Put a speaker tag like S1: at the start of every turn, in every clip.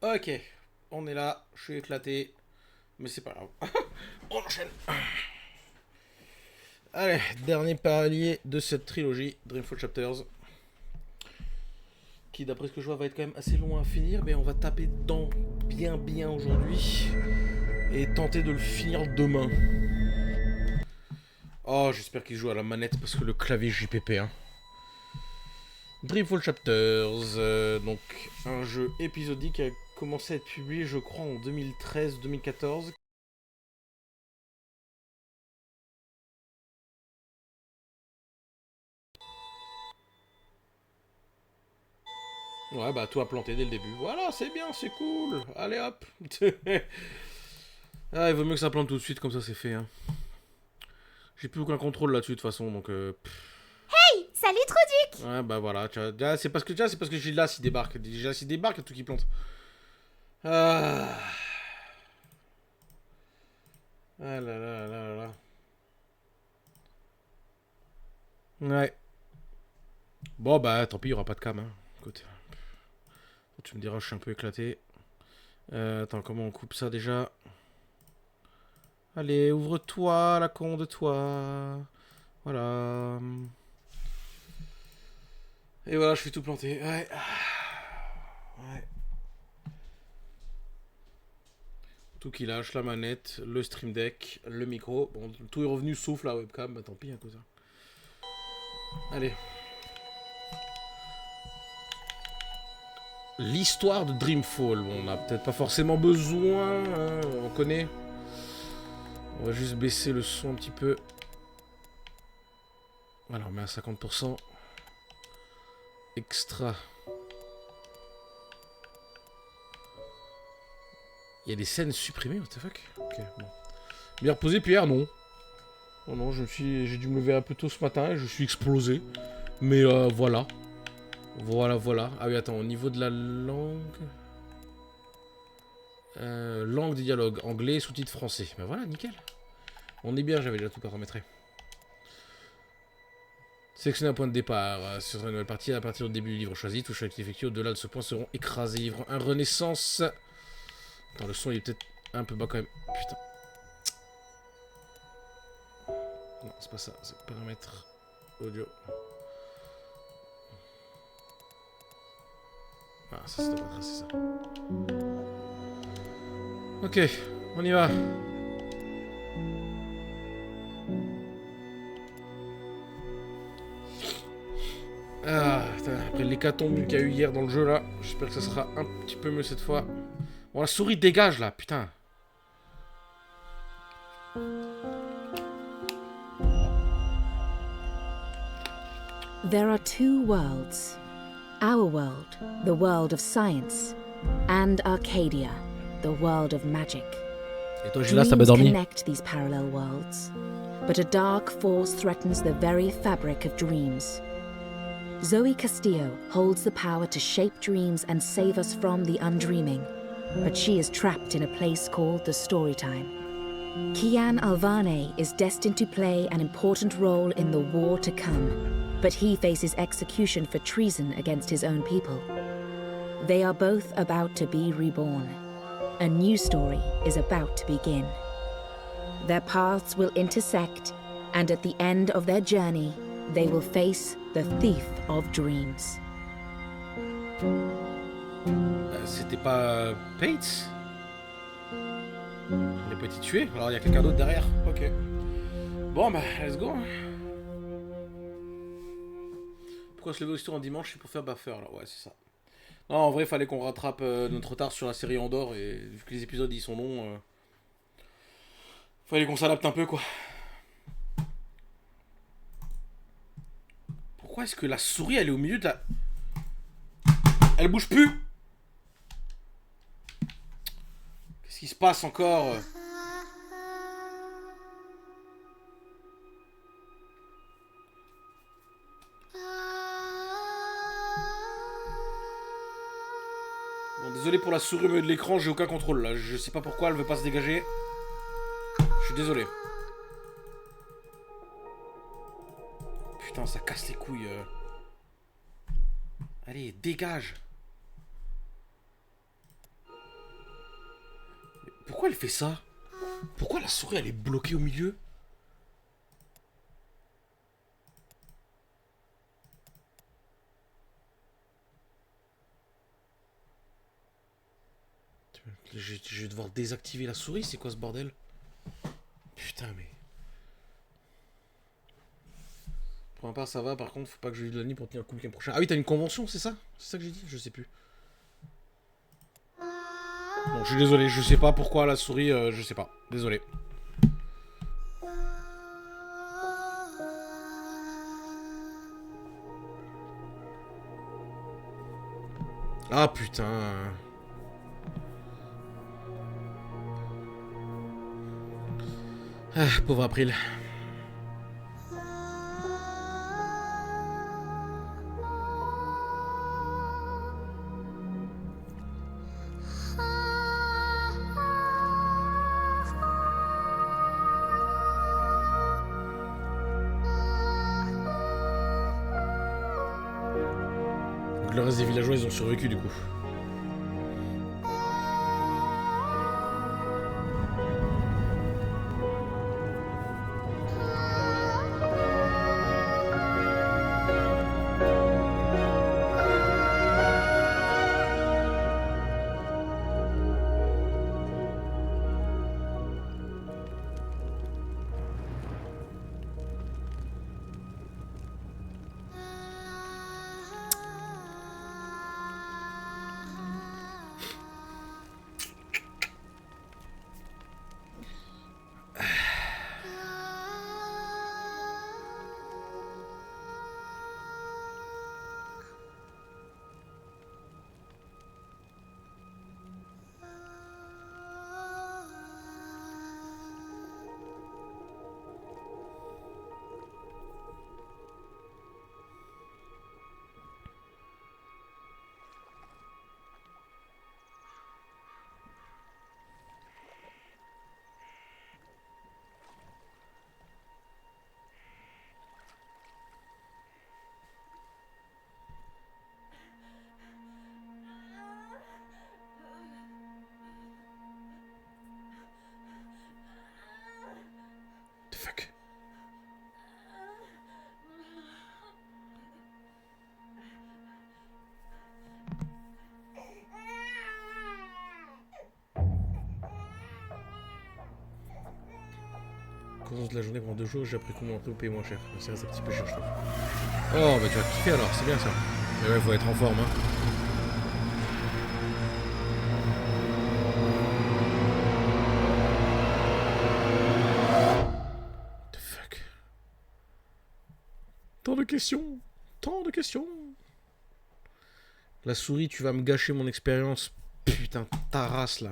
S1: Ok, on est là, je suis éclaté, mais c'est pas grave. On enchaîne. Allez, dernier palier de cette trilogie, Dreamfall Chapters. Qui, d'après ce que je vois, va être quand même assez long à finir, mais on va taper dedans bien aujourd'hui. Et tenter de le finir demain. Oh, j'espère qu'il joue à la manette parce que le clavier JPP, hein. Dreamfall Chapters, donc un jeu épisodique qui a commencé à être publié, je crois, en 2013-2014. Ouais, bah tout a planté dès le début. Voilà, c'est bien, c'est cool. Allez hop. Ah, il vaut mieux que ça plante tout de suite, comme ça c'est fait. Hein. J'ai plus aucun contrôle là-dessus de toute façon, donc.
S2: Hey, salut Truduc.
S1: Ouais, bah voilà. C'est parce que Gildas il débarque. Gildas il débarque, il y a tout qui plante. Ah. Ah là là là là. Ouais. Bon bah tant pis, il y aura pas de cam. Hein. Écoute. Tu me diras, je suis un peu éclaté. Attends, comment on coupe ça déjà? Allez, ouvre-toi, la con de toi. Voilà. Et voilà, je suis tout planté. Ouais. Ouais. Tout qui lâche, la manette, le stream deck, le micro. Bon, tout est revenu sauf la webcam. Bah tant pis, hein, quoi ça. Allez. L'histoire de Dreamfall. Bon, on n'a peut-être pas forcément besoin. Hein, on connaît. On va juste baisser le son un petit peu. Voilà, on met à 50%. Extra. Il y a des scènes supprimées, what the fuck? Ok, bon. Bien reposé, Pierre, non. Oh non, j'ai dû me lever un peu tôt ce matin et je suis explosé. Mais voilà. Voilà. Ah oui, attends, au niveau de la langue... langue de dialogue, anglais, sous-titres français. Ben voilà, nickel. On est bien, j'avais déjà tout paramétré. Sélectionnez un point de départ sur une nouvelle partie à partir du début du livre choisi. Touches qui effectuées au-delà de ce point seront écrasées. Livre 1, Renaissance. Attends, le son il est peut-être un peu bas quand même. Putain. Non, c'est pas ça. C'est paramètres audio. Ah, ça devrait tracer ça. Ok, on y va. Ah, après l'hécatombe qu'il y a eu hier dans le jeu là, j'espère que ça sera un petit peu mieux cette fois. Bon, la souris dégage là, putain.
S3: There are two worlds. Our world, the world of science, and Arcadia, the world of magic.
S1: Et toi, Gilles, t'as
S3: Dreams
S1: dormi?
S3: connect these parallel worlds, but a dark force threatens the very fabric of dreams. Zoe Castillo holds the power to shape dreams and save us from the undreaming, but she is trapped in a place called the Storytime. Kian Alvane is destined to play an important role in the war to come, but he faces execution for treason against his own people. They are both about to be reborn. A new story is about to begin. Their paths will intersect, and at the end of their journey, they will face the thief of dreams.
S1: C'était pas Pates? Il a pas été tué? Alors il y a quelqu'un d'autre derrière? Ok. Bon bah, let's go. Pourquoi se lever aussitôt en dimanche? C'est pour faire buffer là, ouais, c'est ça. Non, en vrai, fallait qu'on rattrape notre retard sur la série Andorre et vu que les épisodes ils sont longs, fallait qu'on s'adapte un peu quoi. Pourquoi est-ce que la souris elle est au milieu de la. Elle bouge plus? Qu'est-ce qui se passe encore? Bon, désolé pour la souris au milieu de l'écran, j'ai aucun contrôle là. Je sais pas pourquoi elle veut pas se dégager. Je suis désolé. Putain, ça casse les couilles. Allez, dégage. Pourquoi elle fait ça? Pourquoi la souris elle est bloquée au milieu? Je vais devoir désactiver la souris, c'est quoi ce bordel? Putain mais... Pour ma part ça va, par contre faut pas que je lui de la nuit pour tenir le coup le week-end prochain. Ah oui t'as une convention c'est ça? C'est ça que j'ai dit? Je sais plus. Bon je suis désolé, je sais pas pourquoi la souris, je sais pas. Désolé. Ah putain. Ah, pauvre April. Donc le reste des villageois ils ont survécu du coup. Fuck. Commence de la journée pendant 2 jours, j'ai appris comment payer moins cher. Ça reste un petit peu cher, je trouve. Oh, bah tu vas kiffer alors, c'est bien ça. Mais ouais, faut être en forme, hein. The fuck. Tant de questions. Tant de questions. La souris, tu vas me gâcher mon expérience. Putain, ta race là.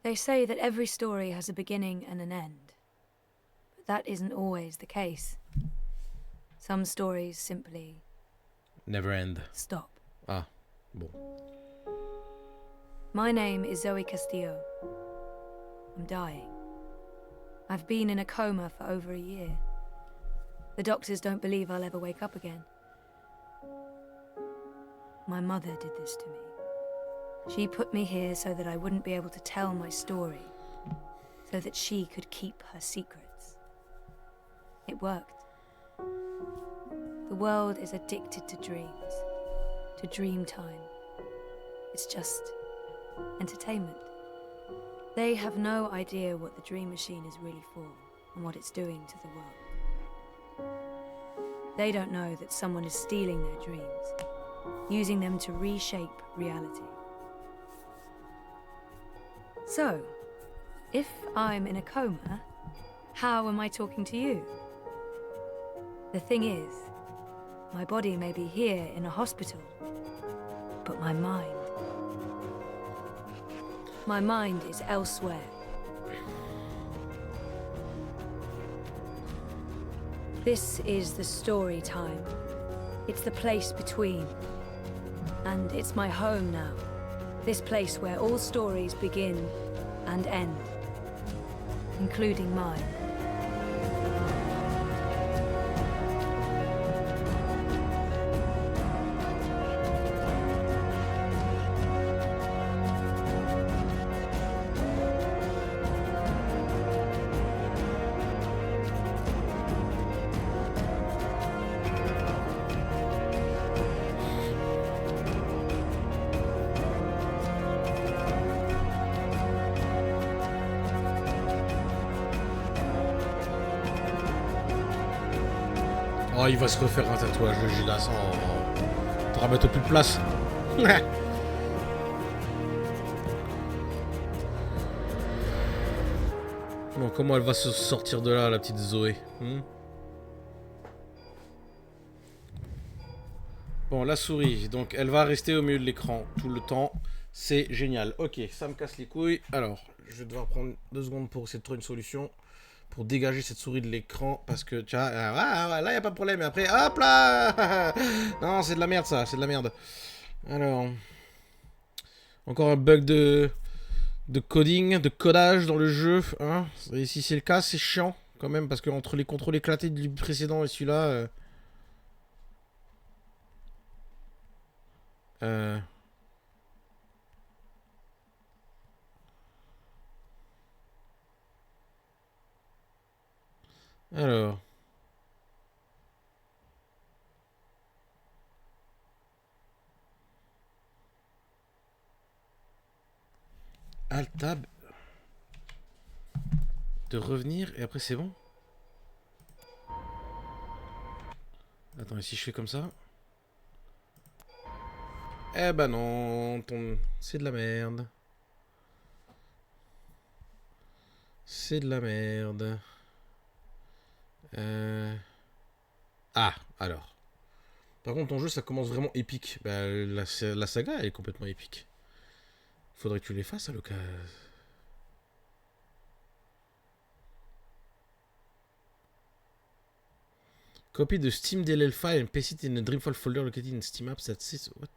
S3: They say that every story has a beginning and an end. But that isn't always the case. Some stories simply...
S1: Never end.
S3: stop.
S1: Ah, bon.
S3: My name is Zoe Castillo. I'm dying. I've been in a coma for over a year. The doctors don't believe I'll ever wake up again. My mother did this to me. She put me here so that I wouldn't be able to tell my story, so that she could keep her secrets. It worked. The world is addicted to dreams, to dream time. It's just entertainment. They have no idea what the dream machine is really for and what it's doing to the world. They don't know that someone is stealing their dreams, using them to reshape reality. So, if I'm in a coma, how am I talking to you? The thing is, my body may be here in a hospital, but my mind is elsewhere. This is the story time. It's the place between. And it's my home now. This place where all stories begin and end, including mine.
S1: Oh, il va se refaire un tatouage de Judas. Oh. Te remettre au plus de place. Bon, comment elle va se sortir de là, la petite Zoé, Bon, la souris, donc elle va rester au milieu de l'écran tout le temps. C'est génial. Ok, ça me casse les couilles. Alors, je vais devoir prendre 2 secondes pour essayer de trouver une solution pour dégager cette souris de l'écran. Parce que, tu vois, là, il n'y a pas de problème. Et après, hop là. Non, c'est de la merde, ça. C'est de la merde. Alors, encore un bug de coding, de codage dans le jeu. Hein. Et si c'est le cas, c'est chiant quand même. Parce que entre les contrôles éclatés du précédent et celui-là... Alors... Alt-tab. De revenir et après c'est bon. Attends, et si je fais comme ça? Eh ben non, c'est de la merde. C'est de la merde. Ah, alors. Par contre, ton jeu, ça commence vraiment épique. Bah, la saga, elle est complètement épique. Faudrait que tu les fasses à l'occasion. Copy the Steam DLL file and paste it in a Dreamfall folder located in Steam Apps. That's it. What?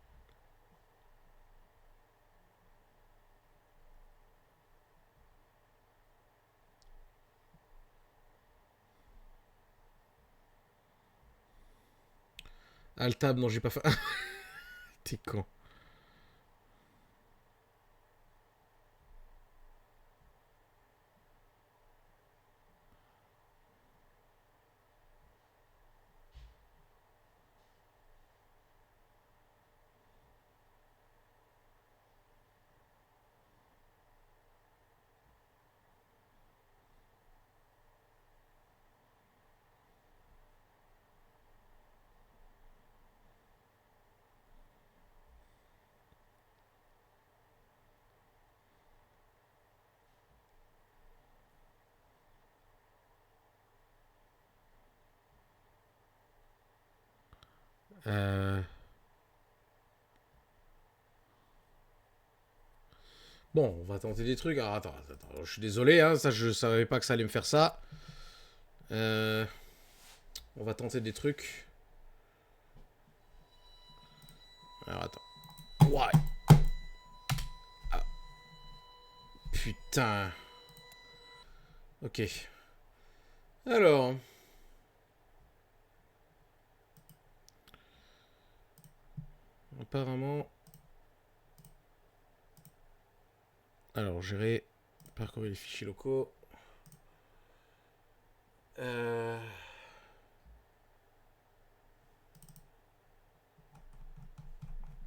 S1: Alt-tab, non, j'ai pas fait. T'es con. Bon, on va tenter des trucs. Alors, attends. Je suis désolé, hein, ça, je savais pas que ça allait me faire ça. On va tenter des trucs. Alors, attends. Ouais. Ah. Putain. Ok. Alors. Apparemment... Alors, gérer... Parcourir les fichiers locaux.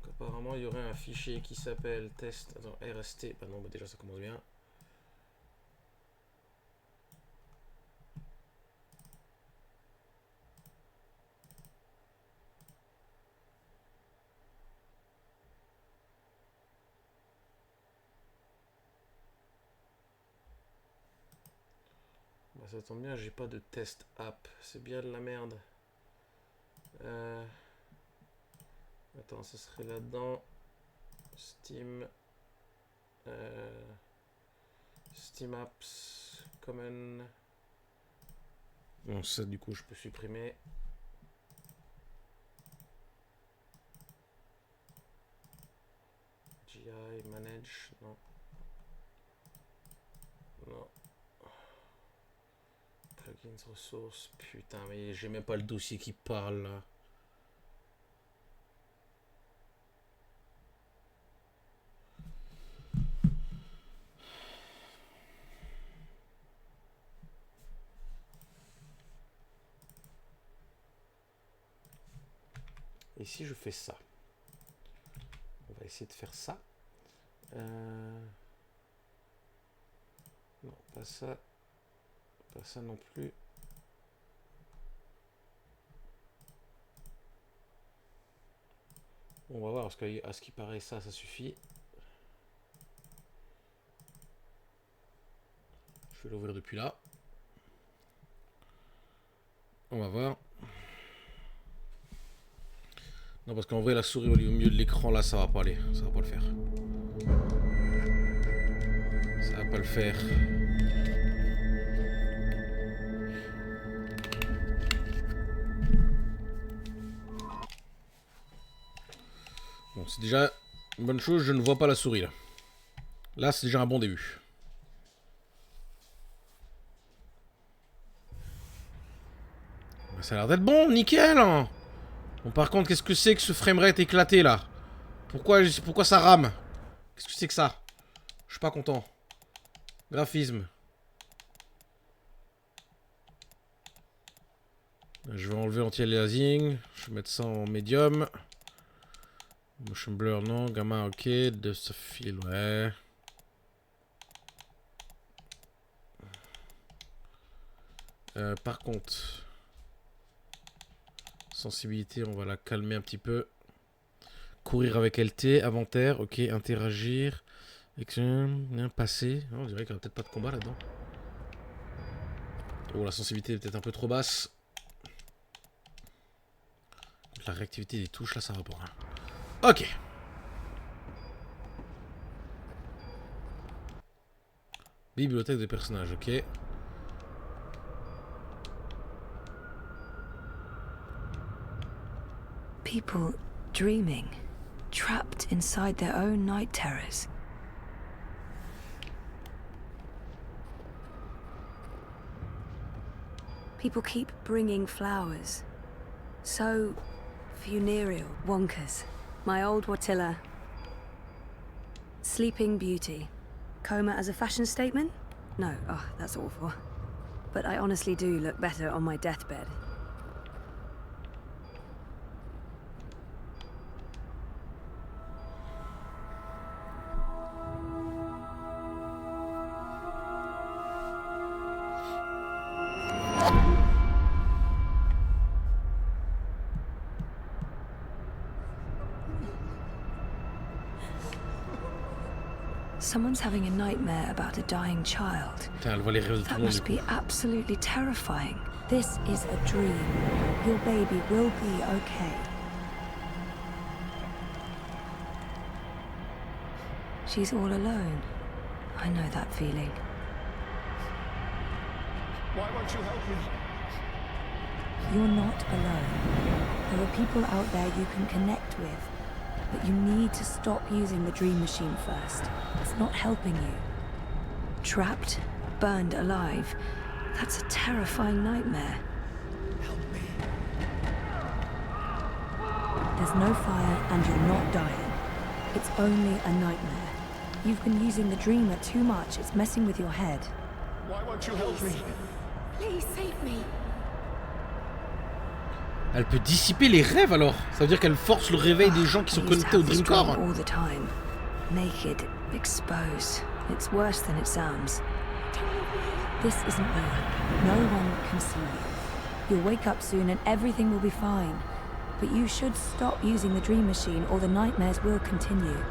S1: Apparemment, il y aurait un fichier qui s'appelle test... Attends, RST. Bah non, bah déjà, ça commence bien. Bah, ça tombe bien, j'ai pas de test app. C'est bien de la merde. Attends, ça serait là-dedans. Steam. Steam Apps. Common. Bon, ça, du coup, je peux supprimer. GI, manage, non. Non. Plugins, ressources, putain, mais j'ai même pas le dossier qui parle là. Et si je fais ça? On va essayer de faire ça. Non, pas ça. Pas ça non plus. On va voir, parce qu'à ce qui paraît, ça suffit. Je vais l'ouvrir depuis là. On va voir. Non, parce qu'en vrai, la souris au milieu de l'écran, là, ça va pas aller. Ça va pas le faire. Ça va pas le faire. Bon, c'est déjà une bonne chose, je ne vois pas la souris, là. Là, c'est déjà un bon début. Ça a l'air d'être bon, nickel hein. Bon, par contre, qu'est-ce que c'est que ce framerate éclaté, là? Pourquoi ça rame? Qu'est-ce que c'est que ça? Je suis pas content. Graphisme. Je vais enlever anti-aliasing. Je vais mettre ça en médium. Motion blur, non. Gamma, ok. De ce fil, ouais. Par contre... Sensibilité, on va la calmer un petit peu. Courir avec LT, inventaire, ok, interagir. Passer. On dirait qu'il n'y a peut-être pas de combat là-dedans. Oh, la sensibilité est peut-être un peu trop basse. La réactivité des touches, là, ça va pas. Hein. Ok. Bibliothèque des personnages, ok.
S4: People dreaming, trapped inside their own night terrors. People keep bringing flowers. So funereal. Wonkers. My old Watilla. Sleeping Beauty. Coma as a fashion statement? No, oh, that's awful. But I honestly do look better on my deathbed. Someone's having a nightmare about a dying child. That must be absolutely terrifying. This is a dream. Your baby will be okay. She's all alone. I know that feeling.
S5: Why won't you help me?
S4: You're not alone. There are people out there you can connect with. But you need to stop using the dream machine first. It's not helping you. Trapped, burned alive. That's a terrifying nightmare.
S5: Help me.
S4: There's no fire and you're not dying. It's only a nightmare. You've been using the dreamer too much. It's messing with your head.
S5: Why won't you help me?
S2: Please save me.
S1: Elle peut dissiper les rêves alors. Ça veut dire qu'elle force le réveil des gens qui sont connectés au Dreamcore.
S4: All the time. Naked, exposed. It's worse than it sounds. This isn't real. No one can see you. You'll wake up soon and everything will be fine. But you should stop using the dream machine or the nightmares will continue.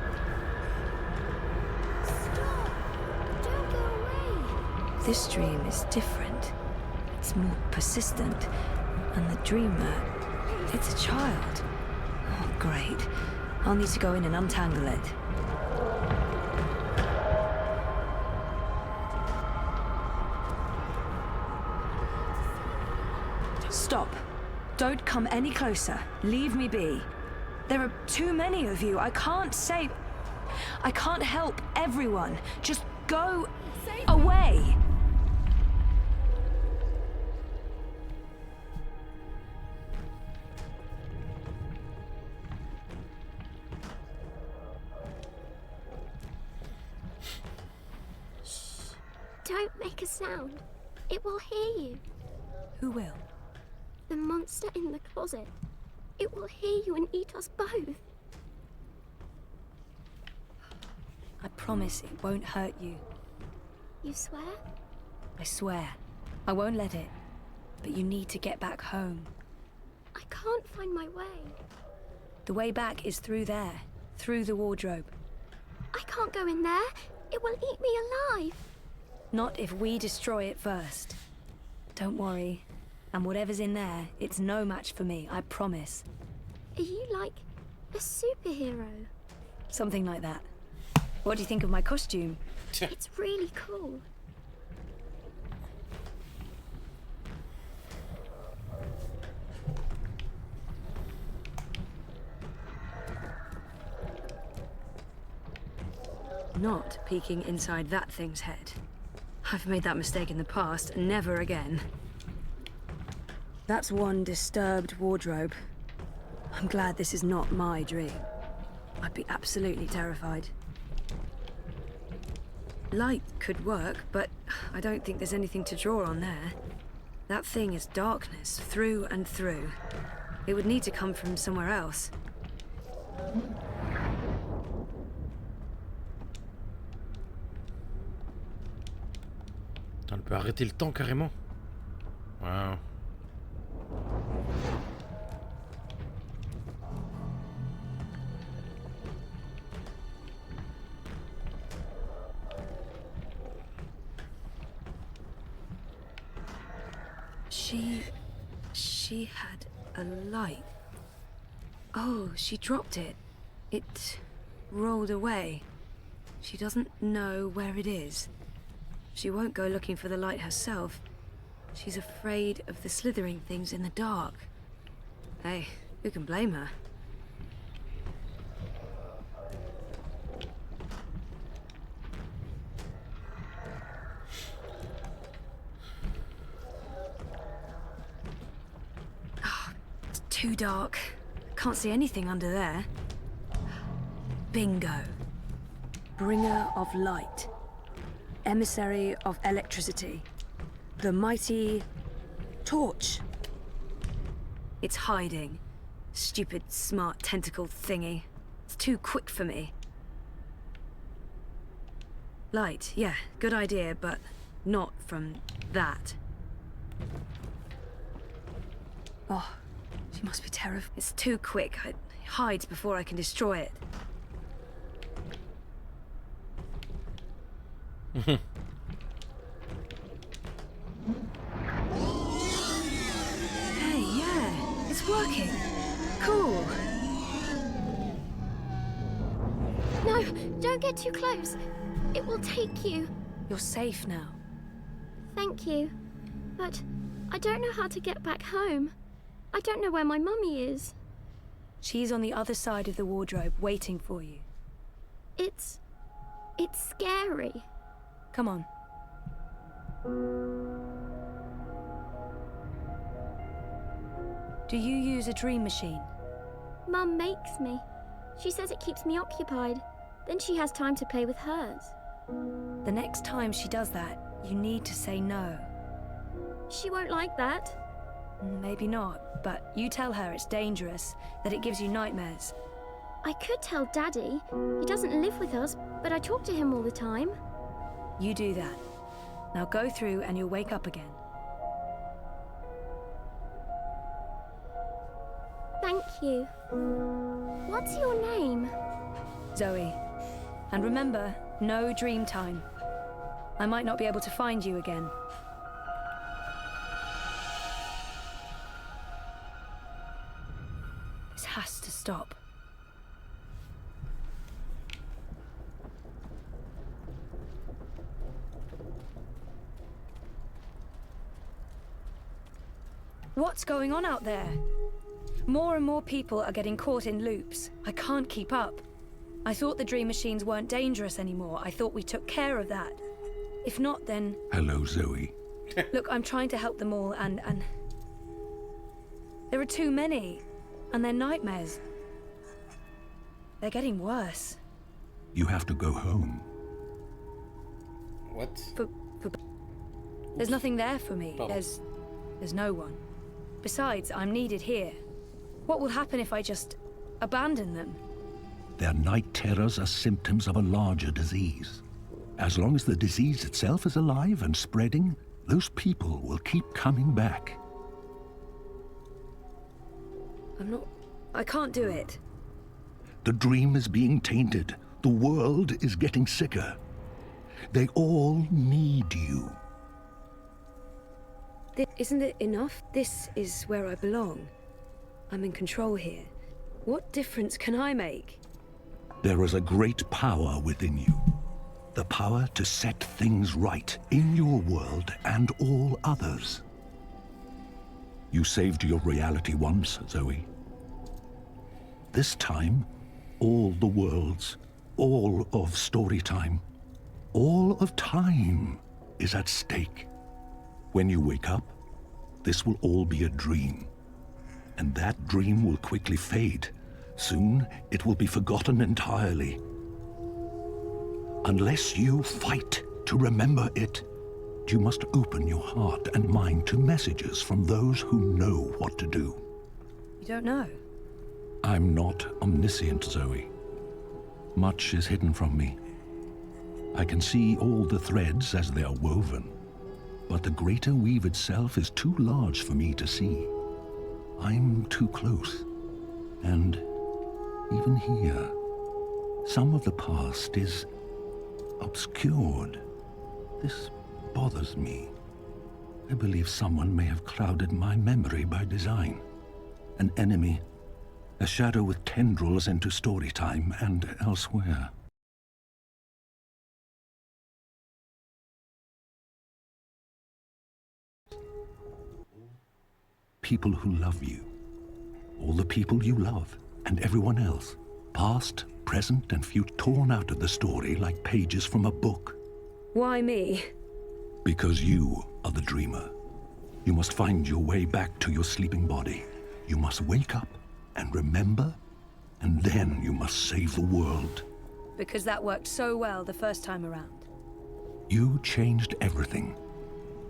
S2: Stop! Don't go away.
S4: This dream is different. It's more persistent. And the dreamer, it's a child. Oh, great. I'll need to go in and untangle it. Stop. Don't come any closer. Leave me be. There are too many of you. I can't save... I can't help everyone. Just go away.
S2: Don't make a sound. It will hear you.
S4: Who will?
S2: The monster in the closet. It will hear you and eat us both.
S4: I promise it won't hurt you.
S2: You swear?
S4: I swear. I won't let it. But you need to get back home.
S2: I can't find my way.
S4: The way back is through there, through the wardrobe.
S2: I can't go in there. It will eat me alive.
S4: Not if we destroy it first. Don't worry. And whatever's in there, it's no match for me, I promise.
S2: Are you like a superhero?
S4: Something like that. What do you think of my costume?
S2: It's really cool.
S4: Not peeking inside that thing's head. I've made that mistake in the past, never again. That's one disturbed wardrobe. I'm glad this is not my dream. I'd be absolutely terrified. Light could work, but I don't think there's anything to draw on there. That thing is darkness, through and through. It would need to come from somewhere else.
S1: On peut arrêter le temps carrément. Wow.
S4: She had a light. Oh, she dropped it. It rolled away. She doesn't know where it is. She won't go looking for the light herself. She's afraid of the slithering things in the dark. Hey, who can blame her? It's too dark. Can't see anything under there. Bingo. Bringer of light. Emissary of electricity. The mighty torch. It's hiding. Stupid, smart tentacle thingy. It's too quick for me. Light, yeah, good idea, but not from that. Oh, she must be terrified. It's too quick. It hides before I can destroy it. Hey, yeah, it's working. Cool.
S2: No, don't get too close. It will take you.
S4: You're safe now.
S2: Thank you. But I don't know how to get back home. I don't know where my mummy is.
S4: She's on the other side of the wardrobe, waiting for you.
S2: It's scary.
S4: Come on. Do you use a dream machine?
S2: Mum makes me. She says it keeps me occupied. Then she has time to play with hers.
S4: The next time she does that, you need to say no.
S2: She won't like that.
S4: Maybe not, but you tell her it's dangerous, that it gives you nightmares.
S2: I could tell Daddy. He doesn't live with us, but I talk to him all the time.
S4: You do that. Now go through and you'll wake up again.
S2: Thank you. What's your name?
S4: Zoe. And remember, no dream time. I might not be able to find you again. This has to stop. What's going on out there? More and more people are getting caught in loops. I can't keep up. I thought the dream machines weren't dangerous anymore. I thought we took care of that. If not, then...
S6: Hello, Zoe.
S4: Look, I'm trying to help them all, and... There are too many. And they're nightmares. They're getting worse.
S6: You have to go home.
S1: What?
S4: There's nothing there for me.
S1: Pardon.
S4: There's no one. Besides, I'm needed here. What will happen if I just abandon them?
S6: Their night terrors are symptoms of a larger disease. As long as the disease itself is alive and spreading, those people will keep coming back.
S4: I can't do it.
S6: The dream is being tainted. The world is getting sicker. They all need you.
S4: Isn't it enough? This is where I belong. I'm in control here. What difference can I make?
S6: There is a great power within you. The power to set things right in your world and all others. You saved your reality once, Zoe. This time, all the worlds, all of Storytime, all of time is at stake. When you wake up, this will all be a dream. And that dream will quickly fade. Soon, it will be forgotten entirely. Unless you fight to remember it, you must open your heart and mind to messages from those who know what to do.
S4: You don't know?
S6: I'm not omniscient, Zoe. Much is hidden from me. I can see all the threads as they are woven, but the greater weave itself is too large for me to see. I'm too close, and even here, some of the past is obscured. This bothers me. I believe someone may have clouded my memory by design. An enemy, a shadow with tendrils into Storytime and elsewhere. People who love you. All the people you love, and everyone else. Past, present, and future, torn out of the story like pages from a book.
S4: Why me?
S6: Because you are the dreamer. You must find your way back to your sleeping body. You must wake up and remember, and then you must save the world.
S4: Because that worked so well the first time around.
S6: You changed everything.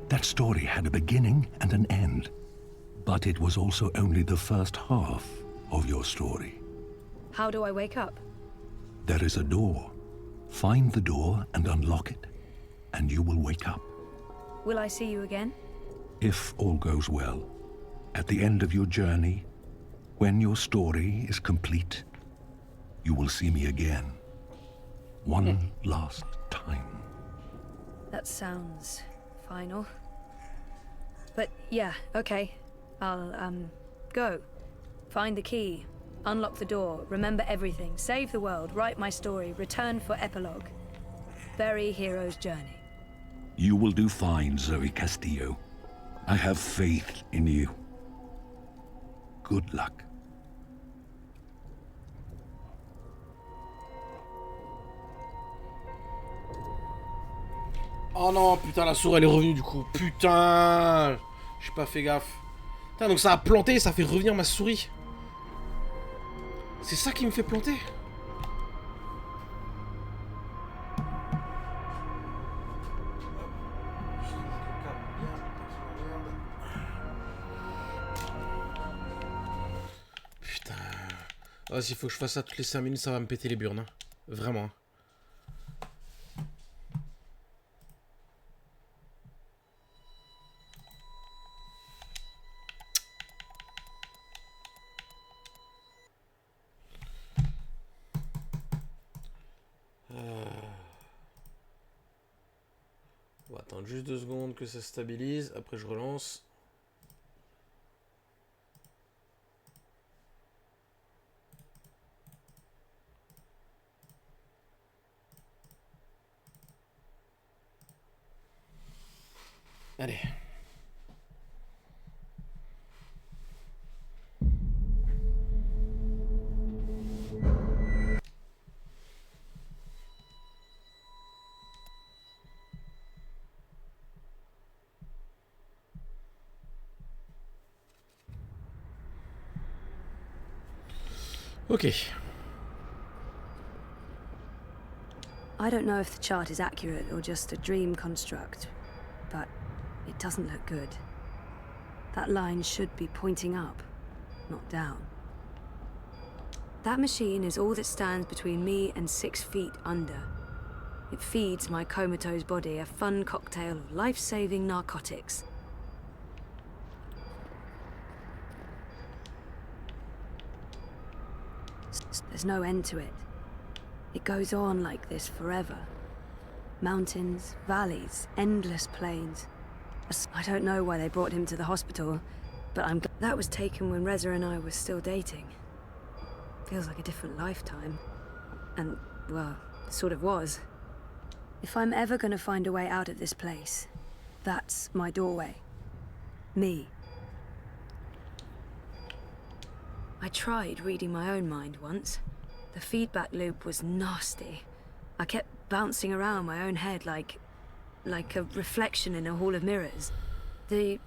S6: That story had a beginning and an end. But it was also only the first half of your story.
S4: How do I wake up?
S6: There is a door. Find the door and unlock it, and you will wake up.
S4: Will I see you again?
S6: If all goes well, at the end of your journey, when your story is complete, you will see me again. One last time.
S4: That sounds final. But yeah, okay. I'll, go. Find the key. Unlock the door. Remember everything. Save the world. Write my story. Return for epilogue. Bury hero's journey.
S6: You will do fine, Zoe Castillo. I have faith in you. Good luck.
S1: Oh non, putain, la souris elle est revenue du coup. Putain, j'ai pas fait gaffe. Putain, donc ça a planté, ça fait revenir ma souris. C'est ça qui me fait planter. Putain. Oh, s'il faut que je fasse ça toutes les 5 minutes, ça va me péter les burnes. Hein. Vraiment. On va attendre juste 2 secondes que ça se stabilise. Après, je relance. Allez. Ok.
S4: I don't know if the chart is accurate or just a dream construct, but it doesn't look good. That line should be pointing up, not down. That machine is all that stands between me and 6 feet under. It feeds my comatose body a fun cocktail of life-saving narcotics. The There's no end to it. It goes on like this forever. Mountains, valleys, endless plains. I don't know why they brought him to the hospital, but I'm glad that was taken when Reza and I were still dating. Feels like a different lifetime. And, well, it sort of was. If I'm ever gonna find a way out of this place, that's my doorway. Me. I tried reading my own mind once. The feedback loop was nasty. I kept bouncing around my own head like a reflection in a hall of mirrors. I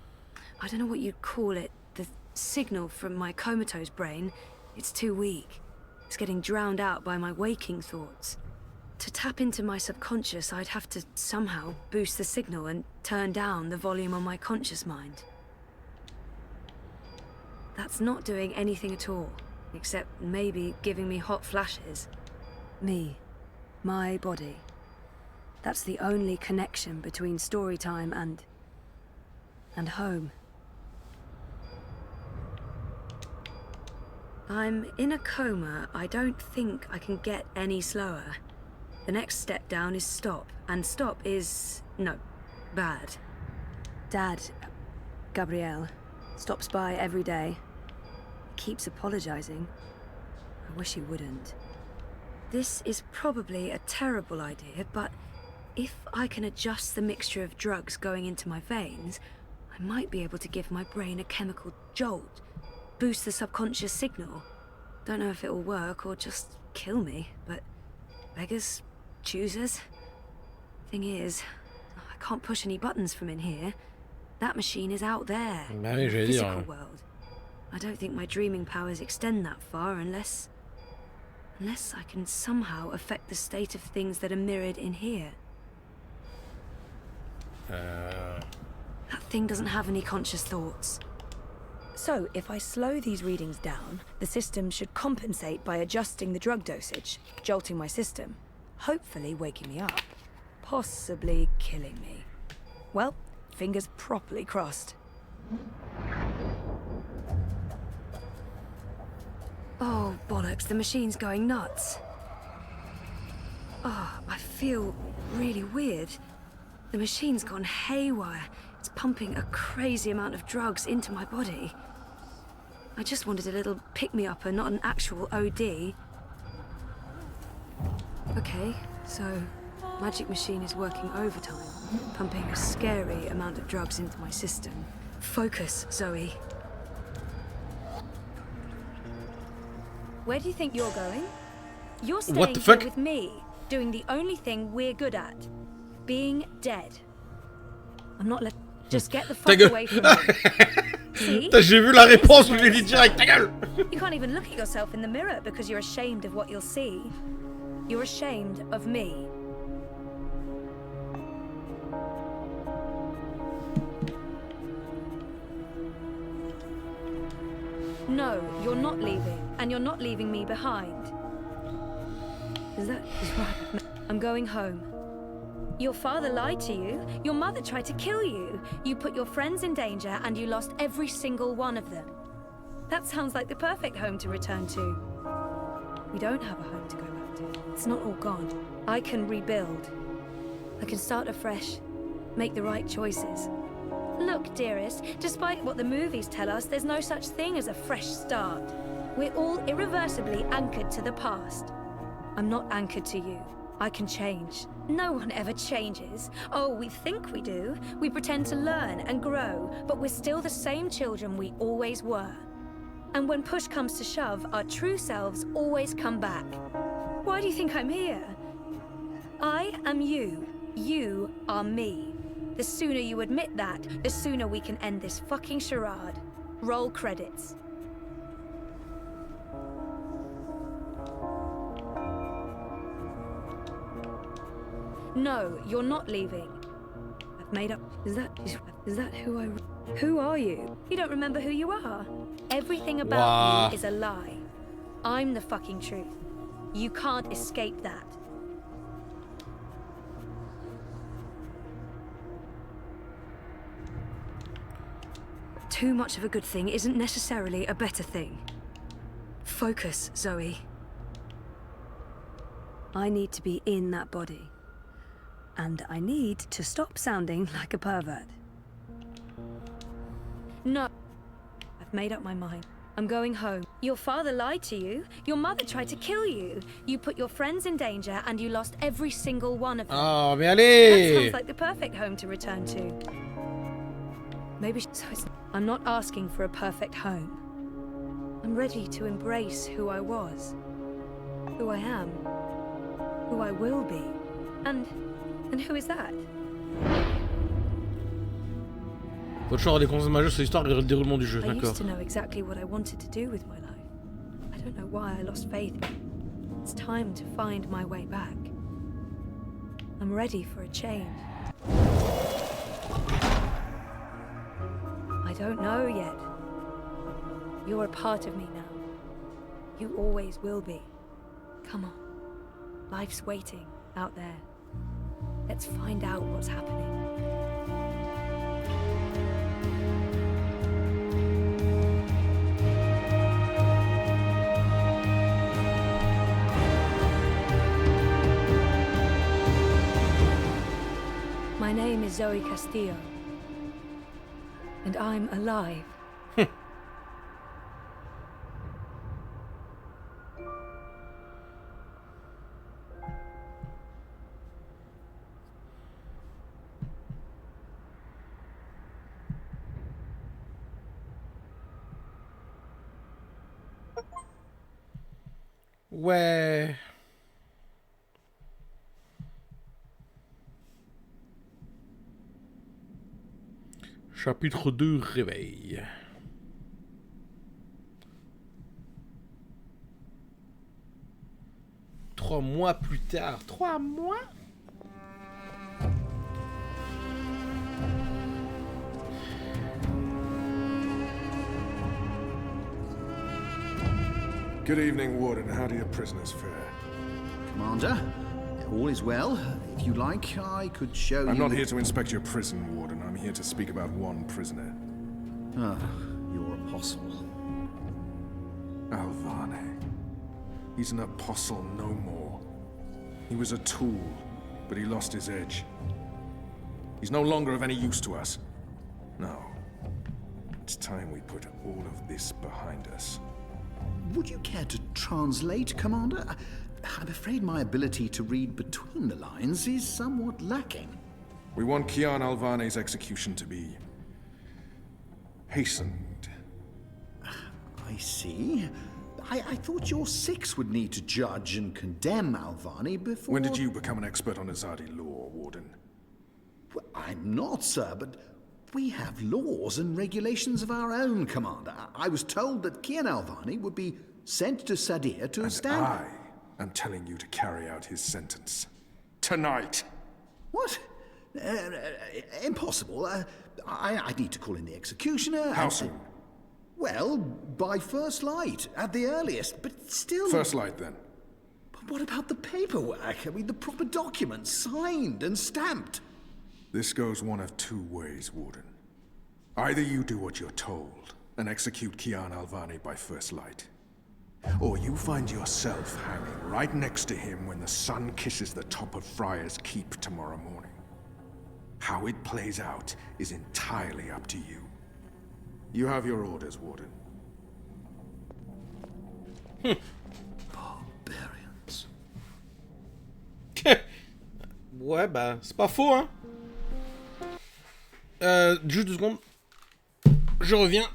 S4: don't know what you'd call it, the signal from my comatose brain, it's too weak. It's getting drowned out by my waking thoughts. To tap into my subconscious, I'd have to somehow boost the signal and turn down the volume on my conscious mind. That's not doing anything at all, except maybe giving me hot flashes. Me. My body. That's the only connection between story time and home. I'm in a coma. I don't think I can get any slower. The next step down is stop, and stop is, no, bad. Dad, Gabrielle, stops by every day. Keeps apologizing. I wish he wouldn't. This is probably a terrible idea, but if I can adjust the mixture of drugs going into my veins, I might be able to give my brain a chemical jolt, boost the subconscious signal. Don't know if it'll work or just kill me, but beggars, choosers. Thing is, I can't push any buttons from in here. That machine is out there, in the physical world. I don't think my dreaming powers extend that far unless I can somehow affect the state of things that are mirrored in here. That thing doesn't have any conscious thoughts. So, if I slow these readings down, the system should compensate by adjusting the drug dosage, jolting my system, hopefully waking me up, possibly killing me. Well, fingers properly crossed. Oh, bollocks, the machine's going nuts. Oh, I feel really weird. The machine's gone haywire. It's pumping a crazy amount of drugs into my body. I just wanted a little pick-me-up and not an actual OD. Okay, so magic machine is working overtime, pumping a scary amount of drugs into my system. Focus, Zoe. Where do you think you're going? You're staying here with me, doing the only thing we're good at. Being dead. I'm not let. Just get the fuck away from me. See?
S1: J'ai vu la réponse, je l'ai dit direct, ta gueule!
S4: You can't even look at yourself in the mirror because you're ashamed of what you'll see. You're ashamed of me. No, you're not leaving, and you're not leaving me behind. Is that right? I'm going home. Your father lied to you. Your mother tried to kill you. You put your friends in danger, and you lost every single one of them. That sounds like the perfect home to return to. We don't have a home to go back to. It's not all gone. I can rebuild. I can start afresh. Make the right choices. Look, dearest, despite what the movies tell us, there's no such thing as a fresh start. We're all irreversibly anchored to the past. I'm not anchored to you. I can change. No one ever changes. Oh, we think we do. We pretend to learn and grow, but we're still the same children we always were. And when push comes to shove, our true selves always come back. Why do you think I'm here? I am you. You are me. The sooner you admit that, the sooner we can end this fucking charade. Roll credits. No, you're not leaving. I've made up. Is that who I... Who are you? You don't remember who you are. Everything about you is a lie. I'm the fucking truth. You can't escape that. Too much of a good thing isn't necessarily a better thing. Focus, Zoe. I need to be in that body. And I need to stop sounding like a pervert. No. I've made up my mind. I'm going home. Your father lied to you. Your mother tried to kill you. You put your friends in danger and you lost every single one of them.
S1: Oh, mais
S4: That
S1: allez!
S4: sounds like the perfect home to return to. Maybe so it's... I'm not asking for a perfect home. I'm ready to embrace who I was, who I am, who I will be. And who is that?
S1: Votre choix aura des conséquences majeures sur l'histoire et le déroulement du jeu,
S4: I
S1: d'accord.
S4: used to know exactly what I wanted to do with my life. I don't know why I lost faith. It's time to find my way back. I'm ready for a change. I don't know yet. You're a part of me now. You always will be. Come on. Life's waiting out there. Let's find out what's happening. My name is Zoe Castillo. And I'm alive.
S1: Ouais. Chapitre 2, réveil. Trois mois plus tard. 3 mois?
S5: Good evening, Warden. How do your prisoners fare?
S7: Commander, all is well. If you like, I could show you...
S5: I'm not here to inspect your prison, Warden. I'm here to speak about one prisoner.
S7: Ah, your apostle.
S5: Alvane. He's an apostle no more. He was a tool, but he lost his edge. He's no longer of any use to us. No. It's time we put all of this behind us.
S7: Would you care to translate, Commander? I'm afraid my ability to read between the lines is somewhat lacking.
S5: We want Kian Alvane's execution to be... hastened.
S7: I see. I thought your six would need to judge and condemn Alvane before...
S5: When did you become an expert on Azadi law, Warden?
S7: Well, I'm not, sir, but we have laws and regulations of our own, Commander. I was told that Kian Alvane would be sent to Sadir to stand...
S5: I am telling you to carry out his sentence. Tonight!
S7: What? Impossible. I need to call in the executioner.
S5: How soon?
S7: Well, by first light, at the earliest, but still...
S5: First light, then.
S7: But what about the paperwork? I mean, the proper documents, signed and stamped.
S5: This goes one of two ways, Warden. Either you do what you're told, and execute Kian Alvane by first light. Or you find yourself hanging right next to him when the sun kisses the top of Friar's Keep tomorrow morning. How it plays out is entirely up to you. You have your orders, Warden.
S7: Barbarians.
S1: Ouais, bah, c'est pas faux, hein. Juste 2 secondes. Je reviens.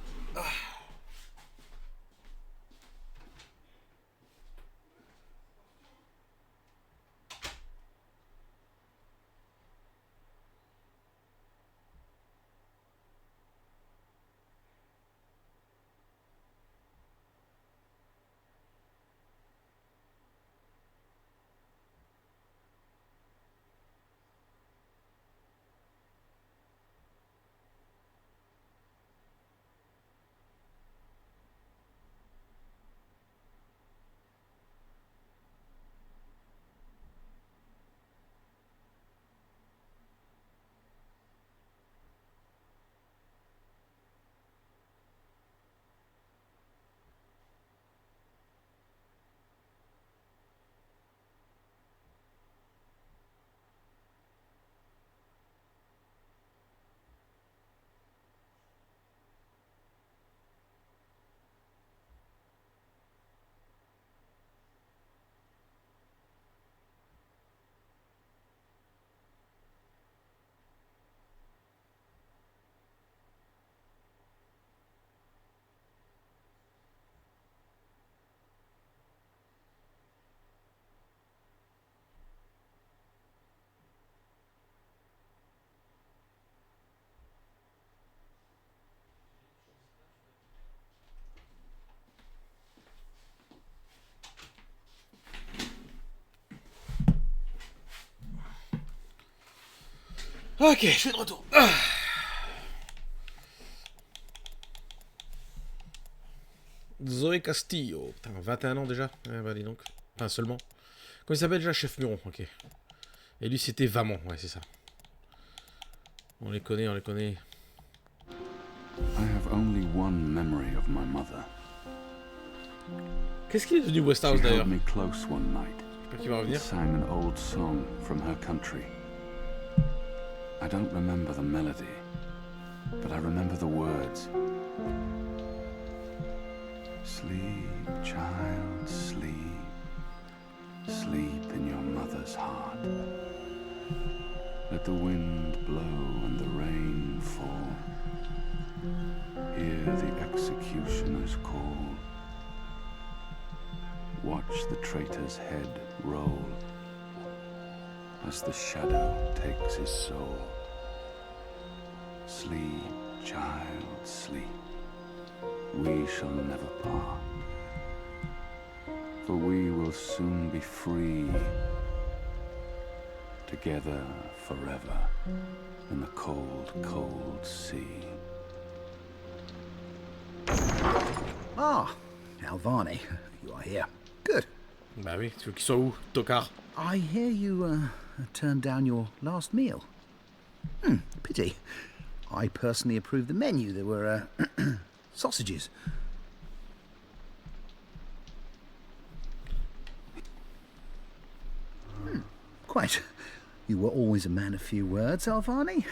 S1: Ok, je suis de retour. Ah. Zoé Castillo. Putain, 21 ans déjà. Eh bah dis donc. Enfin, seulement. Comment il s'appelle déjà? Chef Muron, ok. Et lui, c'était Vamon, ouais, c'est ça. On les connaît, on les connaît.
S6: I have only one memory of my mother.
S1: Qu'est-ce qu'il est devenu Westhouse
S6: She
S1: d'ailleurs?
S6: held me close one night.
S1: J'espère qu'il va
S6: and
S1: revenir.
S6: sang an old song from her country. I don't remember the melody, but I remember the words. Sleep, child, sleep. Sleep in your mother's heart. Let the wind blow and the rain fall. Hear the executioner's call. Watch the traitor's head roll as the shadow takes his soul. Sleep, child, sleep. We shall never part, for we will soon be free, together forever in the cold, cold sea.
S7: Ah, Alvani, you are here. Good.
S1: Bah oui, tu veux qu'il soit où, tocard?
S7: I hear you turned down your last meal. Pity. I personally approved the menu. There were sausages. Quite. You were always a man of few words, Alvani.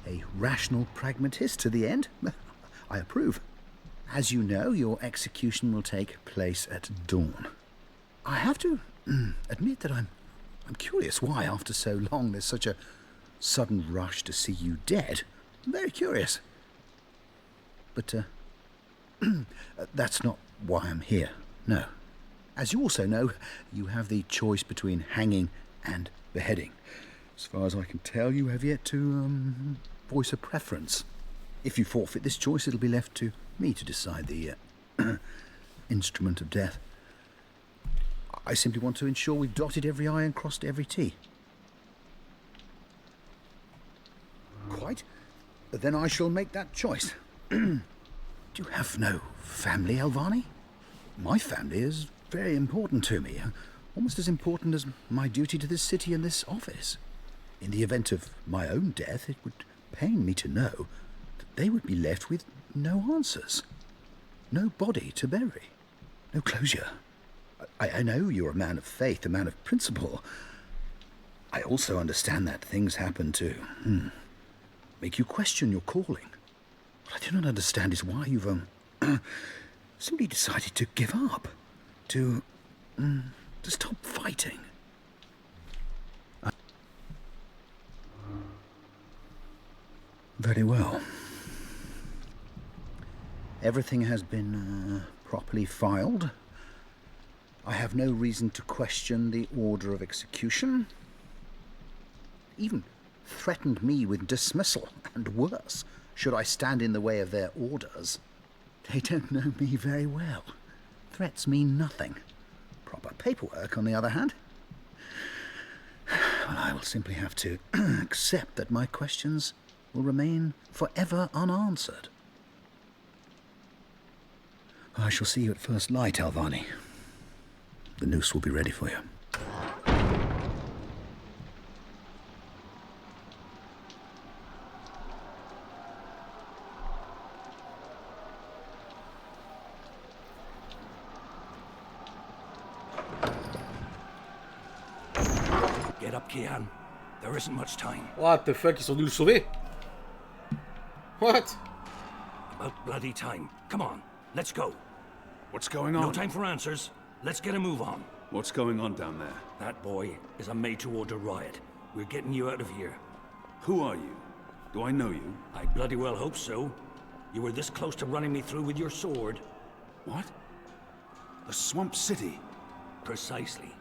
S7: A rational pragmatist to the end. I approve. As you know, your execution will take place at dawn. I have to admit that I'm curious why, after so long, there's such a sudden rush to see you dead. I'm very curious. But, that's not why I'm here. No. As you also know, you have the choice between hanging and beheading. As far as I can tell, you have yet to, voice a preference. If you forfeit this choice, it'll be left to me to decide the, instrument of death. I simply want to ensure we've dotted every I and crossed every T. Quite. Then I shall make that choice. Do you have no family, Alvani? My family is very important to me. Almost as important as my duty to this city and this office. In the event of my own death, it would pain me to know that they would be left with no answers. No body to bury. No closure. I know you're a man of faith, a man of principle. I also understand that things happen to make you question your calling. What I do not understand is why you've simply decided to give up, to stop fighting. Very well. Everything has been properly filed. I have no reason to question the order of execution. Even threatened me with dismissal, and worse, should I stand in the way of their orders. They don't know me very well. Threats mean nothing. Proper paperwork, on the other hand. Well, I will simply have to accept that my questions will remain forever unanswered. I shall see you at first light, Alvani. The noose will be ready for you.
S8: Get up, Kian. There isn't much time.
S1: What the fuck, ils sont venus le sauver? What?
S8: About bloody time. Come on, let's go.
S9: What's going on?
S8: No time for answers. Let's get a move on.
S9: What's going on down there?
S8: That boy is a made-to-order riot. We're getting you out of here.
S9: Who are you? Do I know you?
S8: I bloody well hope so. You were this close to running me through with your sword.
S9: What? The Swamp City?
S8: Precisely.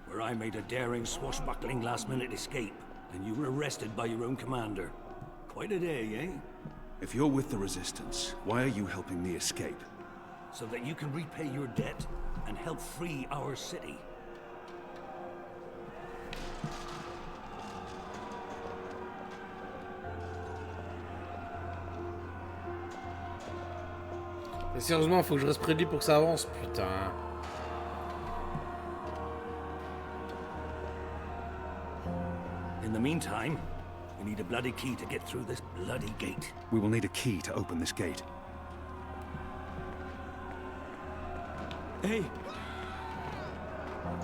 S8: Where I made a daring, swashbuckling last-minute escape, and you were arrested by your own commander. Quite a day, eh?
S9: If you're with the Resistance, why are you helping me escape?
S8: So that you can repay your debt and help free our city.
S1: Et sérieusement, faut que je reste près de lui pour que ça avance, putain.
S8: In the meantime, we need a bloody key to get through this bloody gate.
S9: We will need a key to open this gate.
S8: Hey!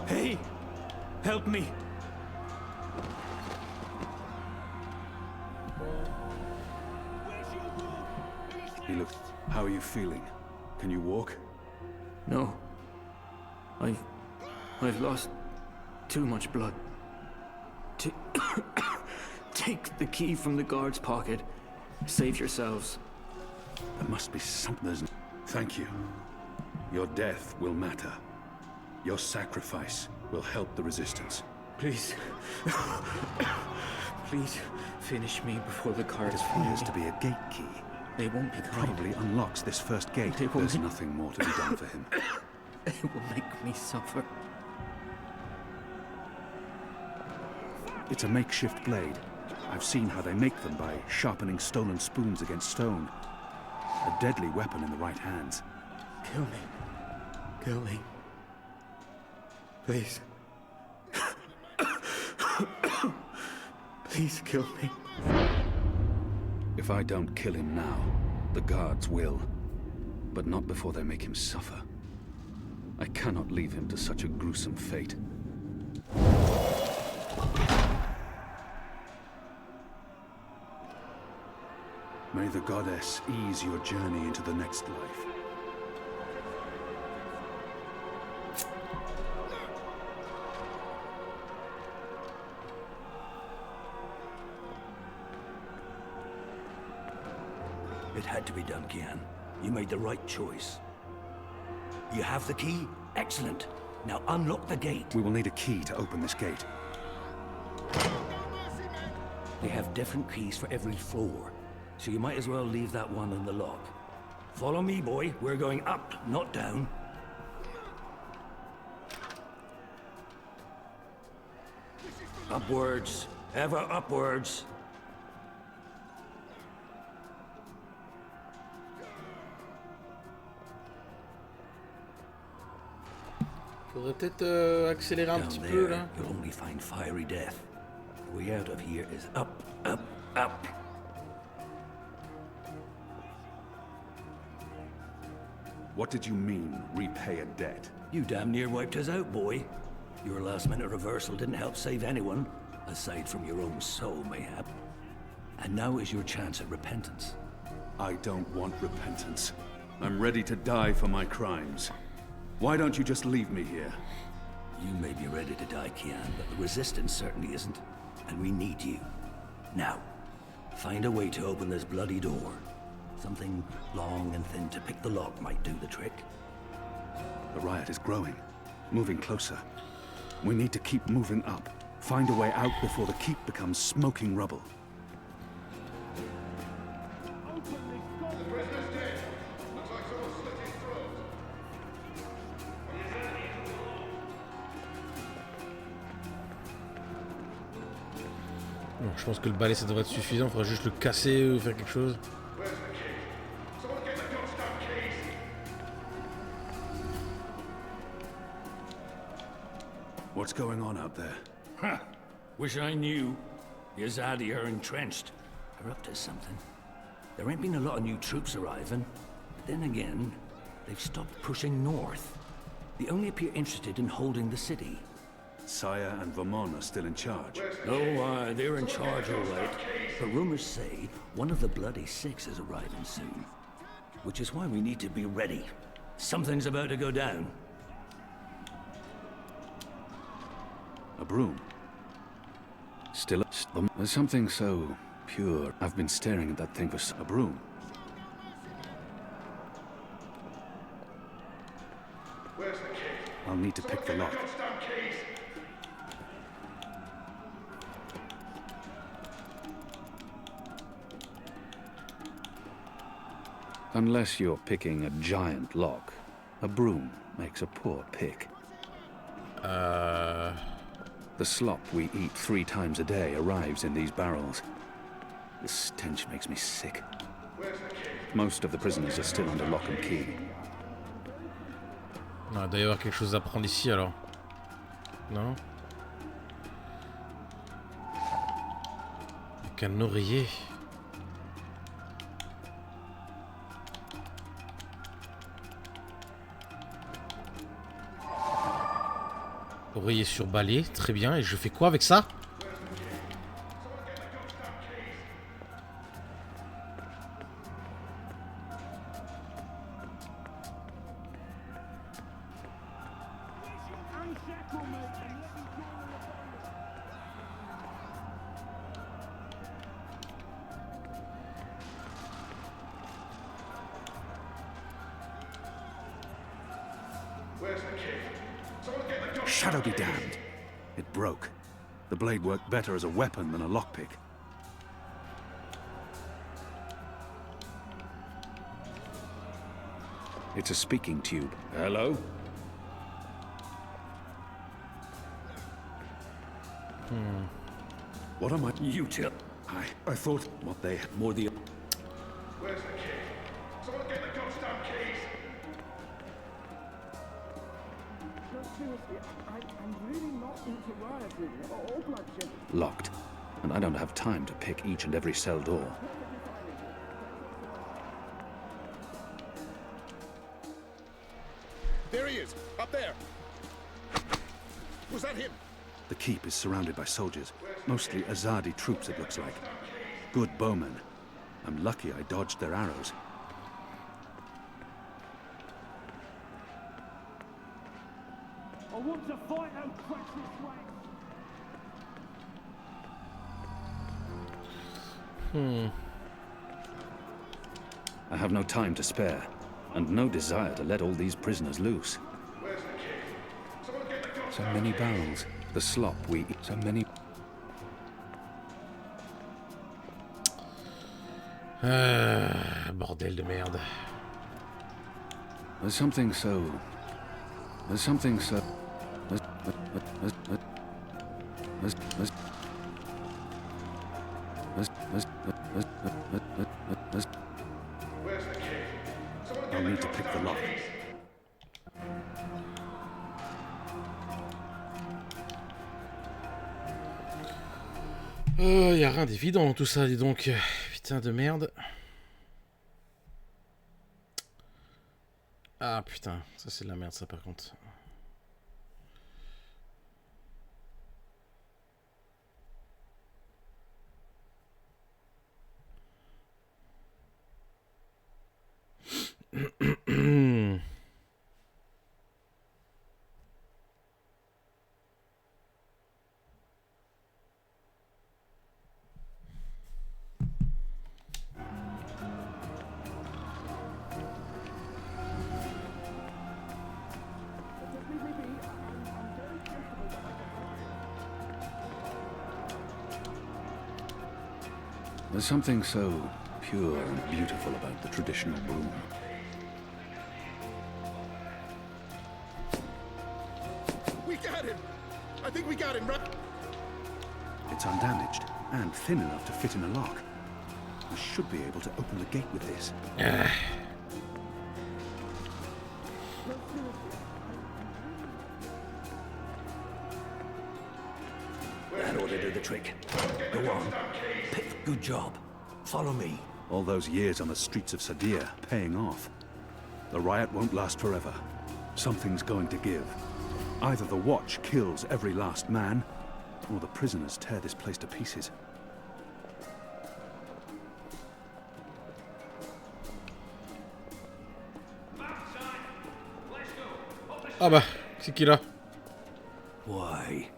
S8: Hey! Help me!
S9: He looks... How are you feeling? Can you walk?
S10: No. I've lost too much blood. Take the key from the guard's pocket. Save yourselves.
S9: There must be something. Thank you. Your death will matter. Your sacrifice will help the resistance.
S10: Please. Please finish me before the guard is
S9: Appears
S10: finished.
S9: to be a gate key.
S10: They won't be kind.
S9: Probably unlocks this first gate.
S10: They won't
S9: There's
S10: be-
S9: nothing more to be done for him.
S10: It will make me suffer.
S9: It's a makeshift blade. I've seen how they make them by sharpening stolen spoons against stone. A deadly weapon in the right hands.
S10: Kill me. Kill me. Please. Please kill me.
S9: If I don't kill him now, the guards will. But not before they make him suffer. I cannot leave him to such a gruesome fate. May the goddess ease your journey into the next life.
S8: It had to be done, Kian. You made the right choice. You have the key? Excellent. Now unlock the gate.
S9: We will need a key to open this gate.
S8: They have different keys for every floor, so you might as well leave that one in the lock. Follow me, boy. We're going up, not down. Upwards. Ever upwards.
S1: Faudrait peut-être accélérer un
S8: Down
S1: petit peu
S8: there,
S1: là.
S8: you'll only find fiery death. The way out of here is up, up, up.
S9: What did you mean, repay a debt?
S8: You damn near wiped us out, boy. Your last-minute reversal didn't help save anyone, aside from your own soul, mayhap. And now is your chance at repentance.
S9: I don't want repentance. I'm ready to die for my crimes. Why don't you just leave me here?
S8: You may be ready to die, Kian, but the Resistance certainly isn't. And we need you. Now, find a way to open this bloody door. Something long and thin to pick the lock might do the trick.
S9: The riot is growing, moving closer. We need to keep moving up. Find a way out before the keep becomes smoking rubble.
S1: Non, je pense que le balai ça devrait être suffisant, il faudrait juste le casser ou faire quelque chose.
S9: What's going on out there?
S8: Huh. Wish I knew. Yazadi are entrenched. They're up to something. There ain't been a lot of new troops arriving. But then again, they've stopped pushing north. They only appear interested in holding the city.
S9: Saya and Vermon are still in charge.
S8: Oh, they're in charge, all right. But rumors say one of the Bloody Six is arriving soon. Which is why we need to be ready. Something's about to go down.
S9: A broom. Still, there's something so pure. I've been staring at that thing for a broom. I'll need to pick the lock. Unless you're picking a giant lock, a broom makes a poor pick. The slop we eat 3 times a day arrives in these barrels. The stench makes me sick.
S5: Where's the key?
S9: Most of the prisoners are still under lock and key.
S1: Ah, il doit y avoir quelque chose à prendre ici alors. Non? Avec un oreiller. Oreiller sur balai, très bien. Et je fais quoi avec ça?
S9: Shadow be damned. It broke. The blade worked better as a weapon than a lockpick. It's a speaking tube. Hello? What am I?
S8: You tell.
S9: I thought what they had more the.
S5: Where's the key? Someone get the goddamn keys!
S9: Locked. And I don't have time to pick each and every cell door.
S5: There he is, up there. Was that him?
S9: The keep is surrounded by soldiers, mostly Azadi troops it looks like. Good bowmen. I'm lucky I dodged their arrows.
S10: I want to fight and crash this way.
S9: I have no time to spare, and no desire to let all these prisoners loose.
S5: Where's the key? Someone get the goddamn
S9: So many barrels. The slop we eat. So many.
S1: Bordel de merde.
S9: There's something so. There's something so.
S5: Where's the key? Someone
S9: I'll need to pick the lock.
S1: Y a rien d'évident dans tout ça, dis donc. Putain de merde. Ah putain, ça c'est de la merde ça par contre.
S9: There's something so pure and beautiful about the traditional broom.
S5: We got him! I think we got him, right?
S9: It's undamaged and thin enough to fit in a lock. We should be able to open the gate with this.
S8: That ought to do the trick. Go on. Pick. Good job. Follow me.
S9: All those years on the streets of Sadir paying off. The riot won't last forever. Something's going to give. Either the Watch kills every last man, or the prisoners tear this place to pieces.
S1: Ah bah, c'est qui là?
S8: Why,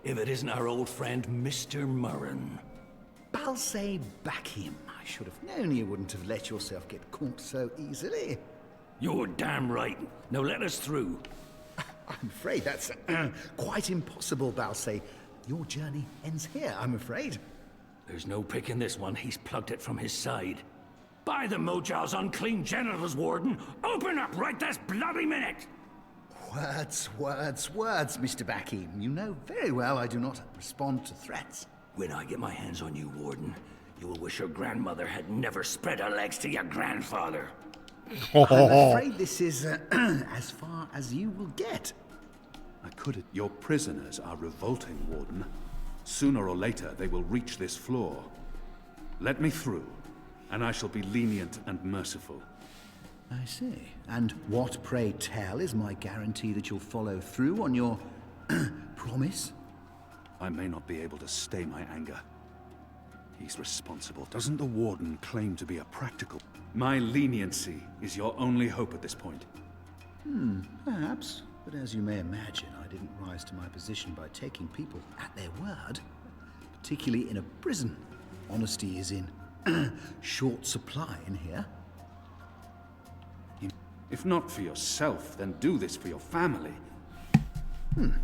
S8: if it isn't our old friend Mr. Murren.
S7: Balsay Bakim. I should have known you wouldn't have let yourself get caught so easily.
S8: You're damn right. Now let us through.
S7: I'm afraid that's quite impossible, Balsay. Your journey ends here, I'm afraid.
S8: There's no picking this one. He's plugged it from his side. By the Mojal's unclean genitals, Warden! Open up right this bloody minute!
S7: Words, words, words, Mr. Bakim. You know very well I do not respond to threats.
S8: When I get my hands on you, Warden, You will wish your grandmother had never spread her legs to your grandfather.
S7: I'm afraid this is as far as you will get.
S9: I could. Your prisoners are revolting, Warden. Sooner or later, they will reach this floor. Let me through, and I shall be lenient and merciful.
S7: I see. And what, pray tell, is my guarantee that you'll follow through on your promise?
S9: I may not be able to stay my anger. He's responsible. Doesn't the Warden claim to be a practical... My leniency is your only hope at this point.
S7: Perhaps. But as you may imagine, I didn't rise to my position by taking people at their word. Particularly in a prison. Honesty is in short supply in here.
S9: If not for yourself, then do this for your family.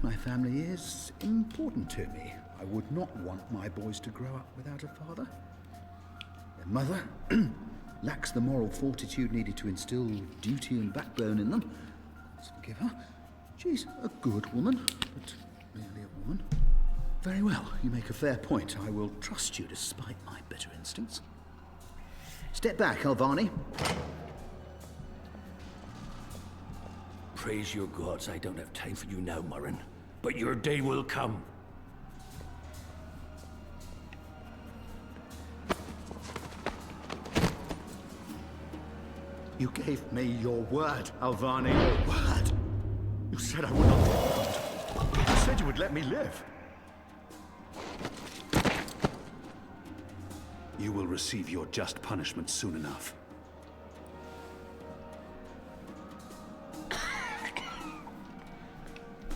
S7: My family is important to me. I would not want my boys to grow up without a father. Their mother lacks the moral fortitude needed to instill duty and backbone in them. Let's forgive her. She's a good woman, but merely a woman. Very well, you make a fair point. I will trust you despite my better instincts. Step back, Alvani.
S8: Praise your gods, I don't have time for you now, Murren. But your day will come.
S7: You gave me your word, Alvani. Your word. You said I would not be harmed. You said you would let me live.
S9: You will receive your just punishment soon enough.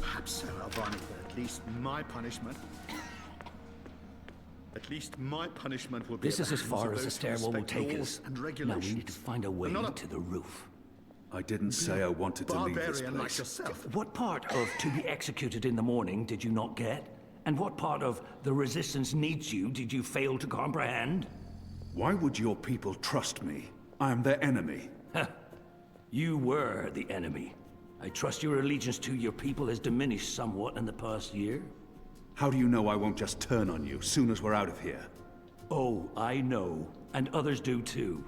S7: Perhaps so, Alvani, but at least my punishment... At least my punishment will be...
S8: This is as far as the stairwell will take us. Now we need to find a way to the roof.
S9: I didn't say I wanted to leave this place.
S7: Like yourself.
S8: What part of to be executed in the morning did you not get? And what part of the resistance needs you did you fail to comprehend?
S9: Why would your people trust me? I am their enemy.
S8: You were the enemy. I trust your allegiance to your people has diminished somewhat in the past year.
S9: How do you know I won't just turn on you soon as we're out of here?
S8: Oh, I know. And others do too.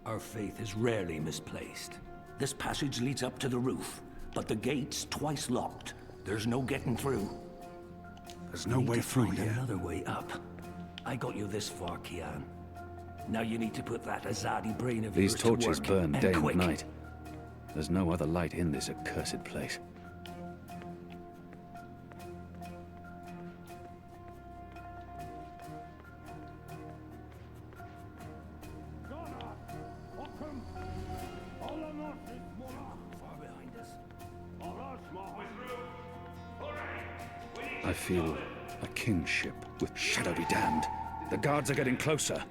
S8: Our faith is rarely misplaced. This passage leads up to the roof, but the gate's twice locked. There's no getting through.
S9: There's no way through here.
S8: Another way up. I got you this far, Kian. Now you need to put that Azadi brain of yours to work.
S11: These torches burn day
S8: quick.
S11: and night. There's no other light in this accursed place.
S9: I feel a kingship with shadow be damned. The guards are getting closer.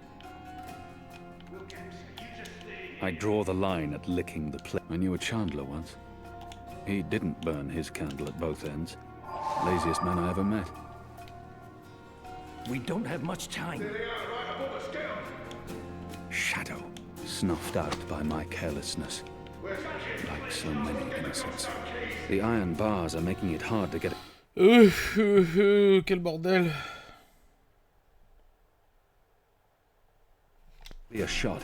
S11: I draw the line at licking the plate. I knew a chandler once. He didn't burn his candle at both ends. Laziest man I ever met.
S8: We don't have much time.
S9: Shadow, snuffed out by my carelessness. Like so many innocents.
S11: The iron bars are making it hard to get...
S1: Quel bordel.
S11: Be a shot,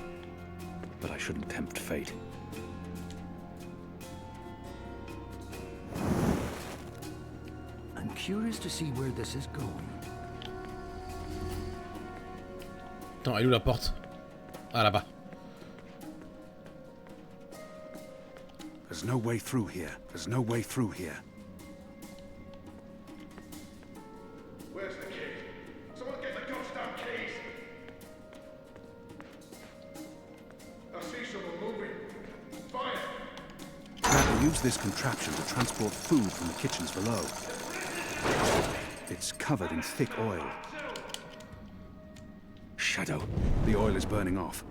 S11: but I shouldn't tempt fate.
S8: I'm curious to see where this is going.
S1: Attends, elle est où la porte? Ah, là-bas.
S9: There's no way through here. There's no way through here.
S5: Where's the key? Someone get the goddamn keys! I see someone moving. Fire!
S9: They use this contraption to transport food from the kitchens below. It's covered in thick oil. Shadow. The oil is burning off.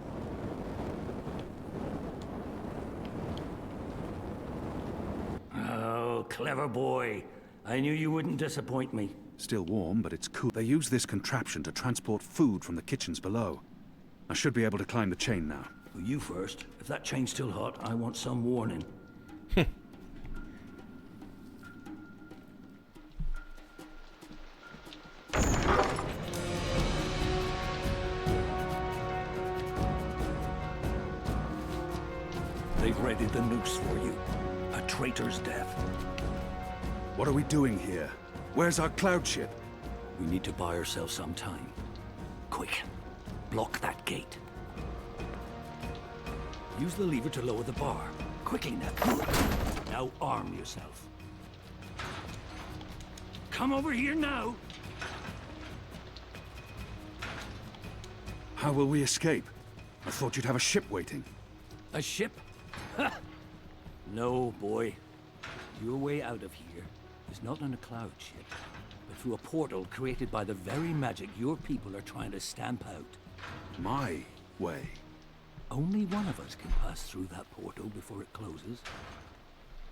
S8: Oh, clever boy. I knew you wouldn't disappoint me.
S9: Still warm, but it's cool. They use this contraption to transport food from the kitchens below. I should be able to climb the chain now.
S8: Well, you first. If that chain's still hot, I want some warning. They've readied the noose for you. A traitor's death.
S9: What are we doing here? Where's our cloud ship?
S8: We need to buy ourselves some time. Quick, block that gate. Use the lever to lower the bar. Quickly now. Now arm yourself. Come over here now.
S9: How will we escape? I thought you'd have a ship waiting.
S8: A ship? Ha! No, boy. Your way out of here is not on a cloud ship, but through a portal created by the very magic your people are trying to stamp out.
S9: My way?
S8: Only one of us can pass through that portal before it closes.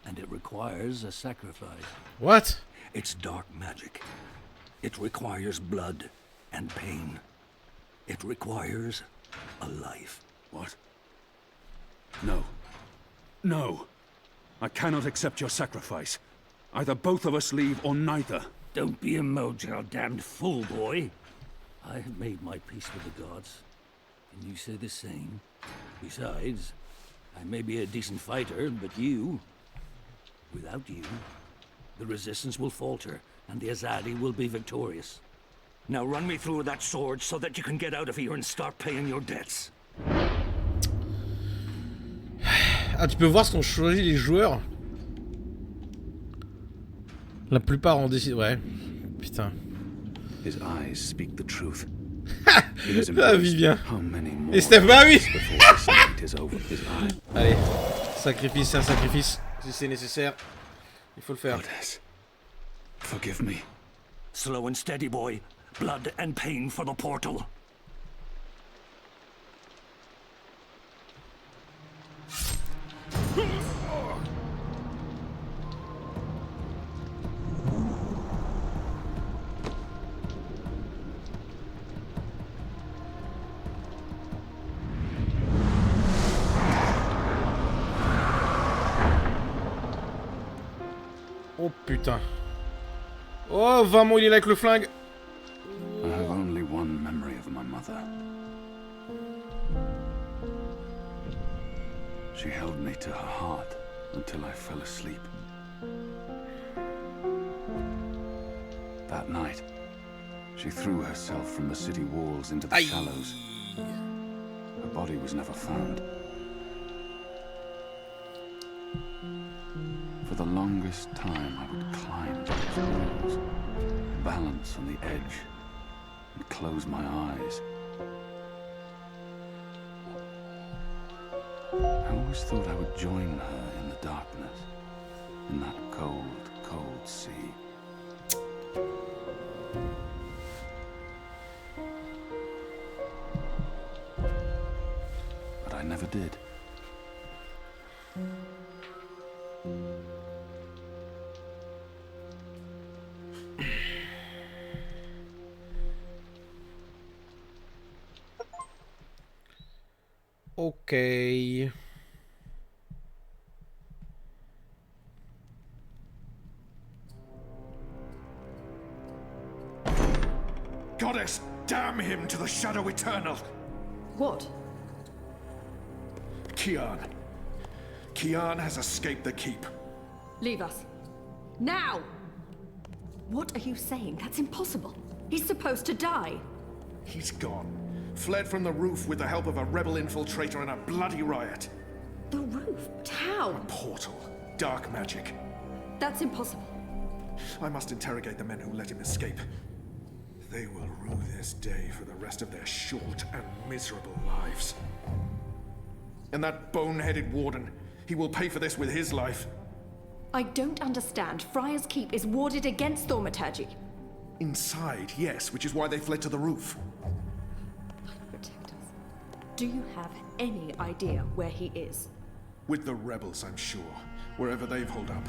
S8: And it requires a sacrifice.
S1: What?
S8: It's dark magic. It requires blood and pain. It requires a life.
S9: What? No. No. I cannot accept your sacrifice. Either both of us leave or neither.
S8: Don't be a mojo, damned fool, boy. I have made my peace with the gods. Can you say the same? Besides, I may be a decent fighter, but without you, the resistance will falter, and the Azadi will be victorious. Now run me through that sword so that you can get out of here and start paying your debts.
S1: Ah, tu peux voir ce qu'ont choisi les joueurs. La plupart ont décidé... Ouais. Putain.
S9: His eyes speak the truth.
S1: Ah, Vivien. Et Steph, bah oui. Allez. Sacrifice, c'est un sacrifice. Si c'est nécessaire, il faut le faire.
S9: Forgive me.
S8: Slow and steady, boy. Blood and pain for the portal.
S1: Oh putain. Oh, vraiment, il est là avec le flingue.
S9: I have only one memory of my mother. She held me to her heart until I fell asleep. That night, she threw herself from the city walls into the shallows. Her body was never found. For the longest time, I would climb those walls, balance on the edge, and close my eyes. I always thought I would join her in the darkness, in that cold, cold sea. But I never did.
S1: Okay.
S5: Goddess, damn him to the Shadow Eternal!
S12: What?
S5: Kian. Kian has escaped the keep.
S12: Leave us. Now! What are you saying? That's impossible. He's supposed to die.
S5: He's gone. Fled from the roof with the help of a rebel infiltrator in a bloody riot.
S12: The roof? But how?
S5: A portal. Dark magic.
S12: That's impossible.
S5: I must interrogate the men who let him escape. They will rue this day for the rest of their short and miserable lives. And that bone-headed warden, he will pay for this with his life.
S12: I don't understand. Friar's Keep is warded against thaumaturgy.
S5: Inside, yes, which is why they fled to the roof.
S12: Protect us. Do you have any idea where he is?
S5: With the rebels, I'm sure. Wherever they've holed up.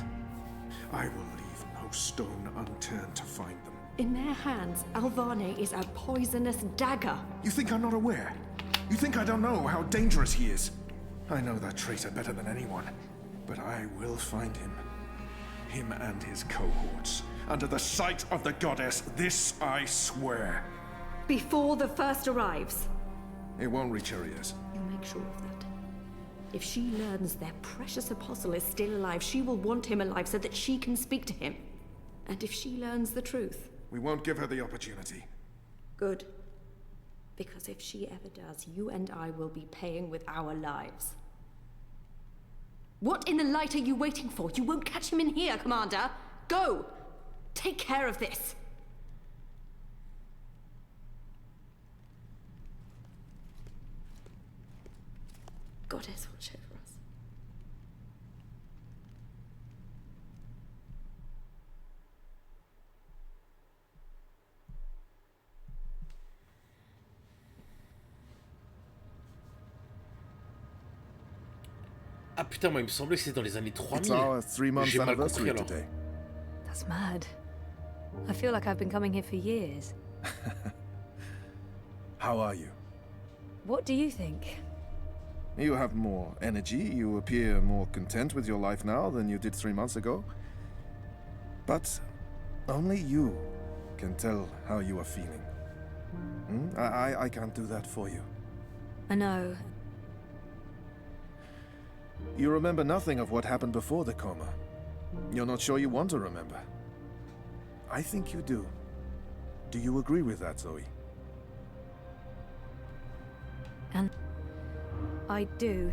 S5: I will leave no stone unturned to find them.
S12: In their hands, Alvane is a poisonous dagger.
S5: You think I'm not aware? You think I don't know how dangerous he is? I know that traitor better than anyone. But I will find him. Him and his cohorts. Under the sight of the goddess, this I swear.
S12: Before the first arrives.
S5: It won't reach her ears.
S12: You'll make sure of that. If she learns their precious apostle is still alive, she will want him alive so that she can speak to him. And if she learns the truth...
S5: We won't give her the opportunity.
S12: Good. Because if she ever does, you and I will be paying with our lives. What in the light are you waiting for? You won't catch him in here, Commander. Go! Take care of this. Goddess, watch over us.
S1: Ah putain, moi il me semblait que c'était dans les années 3000.
S13: It's our 3-month
S1: J'ai mal
S13: anniversary
S1: compris alors.
S13: today.
S4: That's mad. I feel like I've been coming here for years.
S13: How are you?
S4: What do you think?
S13: You have more energy, you appear more content with your life now than you did 3 months ago. But only you can tell how you are feeling. I can't do that for you.
S4: I know.
S13: You remember nothing of what happened before the coma. You're not sure you want to remember. I think you do. Do you agree with that, Zoe?
S4: And I do.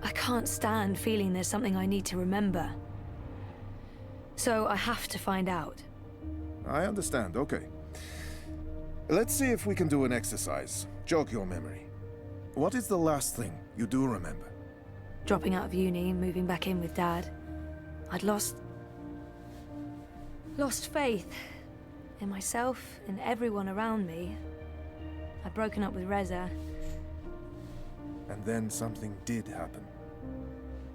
S4: I can't stand feeling there's something I need to remember. So I have to find out.
S13: I understand, okay. Let's see if we can do an exercise. Jog your memory. What is the last thing you do remember?
S4: Dropping out of uni, moving back in with Dad. I'd lost faith in myself, in everyone around me. I'd broken up with Reza.
S13: And then something did happen.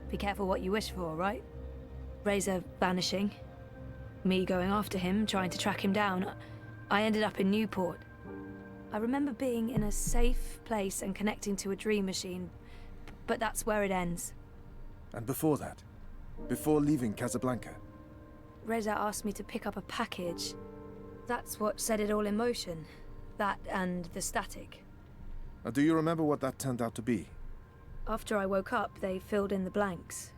S4: Be careful what you wish for, right? Reza vanishing. Me going after him, trying to track him down. I ended up in Newport. I remember being in a safe place and connecting to a dream machine, but that's where it ends.
S13: And before that? Before leaving Casablanca?
S4: Reza asked me to pick up a package. That's what set it all in motion. That and the static.
S13: Do you remember what that turned out to be?
S4: After I woke up, they filled in the blanks.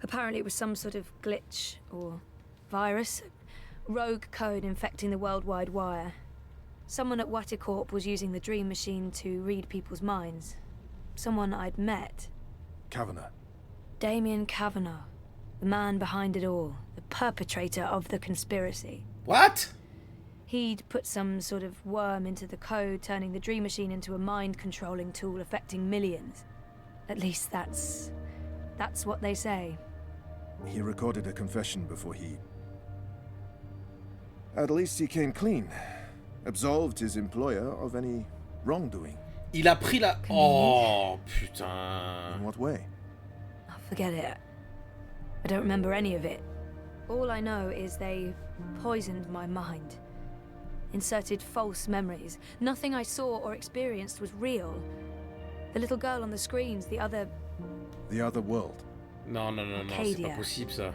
S4: Apparently it was some sort of glitch or virus. Rogue code infecting the worldwide wire. Someone at Waticorp was using the dream machine to read people's minds. Someone I'd met.
S13: Kavanagh.
S4: Damien Kavanagh. The man behind it all. The perpetrator of the conspiracy.
S1: What?
S4: He'd put some sort of worm into the code, turning the dream machine into a mind-controlling tool affecting millions. At least that's what they say.
S13: He recorded a confession before he... At least he came clean. Absolved his employer of any wrongdoing.
S1: Il a pris la... Oh, putain.
S13: In what way?
S4: Oh, forget it. I don't remember any of it. All I know is they poisoned my mind. Inserted false memories. Nothing I saw or experienced was real. The little girl on the screens, the other...
S13: The other world.
S1: Non, c'est pas possible ça.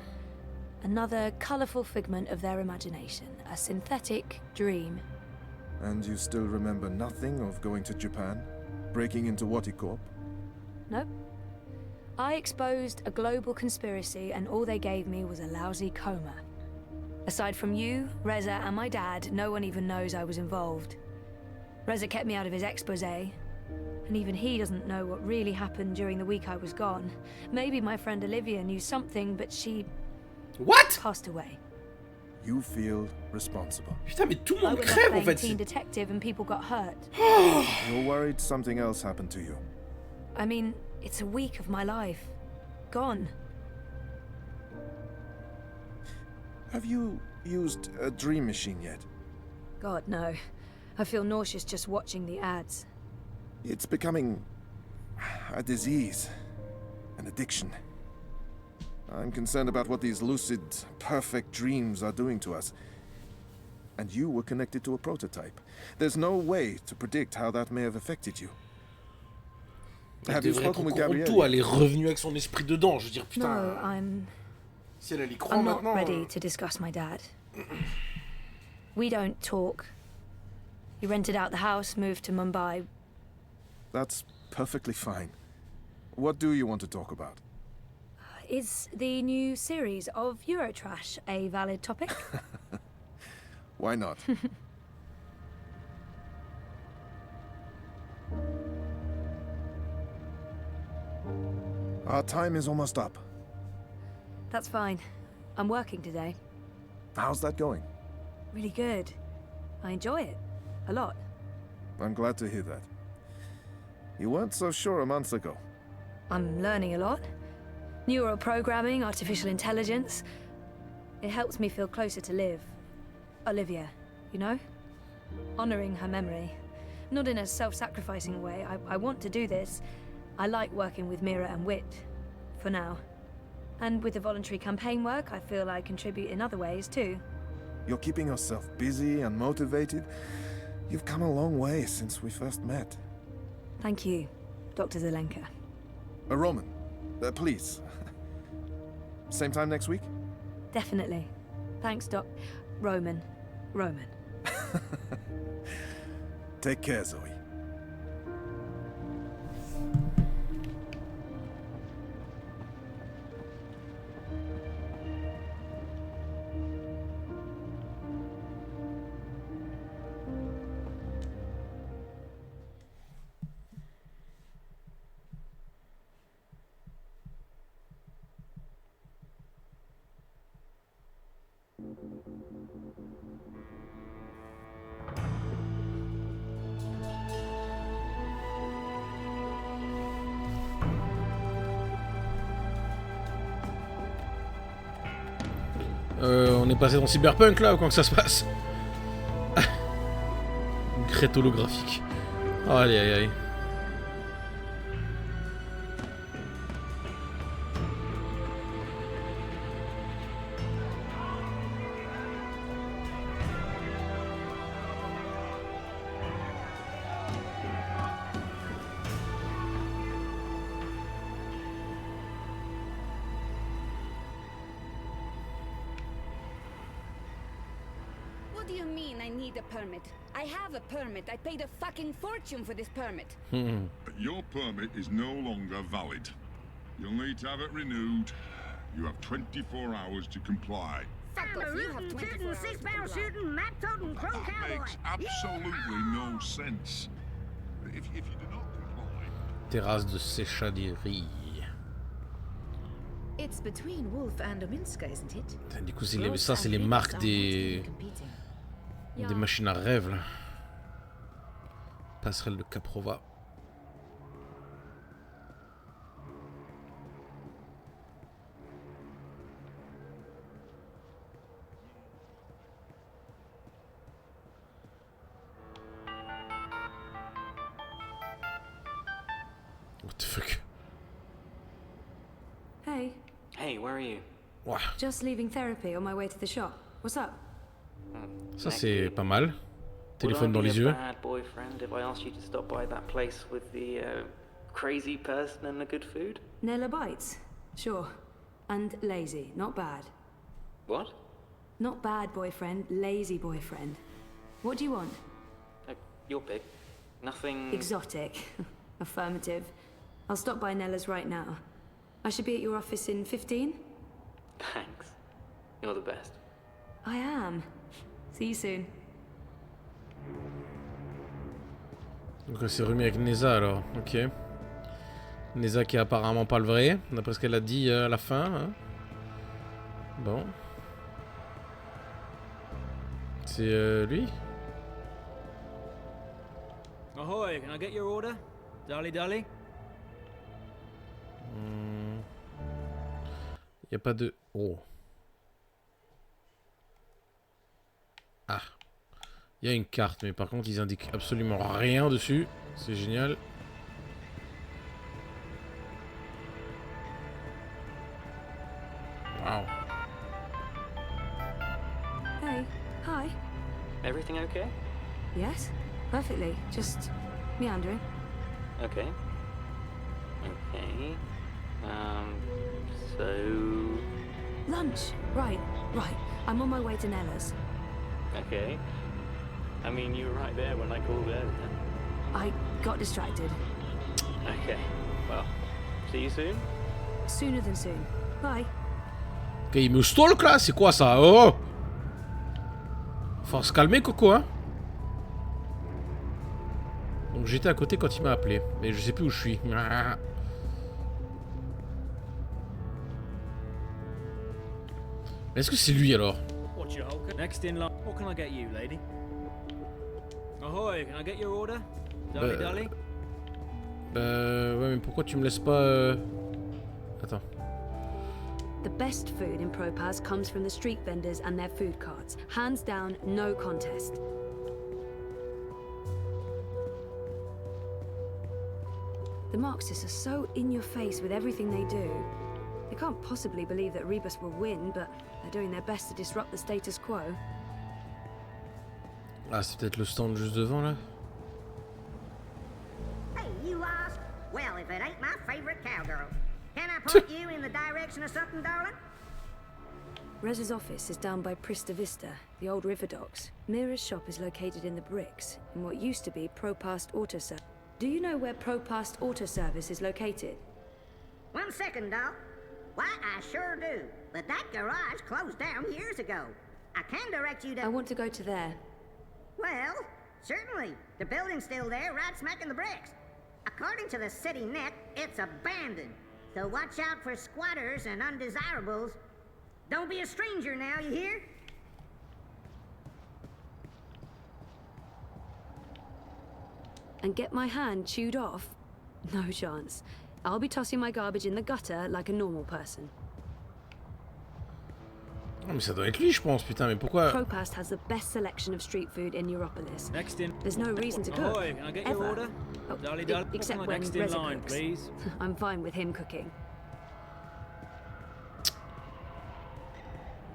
S4: Another colourful figment of their imagination. A synthetic dream.
S13: And you still remember nothing of going to Japan? Breaking into Waticorp?
S4: Nope. I exposed a global conspiracy and all they gave me was a lousy coma. Aside from you, Reza and my dad, no one even knows I was involved. Reza kept me out of his exposé. And even he doesn't know what really happened during the week I was gone. Maybe my friend Olivia knew something, but she...
S1: What?
S4: Passed away.
S13: You feel responsible.
S1: Putain, mais tout le
S4: I
S1: monde
S4: was
S1: crève en
S4: playing
S1: fait.
S4: teen detective and people got hurt.
S13: You're worried something else happened to you.
S4: I mean, it's a week of my life. Gone.
S13: Have you used a dream machine yet?
S4: God, no. I feel nauseous just watching the ads.
S13: It's becoming a disease, an addiction. I'm concerned about what these lucid, perfect dreams are doing to us. And you were connected to a prototype. There's no way to predict how that may have affected you.
S1: Elle devrait être tout, elle est revenue avec son esprit dedans, je veux dire, putain.
S4: No, I'm...
S1: Si elle y croit
S4: I'm not
S1: maintenant...
S4: ready to discuss my dad. We don't talk. He rented out the house, moved to Mumbai.
S13: That's perfectly fine. What do you want to talk about?
S4: Is the new series of Eurotrash a valid topic?
S13: Why not? Our time is almost up.
S4: That's fine. I'm working today.
S13: How's that going?
S4: Really good. I enjoy it. A lot.
S13: I'm glad to hear that. You weren't so sure a month ago.
S4: I'm learning a lot. Neural programming, artificial intelligence. It helps me feel closer to Liv. Olivia, you know? Honoring her memory. Not in a self-sacrificing way. I want to do this. I like working with Mira and Wit. For now. And with the voluntary campaign work, I feel I contribute in other ways too.
S13: You're keeping yourself busy and motivated. You've come a long way since we first met.
S4: Thank you, Dr. Zelenka.
S13: Roman, please. Same time next week?
S4: Definitely. Thanks, Doc. Roman.
S13: Take care, Zoe.
S1: On est passé dans Cyberpunk là ou comment que ça se passe? Une crête holographique. Oh, aïe aïe aïe.
S14: What do you mean I need a permit? I have a permit. I paid a fucking fortune for this permit.
S15: Your permit is no longer valid. You'll need to have it renewed. You have 24 hours to comply.
S14: Fuck off, you have 24 hours to comply.
S15: That makes absolutely no sense. If you do not comply...
S1: Terrasse de séchaderie.
S3: It's between Wolf and Ominska, isn't it?
S1: Du coup, ça, c'est les marques des machines à rêve, là. Passerelle de Caprova. What the fuck?
S4: Hey.
S10: Hey, where are you?
S1: Wow.
S4: Just leaving therapy on my way to the shop. What's up?
S1: Ça c'est pas mal. Téléphone dans les yeux.
S10: Bad boyfriend if I asked you to stop by that place with the crazy person and the good food?
S4: Nella bites. Sure. And lazy. Not bad.
S10: What?
S4: Not bad boyfriend, lazy boyfriend. What do you want?
S10: Your pick. Nothing...
S4: Exotic. Affirmative. I'll stop by Nella's right now. I should be at your office in 15?
S10: Thanks. You're the best.
S4: I am. See you soon.
S1: Donc elle s'est remis avec Neza alors, ok. Neza qui est apparemment pas le vrai, d'après ce qu'elle a dit à la fin. Hein. Bon. C'est lui?
S16: Ahoy, can I get your order? Dally.
S1: Y a pas de... Oh. Ah. Il y a une carte, mais par contre, ils indiquent absolument rien dessus. C'est génial. Wow.
S4: Hey, hi.
S10: Everything okay?
S4: Yes, perfectly. Just meandering.
S10: Okay. Okay. So...
S4: Lunch. Right. I'm on my way to Nella's.
S10: Okay. I mean, you were right there when I called earlier.
S4: I got distracted.
S10: Okay. Well, See you soon.
S4: Sooner than soon. Bye.
S1: Ok, il me stalk là, c'est quoi ça? Oh! Faut se calmer, Coco, hein? Donc j'étais à côté quand il m'a appelé, mais je sais plus où je suis. Est-ce que c'est lui alors?
S16: Watch your Hulk. Next in line. What can I get you, lady? Ahoy, can I get your order? Dolly, dolly?
S1: Ouais, mais pourquoi tu me laisses pas... Attends.
S4: The best food in Propaz comes from the street vendors and their food carts. Hands down, no contest. The Marxists are so in your face with everything they do. They can't possibly believe that Rebus will win, but they're doing their best to disrupt the status quo.
S1: Ah, c'est peut-être le stand juste devant là.
S17: Hey, you lost? Well, if it ain't my favorite cowgirl. Can I point you in the direction of something, darling?
S4: Rez's office is down by Prista Vista, the old river docks. Mira's shop is located in the bricks, in what used to be Propast Auto Service. Do you know where Propast Auto Service is located?
S17: 1 second, doll. Why, I sure do. But that garage closed down years ago. I can direct you to...
S4: I want to go to there.
S17: Well, certainly. The building's still there, right smack in the bricks. According to the city net, it's abandoned. So watch out for squatters and undesirables. Don't be a stranger now, you hear?
S4: And get my hand chewed off? No chance. I'll be tossing my garbage in the gutter like a normal person.
S1: Ah, mais ça doit être lui, je pense, putain, mais pourquoi...
S4: Propast has the best selection of street food in Europolis.
S16: Next in.
S4: There's no reason to cook.
S16: Ahoy, can I get your
S4: ever.
S16: order?
S4: Oh,
S16: Dolly, dolly.
S4: Except when
S16: Next in
S4: Reza
S16: line,
S4: cooks.
S16: please.
S4: I'm fine with him cooking.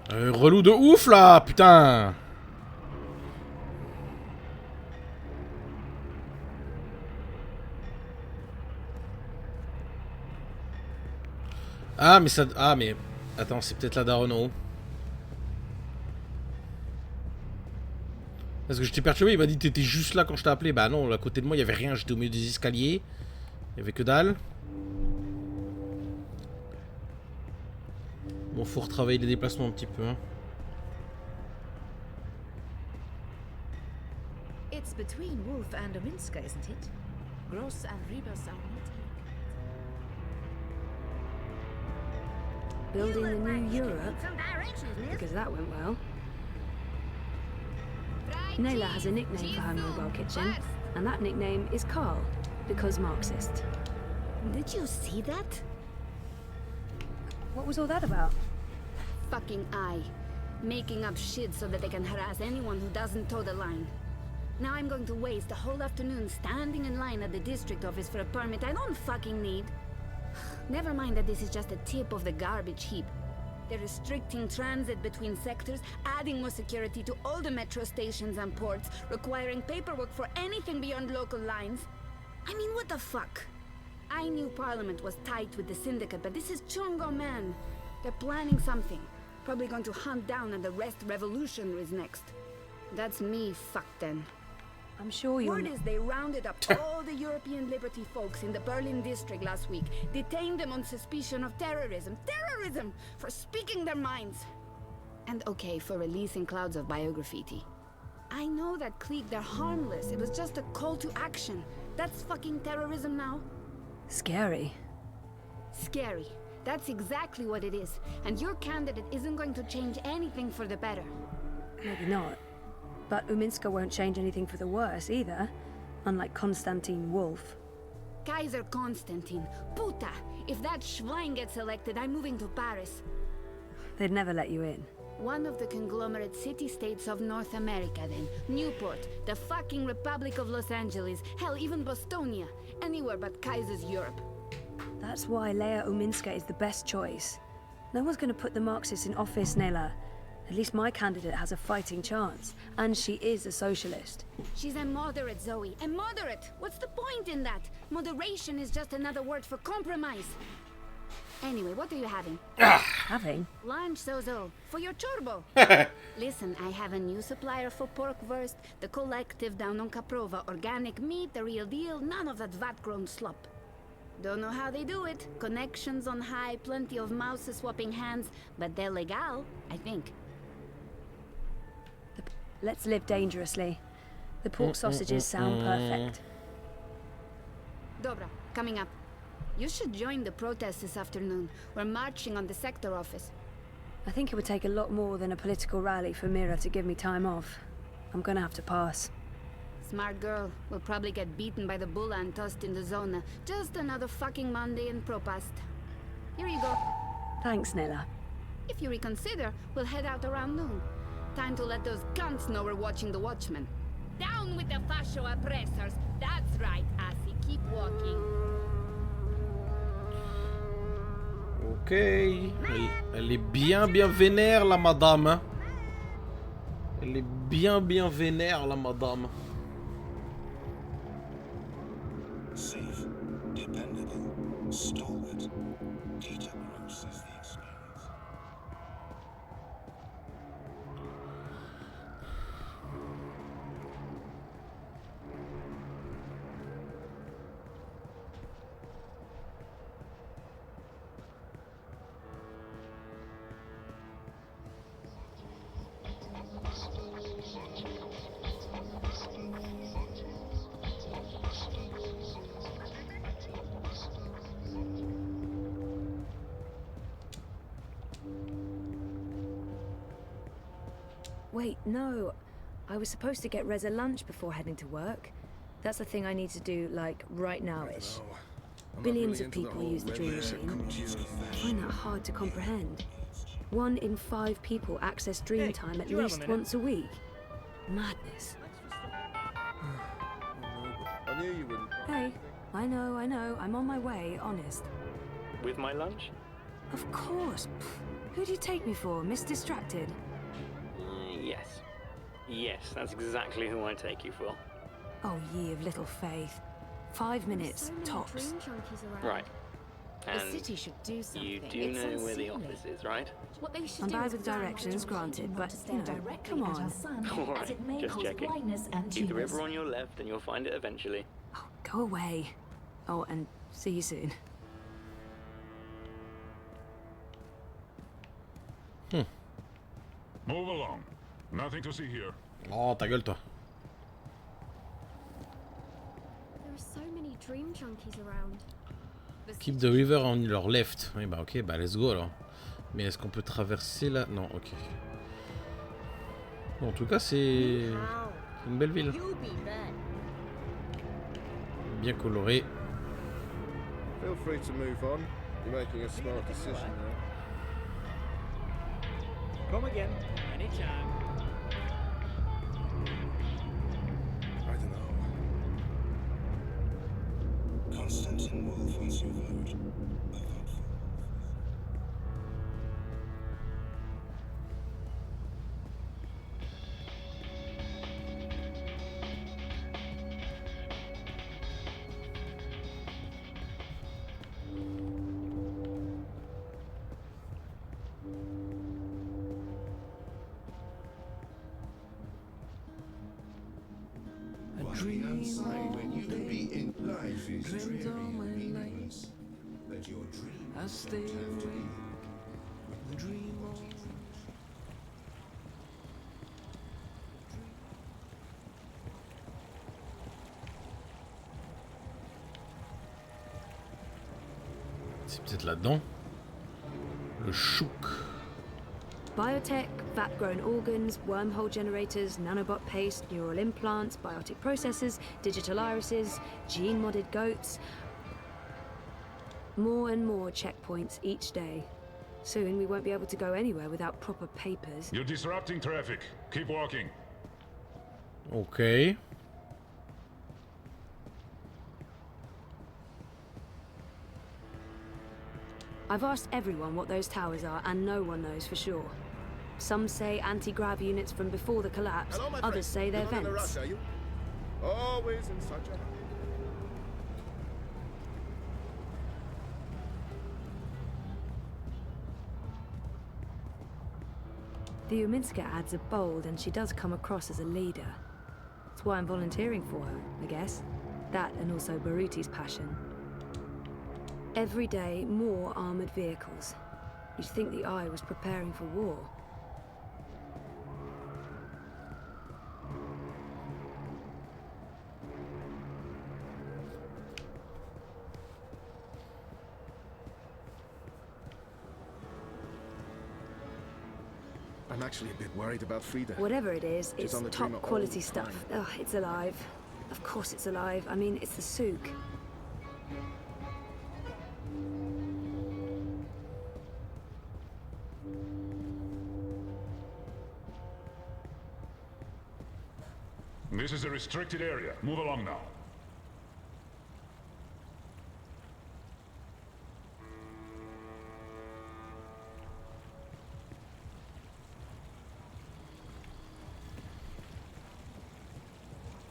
S1: Relou de ouf là, putain. Ah mais ça... Ah mais... Attends, c'est peut-être la daronne en haut. Parce que j'étais perturbé, il m'a dit t'étais juste là quand je t'ai appelé. Bah non, à côté de moi il y avait rien, j'étais au milieu des escaliers. Il y avait que dalle. Bon, faut retravailler les déplacements un petit peu, hein.
S3: It's between Wolf and Ominska, isn't it? Gross and Rebus are not.
S4: Building the new Europe? Because that went well. Nayla has a nickname for her mobile kitchen, and that nickname is Carl, because Marxist.
S14: Did you see that?
S4: What was all that about?
S14: Fucking I. Making up shit so that they can harass anyone who doesn't toe the line. Now I'm going to waste the whole afternoon standing in line at the district office for a permit I don't fucking need. Never mind that this is just a tip of the garbage heap. They're restricting transit between sectors, adding more security to all the metro stations and ports, requiring paperwork for anything beyond local lines. I mean, what the fuck? I knew Parliament was tight with the Syndicate, but this is Chungo, man. They're planning something. Probably going to hunt down and arrest revolutionaries next. That's me fucked then.
S4: I'm sure you're
S14: Word is they rounded up all the European Liberty folks in the Berlin district last week, detained them on suspicion of terrorism. Terrorism! For speaking their minds. And okay, for releasing clouds of biograffiti. I know that clique, they're harmless. It was just a call to action. That's fucking terrorism now.
S4: Scary.
S14: Scary. That's exactly what it is. And your candidate isn't going to change anything for the better.
S4: Maybe not. But Uminska won't change anything for the worse either, unlike Konstantin Wolf.
S14: Kaiser Konstantin. Puta! If that Schwein gets elected, I'm moving to Paris.
S4: They'd never let you in.
S14: One of the conglomerate city-states of North America, then. Newport, the fucking Republic of Los Angeles, hell, even Bostonia. Anywhere but Kaiser's Europe.
S4: That's why Leia Uminska is the best choice. No one's going to put the Marxists in office, Nela. At least my candidate has a fighting chance. And she is a socialist.
S14: She's a moderate, Zoe. A moderate! What's the point in that? Moderation is just another word for compromise. Anyway, what are you having?
S4: Having?
S14: Lunch, Zozo. For your chorbo. Listen, I have a new supplier for pork wurst. The Collective down on Caprova. Organic meat, the real deal. None of that vat-grown slop. Don't know how they do it. Connections on high, plenty of mouses swapping hands, but they're legal, I think.
S4: Let's live dangerously. The pork sausages sound perfect.
S14: Dobra, coming up. You should join the protest this afternoon. We're marching on the sector office.
S4: I think it would take a lot more than a political rally for Mira to give me time off. I'm gonna have to pass.
S14: Smart girl. We'll probably get beaten by the bulla and tossed in the zona. Just another fucking Monday in Propast. Here you go.
S4: Thanks, Nella.
S14: If you reconsider, we'll head out around noon. Time to let those cunts know we're watching the Watchmen. Down with the fascio oppressors. That's right, Assy. Keep walking.
S1: Ok. Elle est bien vénère, la madame. Hein. Elle est bien vénère, la madame.
S18: Safe, dependable, stalwart. Data process the experience.
S4: Wait, no. I was supposed to get Reza lunch before heading to work. That's the thing I need to do, like, right now-ish. Billions of people use the Dream Machine. I find that hard to comprehend. 1 in 5 people access Dream Time at least once a week. Madness.
S13: I knew you wouldn't.
S4: Hey, I know. I'm on my way, honest.
S10: With my lunch?
S4: Of course. Who do you take me for, Miss Distracted?
S10: Yes. Yes, that's exactly who I take you for.
S4: Oh, ye of little faith. 5 minutes, tops.
S10: Right. And
S12: the city should do something.
S10: you do know where the office is, right?
S12: What they should
S4: I'm
S12: do
S4: bad
S12: is
S4: with directions, granted, but, you know, come on.
S10: Alright, just checking. Keep the river on your left and you'll find it eventually.
S4: Oh, go away. Oh, and see you soon.
S15: Move along. Nothing to see here.
S1: Oh, ta gueule, toi.
S2: There are so many dream junkies around.
S1: Keep the river on your left. Oui, bah ok, bah let's go alors. Mais est-ce qu'on peut traverser là? Non, ok. Bon, en tout cas, c'est une belle ville. Bien colorée.
S13: Feel free to move on. You're making a smart decision now.
S16: Come again, anytime.
S13: I don't know.
S18: Constantine Wolf wants your vote. A vote for. When you can be in life is dreary and meaningless. Let your dreams don't have to be. Dream on.
S1: C'est peut-être là-dedans. Le chouk.
S4: Biotech, vat-grown organs, wormhole generators, nanobot paste, neural implants, biotic processors, digital irises, gene-modded goats. More and more checkpoints each day. Soon we won't be able to go anywhere without proper papers.
S15: You're disrupting traffic. Keep walking.
S1: Ok.
S4: I've asked everyone what those towers are, and no one knows for sure. Some say anti-grav units from before the collapse,
S13: Hello, my
S4: others say
S13: friend.
S4: they're
S13: You're not in a
S4: vents.
S13: rush, are you? Always in such a...
S4: The Uminska ads are bold, and she does come across as a leader. That's why I'm volunteering for her, I guess. That and also Baruti's passion. Every day, more armored vehicles. You'd think the Eye was preparing for war.
S13: I'm actually a bit worried about Frida.
S4: Whatever it is,
S13: She's
S4: it's
S13: on the Dreamer
S4: top
S13: all
S4: quality
S13: the
S4: stuff.
S13: time.
S4: Ugh, it's alive. Of course it's alive. I mean, it's the Souk.
S19: This is a restricted area. Move along now.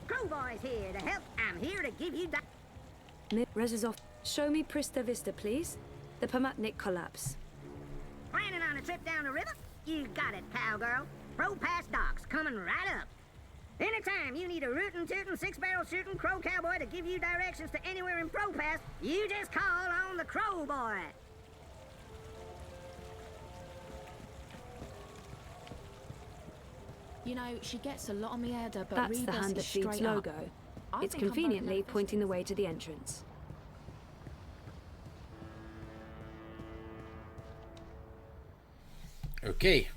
S17: Crowboy's here to help. I'm here to give you that.
S4: Res is off. Show me Prista Vista, please. The Pamatnik collapse.
S17: Planning on a trip down the river? You got it, cowgirl. Pro Pass docks coming right up. Anytime you need a rootin' tootin' six-barrel shooting crow cowboy to give you directions to anywhere in Pro Pass, you just call on the Crow Boy.
S20: You know, she gets a lot on me header, but
S4: That's the
S20: Rebus
S4: hand that
S20: is
S4: feeds
S20: straight up.
S4: logo.
S20: I
S4: It's
S20: think I'm
S4: conveniently pointing the way to the entrance.
S1: Okay.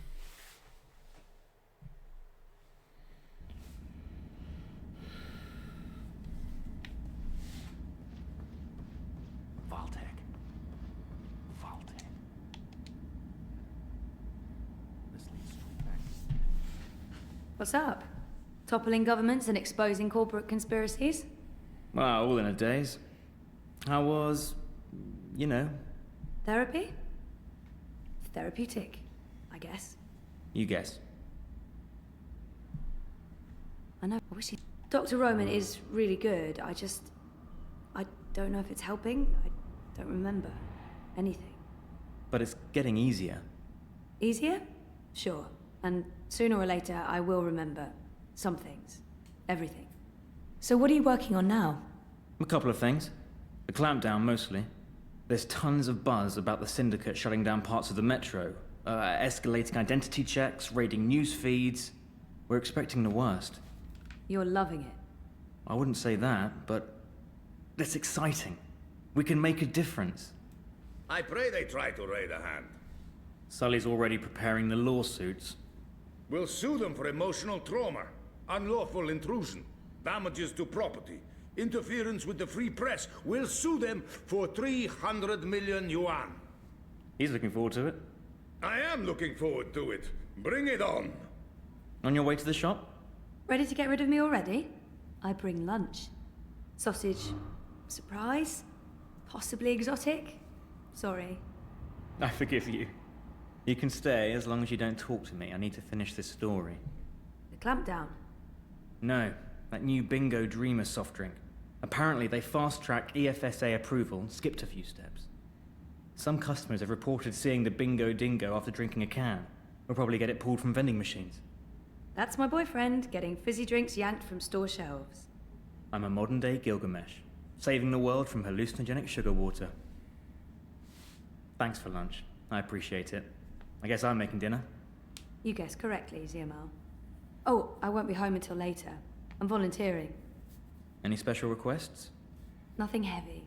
S8: Vaultec. This leads straight back.
S3: What's up? Toppling governments and exposing corporate conspiracies?
S16: Well, all in a daze. How was, you know,
S3: Therapy? Therapeutic, I guess.
S16: you guess.
S3: I know, I wish he... Dr. Roman is really good. I don't know if it's helping. I don't remember anything.
S16: But it's getting easier.
S3: Easier? Sure. And sooner or later, I will remember some things. Everything. So what are you working on now?
S16: A couple of things. A clampdown, mostly. There's tons of buzz about the Syndicate shutting down parts of the metro, escalating identity checks, raiding news feeds. We're expecting the worst.
S3: You're loving it.
S16: I wouldn't say that, but it's exciting. We can make a difference.
S21: I pray they try to raid a hand.
S16: Sully's already preparing the lawsuits.
S21: We'll sue them for emotional trauma, unlawful intrusion, damages to property, interference with the free press. We'll sue them for 300 million yuan.
S16: He's looking forward to it.
S21: I am looking forward to it. Bring it on.
S16: On your way to the shop?
S3: Ready to get rid of me already? I bring lunch. Sausage. Surprise? Possibly exotic? Sorry.
S16: I forgive you. You can stay as long as you don't talk to me. I need to finish this story.
S3: The clampdown.
S16: No, that new Bingo Dreamer soft drink. Apparently they fast-tracked EFSA approval and skipped a few steps. Some customers have reported seeing the Bingo Dingo after drinking a can. We'll probably get it pulled from vending machines.
S3: That's my boyfriend, getting fizzy drinks yanked from store shelves.
S16: I'm a modern-day Gilgamesh, saving the world from hallucinogenic sugar water. Thanks for lunch. I appreciate it. I guess I'm making dinner.
S3: You guessed correctly, ZML. Oh, I won't be home until later. I'm volunteering.
S16: Any special requests?
S3: Nothing heavy.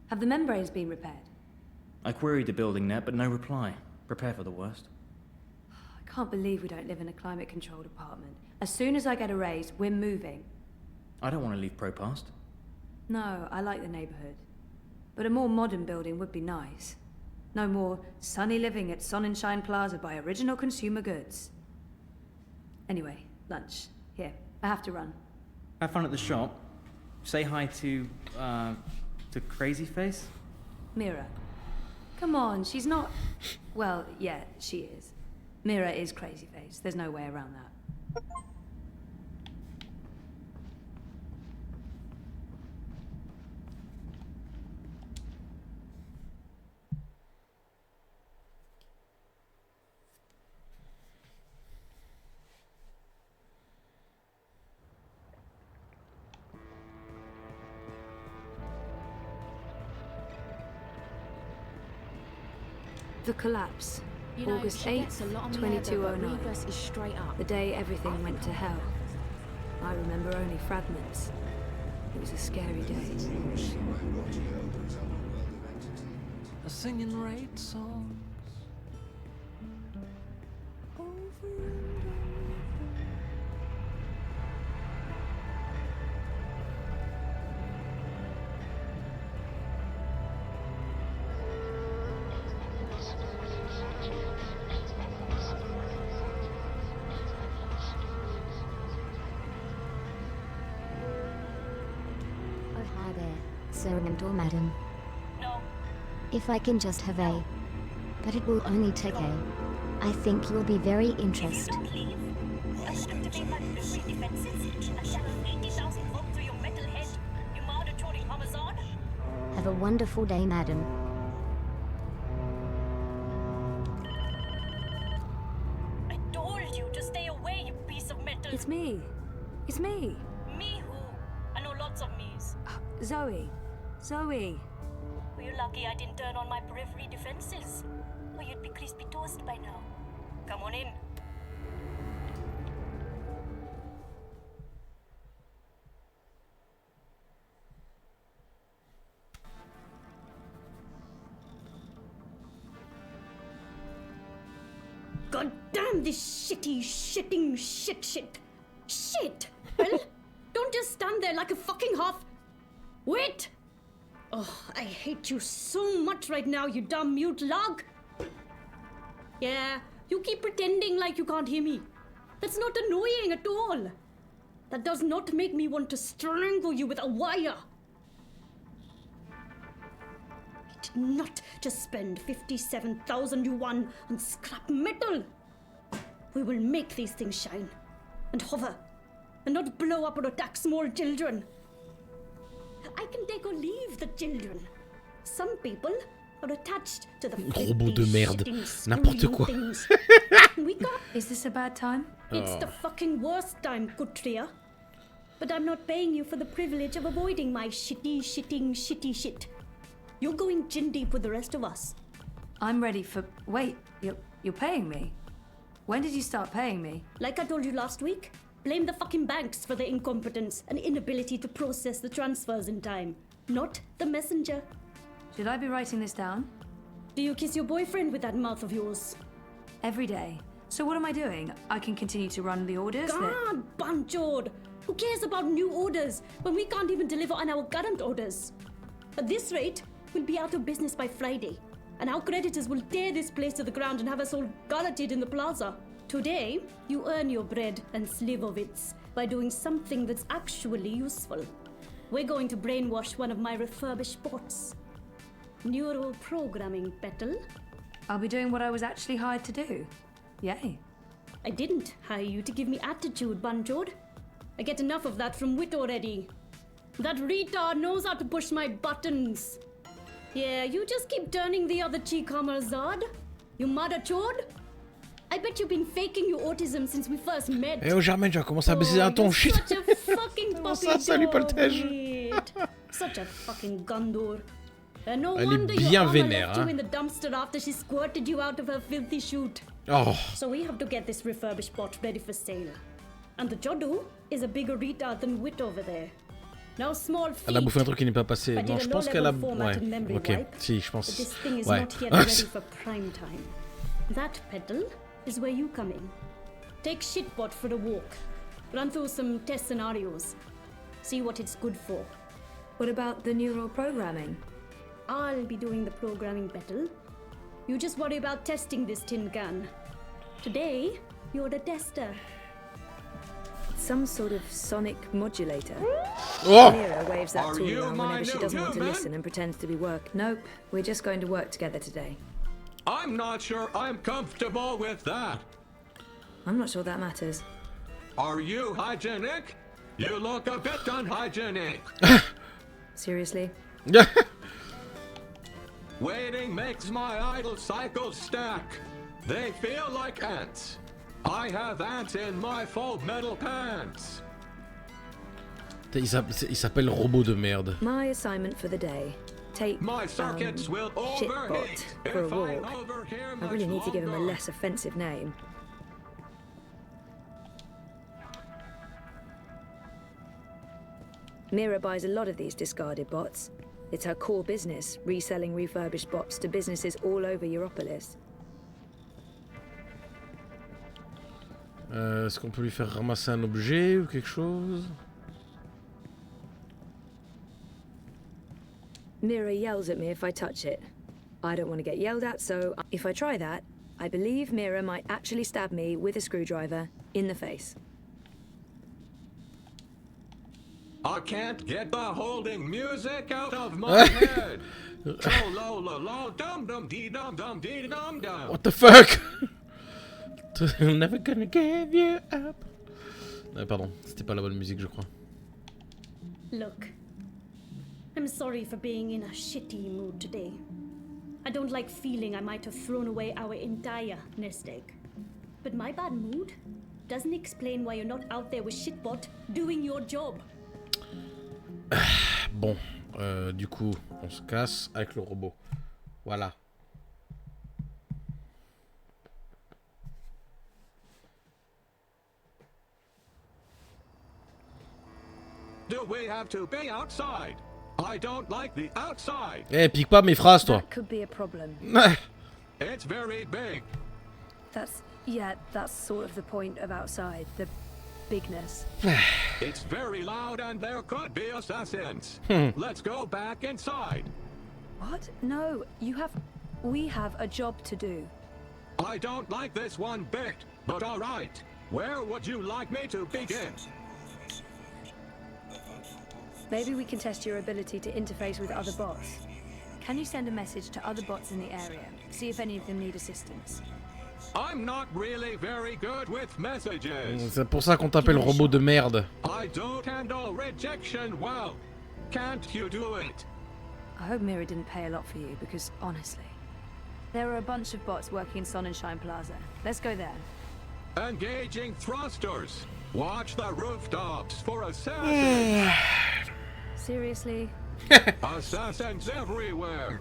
S3: Have the membranes been repaired?
S16: I queried the building net, but no reply. Prepare for the worst.
S3: I can't believe we don't live in a climate-controlled apartment. As soon as I get a raise, we're moving.
S16: I don't want to leave Propast.
S3: No, I like the neighborhood. But a more modern building would be nice. No more sunny living at Sonnenschein Plaza by Original Consumer Goods. Anyway, lunch. Here, I have to run.
S16: Have fun at the shop. Say hi to Crazy Face?
S3: Mira. Come on, she's not... Well, yeah, she is. Mira is Crazy Face. There's no way around that.
S4: The collapse.
S20: You know,
S4: August
S20: she
S4: 8th,
S20: gets a lot on me there, though, but
S4: 2209.
S20: Rebus is straight up.
S4: The day everything went to hell. I remember only fragments. It was a scary day.
S6: Singing raid songs.
S2: Oh, hi there, sir or madam. No. If I can just have a... But it will only take a... I think you'll be very interested. Have a wonderful day, madam.
S22: I told you to stay away, you piece of metal.
S4: It's me. It's me.
S22: Me who? I know lots of me's.
S4: Zoe. Zoe.
S22: Were you lucky I didn't turn on my periphery defenses? Or you'd be crispy toast by now. Come on in. God damn this shitting shit. Shit! Well, don't just stand there like a fucking half... Wait! Oh, I hate you so much right now, you dumb mute lug! Yeah, you keep pretending like you can't hear me. That's not annoying at all. That does not make me want to strangle you with a wire. I did not just spend 57,000 yuan on scrap metal. We will make these things shine and hover and not blow up or attack small children. I can take or leave the children. Some people are attached to the
S1: Robot de merde. N'importe quoi.
S4: Is this a bad time?
S22: It's the fucking worst time, Kutria. But I'm not paying you for the privilege of avoiding my shitty shit. You're going chin deep with the rest of us.
S4: I'm ready for... Wait, you're paying me? When did you start paying me?
S22: Like I told you last week, blame the fucking banks for their incompetence and inability to process the transfers in time. Not the messenger.
S4: Should I be writing this down?
S22: Do you kiss your boyfriend with that mouth of yours?
S4: Every day. So what am I doing? I can continue to run the orders
S22: God, Banchod! Who cares about new orders when we can't even deliver on our current orders? At this rate, we'll be out of business by Friday, and our creditors will tear this place to the ground and have us all gulleted in the plaza. Today, you earn your bread and slivovitz by doing something that's actually useful. We're going to brainwash one of my refurbished bots. Neural programming, Petal.
S4: I'll be doing what I was actually hired to do. Yay.
S22: I didn't hire you to give me attitude, Banjod. I get enough of that from Wit already. That retard knows how to push my buttons. Yeah, you just keep turning the other cheek, Hammerzad. You mother chode. I bet you've been faking your autism since we first met.
S1: Eh oh Germaine, tu vas commencer à baisser un ton, shit.
S22: Such a fucking puppy
S1: ça lui protège.
S22: Such a fucking Gondor. And no
S1: Elle
S22: wonder
S1: est
S22: your
S1: bien
S22: Amma
S1: vénère,
S22: left you
S1: hein.
S22: in the dumpster after she squirted you out of her filthy chute.
S1: Oh.
S22: So we have to get this refurbished bot ready for sale. And the Jodu is a bigger retard than Wit over there. Now small feet.
S1: Elle a bouffé un truc qui n'est pas passé.
S22: I
S1: Non,
S22: did
S1: je
S22: a
S1: pense qu'elle a...
S22: low-level format and memory
S1: Ouais, ok.
S22: wipe,
S1: Si, je
S22: but
S1: pense...
S22: this thing is
S1: Ouais.
S22: not yet ready for prime time. That, Petal, is where you come in. Take Shitbot for a walk. Run through some test scenarios. See what it's good for.
S4: What about the neural programming?
S22: I'll be doing the programming, Petal. You just worry about testing this tin can. Today, you're the tester.
S4: Some sort of sonic modulator.
S1: Oh!
S4: Mira waves that
S6: Are
S4: tool
S6: you
S4: around
S6: my
S4: whenever she
S6: new
S4: doesn't want to
S6: human?
S4: listen and pretends to be work. Nope, we're just going to work together today.
S6: I'm not sure I'm comfortable with that.
S4: I'm not sure that matters.
S6: Are you hygienic? You look a bit unhygienic.
S4: Seriously?
S6: Waiting makes my idle cycles stack. They feel like ants. I have ants in my faux metal pants.
S1: Il s'appelle robot de merde.
S4: My assignment for the day. take
S6: circuits will overheat
S4: shitbot for a
S6: if I
S4: walk.
S6: overhear
S4: I really
S6: much
S4: need to give him a
S6: longer.
S4: less offensive name. Mira buys a lot of these discarded bots. It's her core business, reselling refurbished bots to businesses all over Europolis.
S1: Est-ce qu'on peut lui faire ramasser un objet ou quelque chose?
S4: Mira yells at me if I touch it. I don't want to get yelled at, so if I try that, I believe Mira might actually stab me with a screwdriver in the face.
S6: I can't get the holding music out of my head.
S1: What the fuck? I'm never gonna give you up. Pardon, c'était pas la bonne musique, je crois.
S22: Look, I'm sorry for being in a shitty mood today. I don't like feeling I might have thrown away our entire nest egg. But my bad mood doesn't explain why you're not out there with shitbot doing your job.
S1: Bon, du coup, on se casse avec le robot. Voilà.
S6: Do we have to be outside? I don't like the outside.
S1: Eh, pique pas mes phrases, toi.
S4: That could be a problem.
S6: It's very big.
S4: That's sort of the point of outside, the bigness.
S6: It's very loud and there could be assassins. Let's go back inside.
S4: What? No, we have a job to do.
S6: I don't like this one bit, but all right. Where would you like me to begin?
S4: Maybe we can test your ability to interface with other bots. Can you send a message to other bots in the area? See if any of them need assistance.
S6: I'm not really very good with messages.
S1: C'est pour ça qu'on t'appelle robot de merde.
S6: I don't handle rejection well. Can't you do it?
S4: I hope Mira didn't pay a lot for you, because honestly, there are a bunch of bots working in Sonnenschein Plaza. Let's go there.
S6: Engaging thrusters. Watch the rooftops for assassins.
S4: Seriously?
S6: Assassins everywhere.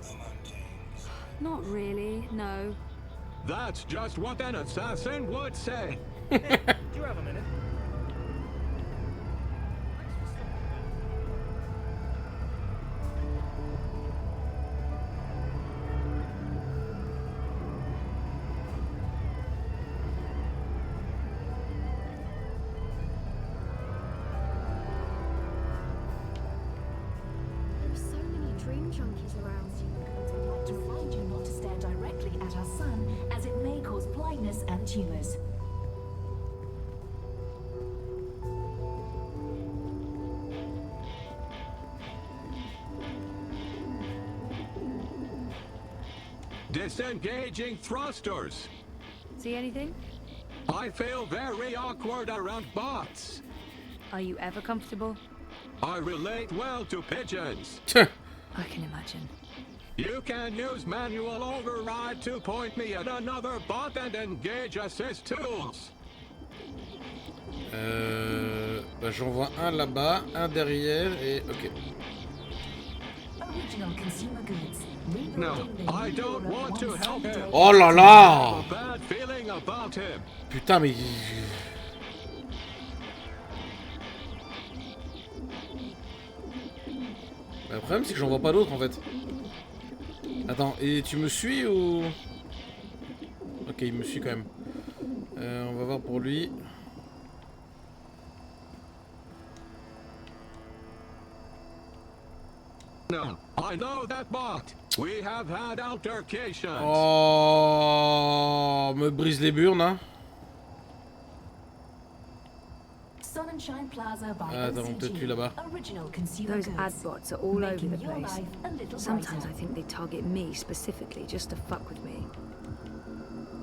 S4: Not really, no.
S6: That's just what an assassin would say.
S16: Do you have a minute?
S22: There are so many dream junkies around.
S7: We'd like to remind you not to stare directly at our sun, as it may cause blindness and tumors.
S6: Disengaging thrusters.
S4: See anything?
S6: I feel very awkward around bots.
S4: Are you ever comfortable?
S6: I relate well to pigeons.
S4: I can imagine.
S6: You can use manual override to point me at another bot and engage assist tools.
S1: Bah, j'en vois un là-bas, un derrière et... Ok.
S7: Original consumer goods.
S6: No, I don't want to help him.
S1: Oh là là!
S6: I have a bad feeling about him.
S1: Putain, mais... Le problème, c'est que j'en vois pas d'autres, en fait. Attends, et tu me suis ou... Ok, il me suit quand même. On va voir pour lui.
S6: No, I know that bot. We have had altercations.
S1: Oh, me brise les burnes, hein.
S7: Sonnenschein Plaza by
S1: Attends, peut-être lui là-bas.
S7: Original consumer
S4: Those
S7: goods.
S4: ad bots are all over the
S7: Making your
S4: place.
S7: life a little
S4: Sometimes I
S7: brighter.
S4: think they target me specifically just to fuck with me.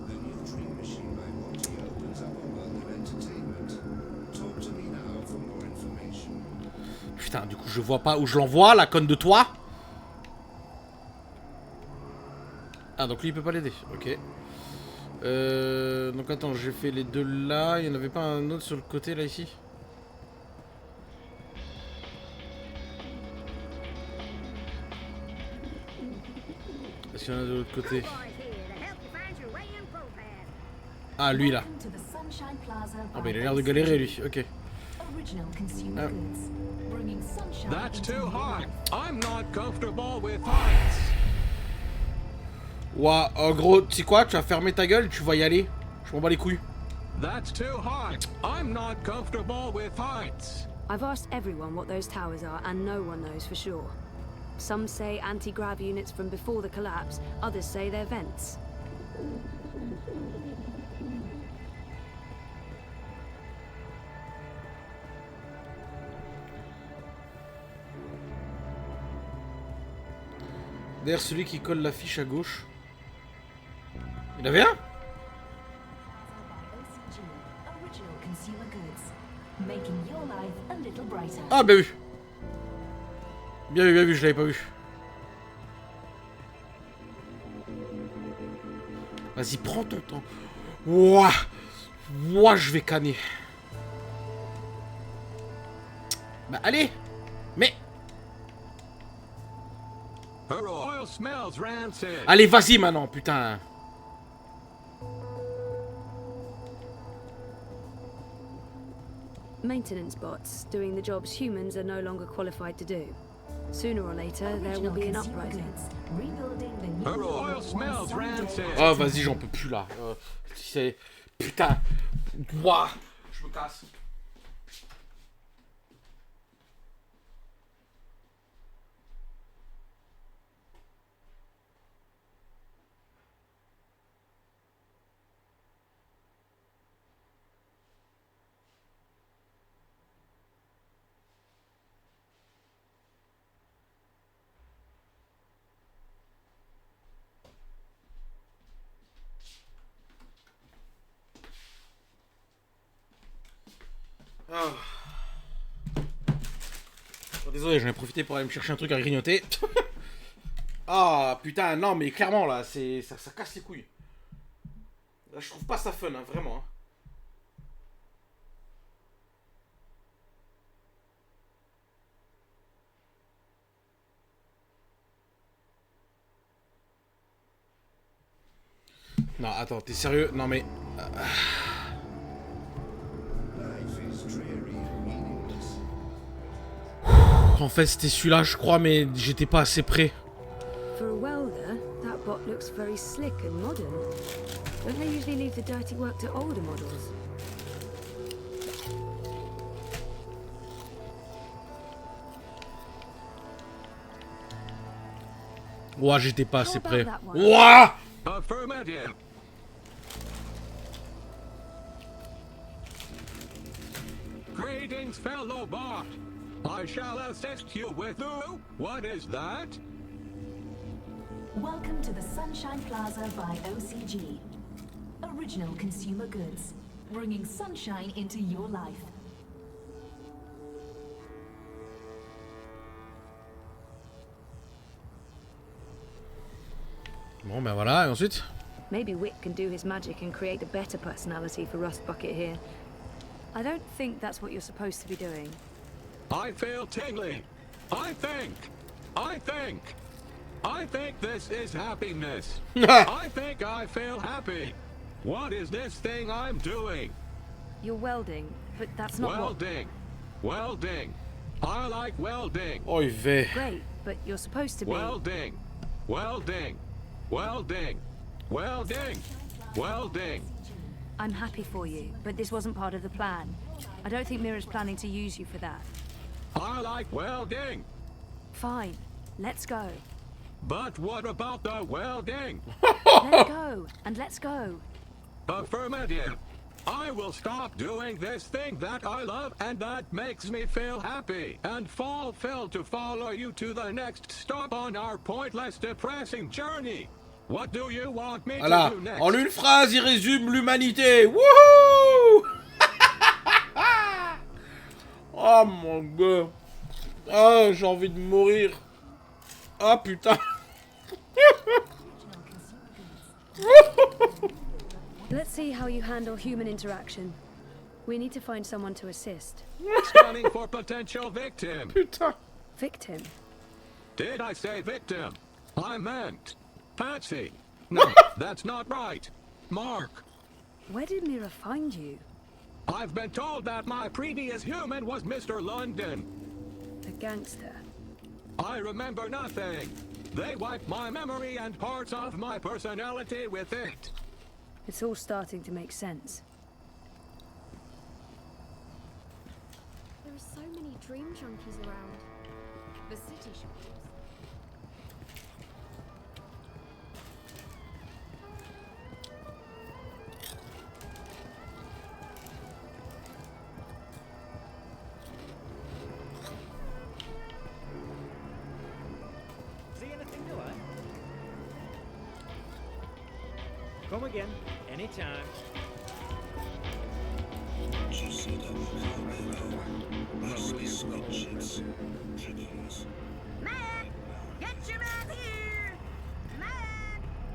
S18: The new dream machine by Partie opens up a world of entertainment. Talk to me now for more information.
S1: Putain, du coup, je vois pas où je l'envoie, la conne de toi. Ah, donc lui, il peut pas l'aider. Ok. Donc attends, j'ai fait les deux là. Il n'y en avait pas un autre sur le côté, là, ici? Est-ce qu'il y en a de l'autre côté? Ah, lui là. Ah, bah il a l'air de galérer lui, ok. Ah.
S6: That's too high. I'm not comfortable with heights.
S1: Ouah, en gros, tu sais quoi? Tu vas fermer ta gueule, tu vas y aller. Je m'en bats les couilles.
S6: That's too high. I'm not comfortable with heights.
S4: I've asked everyone what those towers are, and no one knows for sure. Some say anti-grav units from before the collapse, others say they're vents.
S1: D'ailleurs, celui qui colle l'affiche à gauche. Il avait un? Ah, bien vu. Bien vu, je l'avais pas vu. Vas-y, prends ton temps. Ouah, ouah, je vais canner. Bah, allez. Mais... Allez, vas-y maintenant, putain.
S4: Maintenance bots doing the jobs humans are no longer qualified to do. Sooner or later, there will be an uprising.
S1: Oh, vas-y, j'en peux plus là. C'est... Putain. Ouah, je me casse. Oh, désolé, j'en ai profité pour aller me chercher un truc à grignoter. Ah putain, non mais clairement là, c'est ça casse les couilles. Là, je trouve pas ça fun, hein, vraiment. Hein. Non, attends, t'es sérieux? Non mais... En fait, c'était celui-là, je crois, mais j'étais pas assez près.
S4: For a welder, that bot looks very slick and modern. Don't they usually leave the dirty work to older models?
S1: Ouah, j'étais pas assez près. Ouah!
S6: Affirmative. Greetings, fellow bot. I shall assist you with what is that?
S7: Welcome to the Sunshine Plaza by OCG. Original consumer goods, bringing sunshine into your life.
S1: Bon, ben voilà, et ensuite?
S4: Maybe Wick can do his magic and create a better personality for Rust Bucket here. I don't think that's what you're supposed to be doing.
S6: I feel tingly. I think this is happiness. I think I feel happy. What is this thing I'm doing?
S4: You're welding, but that's not
S6: welding. Welding. I like welding.
S1: Oj vey.
S4: Great, but you're supposed to be...
S6: Welding. Welding. Welding. Welding. Welding.
S4: I'm happy for you, but this wasn't part of the plan. I don't think Mira's planning to use you for that.
S6: I like welding.
S4: Fine, let's go.
S6: But what about the welding?
S4: Let's go, and let's go.
S6: Affirmative. I will stop doing this thing that I love and that makes me feel happy and fulfilled to follow you to the next stop on our pointless, depressing journey. What do you want me
S1: Voilà.
S6: to do next?
S1: En une phrase, il résume l'humanité. Wouhou! Oh mon gars. Ah, j'ai envie de mourir. Ah putain.
S4: Let's see how you handle human interaction. We need to find someone to assist.
S6: Scanning for potential victim.
S1: Putain.
S4: Victim?
S6: Did I say victim? I meant Patsy. No, that's not right. Mark.
S4: Where did Mira find you?
S6: I've been told that my previous human was Mr. London.
S4: A gangster.
S6: I remember nothing. They wiped my memory and parts of my personality with it.
S4: It's all starting to make sense.
S20: There are so many dream junkies around. The city should be.
S16: See anything new, eh? Come again, anytime.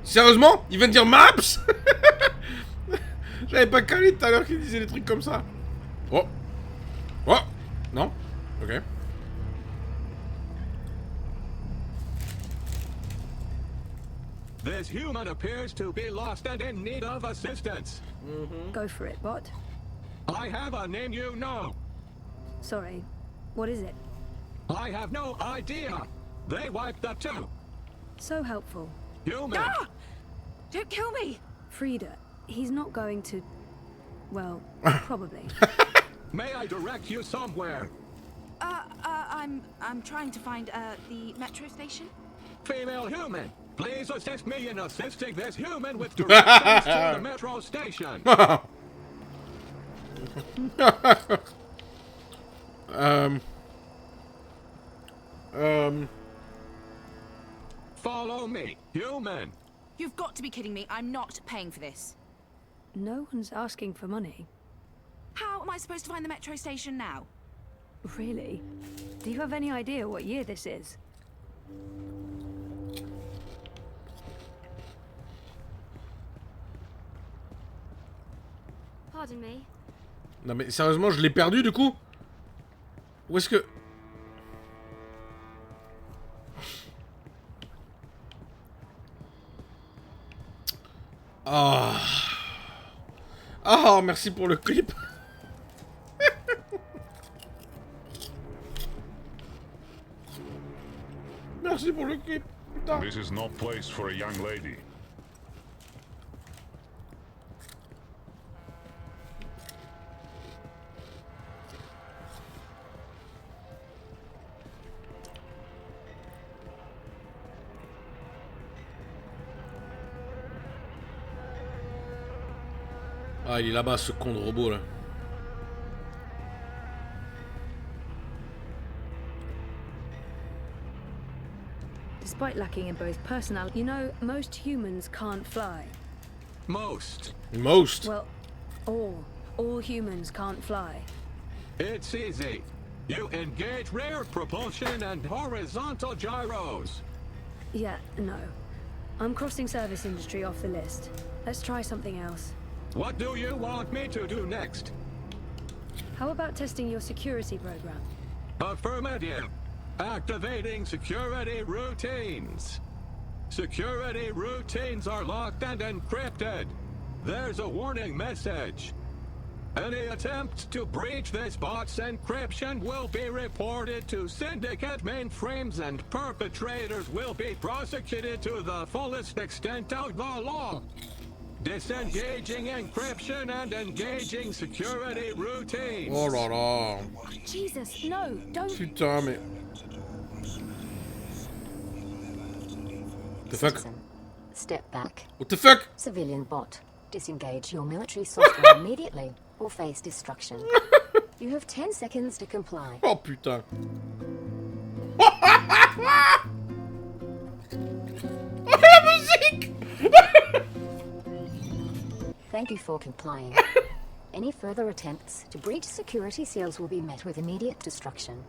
S1: Sérieusement? Il vient de dire Maps? J'avais pas calé tout à l'heure qu'il disait des trucs comme ça. Oh. Oh. Non? Ok.
S6: This human appears to be lost and in need of assistance.
S4: Go for it, bot.
S6: I have a name you know.
S4: Sorry, what is it?
S6: I have no idea. They wiped the two.
S4: So helpful.
S6: Human.
S4: Ah! Don't kill me! Frida, he's not going to... Well, probably.
S6: May I direct you somewhere?
S12: I'm trying to find, the metro station.
S6: Female human, please assist me in assisting this human with directions to the metro station. Follow me, human.
S12: You've got to be kidding me. I'm not paying for this.
S4: No one's asking for money.
S12: How am I supposed to find the metro station now?
S4: Really? Do you have any idea what year this is?
S20: Pardon me.
S1: Non mais sérieusement, je l'ai perdu du coup? Où est-ce que... Ah. Ah, merci pour le clip. Merci pour le clip. Putain.
S19: This is no place for a young lady.
S1: Ah, il est là-bas, ce con de robot, là.
S4: Despite lacking in both personality, you know, most humans can't fly.
S6: Most.
S1: Most?
S4: Well, all humans can't fly.
S6: It's easy. You engage rear propulsion and horizontal gyros.
S4: Yeah, no. I'm crossing service industry off the list. Let's try something else.
S6: What do you want me to do next?
S4: How about testing your security program?
S6: Affirmative. Activating security routines. Security routines are locked and encrypted. There's a warning message. Any attempt to breach this bot's encryption will be reported to Syndicate mainframes and perpetrators will be prosecuted to the fullest extent of the law. Disengaging encryption and engaging security routines.
S1: Oh là là.
S4: Jesus, no, don't.
S1: Putain, mais... The fuck?
S2: Step back.
S1: What the fuck?
S2: Civilian bot. Disengage your military software immediately or face destruction. You have 10 seconds to comply.
S1: Oh putain. Oh la musique.
S2: Thank you for complying. Any further attempts to breach security seals will be met with immediate destruction.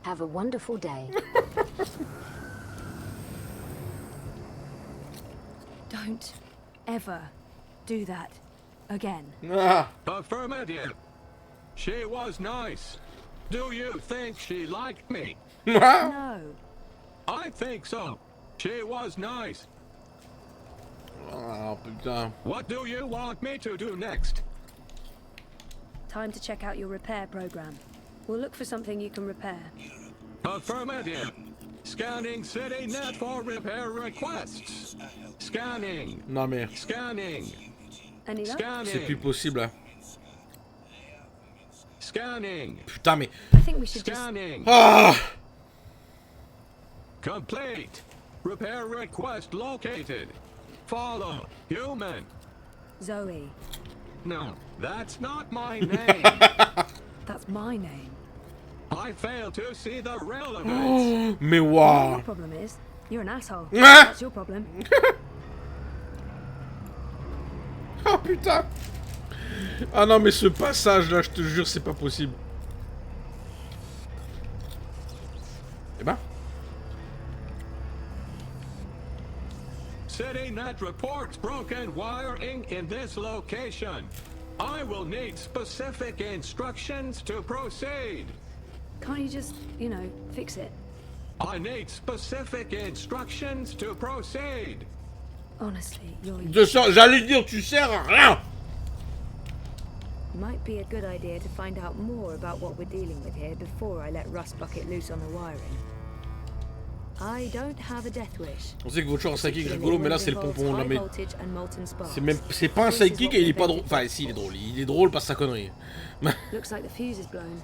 S2: Have a wonderful day.
S4: Don't ever do that again.
S6: Affirmative. She was nice. Do you think she liked me?
S4: No.
S6: I think so. She was nice.
S1: Ah putain.
S6: What do you want me to do next?
S4: Time to check out your repair program. We'll look for something you can repair.
S6: Affirmative. Scanning city net for repair requests. Scanning.
S1: Non mais...
S6: Scanning.
S4: Any luck?
S1: C'est plus possible là.
S6: Scanning.
S1: Putain mais...
S4: I think we should
S6: Scanning.
S1: Ah!
S6: Complete. Repair request located. Follow. Human.
S4: Zoe.
S6: No, that's not my name.
S4: That's my name.
S6: I fail to see the relevance.
S1: Mais
S4: Your
S1: waouh.
S4: problem is, you're an asshole.
S1: Ah!
S4: That's your problem.
S1: Oh putain. Ah non mais ce passage là, je te jure, c'est pas possible. Eh ben.
S6: CityNet reports broken wiring in this location. I will need specific instructions to proceed.
S4: Can't you just, you know, fix it?
S6: I need specific instructions to proceed.
S4: Honestly, you're...
S1: J'allais dire, tu sers à rien.
S4: Might be a good idea to find out more about what we're dealing with here before I let Rust Bucket loose on the wiring. I don't have a death wish.
S1: On sait que votre choix en psychic est rigolo, mais là c'est le pompon. Non mais... C'est pas un psychic et il est pas drôle. Enfin si, il est drôle. Il est drôle parce que sa connerie.
S4: Looks like the fuse is blown.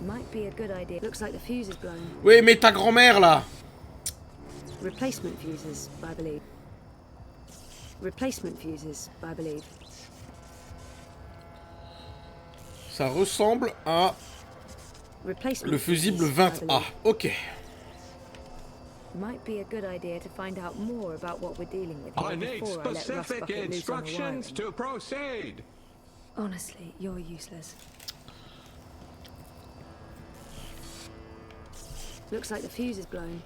S4: Might be a good idea. Looks like the fuse is blown.
S1: Oui, mais ta grand-mère là.
S4: Replacement fuses, I believe. Replacement fuses, I believe.
S1: Ça ressemble à le fusible 20A. Ok.
S4: Might be a good idea to find out more about what we're dealing with
S6: I
S4: here
S6: need
S4: before I let Rust
S6: specific
S4: Bucket loose on the
S6: instructions
S4: wiring.
S6: to proceed.
S4: Honestly, you're useless. Looks like the fuse is blown.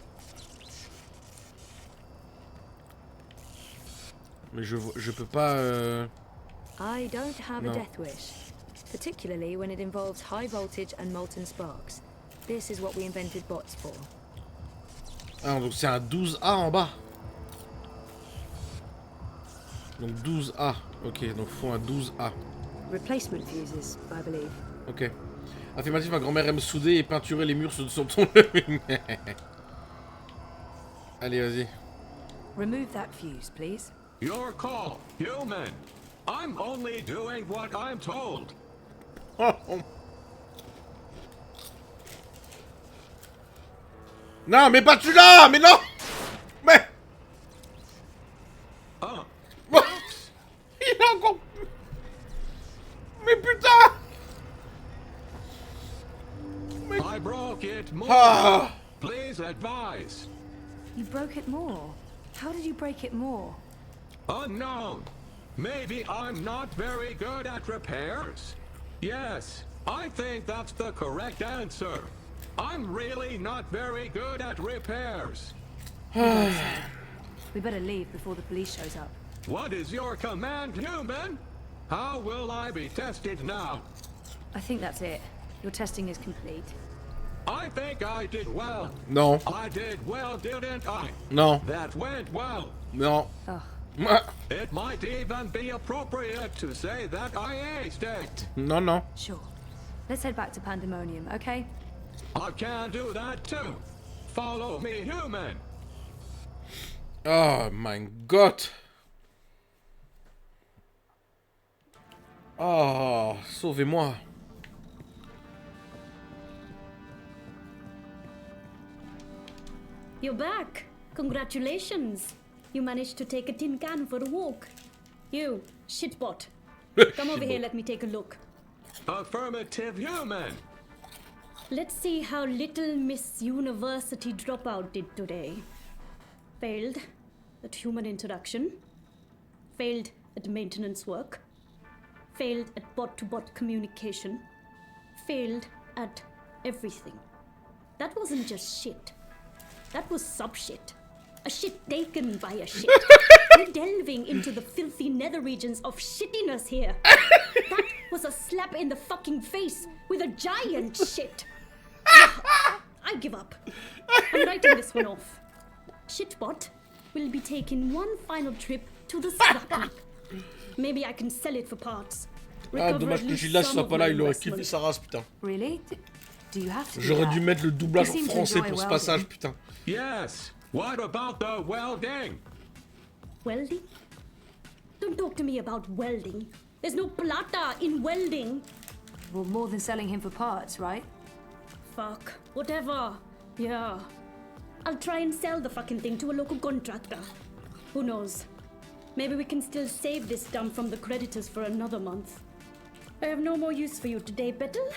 S1: Mais je peux pas...
S4: I don't have
S1: No.
S4: a death wish, particularly when it involves high voltage and molten sparks. This is what we invented bots for.
S1: Ah, donc c'est un 12A en bas. Donc 12A. Ok, donc faut un 12A.
S4: Replacement fuses, I believe.
S1: Ok. Affirmatif, ma grand-mère aime souder et peinturer les murs sur son ton. Allez, vas-y.
S4: Remove that fuse, please.
S6: Your call, human. I'm only doing what I'm told.
S1: Non, mais pas tu là. Mais non. Mais...
S6: Oh.
S1: Il a encore... Mais putain.
S6: I broke it more.
S1: Ah.
S6: Please advise.
S4: You broke it more. How did you break it more?
S6: Unknown. Maybe I'm not very good at repairs. Yes, I think that's the correct answer. I'm really not very good at repairs.
S4: We better leave before the police shows up.
S6: What is your command, human? How will I be tested now?
S4: I think that's it. Your testing is complete.
S6: I think I did well.
S1: Non.
S6: I did well, didn't I?
S1: Non.
S6: That went well.
S1: Non.
S6: It might even be appropriate to say that I aced it.
S1: Non, non.
S4: Sure. Let's head back to Pandemonium, okay?
S6: I can do that too. Follow me, human.
S1: Oh my god. Oh, sauvez-moi.
S22: You're back. Congratulations. You managed to take a tin can for a walk. You, shitbot. Come over here, let me take a look.
S6: Affirmative, human.
S22: Let's see how little Miss University dropout did today. Failed at human introduction. Failed at maintenance work. Failed at bot-to-bot communication. Failed at everything. That wasn't just shit. That was sub-shit. A shit taken by a shit. We're delving into the filthy nether regions of shittiness here. That was a slap in the fucking face with a giant shit. I give up. I'm writing this one off. Shitbot, we'll be taking one final trip to the scrap heap. Maybe I can sell it for parts.
S1: Ah, dommage que Gildas soit pas là, il aurait kiffé sa race, putain.
S4: Really? Do you have to do
S1: J'aurais
S4: that?
S1: dû mettre le doublage
S4: You seem to
S1: français
S4: enjoy
S1: pour ce
S4: welding.
S1: passage, putain.
S6: Yes. What about the welding?
S22: Welding? Don't talk to me about welding. There's no plata in welding.
S4: Well, more than selling him for parts, right?
S22: Fuck. Whatever. Yeah. I'll try and sell the fucking thing to a local contractor. Who knows? Maybe we can still save this dump from the creditors for another month. I have no more use for you today, Bettel.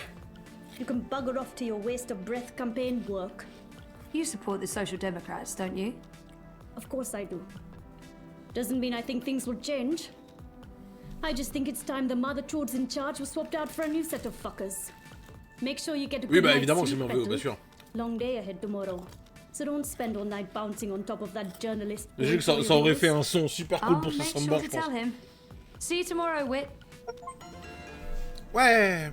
S22: You can bugger off to your waste of breath campaign work.
S4: You support the Social Democrats, don't you?
S22: Of course I do. Doesn't mean I think things will change. I just think it's time the mother trods in charge was swapped out for a new set of fuckers. Make sure you get a
S1: Oui,
S22: good
S1: bah
S22: night's
S1: évidemment, c'est
S22: sleep,
S1: merveilleux, bien
S22: Bettel.
S1: sûr.
S22: Long day ahead tomorrow. So don't spend all night bouncing on top of that journalist.
S1: J'ai vu que ça aurait fait un son super cool pour
S4: I'll
S1: sa
S4: make
S1: soundbar,
S4: sure
S1: je
S4: to
S1: pense.
S4: tell him. See you tomorrow, Wit.
S1: Ouais.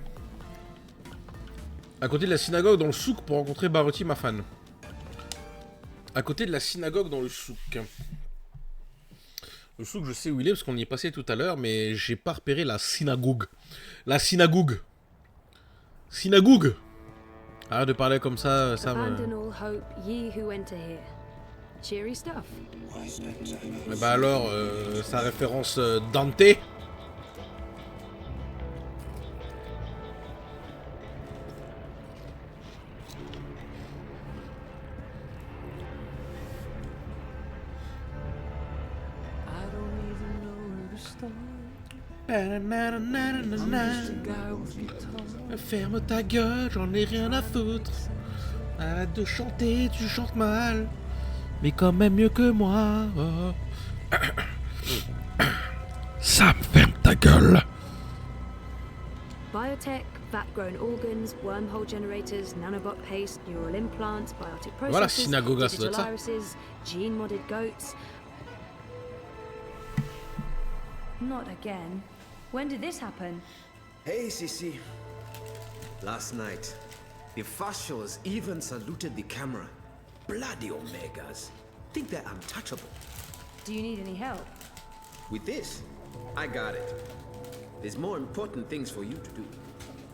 S1: À côté de la synagogue dans le souk pour rencontrer Partie, ma fan. À côté de la synagogue dans le souk. Le souk, je sais où il est parce qu'on y est passé tout à l'heure, mais j'ai pas repéré la synagogue. La synagogue. Synagogue. Arrête de parler comme ça, ça me...
S4: Abandon all hope, ye who enter here. Cheery stuff.
S1: Eh bah alors, sa référence Dante. Ferme ta gueule, j'en ai rien à foutre. Arrête de chanter, tu chantes mal. Mais quand même mieux que moi. Oh. Sam, ferme ta gueule.
S4: Biotech, vat-grown organs, wormhole generators, nanobot paste, neural implants, biotic processes,
S1: Voilà, synagogue, ça doit
S4: digital
S1: être ça.
S4: irises, gene-modded goats. Not again. When did this happen?
S9: Hey, Sissy. Last night, the officials even saluted the camera. Bloody Omegas. Think they're untouchable.
S4: Do you need any help?
S9: With this, I got it. There's more important things for you to do.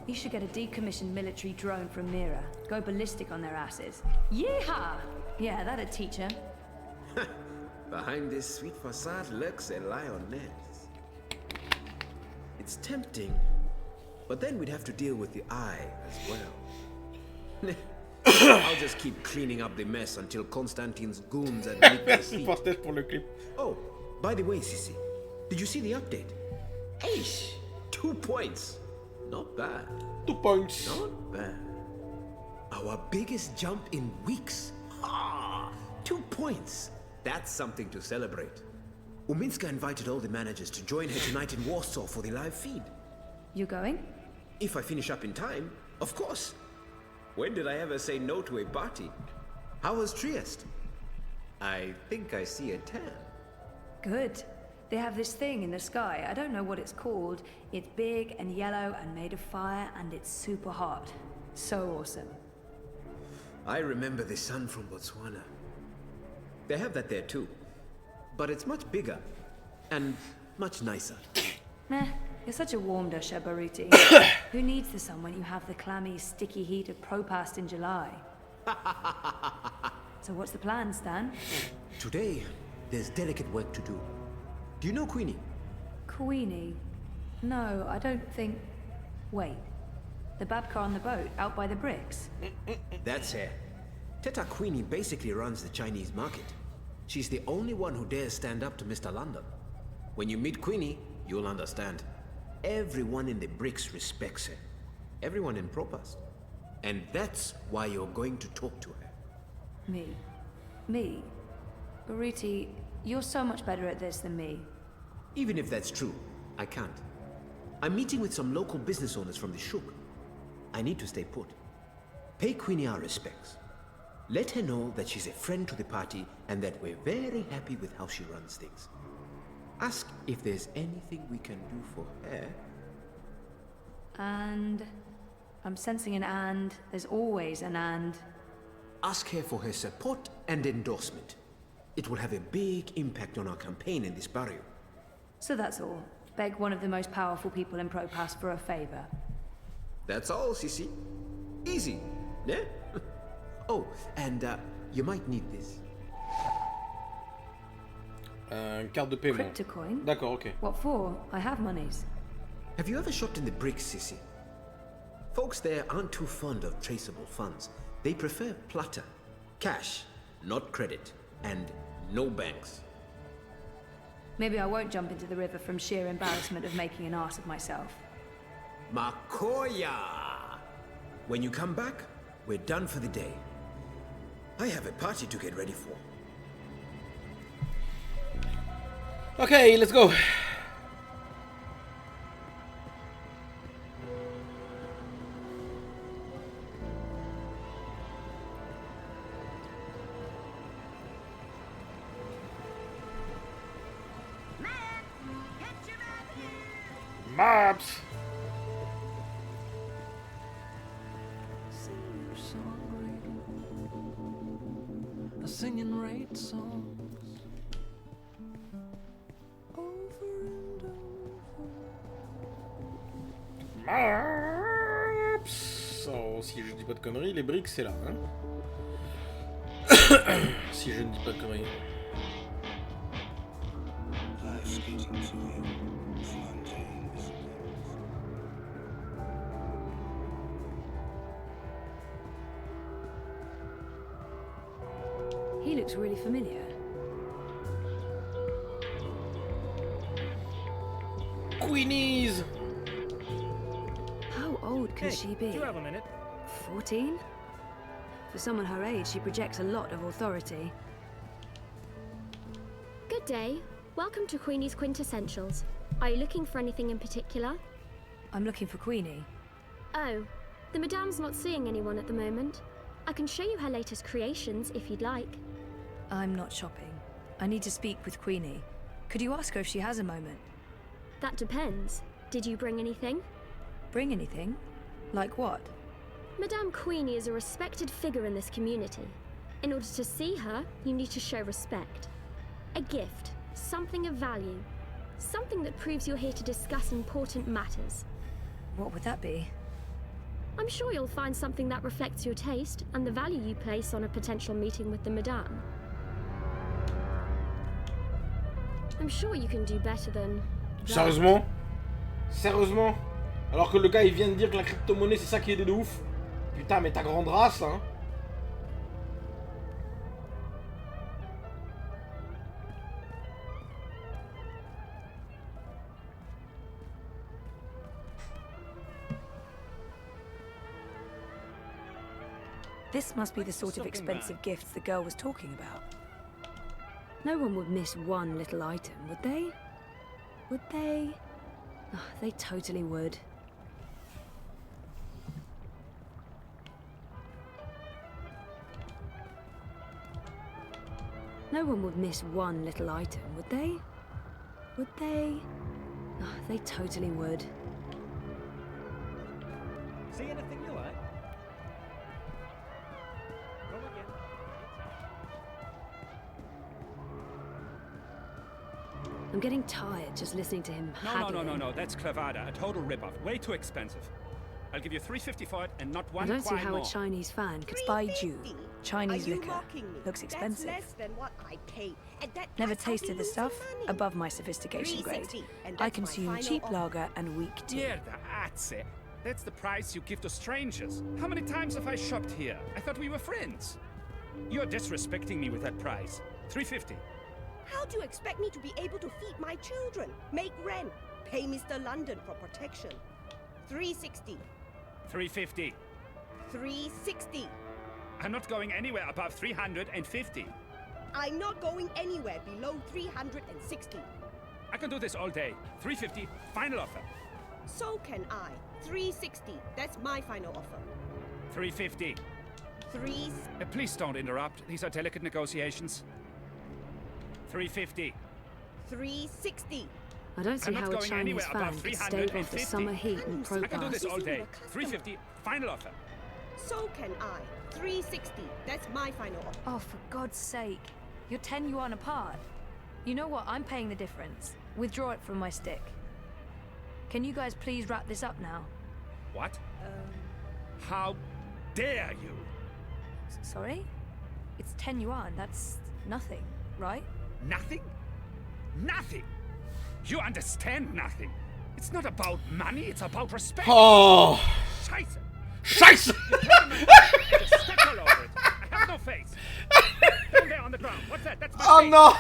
S4: You should get a decommissioned military drone from Mira. Go ballistic on their asses. Yeehaw! Yeah, that'd teach him.
S9: Behind this sweet facade lurks a lioness. It's tempting, but then we'd have to deal with the eye as well. I'll just keep cleaning up the mess until Constantine's goons admit defeat. Oh, by the way, Sissy, did you see the update? Eish! 2 points. Not bad.
S1: 2 points.
S9: Not bad. Our biggest jump in weeks. Ah, 2 points. That's something to celebrate. Uminska invited all the managers to join her tonight in Warsaw for the live feed.
S4: You going?
S9: If I finish up in time, of course. When did I ever say no to a party? How was Trieste? I think I see a tan.
S4: Good. They have this thing in the sky. I don't know what it's called. It's big and yellow and made of fire and it's super hot. So awesome.
S9: I remember the sun from Botswana. They have that there too. But it's much bigger and much nicer.
S4: Meh, you're such a warm dusher, Baruti. Who needs the sun when you have the clammy, sticky heat of Propast in July? So what's the plan, Stan?
S9: Today, there's delicate work to do. Do you know Queenie?
S4: Queenie? No, I don't think... Wait. The Babka on the boat, out by the bricks?
S9: That's her. Teta Queenie basically runs the Chinese market. She's the only one who dares stand up to Mr. London. When you meet Queenie, you'll understand. Everyone in the bricks respects her. Everyone in Propast. And that's why you're going to talk to her.
S4: Me? Me? Baruti, you're so much better at this than me.
S9: Even if that's true, I can't. I'm meeting with some local business owners from the Shuk. I need to stay put. Pay Queenie our respects. Let her know that she's a friend to the party and that we're very happy with how she runs things. Ask if there's anything we can do for her.
S4: And... I'm sensing an and. There's always an and.
S9: Ask her for her support and endorsement. It will have a big impact on our campaign in this barrio.
S4: So that's all. Beg one of the most powerful people in Propass for a favor.
S9: That's all, Sissy. Easy, yeah? Oh, and you might need this.
S1: Carte de paiement.
S4: Cryptocoin?
S1: D'accord, ok.
S4: What for? I have monies.
S9: Have you ever shopped in the bricks, Sissy? Folks there aren't too fond of traceable funds. They prefer plata. Cash, not credit. And no banks.
S4: Maybe I won't jump into the river from sheer embarrassment of making an ass of myself.
S9: Makoya! When you come back, we're done for the day. I have a party to get ready for.
S1: Okay, let's go. Maps.
S5: Singing rate songs
S1: Maps. Oh, si je dis pas de conneries, les briques c'est là, hein. Si je ne dis pas de conneries.
S4: He looks really familiar.
S1: Queenies!
S4: How old can she be?
S16: Do you have a minute?
S4: 14? For someone her age, she projects a lot of authority.
S20: Good day. Welcome to Queenie's Quintessentials. Are you looking for anything in particular?
S4: I'm looking for Queenie.
S20: Oh, the Madame's not seeing anyone at the moment. I can show you her latest creations if you'd like.
S4: I'm not shopping. I need to speak with Queenie. Could you ask her if she has a moment?
S20: That depends. Did you bring anything?
S4: Bring anything? Like what?
S20: Madame Queenie is a respected figure in this community. In order to see her, you need to show respect. A gift, something of value, something that proves you're here to discuss important matters.
S4: What would that be?
S20: I'm sure you'll find something that reflects your taste and the value you place on a potential meeting with the Madame. I'm sure you can do better than...
S1: Sérieusement? Sérieusement? Alors que le gars il vient de dire que la crypto-monnaie c'est ça qui est de ouf? Putain mais ta grande race hein.
S4: This must be the sort of expensive gifts the girl was talking about. No one would miss one little item, would they? Would they? Oh, they totally would. No one would miss one little item, would they? Would they? Oh, they totally would.
S16: See anything you like?
S4: I'm getting tired just listening to him haggling.
S11: No, that's clavada, a total rip-off. Way too expensive. I'll give you $3.50 for it and not one
S4: I don't see
S11: quid
S4: how
S11: more.
S4: a Chinese fan could buy Jew. Chinese liquor. Looks expensive.
S23: That's less than what I paid. And that
S4: Never
S23: price, I'll be
S4: tasted the
S23: losing
S4: stuff.
S23: money.
S4: Above my sophistication grade.
S23: $3.60, and
S4: I
S23: that's my
S4: consume
S23: final
S4: cheap
S23: offer.
S4: lager and weak tea.
S11: Mierda, azze. That's the price you give to strangers. How many times have I shopped here? I thought we were friends. You're disrespecting me with that price. $3.50.
S23: How do you expect me to be able to feed my children, make rent, pay Mr. London for protection? $3.60.
S11: $3.50.
S23: $3.60.
S11: I'm not going anywhere above $350.
S23: I'm not going anywhere below $360.
S11: I can do this all day. $3.50, final offer.
S23: So can I. $3.60. That's my final offer.
S11: $3.50. Please don't interrupt. These are delicate negotiations. $3.50.
S23: $3.60.
S4: I don't see
S11: I'm not
S4: how a
S11: going
S4: Chinese
S11: anywhere
S4: fan
S11: above
S4: could stave off the
S11: $350.
S4: summer heat in
S11: I can do this
S4: Propass.
S11: all day. $3.50, final offer.
S23: So can I. $3.60. That's my final offer.
S4: Oh, for God's sake. You're 10 yuan apart. You know what? I'm paying the difference. Withdraw it from my stick. Can you guys please wrap this up now?
S11: What? How dare you?
S4: Sorry? It's 10 yuan. That's nothing, right?
S11: Nothing? Nothing! You understand nothing. It's not about money, it's about respect.
S1: Oh!
S11: Scheiße!
S1: Scheiße!
S11: Just step all over it. I have no face. Down there on the ground. What's that? That's my
S1: Oh
S11: face.
S1: non!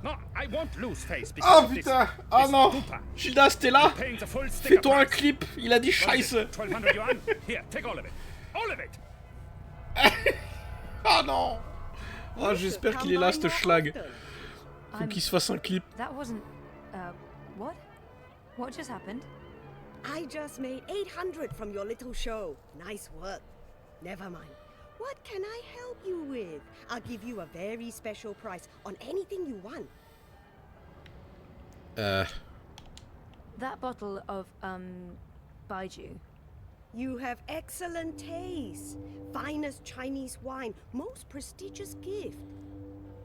S11: No, I won't lose face because
S1: Oh
S11: of this.
S1: putain! Oh non! Gildas, t'es là?
S11: Paying the full sticker
S1: Fais-toi un
S11: price.
S1: clip, il a dit
S11: What is
S1: scheiße!
S11: it, 1200 yuan? Here, take all of it. All of it!
S1: Oh non! Oh, j'espère qu'il est là, ce schlag. Faut qu'il se fasse un clip.
S4: That wasn't... what? What just happened?
S23: I just made 800 from your little show. Nice work. Never mind. What can I help you with? I'll give you a very special price on anything you want.
S4: That bottle of, Baiju.
S23: You have excellent taste. Finest Chinese wine, most prestigious gift.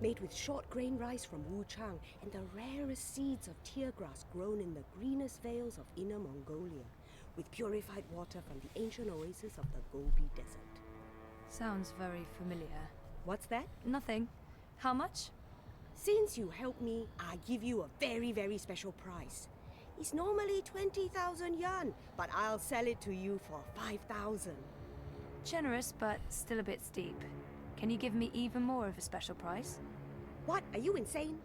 S23: Made with short grain rice from Wuchang and the rarest seeds of tear grass grown in the greenest vales of Inner Mongolia, with purified water from the ancient oasis of the Gobi Desert.
S4: Sounds very familiar.
S23: What's that?
S4: Nothing. How much?
S23: Since you helped me, I give you a very, very special price. It's normally 20,000 yuan, but I'll sell it to you for 5,000.
S4: Generous, but still a bit steep. Can you give me even more of a special price?
S23: What? Are you insane?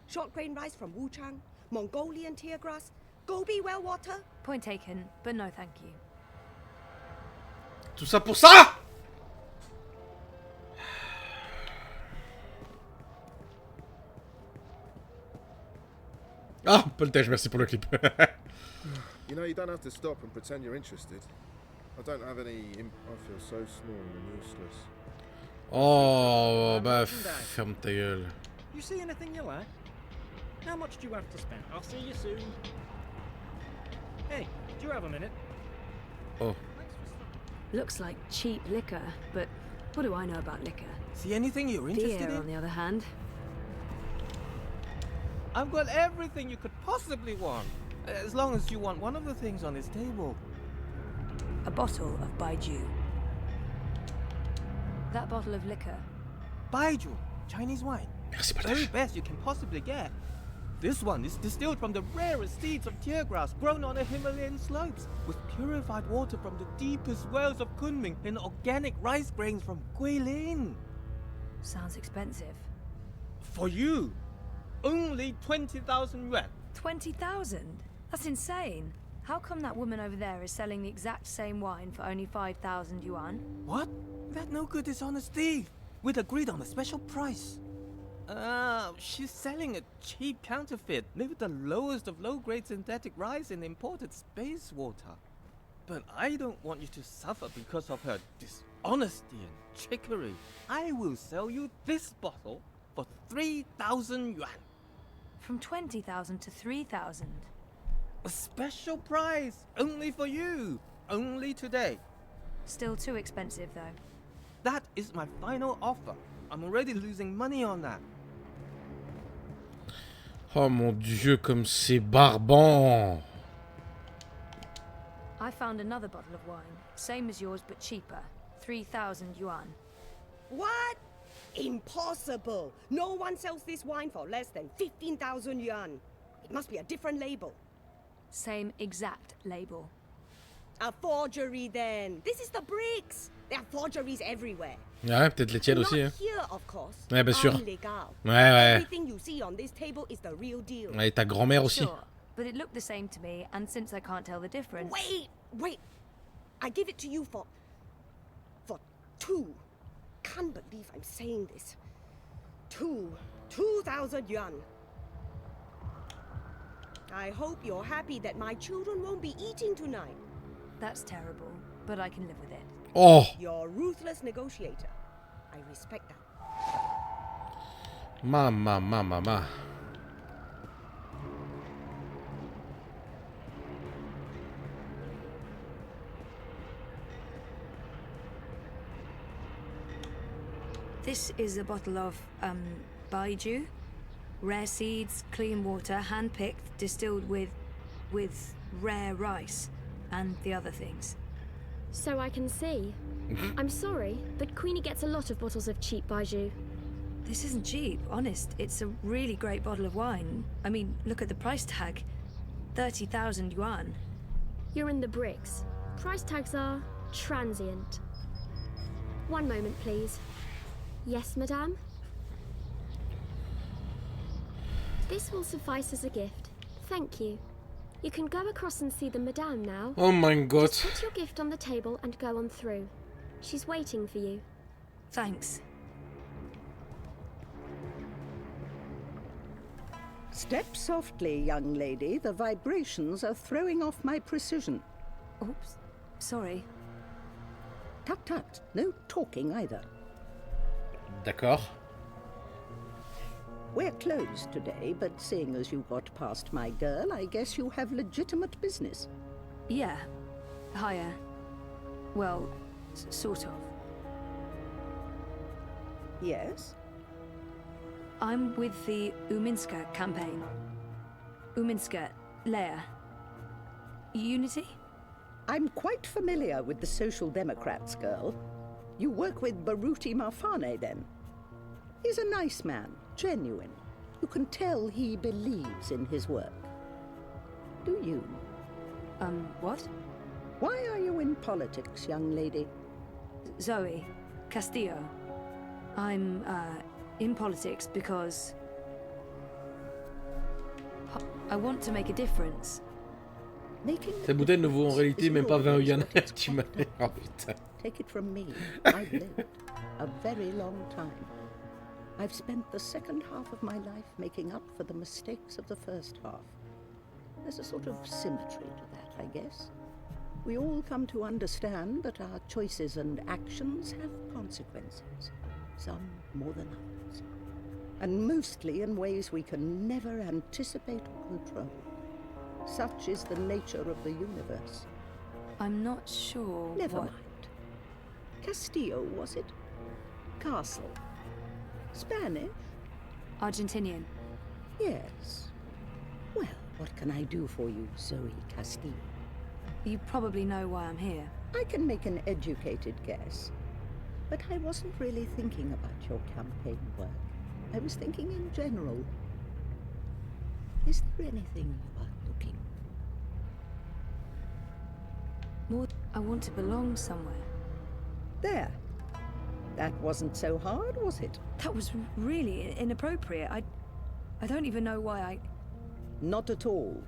S23: Short grain rice from Wuchang, Mongolian tear grass, Gobi well water?
S4: Point taken, but no thank you.
S1: Tout ça pour ça? Ah, Poltège, merci pour le clip.
S13: You know, you don't have to stop and pretend you're interested. I don't have any... I feel so small and useless.
S1: Oh, bah, ferme ta gueule.
S16: You see anything you like? How much do you have to spend? I'll see you soon. Hey, do you have a minute?
S1: Oh.
S4: Looks like cheap liquor, but what do I know about liquor?
S5: See anything you're interested
S4: Beer,
S5: in?
S4: on the other hand.
S5: I've got everything you could possibly want. As long as you want one of the things on this table.
S4: A bottle of Baiju. That bottle of liquor.
S5: Baiju, Chinese wine.
S1: Merci,
S5: Very best you can possibly get. This one is distilled from the rarest seeds of tear grass grown on the Himalayan slopes, with purified water from the deepest wells of Kunming and organic rice grains from Guilin.
S4: Sounds expensive.
S5: For you, only 20,000 yuan.
S4: 20,000? That's insane. How come that woman over there is selling the exact same wine for only 5,000 yuan?
S5: What? That no good dishonest thief. We'd agreed on a special price. She's selling a cheap counterfeit made with the lowest of low-grade synthetic rice and imported space water. But I don't want you to suffer because of her dishonesty and trickery. I will sell you this bottle for 3,000 yuan.
S4: From 20,000 to 3,000.
S5: A special price, only for you, only today.
S4: Still too expensive, though.
S5: That is my final offer. I'm already losing money on that.
S1: Oh mon Dieu, comme c'est barbant.
S4: I found another bottle of wine, same as yours but cheaper. 3,000 yuan.
S23: What? Impossible! No one sells this wine for less than 15,000 yuan. It must be a different label.
S4: Same exact label.
S23: A forgery then. This is the bricks. There are forgeries everywhere.
S1: Ouais, peut-être les tiennes
S23: Not
S1: aussi. Hein.
S23: here, of course.
S1: Ouais, bien sûr.
S23: Illegal.
S1: Ouais, ouais.
S23: Everything you see on this table is the real deal.
S1: Ouais, et ta grand-mère aussi.
S4: Sure, but it looked the same to me, and since I can't tell the difference...
S23: Wait! I give it to you for 2. Can't believe I'm saying this. 2,000 yuan. I hope you're happy that my children won't be eating tonight.
S4: That's terrible, but I can live with it.
S1: Oh!
S23: You're a ruthless negotiator. I respect that.
S1: Ma.
S4: This is a bottle of, Baiju. Rare seeds, clean water, hand-picked, distilled with rare rice, and the other things.
S20: So I can see. I'm sorry, but Queenie gets a lot of bottles of cheap Baiju.
S4: This isn't cheap, honest. It's a really great bottle of wine. I mean, look at the price tag. 30,000 yuan.
S20: You're in the bricks. Price tags are transient. One moment, please. Yes, madame? This will suffice as a gift. Thank you. You can go across and see the madame now.
S1: Oh my god.
S20: Just put your gift on the table and go on through. She's waiting for you.
S4: Thanks.
S10: Step softly, young lady. The vibrations are throwing off my precision.
S4: Oops. Sorry.
S10: Tut tut. No talking either.
S1: D'accord.
S10: We're closed today, but seeing as you got past my girl, I guess you have legitimate business.
S4: Yeah. Hiya. Well, sort of.
S10: Yes?
S4: I'm with the Uminska campaign. Uminska, Leia. Unity?
S10: I'm quite familiar with the Social Democrats, girl. You work with Baruti Marfane, then? He's a nice man, genuine. You can tell he believes in his work. Do you?
S4: What?
S10: Why are you in politics, young lady?
S4: Zoe Castillo. I'm, in politics because I want to make a difference.
S1: Cette bouteille ne vaut en réalité même pas 20 yuan. Tu m'as... Oh putain.
S10: Take it from me. I've lived a very long time. I've spent the second half of my life making up for the mistakes of the first half. There's a sort of symmetry to that, I guess. We all come to understand that our choices and actions have consequences, some more than others, and mostly in ways we can never anticipate or control. Such is the nature of the universe.
S4: I'm not sure.
S10: Never
S4: what...
S10: mind. Castillo, was it? Castle. Spanish?
S4: Argentinian.
S10: Yes. Well, what can I do for you, Zoe Castillo?
S4: You probably know why I'm here.
S10: I can make an educated guess. But I wasn't really thinking about your campaign work. I was thinking in general. Is there anything you are looking?
S4: More, I want to belong somewhere.
S10: There. That wasn't so hard, was it?
S4: That was really inappropriate. I don't even know why I...
S10: Not at all.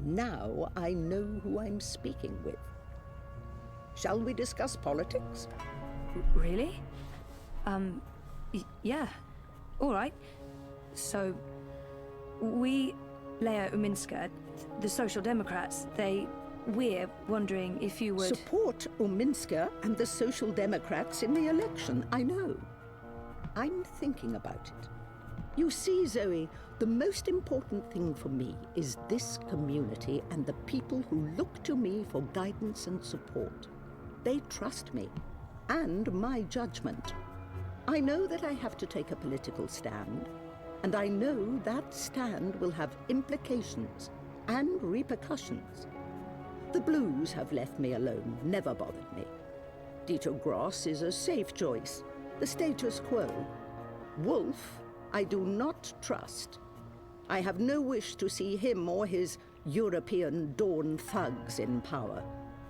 S10: Now I know who I'm speaking with. Shall we discuss politics?
S4: Really? Yeah. All right. So, we, Leia Uminska, the Social Democrats, we're wondering if you would...
S10: Support Uminska and the Social Democrats in the election, I know. I'm thinking about it. You see, Zoe, the most important thing for me is this community and the people who look to me for guidance and support. They trust me, and my judgment. I know that I have to take a political stand, and I know that stand will have implications and repercussions. The Blues have left me alone, never bothered me. Dieter Gross is a safe choice, the status quo. Wolf, I do not trust. I have no wish to see him or his European Dawn thugs in power.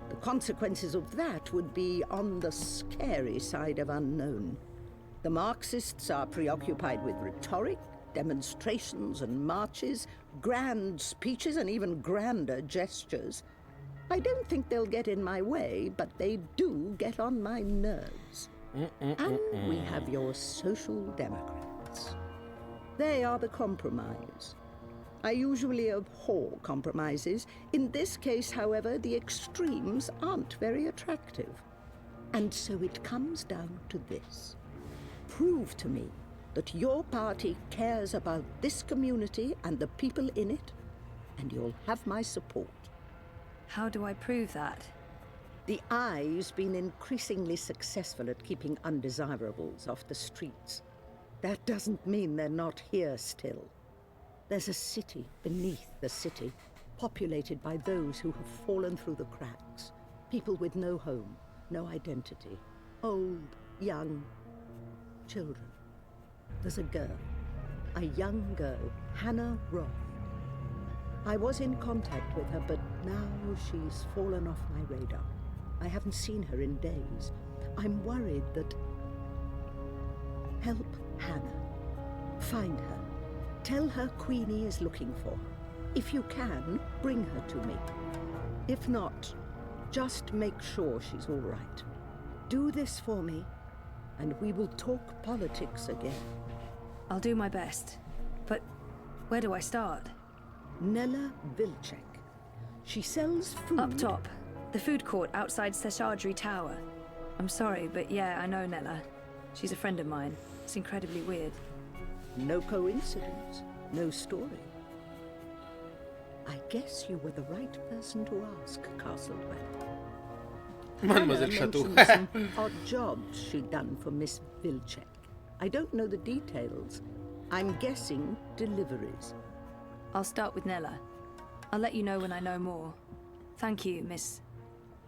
S10: The consequences of that would be on the scary side of unknown. The Marxists are preoccupied with rhetoric, demonstrations and marches, grand speeches and even grander gestures. I don't think they'll get in my way, but they do get on my nerves. And we have your Social Democrats. They are the compromise. I usually abhor compromises. In this case, however, the extremes aren't very attractive. And so it comes down to this. Prove to me that your party cares about this community and the people in it, and you'll have my support.
S4: How do I prove that?
S10: The Eye's been increasingly successful at keeping undesirables off the streets. That doesn't mean they're not here still. There's a city beneath the city, populated by those who have fallen through the cracks. People with no home, no identity. Old, young, children. There's a girl, a young girl, Hannah Roth. I was in contact with her, but now she's fallen off my radar. I haven't seen her in days. I'm worried that... Help Hannah. Find her. Tell her Queenie is looking for her. If you can, bring her to me. If not, just make sure she's all right. Do this for me, and we will talk politics again.
S4: I'll do my best. But where do I start?
S10: Nella Vilcek. She sells food...
S4: Up top. The food court outside Seshadri Tower. I'm sorry, but yeah, I know Nella. She's a friend of mine. It's incredibly weird.
S10: No coincidence. No story. I guess you were the right person to ask, Castlewell.
S1: Mademoiselle Chateau.
S10: Some odd jobs she'd done for Miss Vilcek. I don't know the details. I'm guessing deliveries.
S4: I'll start with Nella. I'll let you know when I know more. Thank you, Miss...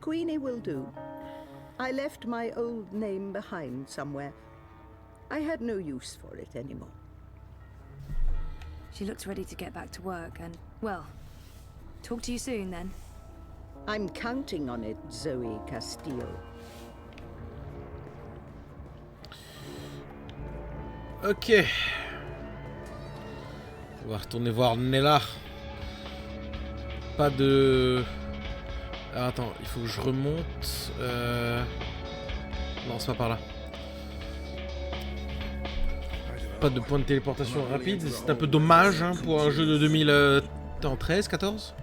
S10: Queenie will do. I left my old name behind somewhere. I had no use for it anymore.
S4: She looks ready to get back to work and, well, talk to you soon then.
S10: I'm counting on it, Zoe Castillo.
S1: Ok. On va retourner voir Nella. Pas de... Alors, attends, il faut que je remonte. Non, c'est pas par là. Pas de point de téléportation rapide. C'est un peu dommage hein, pour un jeu de 2013, 14.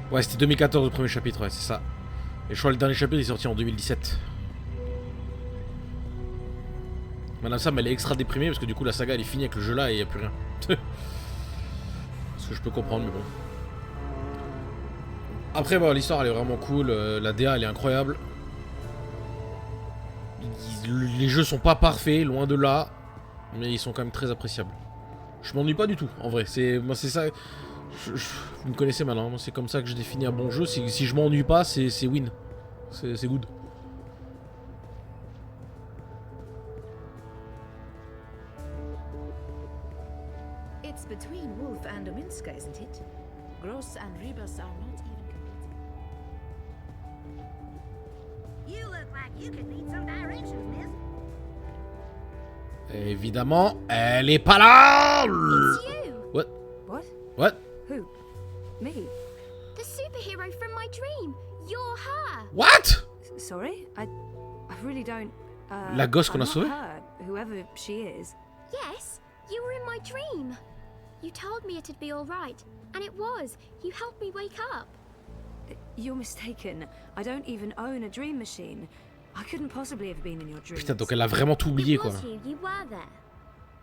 S1: Ouais, c'était 2014 le premier chapitre, ouais, c'est ça. Et je crois que le dernier chapitre est sorti en 2017. Madame Sam, elle est extra déprimée parce que du coup la saga elle est finie avec le jeu là et il n'y a plus rien. Ce que je peux comprendre, mais bon. Après, bon, l'histoire elle est vraiment cool, la DA elle est incroyable. Les jeux sont pas parfaits, loin de là, mais ils sont quand même très appréciables. Je m'ennuie pas du tout, en vrai. Moi, c'est ça. Vous me connaissez maintenant, c'est comme ça que je définis un bon jeu. Si je m'ennuie pas, c'est win. C'est good.
S3: It's between Wolf and Ominska, isn't it? Gross and Rebus are not even connected.
S23: You look like you could need some directions, miss.
S1: Évidemment, elle est pas là.
S20: It's you.
S1: What?
S4: What?
S1: What?
S4: Who? Me?
S20: The superhero from my dream. You're her.
S1: What?
S4: Sorry? I really don't...
S1: La gosse qu'on a
S4: I'm not
S1: sauvée?
S4: her, whoever she is.
S20: Yes, you were in my dream. You told me it'd be all right, and it was. You helped me wake up.
S4: You're mistaken. I don't even own a dream machine. I couldn't possibly have been in your dreams.
S1: Putain, donc elle a vraiment tout oublié
S20: It
S1: quoi.
S20: was you. You were there.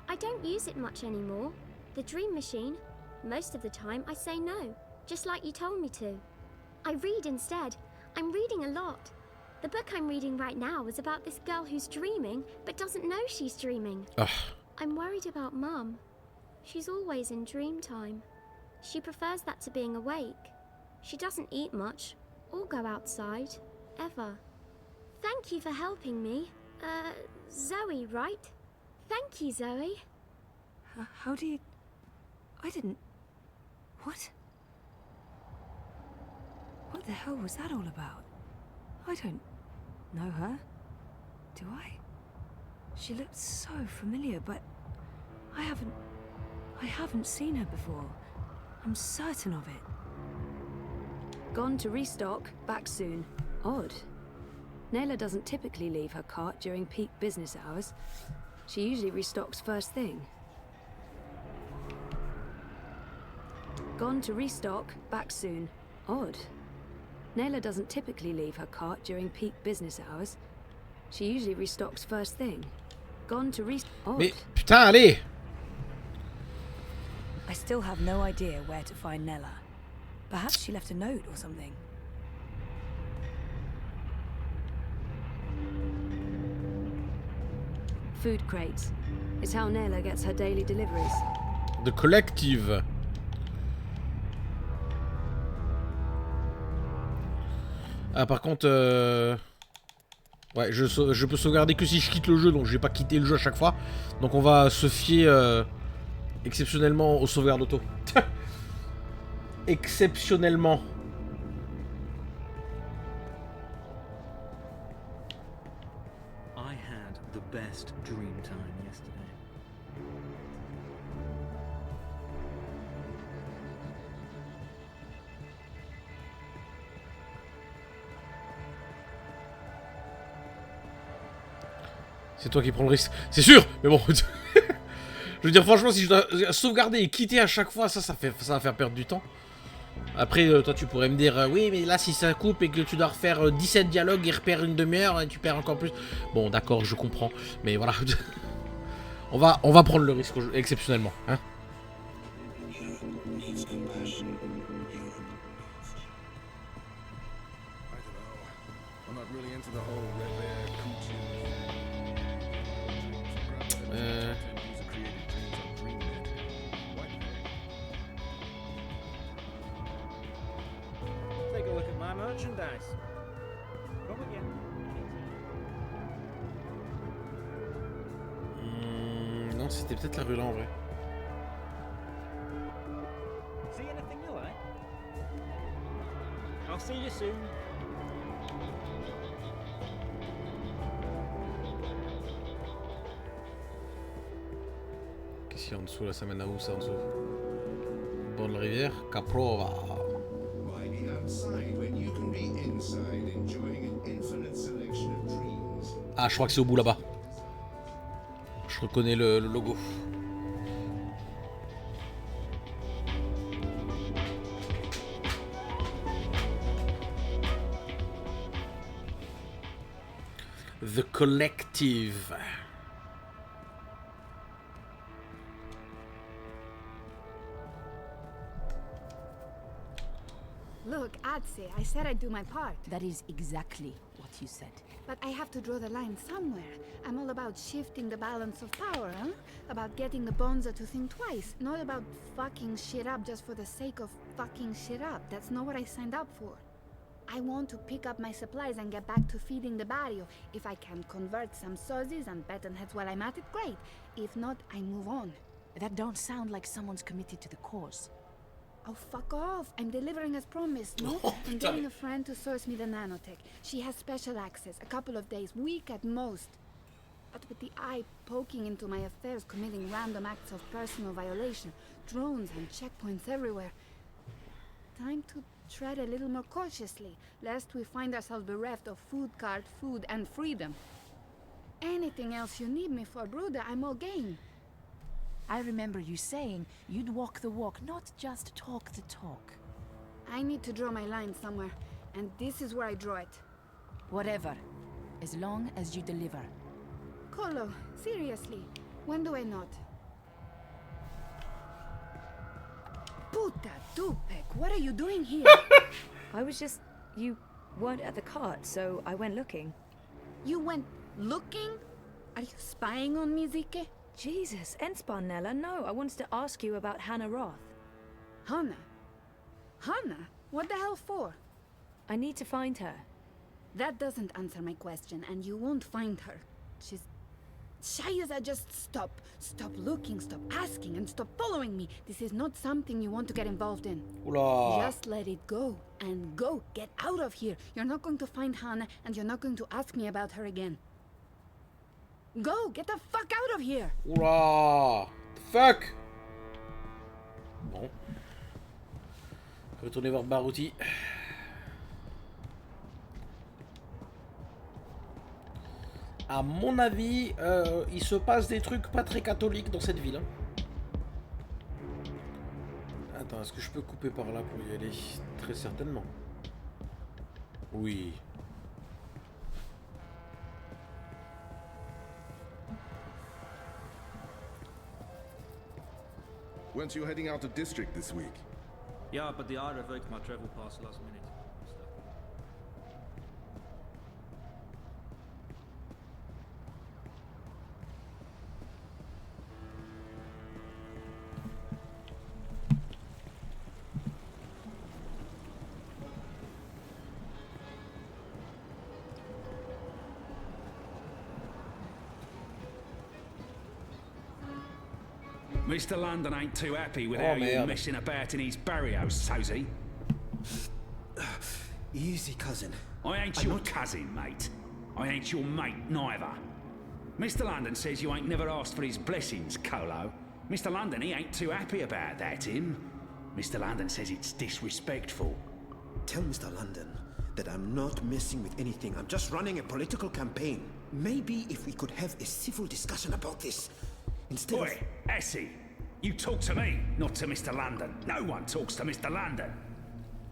S20: I don't use it much anymore. The dream machine. Most of the time, I say no, just like you told me to. I read instead. I'm reading a lot. The book I'm reading right now is about this girl who's dreaming, but doesn't know she's dreaming.
S1: Ugh.
S20: I'm worried about Mum. She's always in dream time. She prefers that to being awake. She doesn't eat much, or go outside, ever. Thank you for helping me. Zoe, right? Thank you, Zoe.
S4: How do you... I didn't... What? What the hell was that all about? I don't know her. Do I? She looked so familiar, but I haven't seen her before. I'm certain of it. Gone to restock, back soon. Odd. Nayla doesn't typically leave her cart during peak business hours. She usually restocks first thing. Gone to restock, back soon. Odd. Nayla doesn't typically leave her cart during peak business hours. She usually restocks first thing. Gone to
S1: Mais putain, allez!
S4: I still have no idea where to find Nella. Perhaps she left a note or something. Food crates. It's how Nella gets her daily deliveries.
S1: The collective. Ah par contre, ouais, je peux sauvegarder que si je quitte le jeu, donc je vais pas quitter le jeu à chaque fois. Donc on va se fier exceptionnellement aux sauvegardes auto. Exceptionnellement.
S16: I had the best dream time yesterday.
S1: C'est toi qui prends le risque. C'est sûr. Mais bon. Je veux dire, franchement, si je dois sauvegarder et quitter à chaque fois, ça va faire perdre du temps. Après, toi, tu pourrais me dire, oui, mais là, si ça coupe et que tu dois refaire 17 dialogues et repères une demi-heure, tu perds encore plus. Bon, d'accord, je comprends. Mais voilà. on va prendre le risque exceptionnellement. Hein.
S14: Take a look at my merchandise. Come again.
S1: Non, c'était peut-être la rue là en vrai.
S14: See anything you like? I'll see you soon.
S1: Qu'est-ce qu'il y a en dessous là? Ça mène à où ça en dessous? Bord de la rivière? Caprova.
S18: Why be outside when you can be inside enjoying an infinite selection of dreams?
S1: Ah, je crois que c'est au bout là-bas. Je reconnais le logo. The Collective.
S15: Look, Adse, I said I'd do my part.
S17: That is exactly what you said.
S15: But I have to draw the line somewhere. I'm all about shifting the balance of power, huh? About getting the Bonza to think twice. Not about fucking shit up just for the sake of fucking shit up. That's not what I signed up for. I want to pick up my supplies and get back to feeding the barrio. If I can convert some sozzies and batonheads while I'm at it, great. If not, I move on.
S17: That don't sound like someone's committed to the cause.
S15: Oh, fuck off. I'm delivering as promised, no? I'm getting a friend to source me the nanotech. She has special access, a couple of days, week at most. But with the eye poking into my affairs, committing random acts of personal violation, drones and checkpoints everywhere. Time to tread a little more cautiously, lest we find ourselves bereft of food card, food, and freedom. Anything else you need me for, Bruder, I'm all game.
S17: I remember you saying you'd walk the walk, not just talk the talk.
S15: I need to draw my line somewhere, and this is where I draw it.
S17: Whatever, as long as you deliver.
S15: Colo, seriously, when do I not? Puta Dupek, what are you doing here?
S4: I was just... You weren't at the cart, so I went looking.
S15: You went looking? Are you spying on me, Zike?
S4: Jesus, Ensparnella, no, I wanted to ask you about Hannah Roth.
S15: Hannah? Hannah? What the hell for?
S4: I need to find her.
S15: That doesn't answer my question, and you won't find her. She's... Shayaza, just stop. Stop looking, stop asking, and stop following me. This is not something you want to get involved in.
S1: Oula.
S15: Just let it go, and go. Get out of here. You're not going to find Hannah, and you're not going to ask me about her again. Go! Get the fuck out of here!
S1: Oula! The fuck! Bon. Retourner voir Barouti. À mon avis, il se passe des trucs pas très catholiques dans cette ville. Hein. Attends, est-ce que je peux couper par là pour y aller? Très certainement. Oui.
S13: weren't you heading out to District this week?
S7: Yeah, but the eye revoked my travel pass last minute.
S11: Mr. London ain't too happy with how you're messing about in his barrios, Sozy.
S8: Easy, cousin.
S11: I ain't your cousin, mate. I ain't your mate, neither. Mr. London says you ain't never asked for his blessings, Colo. Mr. London, he ain't too happy about that, him. Mr. London says it's disrespectful.
S8: Tell Mr. London that I'm not messing with anything. I'm just running a political campaign. Maybe if we could have a civil discussion about this. Instead
S11: Oi, Essie, you talk to me, not to Mr. London. No one talks to Mr. London.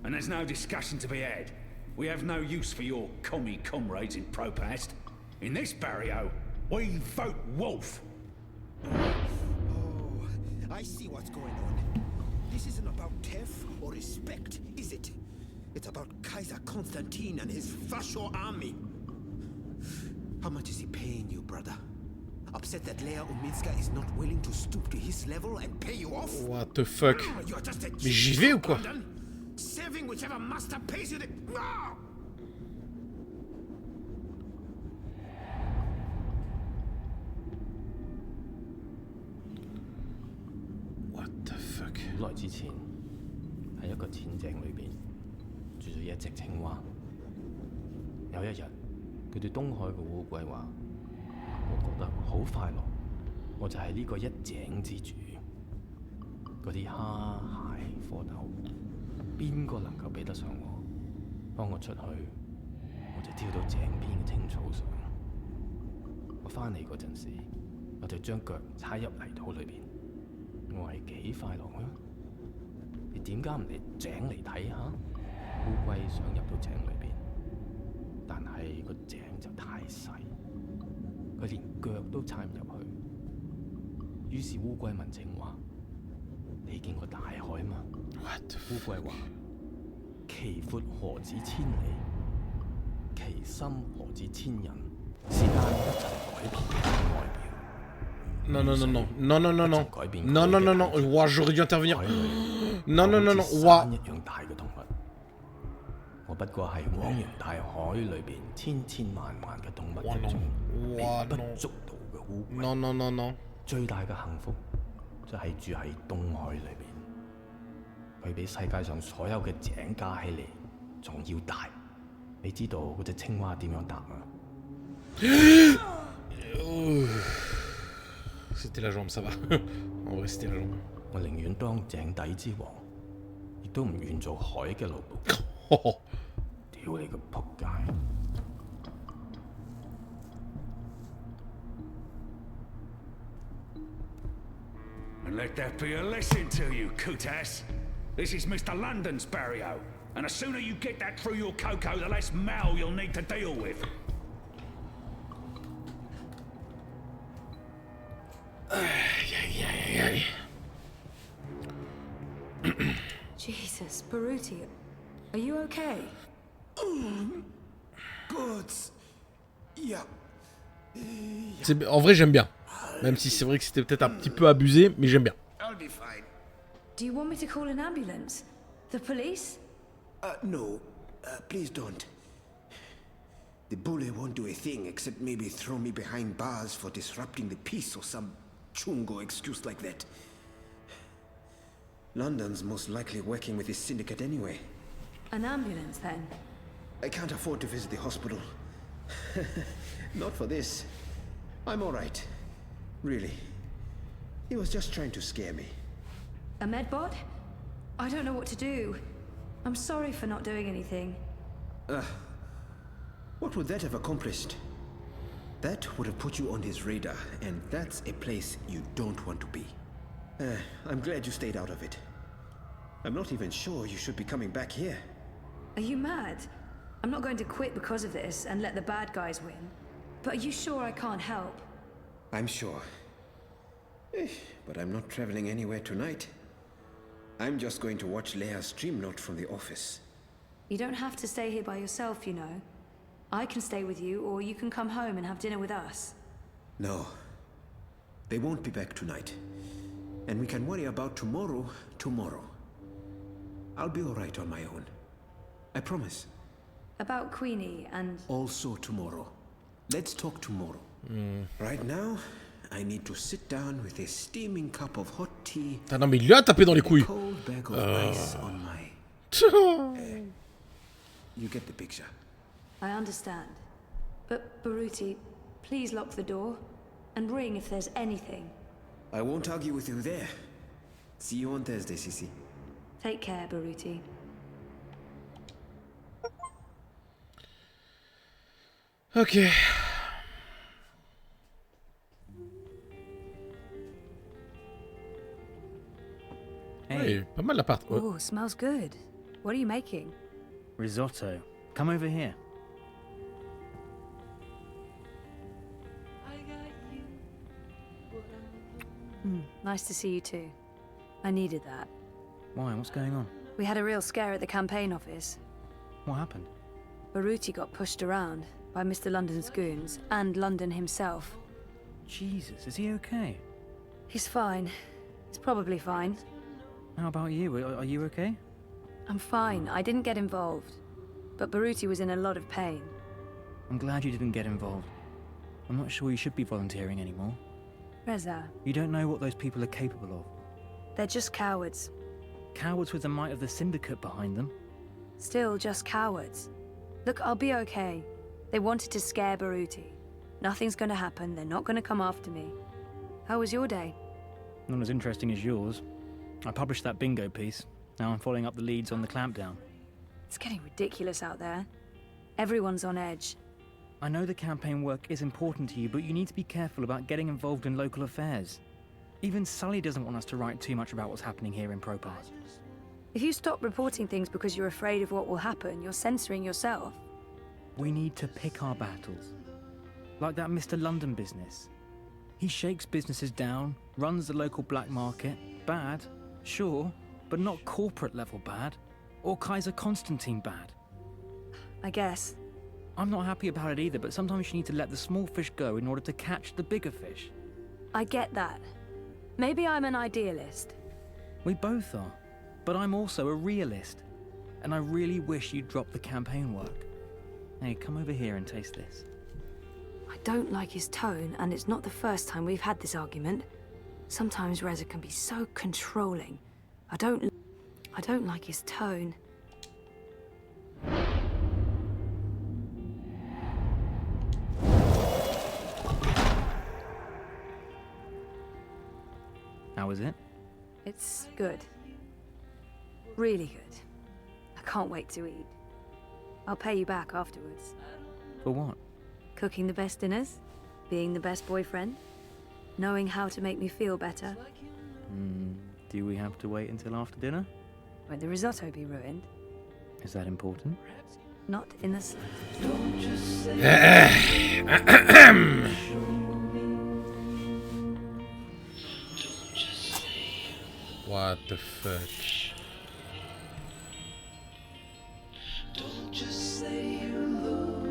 S11: And there's no discussion to be had. We have no use for your commie comrades in Propast. In this barrio, we vote wolf.
S8: Oh, I see what's going on. This isn't about theft or respect, is it? It's about Kaiser Constantine and his Fascio army. How much is he paying you, brother? Upset that Leia Uminska is not willing to stoop to his level and pay you off?
S1: What the fuck? Mais j'y vais ou quoi?
S8: Serving whichever master pays you the...
S1: What the fuck?
S21: 好耐之前，喺一個淺井裏邊住咗一隻青蛙。有一日，佢對東海嘅烏龜話：我覺得好快樂，我就係呢個一井之主。嗰啲蝦、蟹、蝌蚪，邊個能夠比得上我？當我出去，我就跳到井邊嘅青草上。我翻嚟嗰陣時，我就將腳踩入泥土裏邊。我係幾快樂啊！你點解唔嚟井嚟睇下？烏龜想入到井裏邊，但係個井就太細，佢連腳都踩唔入去。於是烏龜問青蛙：你見過大海嗎？烏龜話：其闊何止千里，其深何止千人，是但一齊改變嘅外表。
S1: Non, non, non, non, non, non, non, non, non, non, non, non, ouah, j'aurais dû intervenir. Non, non, non, non, ouah.
S21: 一樣大嘅動物，我不過係汪洋大海裏邊千千萬萬嘅動物之中微不足道嘅烏龜。
S1: Non, non, non, non.
S21: 最大嘅幸福就係住喺東海裏邊，佢比世界上所有嘅井加起嚟仲要大。你知道嗰隻青蛙點樣答嗎？
S1: C'était la jambe, ça va. En vrai, c'était la jambe.
S21: 我寧願當井底之王，亦都唔願做海嘅奴僕。屌你個仆街！
S11: And let that be a lesson to you, Kutas. This is Mr. London's barrio, and the sooner you get that through your cocoa, the less mal you'll need to deal with.
S4: Jesus, Baruti, are you okay?
S8: Good. Yeah.
S1: En vrai, j'aime bien. Même si c'est vrai que c'était peut-être un petit peu abusé, mais j'aime bien.
S8: I'll be fine.
S4: Do you want me to call an ambulance? The police?
S8: No. Please don't. The bully won't do a thing except maybe throw me behind bars for disrupting the peace or some chungo excuse like that. London's most likely working with his syndicate anyway.
S4: An ambulance, then?
S8: I can't afford to visit the hospital. Not for this. I'm all right. Really. He was just trying to scare me.
S4: A medbot? I don't know what to do. I'm sorry for not doing anything.
S8: What would that have accomplished? That would have put you on his radar, and that's a place you don't want to be. I'm glad you stayed out of it. I'm not even sure you should be coming back here.
S4: Are you mad? I'm not going to quit because of this and let the bad guys win. But are you sure I can't help?
S8: I'm sure.
S9: But I'm not traveling anywhere tonight. I'm just going to watch Leia's stream note from the office.
S4: You don't have to stay here by yourself, you know. I can stay with you, or you can come home and have dinner with us.
S9: No. They won't be back tonight. And we can worry about tomorrow. I'll be alright on my own. I promise.
S4: About Queenie and...
S9: Also tomorrow. Let's talk tomorrow. Right now, I need to sit down with a steaming cup of hot tea.
S1: Non mais il lui a tapé dans les couilles.
S9: Cold bag of ice on my... You get the picture.
S4: I understand. But, Baruti, please lock the door. And ring if there's anything.
S9: I won't argue with you there. See you on Thursday, Sissy.
S4: Take care, Baruti.
S1: Ok. Hey, pas mal l'appart.
S4: Oh, smells good. What are you making?
S16: Risotto. Come over here.
S4: Nice to see you too. I needed that.
S16: Why? What's going on?
S4: We had a real scare at the campaign office.
S16: What happened?
S4: Baruti got pushed around by Mr. London's goons and London himself.
S16: Jesus, is he okay?
S4: He's fine. He's probably fine.
S16: How about you? Are you okay?
S4: I'm fine. I didn't get involved. But Baruti was in a lot of pain.
S16: I'm glad you didn't get involved. I'm not sure you should be volunteering anymore.
S4: Reza,
S16: You don't know what those people are capable of.
S4: they're just cowards.
S16: Cowards with the might of the Syndicate behind them.
S4: Still just cowards. Look, I'll be okay. They wanted to scare Baruti. Nothing's gonna happen. They're not gonna come after me. How was your day?
S16: Not as interesting as yours. I published that bingo piece. Now I'm following up the leads on the clampdown.
S4: It's getting ridiculous out there. Everyone's on edge.
S16: I know the campaign work is important to you, but you need to be careful about getting involved in local affairs. Even Sully doesn't want us to write too much about what's happening here in Propaz.
S4: If you stop reporting things because you're afraid of what will happen, you're censoring yourself.
S16: We need to pick our battles. Like that Mr. London business. He shakes businesses down, runs the local black market. Bad, sure, but not corporate level bad. Or Kaiser Constantine bad.
S4: I guess.
S16: I'm not happy about it either, but sometimes you need to let the small fish go in order to catch the bigger fish.
S4: I get that. Maybe I'm an idealist.
S16: We both are. But I'm also a realist. And I really wish you'd drop the campaign work. Hey, come over here and taste this.
S4: I don't like his tone, and it's not the first time we've had this argument. Sometimes Reza can be so controlling. I don't like his tone.
S16: How is it?
S4: It's good. Really good. I can't wait to eat. I'll pay you back afterwards.
S16: For what?
S4: Cooking the best dinners, being the best boyfriend, knowing how to make me feel better.
S16: Do we have to wait until after dinner?
S4: Won't the risotto be ruined?
S16: Is that important?
S4: Not in the slightest.
S1: What the fuck?
S18: Don't just say you love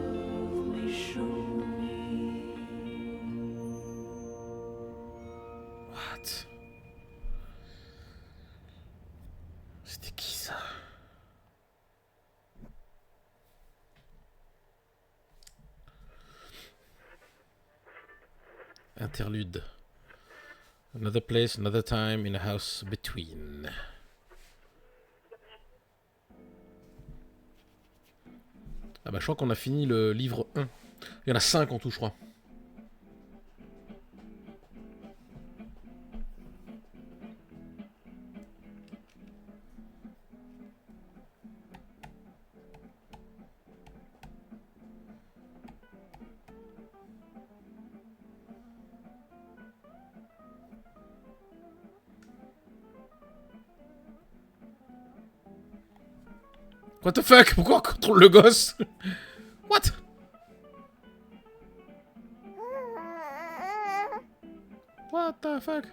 S18: me, show me.
S1: What? C'était qui ça? Interlude. Another place, another time, in a house between. Ah bah je crois qu'on a fini le livre 1. Il y en a 5 en tout je crois. What the fuck? Pourquoi on contrôle le gosse? What? What the fuck?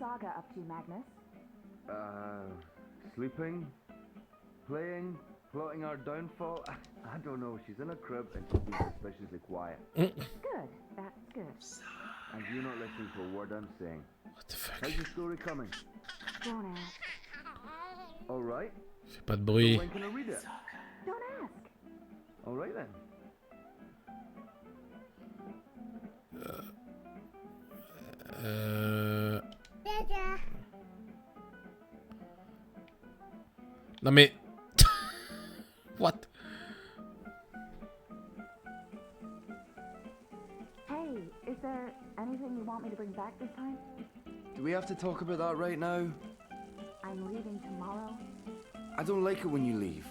S17: Saga up to, Magnus?
S2: Sleeping, playing, plotting our downfall. I don't know. She's in a crib and she's being suspiciously quiet.
S17: Good. That's good.
S2: And you're not listening to a word I'm saying.
S1: What the fuck?
S2: How's the story coming?
S17: Don't ask.
S2: All right.
S1: Fais pas de bruit.
S2: So when can I read it?
S17: Don't ask.
S2: All right then.
S1: Non mais... What?
S17: Hey, is there anything you want me to bring back this time?
S2: Do we have to talk about that right now?
S17: I'm leaving tomorrow.
S2: I don't like it when you leave.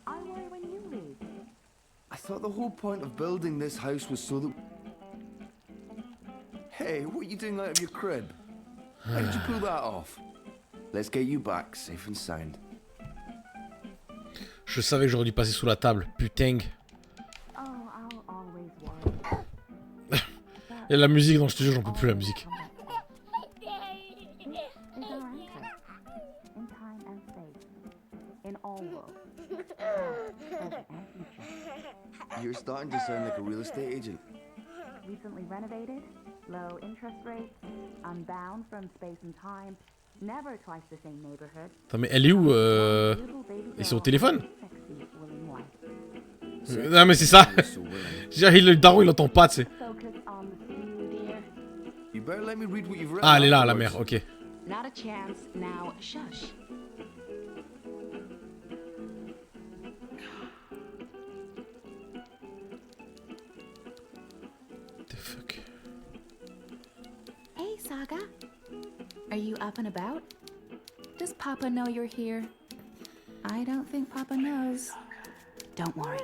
S17: I worry when you leave.
S2: I thought the whole point of building this house was so that... Hey, what are you doing out of your crib? How did you pull that off? Let's get you back, safe and sound.
S1: Je savais que j'aurais dû passer sous la table. Putain.
S17: Oh, I'll always worry.
S1: Et la musique, non, je te jure, j'en peux plus la musique.
S17: In time and space. In all worlds.
S2: You're starting to sound like a real estate agent.
S17: Recently renovated, low interest rates, unbound from space and time, never twice the same neighborhood.
S1: Attends, mais elle est où Ils sont au téléphone? Non mais c'est ça. Le daron il entend pas, tu sais. Ah, elle est là, la mère, ok.
S17: Not a chance, now shush.
S1: The fuck?
S17: Hey, Saga. Are you up and about? Does Papa know you're here? I don't think Papa knows. Don't worry.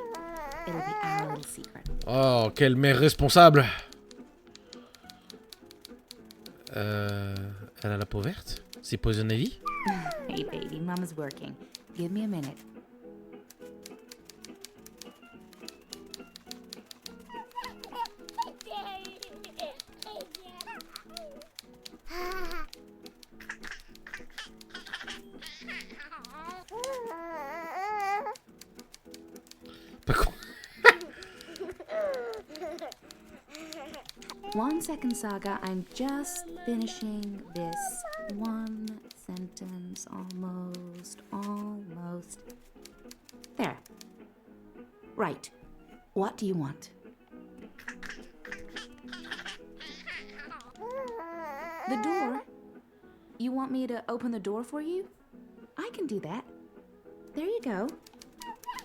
S17: It'll be our little secret.
S1: Oh, quelle mère responsable. Elle a la peau verte? C'est Poison Ivy?
S17: Hey, baby, Mama's working. Give me a minute. One second, Saga. I'm just finishing this one sentence. Almost. There. Right. What do you want? The door? You want me to open the door for you? I can do that. There you go.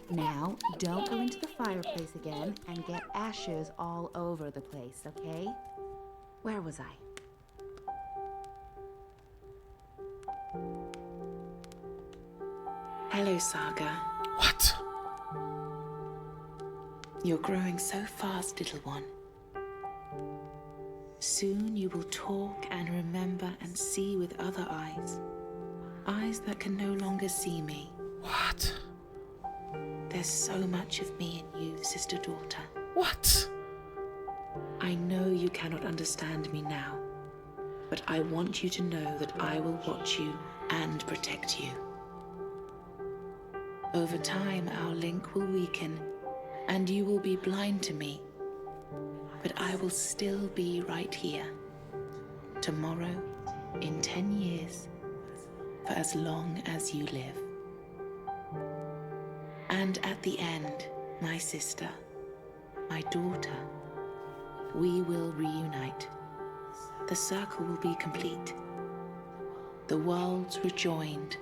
S17: Now, don't go into the fireplace again and get ashes all over the place, okay? Where was I?
S12: Hello, Saga.
S1: What?
S12: You're growing so fast, little one. Soon you will talk and remember and see with other eyes. Eyes that can no longer see me.
S1: What?
S12: There's so much of me in you, sister-daughter.
S1: What?
S12: I know you cannot understand me now, but I want you to know that I will watch you and protect you. Over time, our link will weaken, and you will be blind to me. But I will still be right here. Tomorrow, in 10 years, for as long as you live. And at the end, my sister, my daughter, we will reunite. The circle will be complete. The worlds rejoined,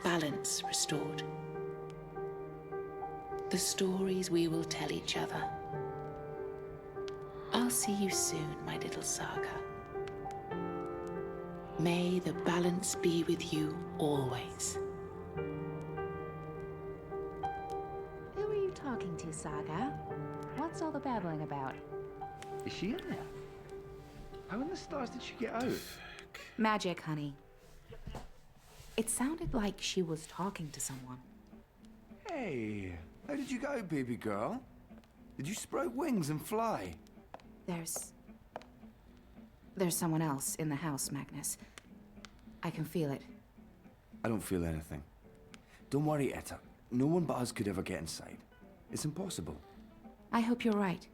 S12: balance restored. The stories we will tell each other. I'll see you soon, my little Saga. May the balance be with you always.
S17: Who are you talking to, Saga? What's all the babbling about?
S2: Is she in there? How in the stars did she get out?
S17: Magic, honey. It sounded like she was talking to someone.
S2: Hey, how did you go, baby girl? Did you sprout wings and fly?
S17: There's someone else in the house, Magnus. I can feel it.
S6: I don't feel anything. Don't worry, Etta. No one but us could ever get inside. It's impossible.
S17: I hope you're right.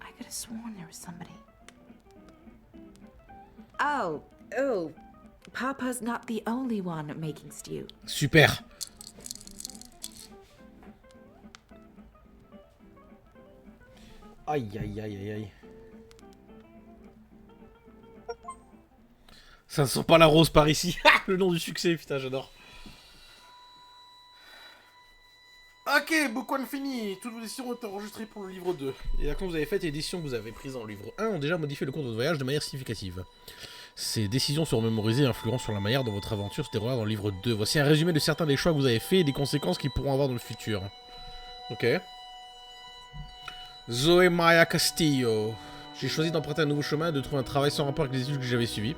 S17: I could have sworn there was somebody. Oh, Papa's not the only one making stew.
S1: Super. Aïe, aïe, aïe, aïe, aïe. Ça ne sent pas la rose par ici. Le nom du succès, putain, j'adore. Ok, bouquin fini. Toutes vos décisions ont été enregistrées pour le livre 2. Les actions que vous avez faites et les décisions que vous avez prises dans le livre 1 ont déjà modifié le cours de votre voyage de manière significative. Ces décisions seront mémorisées et influeront sur la manière dont votre aventure se déroulera dans le livre 2. Voici un résumé de certains des choix que vous avez faits et des conséquences qu'ils pourront avoir dans le futur. Ok. Zoe Maria Castillo. J'ai choisi d'emprunter un nouveau chemin et de trouver un travail sans rapport avec les études que j'avais suivies.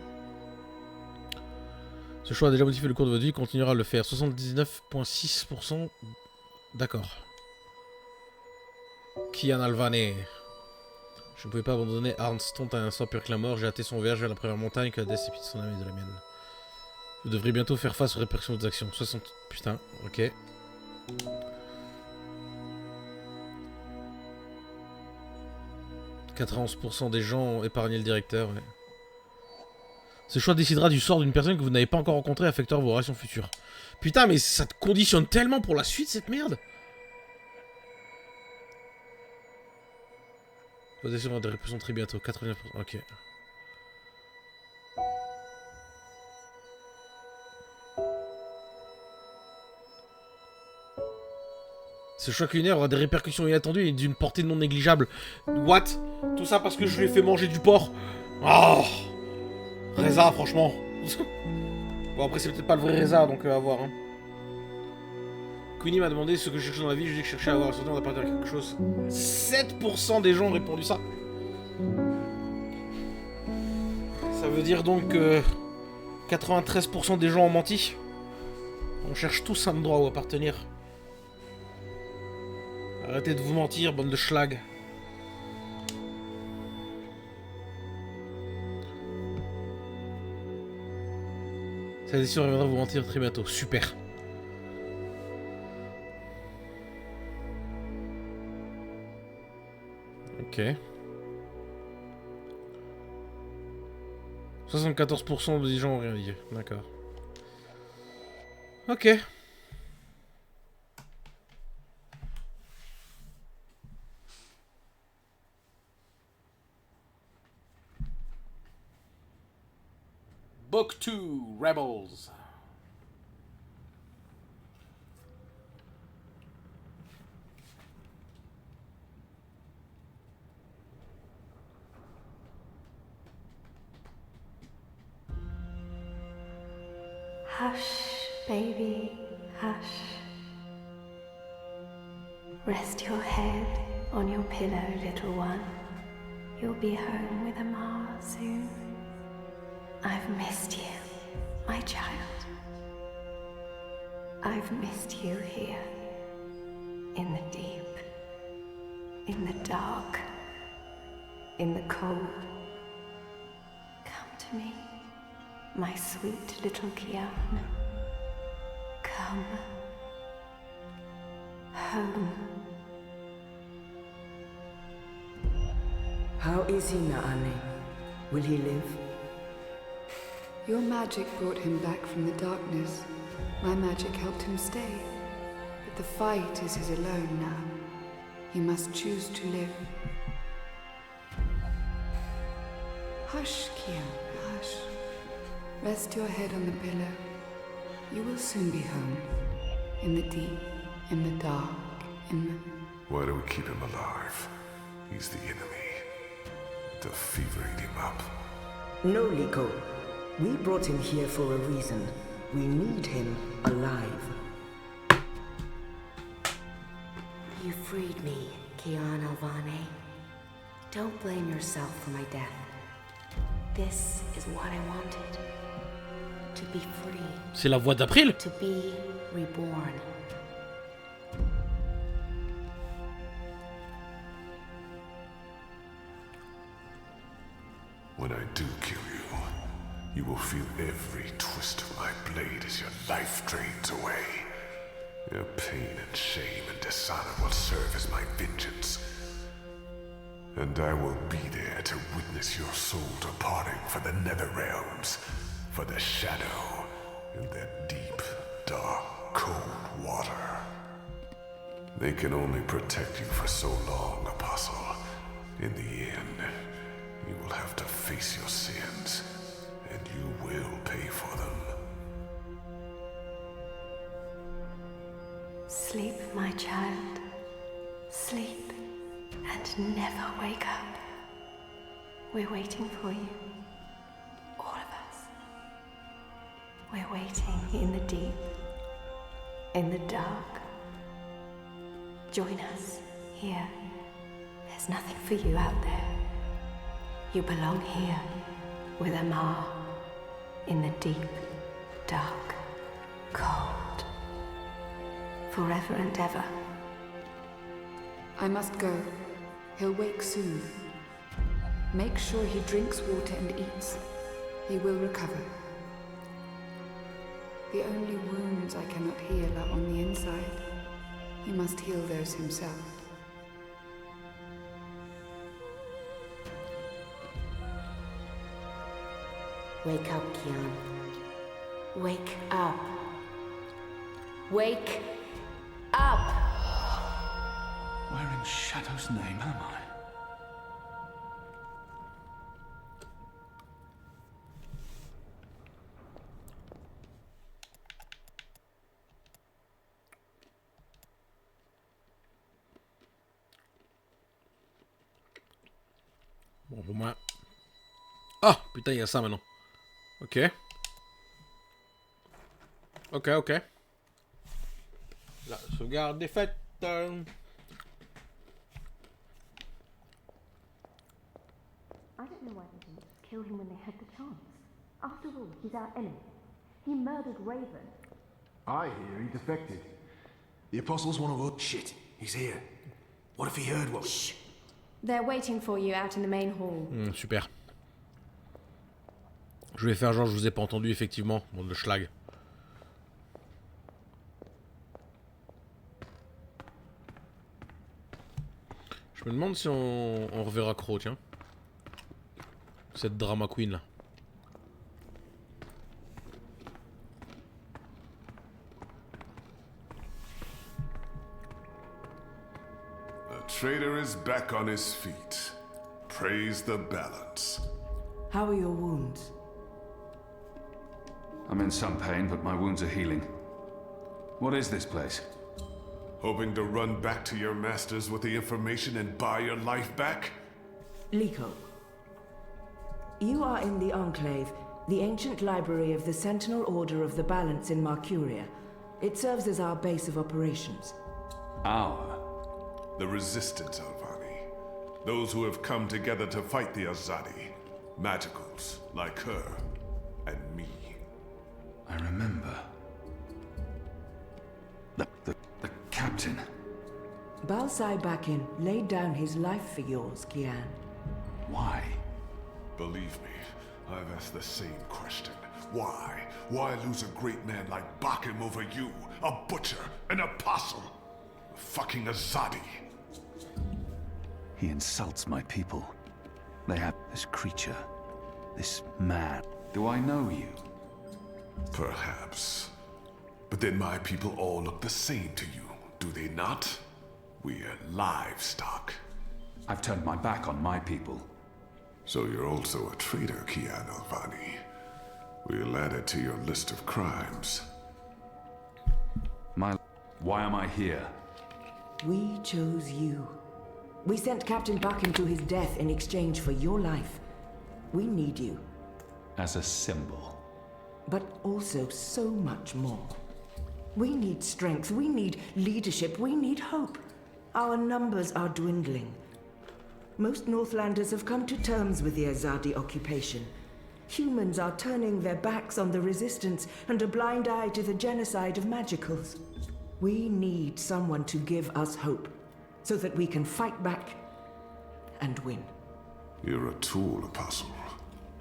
S1: Ce choix a déjà modifié le cours de votre vie et continuera à le faire. 79,6%. D'accord. Kian Alvané. Je ne pouvais pas abandonner Armstrong à un instant pur que la mort. J'ai hâté son voyage vers la première montagne que la décépite de son âme et de la mienne. Vous devrez bientôt faire face aux répercussions de vos actions. 60... Putain, ok. « 91% des gens ont épargné le directeur. Ouais. Ce choix décidera du sort d'une personne que vous n'avez pas encore rencontrée et affectera vos relations futures. » Putain, mais ça te conditionne tellement pour la suite, cette merde. Vos décisions ont des répercussions très bientôt. 89%. Ok. Ce choix culinaire aura des répercussions inattendues et d'une portée non négligeable. What? Tout ça parce que je lui ai fait manger du porc. Oh, Reza, franchement. Bon, après, c'est peut-être pas le vrai Reza, donc à voir. Hein. Queenie m'a demandé ce que je cherchais dans la vie. Je dis que je cherchais à avoir un sentiment d'appartenir à quelque chose. 7% des gens ont répondu ça. Ça veut dire donc que 93% des gens ont menti. On cherche tous un endroit où appartenir. Arrêtez de vous mentir, bande de schlag. Cette décision reviendra vous mentir très bientôt. Super. Ok. 74% des gens ont rien dit. D'accord. Ok. Book 2, Rebels.
S19: Hush, baby, hush. Rest your head on your pillow, little one. You'll be home with Amar soon. I've missed you, my child. I've missed you here, in the deep, in the dark, in the cold. Come to me, my sweet little Kian. Come home.
S22: How is he, Naane? Will he live?
S24: Your magic brought him back from the darkness. My magic helped him stay. But the fight is his alone now. He must choose to live. Hush, Kian, hush. Rest your head on the pillow. You will soon be home. In the deep, in the dark, in the...
S18: Why do we keep him alive? He's the enemy. The fever ate him up.
S22: No, Liko. We brought him here for a reason. We need him alive.
S3: You freed me, Kian Alvane. Don't blame yourself for my death. This is what I wanted.
S12: To be free.
S1: C'est la voix d'April?
S12: To be reborn.
S18: When I do kill you, you will feel every twist of my blade as your life drains away. Your pain and shame and dishonor will serve as my vengeance. And I will be there to witness your soul departing for the nether realms, for the shadow, in that deep, dark, cold water. They can only protect you for so long, Apostle. In the end, you will have to face your sins, and you will pay for them.
S19: Sleep, my child. Sleep and never wake up. We're waiting for you. All of us. We're waiting in the deep, in the dark. Join us here. There's nothing for you out there. You belong here with Amar in the deep, dark, cold. Forever and ever.
S24: I must go. He'll wake soon. Make sure he drinks water and eats. He will recover. The only wounds I cannot heal are on the inside. He must heal those himself.
S12: Wake up, Kian. Wake up. Wake up!
S11: Where in Shadow's name am I?
S1: Bon, pour moi... Ah! Putain, il y a ça maintenant. Ok. Ok, ok. La sauvegarde est faite.
S5: I don't know why they didn't just kill him when they had the chance. After all, he's our enemy. He murdered Raven.
S6: I hear he defected. The Apostle's one of us. Shit, he's here. What if he heard what?
S4: Shh. They're waiting for you out in the main hall.
S1: Super. Je vais faire genre je vous ai pas entendu effectivement, bon de schlag. Je me demande si on reverra Crow, tiens. Cette drama queen là.
S18: The traitor is back on his feet. Praise the balance.
S22: How are your wounds?
S11: I'm in some pain, but my wounds are healing. What is this place?
S18: Hoping to run back to your masters with the information and buy your life back?
S22: Liko, you are in the Enclave, the ancient library of the Sentinel Order of the Balance in Marcuria. It serves as our base of operations.
S11: Our?
S18: The Resistance, Alvani. Those who have come together to fight the Azadi. Magicals, like her, and me.
S11: I remember. The captain.
S22: Balsai Bakin laid down his life for yours, Kian.
S11: Why?
S18: Believe me, I've asked the same question. Why? Why lose a great man like Bakim over you? A butcher, an apostle, a fucking Azadi.
S11: He insults my people. They have this creature, this man. Do I know you?
S18: Perhaps. But then my people all look the same to you, do they not? We're livestock.
S11: I've turned my back on my people.
S18: So you're also a traitor, Kian Alvani. We'll add it to your list of crimes.
S11: Why am I here?
S22: We chose you. We sent Captain Bakin to his death in exchange for your life. We need you.
S11: As a symbol.
S22: But also so much more. We need strength, we need leadership, we need hope. Our numbers are dwindling. Most Northlanders have come to terms with the Azadi occupation. Humans are turning their backs on the Resistance and a blind eye to the genocide of magicals. We need someone to give us hope, so that we can fight back and win.
S18: You're a tool, Apostle.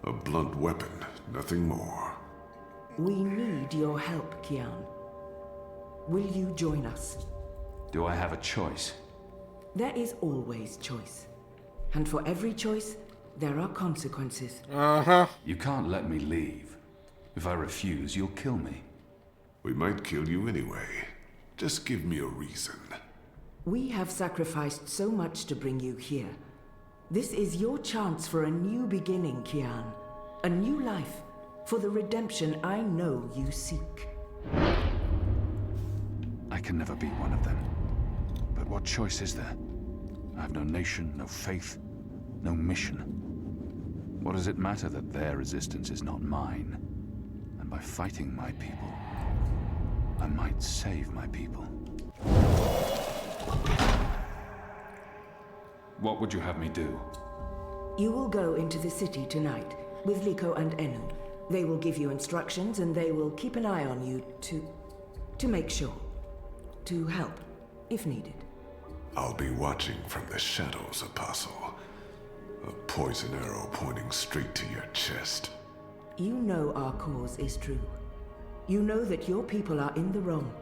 S18: A blunt weapon, nothing more.
S22: We need your help, Kian. Will you join us?
S10: Do I have a choice?
S22: There is always choice. And for every choice, there are consequences.
S10: You can't let me leave. If I refuse, you'll kill me.
S18: We might kill you anyway. Just give me a reason.
S22: We have sacrificed so much to bring you here. This is your chance for a new beginning, Kian. A new life, for the redemption I know you seek.
S10: I can never be one of them. But what choice is there? I have no nation, no faith, no mission. What does it matter that their resistance is not mine? And by fighting my people, I might save my people. What would you have me do?
S22: You will go into the city tonight with Liko and Enu. They will give you instructions and they will keep an eye on you to make sure. To help, if needed.
S18: I'll be watching from the shadows, Apostle. A poison arrow pointing straight to your chest.
S22: You know our cause is true. You know that your people are in the wrong.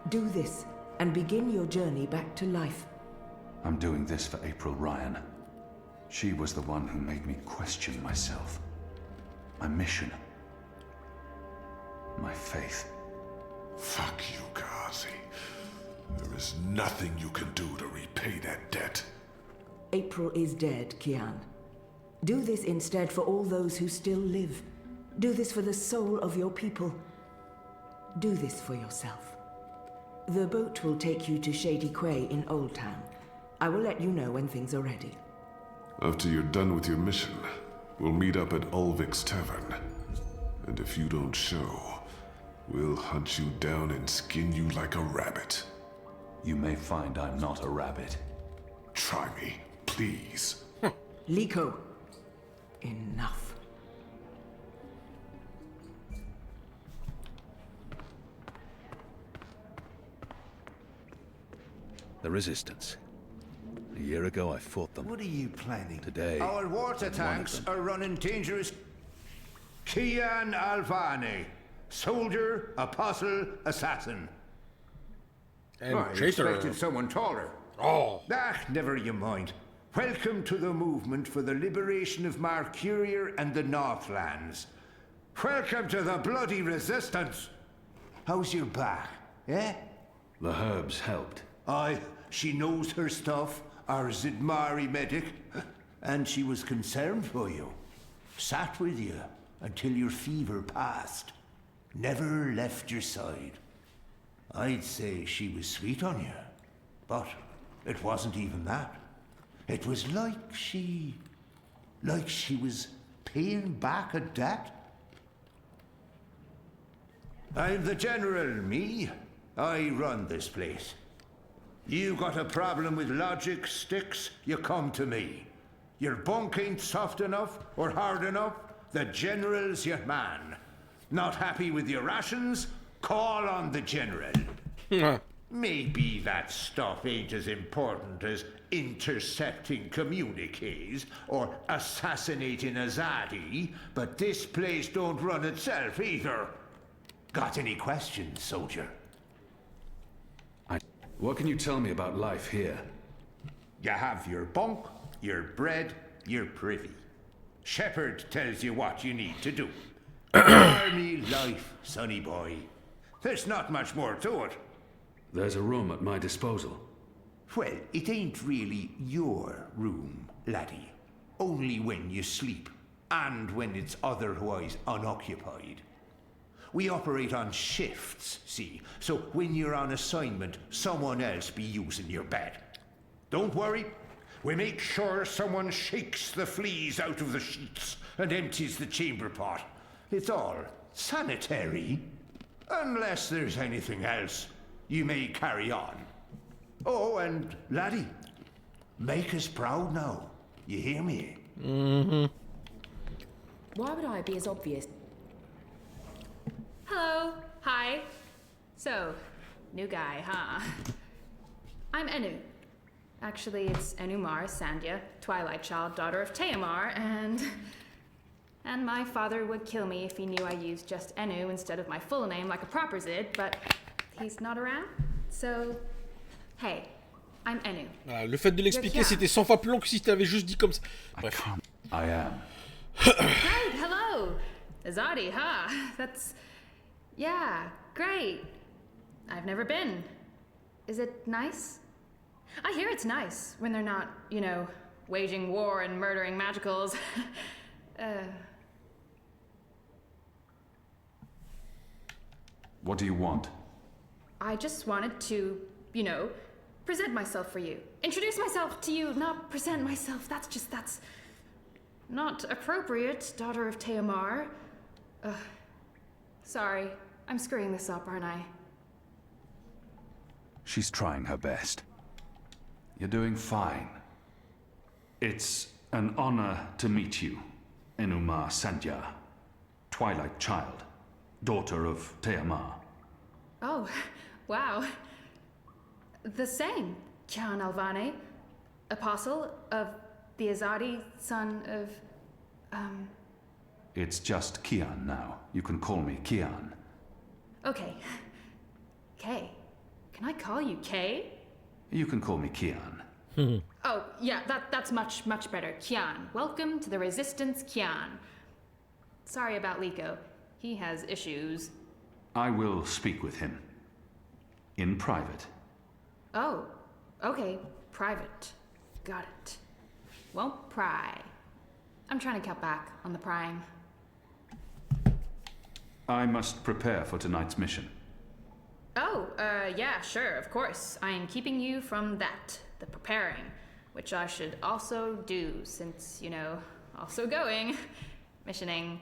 S22: Do this and begin your journey back to life.
S10: I'm doing this for April Ryan. She was the one who made me question myself. My mission. My faith.
S18: Fuck you, Gazi. There is nothing you can do to repay that debt.
S22: April is dead, Kian. Do this instead for all those who still live. Do this for the soul of your people. Do this for yourself. The boat will take you to Shady Quay in Old Town. I will let you know when things are ready.
S18: After you're done with your mission, we'll meet up at Ulvik's Tavern. And if you don't show, we'll hunt you down and skin you like a rabbit.
S10: You may find I'm not a rabbit.
S18: Try me, please.
S22: Liko, enough.
S14: The Resistance. A year ago, I fought them.
S8: What are you planning?
S14: Today,
S8: our water tanks are running dangerous. Kian Alvane, soldier, apostle, assassin.
S1: And
S8: I
S1: Chaser.
S8: expected someone taller.
S1: Oh.
S8: Never you mind. Welcome to the movement for the liberation of Mercuria and the Northlands. Welcome to the bloody Resistance. How's your back, eh?
S10: The herbs helped.
S8: Aye, she knows her stuff, our Zidmari medic, and she was concerned for you. Sat with you until your fever passed. Never left your side. I'd say she was sweet on you, but it wasn't even that. It was like she was paying back a debt. I'm the general, me. I run this place. You got a problem with logic, sticks, you come to me. Your bunk ain't soft enough or hard enough, the general's your man. Not happy with your rations? Call on the general. Maybe that stuff ain't as important as intercepting communiques or assassinating Azadi, but this place don't run itself either. Got any questions, soldier?
S10: What can you tell me about life here?
S8: You have your bunk, your bread, your privy. Shepherd tells you what you need to do. Army life, sonny boy. There's not much more to it.
S10: There's a room at my disposal.
S8: Well, it ain't really your room, laddie. Only when you sleep, and when it's otherwise unoccupied. We operate on shifts, see? So when you're on assignment, someone else be using your bed. Don't worry. We make sure someone shakes the fleas out of the sheets and empties the chamber pot. It's all sanitary. Unless there's anything else, you may carry on. Oh, and laddie, make us proud now. You hear me?
S1: Mm-hmm.
S17: Why would I be as obvious?
S13: Hello. Hi. So, new guy, huh? I'm Enu. Actually, it's Enumar Sandhya, Twilight Child, daughter of Teomar, and my father would kill me if he knew I used just Enu instead of my full name like a proper Zid, but he's not around. So, hey, I'm Enu.
S1: Voilà, le fait de l'expliquer, c'était 100 fois plus long que si tu avais juste dit comme ça. Bref.
S10: I am.
S13: Great, hello. Azadi, huh? That's... Yeah, great. I've never been. Is it nice? I hear it's nice when they're not, you know, waging war and murdering magicals.
S10: What do you want?
S13: I just wanted to, you know, present myself for you. Introduce myself to you, not present myself. That's not appropriate, daughter of Teomar. Sorry, I'm screwing this up, aren't I?
S10: She's trying her best. You're doing fine. It's an honor to meet you, Enumar Sandhya, Twilight Child, daughter of Teomar.
S13: Oh, wow. The same, Kian Alvane, apostle of the Azadi, son of,
S10: It's just Kian now. You can call me Kian.
S13: Okay. Kay. Can I call you Kay?
S10: You can call me Kian.
S13: Oh, yeah, that's much better. Kian. Welcome to the Resistance, Kian. Sorry about Liko. He has issues.
S10: I will speak with him. In private.
S13: Oh, okay. Private. Got it. Won't pry. I'm trying to cut back on the prying.
S10: I must prepare for tonight's mission.
S13: Oh, yeah, sure, of course. I am keeping you from that, the preparing, which I should also do since, you know, also going. Missioning.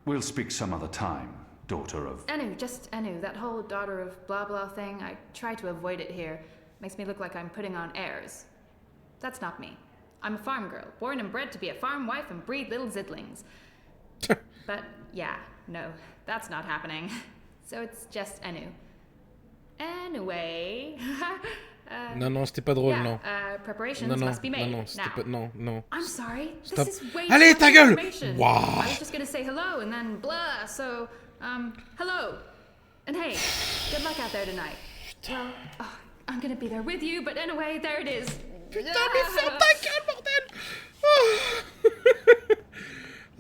S10: We'll speak some other time, daughter of...
S13: Enu, just Enu. That whole daughter of blah blah thing, I try to avoid it here. Makes me look like I'm putting on airs. That's not me. I'm a farm girl, born and bred to be a farm wife and breed little zidlings. But, yeah, no, that's not happening. So it's just Enu. Anyway...
S1: Non, c'était pas drôle, non.
S13: Preparations must be made.
S1: Non, c'était pas... Non.
S13: I'm sorry.
S1: Stop.
S13: This is way
S1: Allez,
S13: too
S1: ta
S13: much
S1: gueule!
S13: information.
S1: Wow.
S13: I was just gonna say hello and then blah, so, hello. And hey, good luck out there tonight. Well, I'm gonna be there with you, but anyway, there it is.
S1: Putain, mais ferme ta gueule,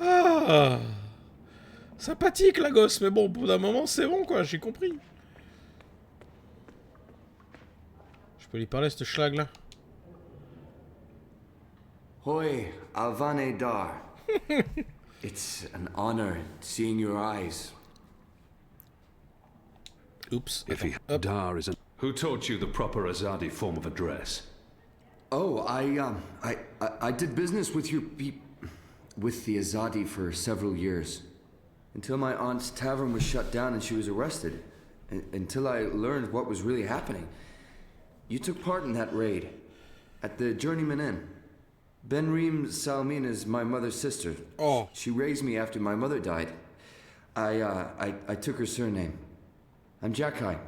S1: bordel! Sympathique, la gosse, mais bon, au bout d'un moment, c'est bon, quoi, j'ai compris. Je peux lui parler, ce schlag, là?
S6: Hoi, Alvane Dar. It's an honor seeing your eyes.
S1: Oops.
S14: Dar is a... Who taught you the proper Azadi form of address?
S6: Oh, I did business with with the Azadi for several years. Until my aunt's tavern was shut down and she was arrested. Until I learned what was really happening. You took part in that raid. At the Journeyman Inn. Benreem Salmin is my mother's sister.
S1: Oh.
S6: She raised me after my mother died. I took her surname. I'm Jakai.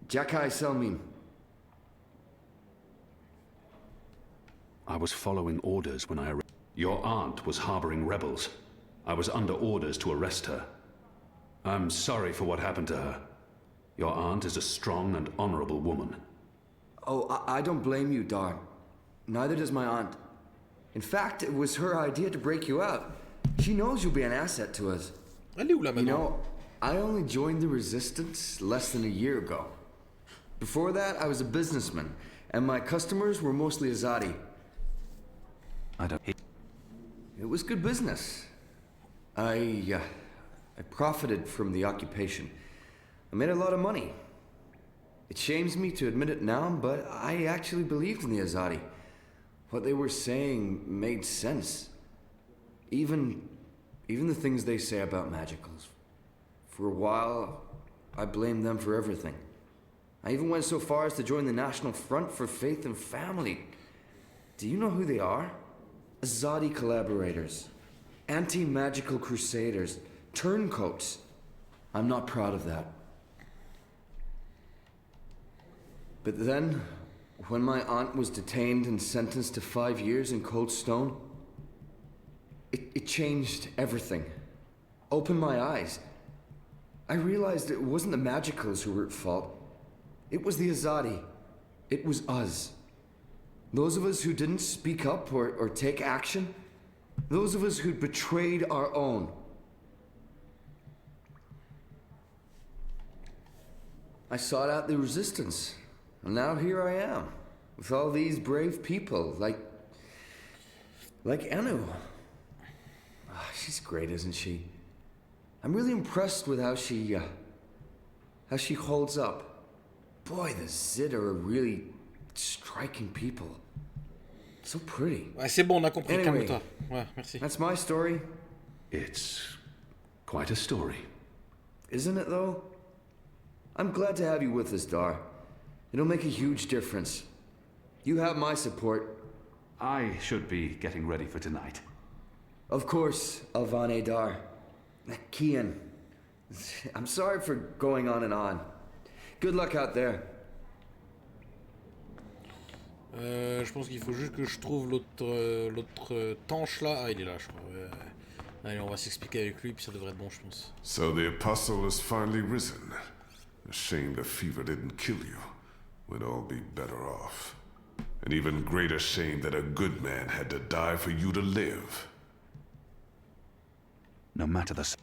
S6: Jakai Salmin.
S14: I was following orders when I... Your aunt was harboring rebels. I was under orders to arrest her. I'm sorry for what happened to her. Your aunt is a strong and honorable woman.
S6: Oh, I don't blame you, Dar. Neither does my aunt. In fact, it was her idea to break you out. She knows you'll be an asset to us. You know, I only joined the Resistance less than a year ago. Before that, I was a businessman, and my customers were mostly Azadi. It was good business. I profited from the occupation. I made a lot of money. It shames me to admit it now, but I actually believed in the Azadi. What they were saying made sense. Even the things they say about magicals. For a while, I blamed them for everything. I even went so far as to join the National Front for Faith and Family. Do you know who they are? Azadi collaborators. Anti-magical crusaders. Turncoats. I'm not proud of that. But then, when my aunt was detained and sentenced to 5 years in Cold Stone, it changed everything. Opened my eyes. I realized it wasn't the Magicals who were at fault. It was the Azadi. It was us. Those of us who didn't speak up or take action. Those of us who'd betrayed our own. I sought out the resistance. And now here I am, with all these brave people, like Anu. Oh, she's great, isn't she? I'm really impressed with how she holds up. Boy, the Zid are really striking people. So pretty.
S1: Ouais, c'est bon, on a compris.
S6: Anyway,
S1: Calme-toi. Ouais, merci.
S6: That's my story.
S14: It's quite a story.
S6: Isn't it, though? I'm glad to have you with us, Dar. It'll make a huge difference. You have my support.
S14: I should be getting ready for tonight.
S6: Of course, Alvane Dar. Kian. I'm sorry for going on and on. Good luck out there.
S1: Je pense qu'il faut juste que je trouve l'autre tanche là. Ah, il est là, je crois. Ouais. Allez, on va s'expliquer avec lui, puis ça devrait être bon, je pense.
S18: So the apostle has finally risen. A shame the fever didn't kill you. We'd all be better off. An even greater shame that a good man had to die for you to live.
S14: No matter the...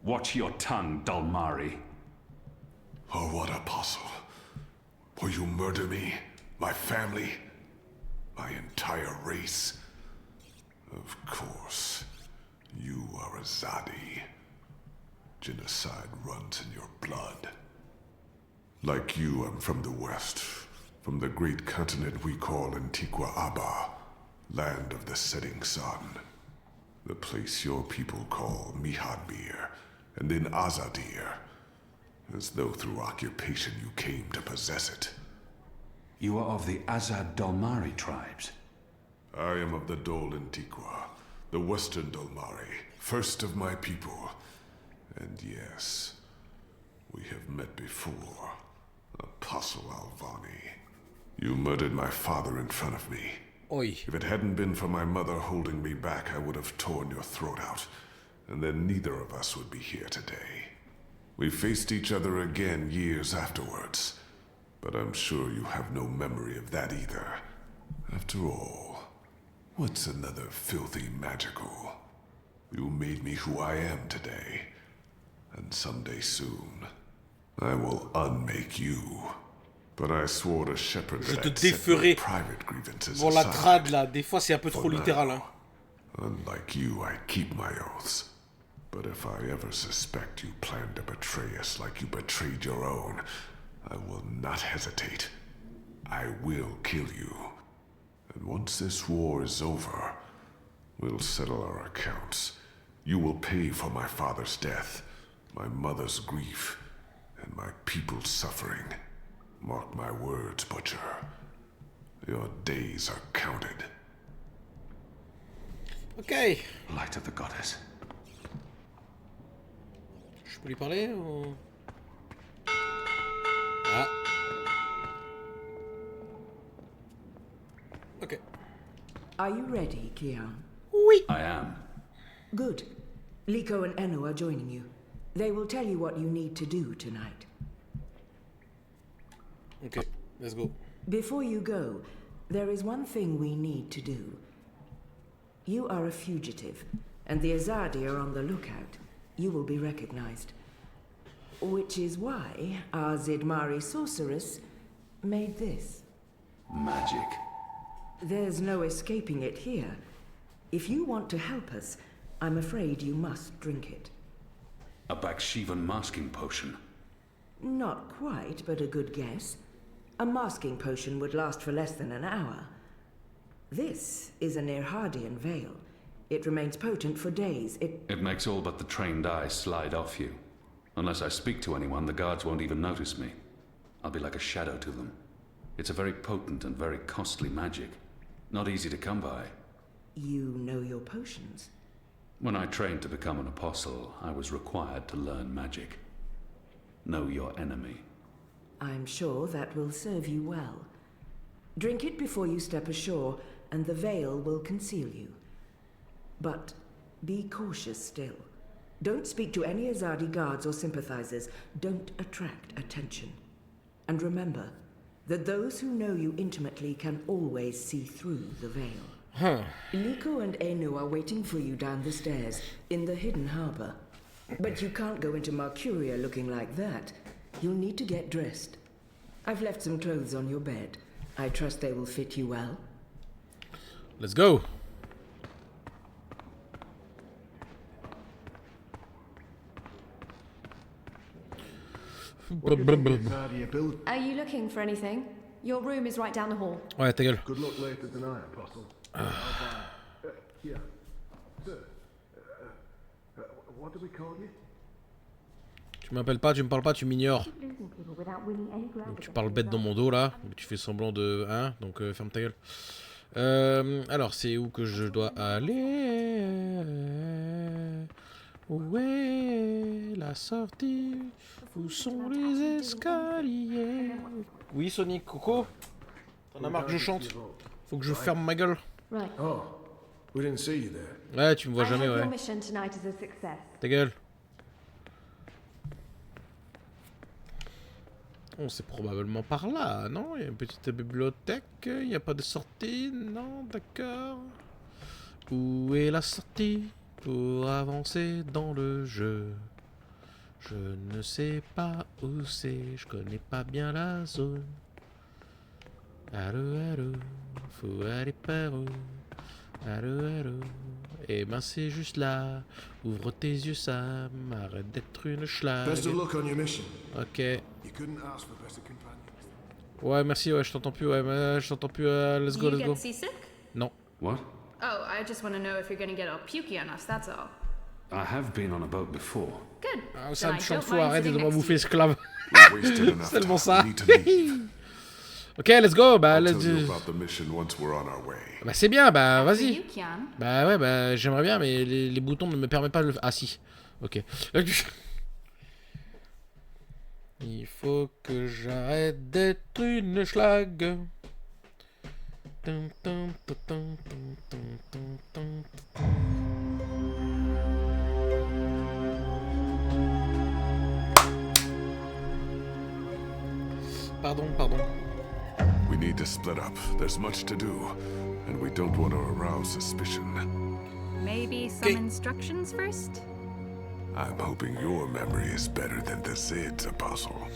S14: Watch your tongue, Dalmari.
S18: Oh, what apostle? Will you murder me? My family? My entire race? Of course. You are a Zadi. Genocide runs in your blood. Like you, I'm from the West. From the great continent we call Antigua Aba. Land of the setting sun. The place your people call Mihadbir, and then Azadir. As though through occupation you came to possess it.
S14: You are of the Azad Dalmari tribes.
S18: I am of the Dol Antigua, the Western Dalmari, first of my people. And yes, we have met before. Apostle Alvani. You murdered my father in front of me.
S1: Oi.
S18: If it hadn't been for my mother holding me back, I would have torn your throat out. And then neither of us would be here today. We faced each other again years afterwards. But I'm sure you have no memory of that either. After all, what's another filthy magical? You made me who I am today. And someday soon, I will unmake you. But I swore to Shepherd
S1: Je
S18: that
S1: te
S18: I'd set my
S1: déferai.
S18: private grievances
S1: Bon, la
S18: aside.
S1: trad là, des fois c'est un peu trop
S18: For
S1: littéral.
S18: now,
S1: Hein.
S18: Unlike you, I keep my oaths. But if I ever suspect you plan to betray us like you betrayed your own, I will not hesitate. I will kill you. And once this war is over, we'll settle our accounts. You will pay for my father's death, my mother's grief, and my people's suffering. Mark my words, Butcher. Your days are counted.
S1: Ok.
S14: Light of the goddess.
S1: Je peux lui parler ou... Ah. Ok.
S22: Are you ready, Kian?
S1: Oui.
S14: I am.
S22: Good. Liko and Enu are joining you. They will tell you what you need to do tonight.
S1: Ok, let's go.
S22: Before you go, there is one thing we need to do. You are a fugitive, and the Azadi are on the lookout. You will be recognized. Which is why our Zidmari sorceress made this.
S14: Magic.
S22: There's no escaping it here. If you want to help us, I'm afraid you must drink it.
S14: A Bakshivan masking potion.
S22: Not quite, but a good guess. A masking potion would last for less than an hour. This is an Irhadian veil. It remains potent for days.
S14: It makes all but the trained eyes slide off you. Unless I speak to anyone, the guards won't even notice me. I'll be like a shadow to them. It's a very potent and very costly magic. Not easy to come by.
S22: You know your potions.
S14: When I trained to become an apostle, I was required to learn magic. Know your enemy.
S22: I'm sure that will serve you well. Drink it before you step ashore, and the veil will conceal you. But be cautious still. Don't speak to any Azadi guards or sympathizers. Don't attract attention. And remember that those who know you intimately can always see through the veil.
S1: Huh.
S22: Liko and Enu are waiting for you down the stairs, in the hidden harbor. But you can't go into Mercuria looking like that. You'll need to get dressed. I've left some clothes on your bed. I trust they will fit you well.
S1: Let's go.
S5: Are you looking for anything? Your room is right down the hall.
S1: Ouais, ta gueule.
S18: Good luck later tonight, Apostle. Yeah. Sir. What do we call you?
S1: Tu m'appelles pas, tu me parles pas, tu m'ignores. Donc tu parles bête dans mon dos là, tu fais semblant de... Hein, donc ferme ta gueule. Alors c'est où que je dois aller? Où est la sortie? Où sont les escaliers? Oui Sonic, Coco? T'en as marre que je chante? Faut que je ferme ma gueule.
S18: Oh, we didn't see you there.
S1: Ouais, tu me vois jamais, ouais. Ta gueule. Oh, c'est probablement par là, non? Il y a une petite bibliothèque, il n'y a pas de sortie, non? D'accord. Où est la sortie pour avancer dans le jeu? Je ne sais pas où c'est, je connais pas bien la zone. Allô, allô, faut aller par où? Allô, allô, eh ben c'est juste là. Ouvre tes yeux, Sam, arrête d'être une schlag.
S18: Best of luck on your mission.
S1: Ok.
S18: You couldn't ask for better companions.
S1: Ouais, merci, ouais, je t'entends plus, ouais, je t'entends plus, let's go, let's go.
S13: You get seasick?
S1: Non.
S14: What?
S13: Oh, I just want to know if you're gonna get all pukey on us, that's all.
S14: I have been on a boat before.
S13: Good.
S1: Ah, ça me chante
S13: don't
S1: fou,
S13: mind
S1: arrête de
S13: sitting
S1: me
S13: next to
S1: bouffer
S13: you.
S1: esclave.
S18: C'est
S1: tellement ça. Ok, let's go, bah, let's... Bah, c'est bien, bah, vas-y. Bah, ouais, bah, j'aimerais bien, mais les boutons ne me permettent pas de le faire. Ah, si. Ok. Il faut que j'arrête d'être une schlag. Pardon.
S18: We need to split up. There's much to do, and we don't want to arouse suspicion.
S13: Maybe some instructions first?
S18: I'm hoping your memory is better than the Zid's, Apostle.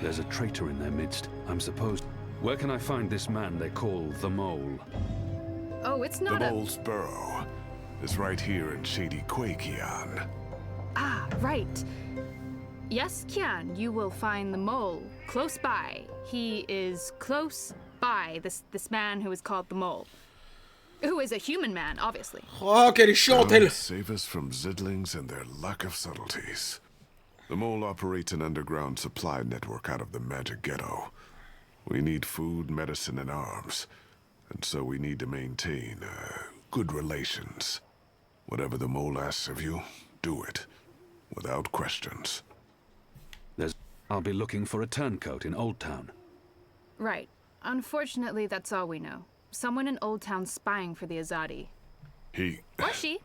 S14: There's a traitor in their midst. I'm supposed... Where can I find this man they call the Mole?
S13: Oh, it's not
S18: the Mole's burrow is right here in Shady Quakian.
S13: Ah, right. Yes, Kian, you will find the Mole close by. He is close by, this man who is called the Mole. Who is a human man, obviously.
S1: Oh, quelle est chiante, elle!
S18: Save us from Zidlings and their lack of subtleties. The Mole operates an underground supply network out of the Magic Ghetto. We need food, medicine, and arms. And so we need to maintain good relations. Whatever the Mole asks of you, do it. Without questions.
S14: I'll be looking for a turncoat in Old Town.
S13: Right. Unfortunately, that's all we know. Someone in Old Town spying for the Azadi.
S18: He...
S13: Or she.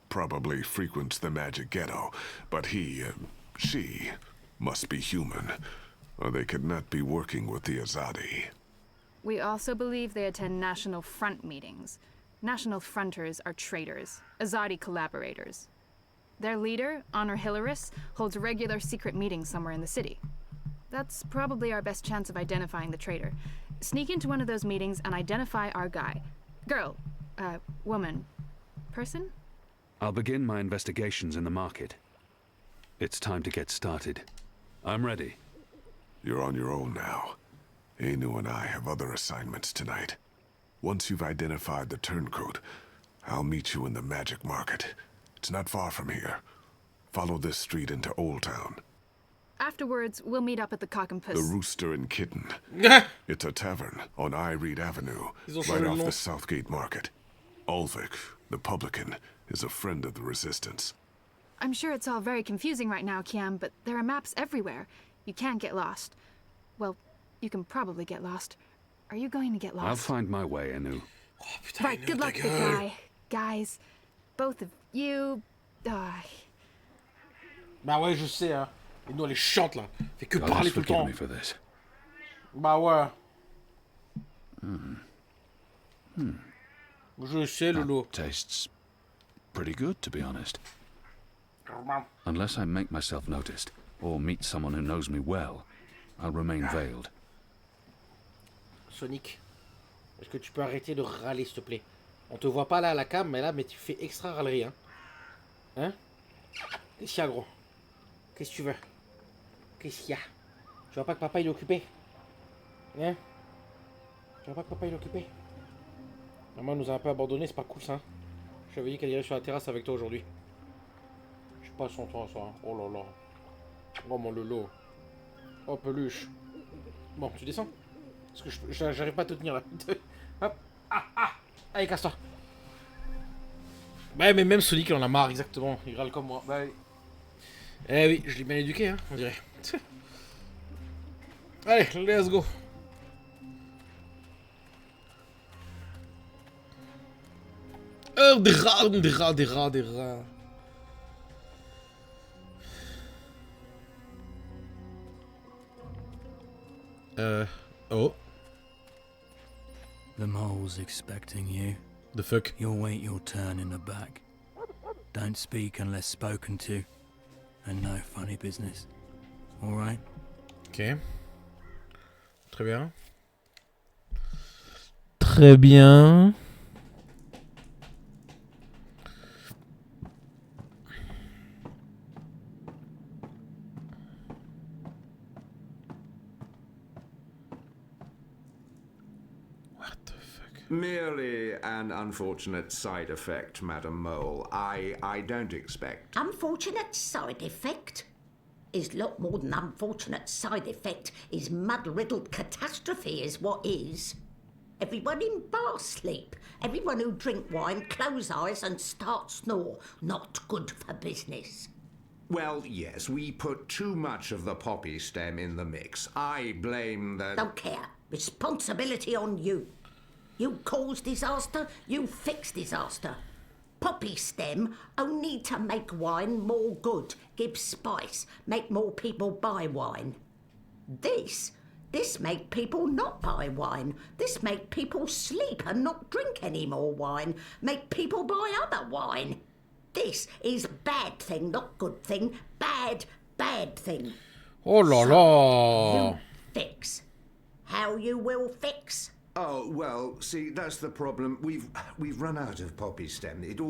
S18: Probably frequents the Magic Ghetto, but she must be human, or they could not be working with the Azadi.
S13: We also believe they attend National Front meetings. National Fronters are traitors, Azadi collaborators. Their leader, Honor Hilaris, holds regular secret meetings somewhere in the city. That's probably our best chance of identifying the traitor. Sneak into one of those meetings and identify our guy. Girl, woman, person?
S14: I'll begin my investigations in the market. It's time to get started. I'm ready.
S18: You're on your own now. Enu and I have other assignments tonight. Once you've identified the turncoat, I'll meet you in the magic market. It's not far from here. Follow this street into Old Town.
S13: Afterwards, we'll meet up at the Cock and
S18: The
S13: Puss.
S18: Rooster and Kitten. It's a tavern on I Reed Avenue, right off the Southgate Market. Ulvik, the publican, is a friend of the Resistance.
S13: I'm sure it's all very confusing right now, Kiam, but there are maps everywhere. You can't get lost. Well, you can probably get lost. Are you going to get lost?
S14: I'll find my way, Anu.
S13: Right, good luck, big guy. Guys, both of you...
S1: Bah ouais, je sais, hein. Et nous, elle est chiante, là. Fait que
S14: God
S1: parler
S14: has
S1: tout le
S14: forgiven
S1: temps.
S14: me for this.
S1: Bah ouais. Je sais, Lolo.
S14: Tastes pretty good, to be honest. Unless I make myself noticed, or meet someone who knows me well, I'll remain veiled.
S1: Sonic, est-ce que tu peux arrêter de râler, s'il te plaît? On te voit pas là à la cam, mais là, tu fais extra râlerie, hein? Hein? Qu'est-ce qu'il y a, gros? Qu'est-ce que tu veux? Qu'est-ce qu'il y a? Tu vois pas que papa il est occupé? Hein? Tu vois pas que papa il est occupé? Maman nous a un peu abandonnés, c'est pas cool ça. Hein? Je t'avais dit qu'elle irait sur la terrasse avec toi aujourd'hui. Je suis pas sans toi ça. Hein. Oh là là. Oh mon lolo. Oh peluche. Bon, tu descends? Parce que j'arrive pas à te tenir là. Hop. Ah. Allez, casse-toi. Ouais, mais même Sonic il en a marre, exactement. Il râle comme moi. Bah oui. Eh oui, je l'ai bien éduqué, hein, on dirait. Allez, let's go. Oh, des rats. Oh.
S7: The mole's expecting you.
S1: The fuck?
S7: You'll wait your turn in the back. Don't speak unless spoken to. And no funny business. Alright?
S1: Ok. Très bien. Très bien.
S15: Merely an unfortunate side effect, Madam Mole. I don't expect...
S20: Unfortunate side effect? Is lot more than unfortunate side effect. Is mud-riddled catastrophe is what is. Everyone in bar sleep. Everyone who drink wine close eyes and start snore. Not good for business.
S15: Well, yes, we put too much of the poppy stem in the mix. I blame the...
S20: Don't care. Responsibility on you. You cause disaster, you fix disaster. Poppy stem only to make wine more good, give spice, make more people buy wine. This make people not buy wine. This make people sleep and not drink any more wine. Make people buy other wine. This is bad thing, not good thing. Bad thing.
S1: Oh la la.
S20: You fix. How you will fix?
S15: Oh, well, see, that's the problem. We've run out of poppy stem. It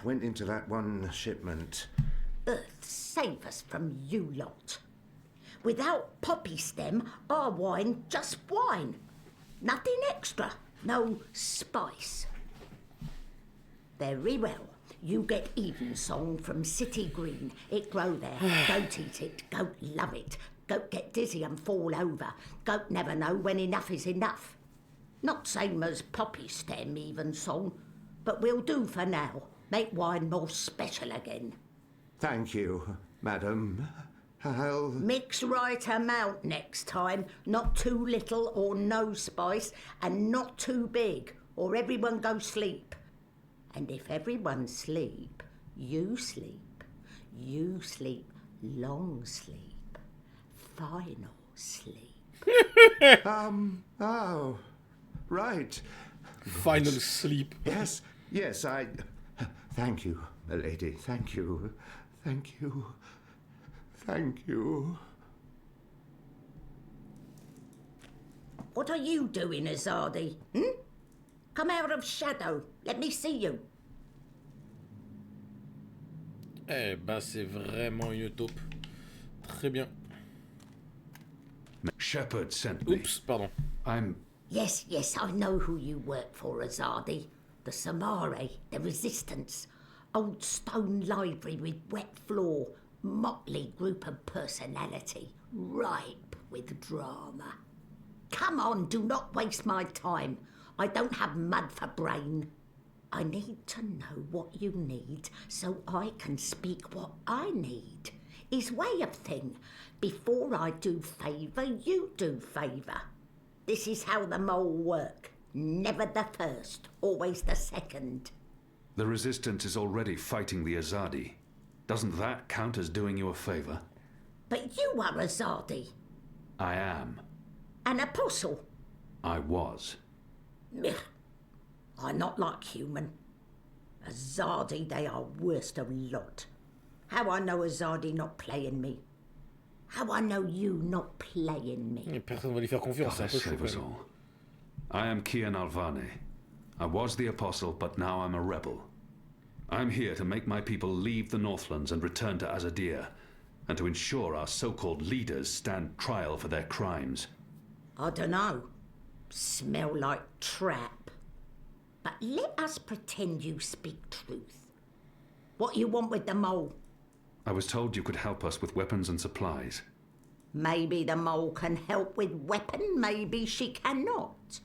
S15: went into that one shipment.
S20: Earth save us from you lot. Without poppy stem, our wine just wine. Nothing extra. No spice. Very well. You get Evensong from City Green. It grow there. Goat eat it. Goat love it. Goat get dizzy and fall over. Goat never know when enough is enough. Not same as poppy stem Evensong, but we'll do for now. Make wine more special again.
S15: Thank you, madam. I'll...
S20: Mix right amount next time. Not too little or no spice, and not too big, or everyone go sleep. And if everyone sleep, you sleep. You sleep long sleep. Final sleep.
S15: Oh, right.
S1: Final sleep.
S15: Yes, I... Thank you, milady. Thank you. Thank you. Thank you.
S20: What are you doing, Azadi? Come out of shadow. Let me see you.
S1: Eh ben, c'est vraiment une taupe. Très bien.
S14: Shepard sent me.
S1: Oops, pardon.
S20: Yes, I know who you work for, Azadi. The Samare, the Resistance. Old stone library with wet floor. motley group of personality, ripe with drama. Come on, do not waste my time. I don't have mud for brain. I need to know what you need so I can speak what I need. Is way of thing. Before I do favour, you do favour. This is how the mole work. Never the first, always the second.
S14: The Resistance is already fighting the Azadi. Doesn't that count as doing you a favour?
S20: But you are a Zardi.
S14: I am.
S20: An apostle.
S14: I was.
S20: Ugh. I'm not like human. A Zardi, they are worst of lot. How I know a Zardi not playing me? How I know you not playing me?
S1: Personne va lui faire confiance.
S14: God save us all. I am Kian Alvane. I was the apostle, but now I'm a rebel. I'm here to make my people leave the Northlands and return to Azadir, and to ensure our so-called leaders stand trial for their crimes.
S20: I dunno. Smell like trap. But let us pretend you speak truth. What you want with the mole?
S14: I was told you could help us with weapons and supplies.
S20: Maybe the mole can help with weapon, maybe she cannot.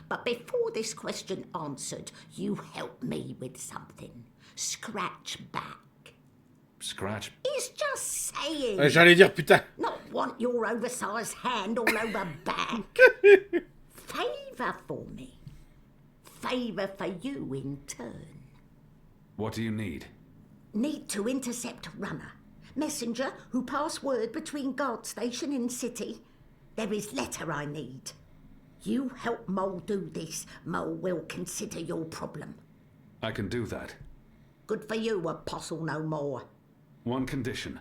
S20: But before this question answered, you help me with something. Scratch back.
S14: Scratch?
S20: He's just saying.
S1: J'allais dire putain.
S20: Not want your oversized hand all over back. Favour for me. Favour for you in turn.
S14: What do you need?
S20: Need to intercept Runner. Messenger who pass word between guard station and city. There is letter I need. You help Mole do this, Mole will consider your problem.
S14: I can do that.
S20: Good for you, apostle no more.
S14: One condition.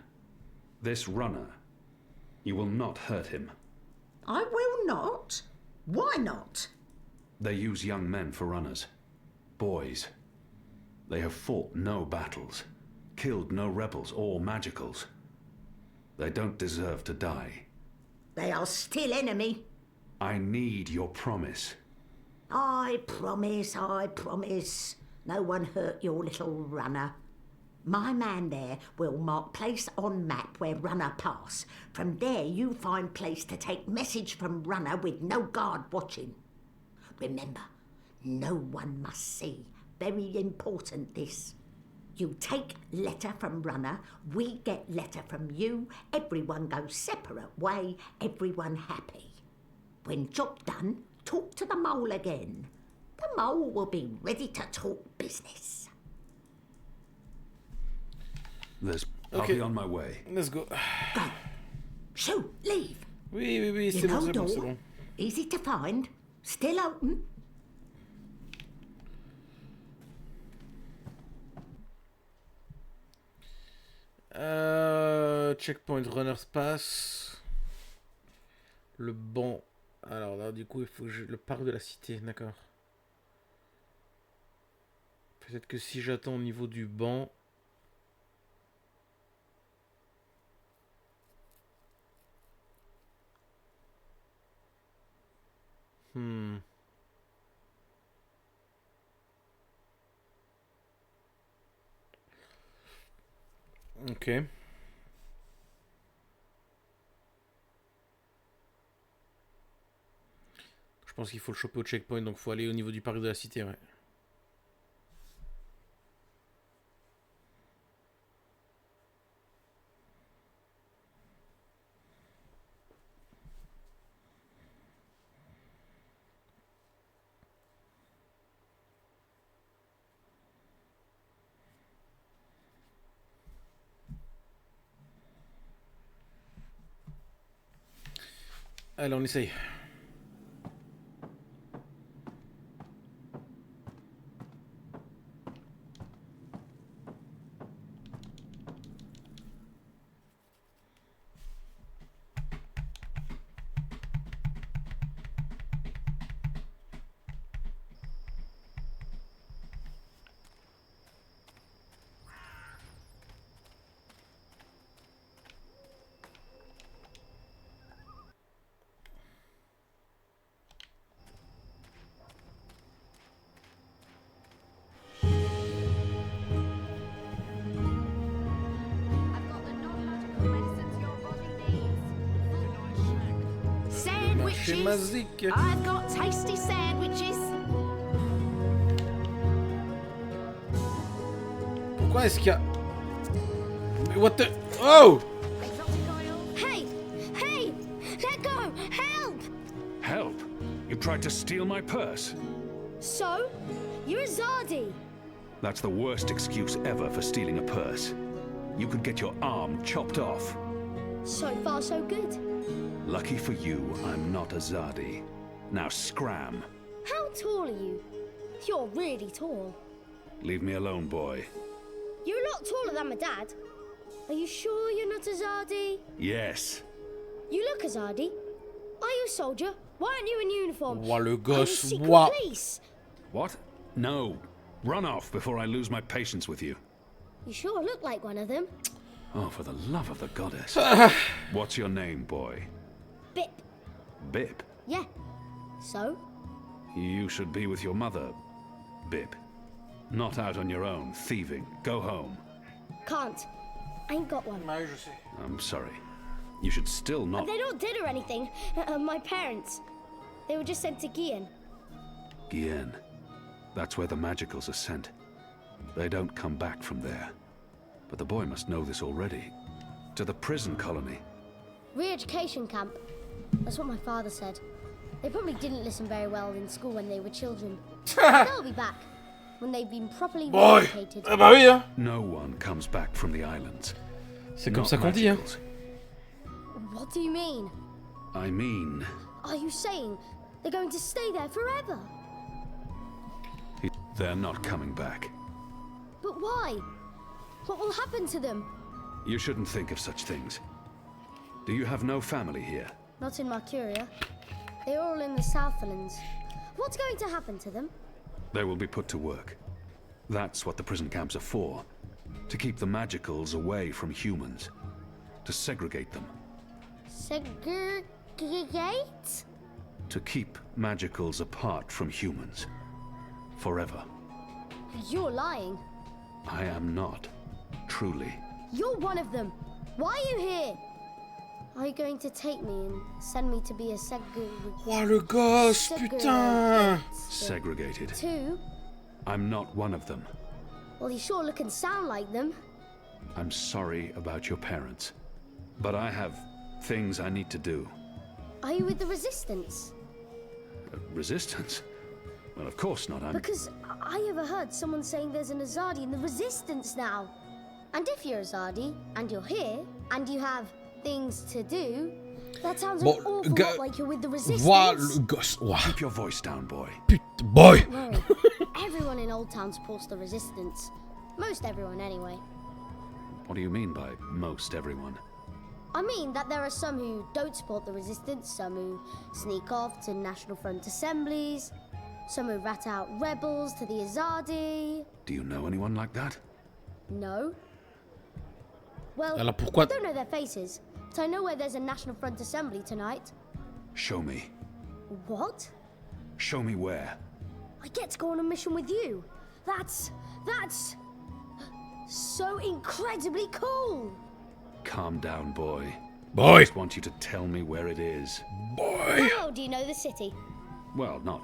S14: This Runner. You will not hurt him.
S20: I will not. Why not?
S14: They use young men for runners. Boys. They have fought no battles, killed no rebels or magicals. They don't deserve to die.
S20: They are still enemy.
S14: I need your promise.
S20: I promise, I promise. No one hurt your little Runner. My man there will mark place on map where Runner pass. From there you find place to take message from Runner with no guard watching. Remember, no one must see. Very important this. You take letter from Runner, we get letter from you, everyone goes separate way, everyone happy. When job done, talk to the mole again. The mole will be ready to talk business.
S14: I'll be on my way.
S1: Let's go.
S20: Go. Shoo, leave.
S1: Oui, c'est
S20: you
S1: bon,
S20: know
S1: c'est bon,
S20: door,
S1: c'est bon.
S20: easy to find, still open.
S1: Checkpoint Runner's Pass. Le banc. Alors là, du coup, il faut que le parc de la cité, d'accord. Peut-être que si j'attends au niveau du banc. Ok. Je pense qu'il faut le choper au checkpoint, donc il faut aller au niveau du parc de la cité, ouais. Allez, on essaye. chez Mazik.
S5: I've got tasty sandwiches.
S1: Pourquoi est-ce qu'il y a... Mais what the... Oh!
S5: Hey! Hey! Let go! Help!
S14: Help? You tried to steal my purse?
S5: So? You're a Zardi.
S14: That's the worst excuse ever for stealing a purse. You could get your arm chopped off.
S5: So far, so good.
S14: Lucky for you, I'm not a Zardi. Now scram.
S5: How tall are you? You're really tall.
S14: Leave me alone, boy.
S5: You're a lot taller than my dad. Are you sure you're not a Zardi?
S14: Yes.
S5: You look a Zardi. Are you a soldier? Why aren't you in uniform?
S1: Ouah, le
S5: Are you
S1: gosse,
S5: secret
S1: ouah.
S5: police?
S14: What? No. Run off before I lose my patience with you.
S5: You sure look like one of them.
S14: Oh, for the love of the goddess. What's your name, boy?
S5: Bip.
S14: Bip?
S5: Yeah. So?
S14: You should be with your mother, Bip. Not out on your own, thieving. Go home.
S5: Can't. I ain't got one.
S14: I'm sorry. You should still not...
S5: They're not dead or anything. My parents. They were just sent to Gian.
S14: Gien. That's where the magicals are sent. They don't come back from there. But the boy must know this already. To the prison colony.
S5: Re-education camp. That's what my father said. They probably didn't listen very well in school when they were children. They'll be back. When they've been properly re-educated.
S1: Ah bah oui, hein.
S14: No one comes back from the islands.
S1: C'est comme ça qu'on dit, hein.
S5: What do you mean?
S14: I mean...
S5: Are you saying they're going to stay there forever?
S14: They're not coming back.
S5: But why? What will happen to them?
S14: You shouldn't think of such things. Do you have no family here?
S5: Not in Mercuria. They're all in the Southlands. What's going to happen to them?
S14: They will be put to work. That's what the prison camps are for. To keep the magicals away from humans. To segregate them.
S5: Segregate?
S14: To keep magicals apart from humans. Forever.
S5: You're lying.
S14: I am not. Truly.
S5: You're one of them. Why are you here? Are you going to take me and send me to be a
S1: Oh, le gosse, putain!
S14: Segregated.
S5: Two?
S14: I'm not one of them.
S5: Well, you sure look and sound like them.
S14: I'm sorry about your parents. But I have things I need to do.
S5: Are you with the Resistance?
S14: Resistance? Well, of course not.
S5: Because I overheard someone saying there's an Azadi in the Resistance now. And if you're Azadi, and you're here, and you have things to do, that sounds an awful lot like you're with the Resistance.
S1: Le gosse.
S14: Keep your voice down, boy.
S1: Putain, boy!
S5: Don't worry. Everyone in Old Town supports the Resistance. Most everyone, anyway.
S14: What do you mean by most everyone?
S5: I mean that there are some who don't support the Resistance, some who sneak off to National Front assemblies, some who rat out rebels to the Azadi.
S14: Do you know anyone like that?
S5: No. Well,
S1: Alors pourquoi...
S5: I don't know their faces, but I know where there's a National Front assembly tonight.
S14: Show me.
S5: What?
S14: Show me where.
S5: I get to go on a mission with you. That's so incredibly cool.
S14: Calm down, boy.
S1: Boy!
S14: I just want you to tell me where it is.
S1: Boy!
S5: How well do you know the city?
S14: Well, not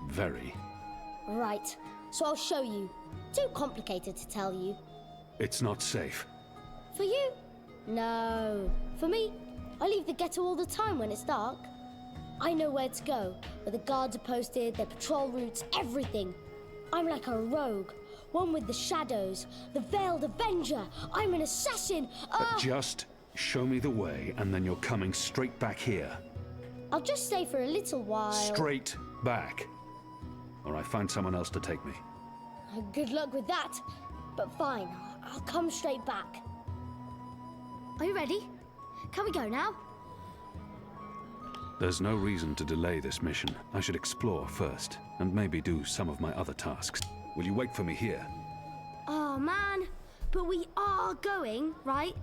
S14: very.
S5: Right, so I'll show you. Too complicated to tell you.
S14: It's not safe.
S5: For you? No. For me, I leave the ghetto all the time when it's dark. I know where to go, where the guards are posted, their patrol routes, everything. I'm like a rogue, one with the shadows, the Veiled Avenger. I'm an assassin.
S14: Just show me the way, and then you're coming straight back here.
S5: I'll just stay for a little while.
S14: Straight back. Or I find someone else to take me.
S5: Good luck with that. But fine, I'll come straight back. Are you ready? Can we go now?
S14: There's no reason to delay this mission. I should explore first, and maybe do some of my other tasks. Will you wait for me here?
S5: Oh man, but we are going, right?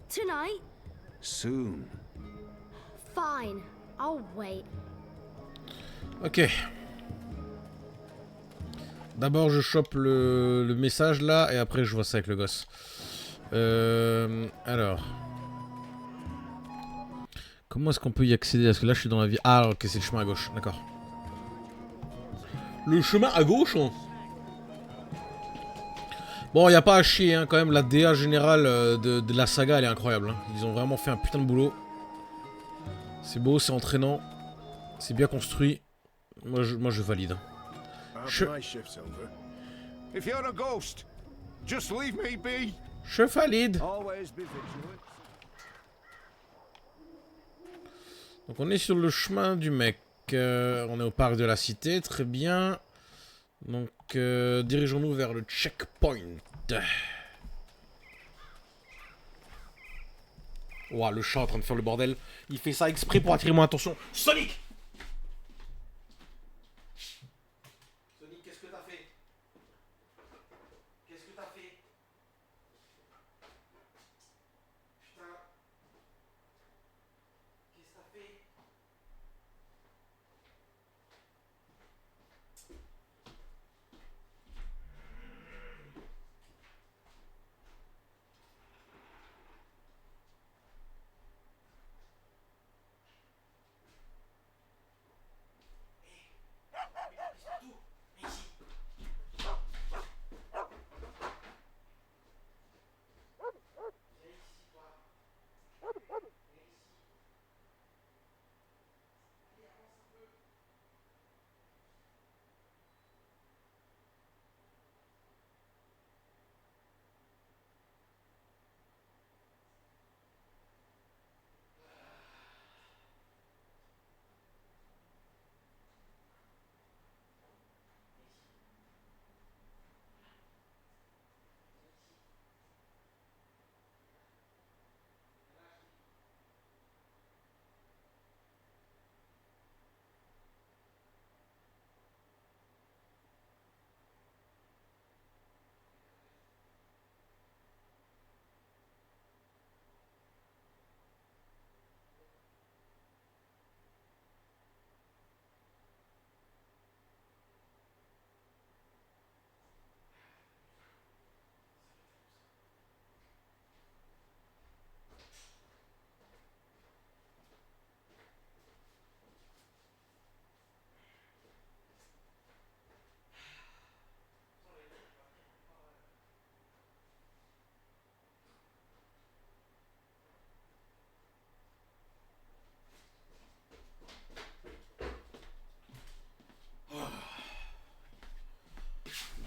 S5: Tonight?
S14: Soon.
S5: Fine, I'll wait.
S1: Ok. D'abord je chope le message là et après je vois ça avec le gosse. Alors. Comment est-ce qu'on peut y accéder? Parce que là je suis dans la vie. Ah ok, c'est le chemin à gauche, d'accord. Le chemin à gauche hein. Bon, y a pas à chier hein, quand même, la DA générale de la saga elle est incroyable. Hein. Ils ont vraiment fait un putain de boulot. C'est beau, c'est entraînant. C'est bien construit. Moi je valide. Hein. Je valide. Donc on est sur le chemin du mec. On est au parc de la cité, très bien. Donc dirigeons-nous vers le checkpoint. Ouah, le chat en train de faire le bordel. Il fait ça exprès pour attirer mon attention. Sonic! Sonic, qu'est-ce que t'as fait? Qu'est-ce que t'as fait? Putain. Qu'est-ce que t'as fait?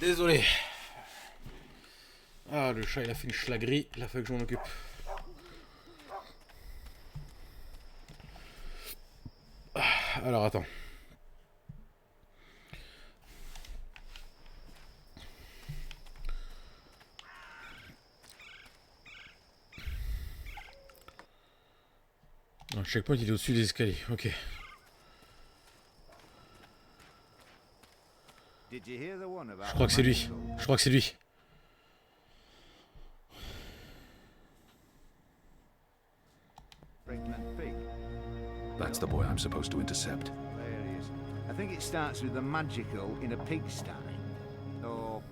S1: Désolé. Ah, le chat il a fait une schlagrie, il a fallu que je m'en occupe. Alors attends. Non, le checkpoint il est au-dessus des escaliers, ok. Je crois que c'est lui. Je crois que c'est lui.
S10: That's the boy I'm supposed to intercept.
S2: There he is. I think it starts with the magical in a pigsty. Or...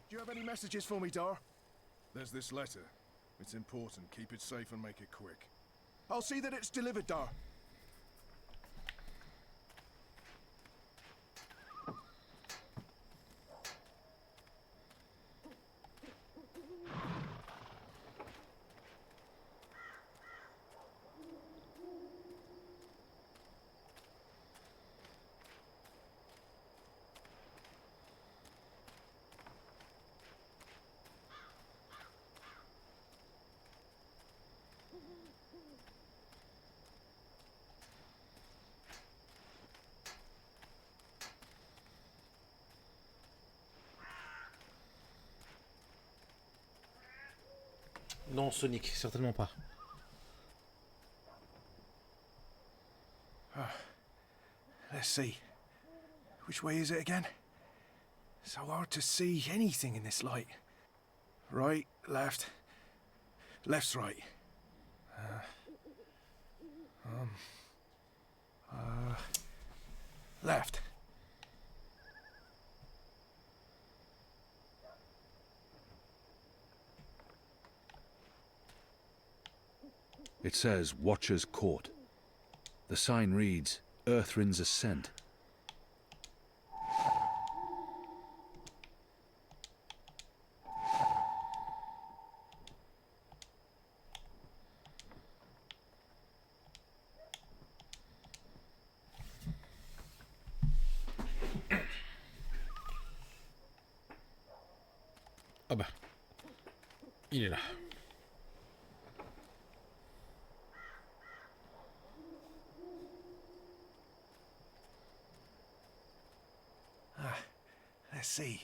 S9: Do you have any messages for me, Dar? There's this letter. It's important. Keep it safe and make it quick. I'll see that it's delivered, Dar.
S1: Non, Sonic, certainement pas.
S9: Let's see. Which way is it again? So hard to see anything in this light. Right, left. Left's right. Left.
S14: It says Watcher's Court. The sign reads Earthrin's Ascent.
S1: Ah bah. Il est là.
S9: Let's see.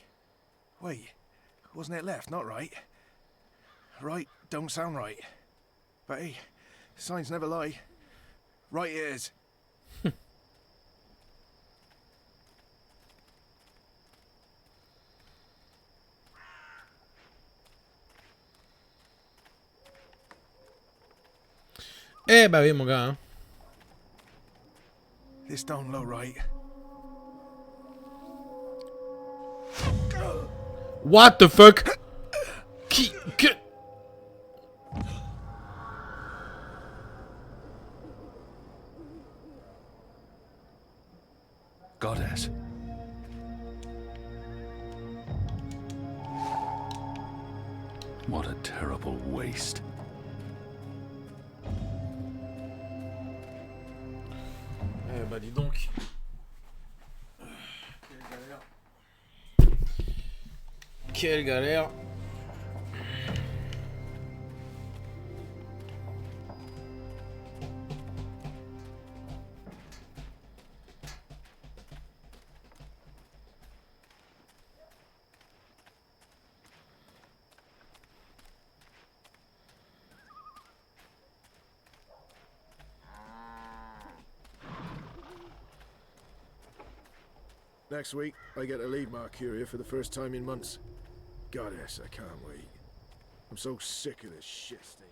S9: Wait, wasn't it left, not right? Right don't sound right. But hey, signs never lie. Right it is.
S1: Eh bah oui mon gars. Hein.
S9: This don't look right.
S1: What the fuck?
S14: Goddess. What a terrible waste.
S1: Eh bah dis donc. Quelle galère.
S9: Next week, I get to leave Mercuria for the first time in months. Goddess, I can't wait. I'm so sick of this shit thing.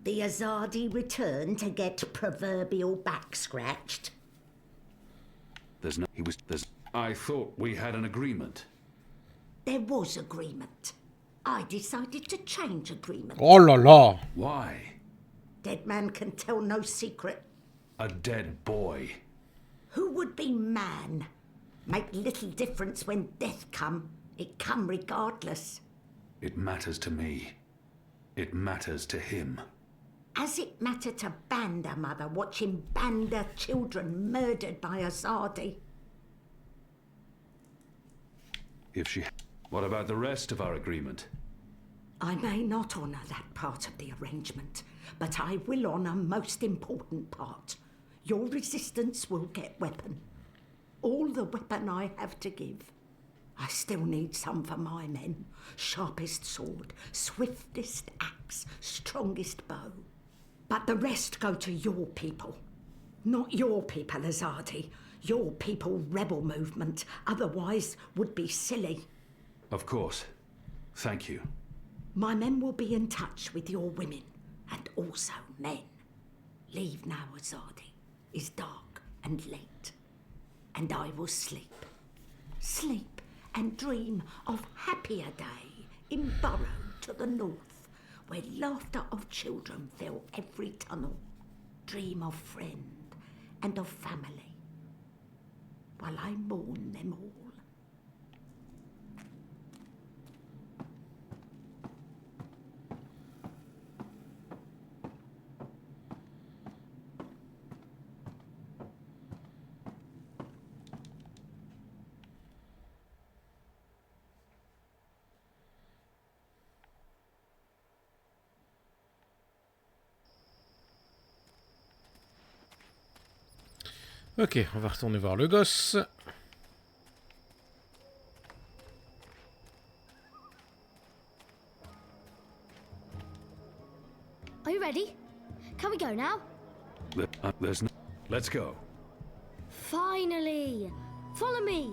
S20: The Azadi return to get proverbial back scratched?
S14: I thought we had an agreement.
S20: There was agreement. I decided to change agreement.
S1: Oh la la.
S14: Why?
S20: Dead man can tell no secret.
S14: A dead boy.
S20: Who would be man? Make little difference when death come. It come regardless.
S14: It matters to me. It matters to him.
S20: As it matter to Banda mother watching Banda children murdered by Azadi?
S14: If she... What about the rest of our agreement?
S20: I may not honour that part of the arrangement, but I will honour most important part. Your resistance will get weapon. All the weapon I have to give. I still need some for my men. Sharpest sword, swiftest axe, strongest bow. But the rest go to your people. Not your people, Azadi. Your people rebel movement, otherwise would be silly.
S14: Of course. Thank you.
S20: My men will be in touch with your women, and also men. Leave now, Azadi. It's dark and late, and I will sleep. Sleep and dream of happier day in Burrow to the north, where laughter of children fill every tunnel. Dream of friend and of family, while I mourn them all.
S1: Ok, on va retourner voir le gosse.
S5: Are you ready? Can we go now?
S14: There's no... Let's go.
S5: Finally! Follow me!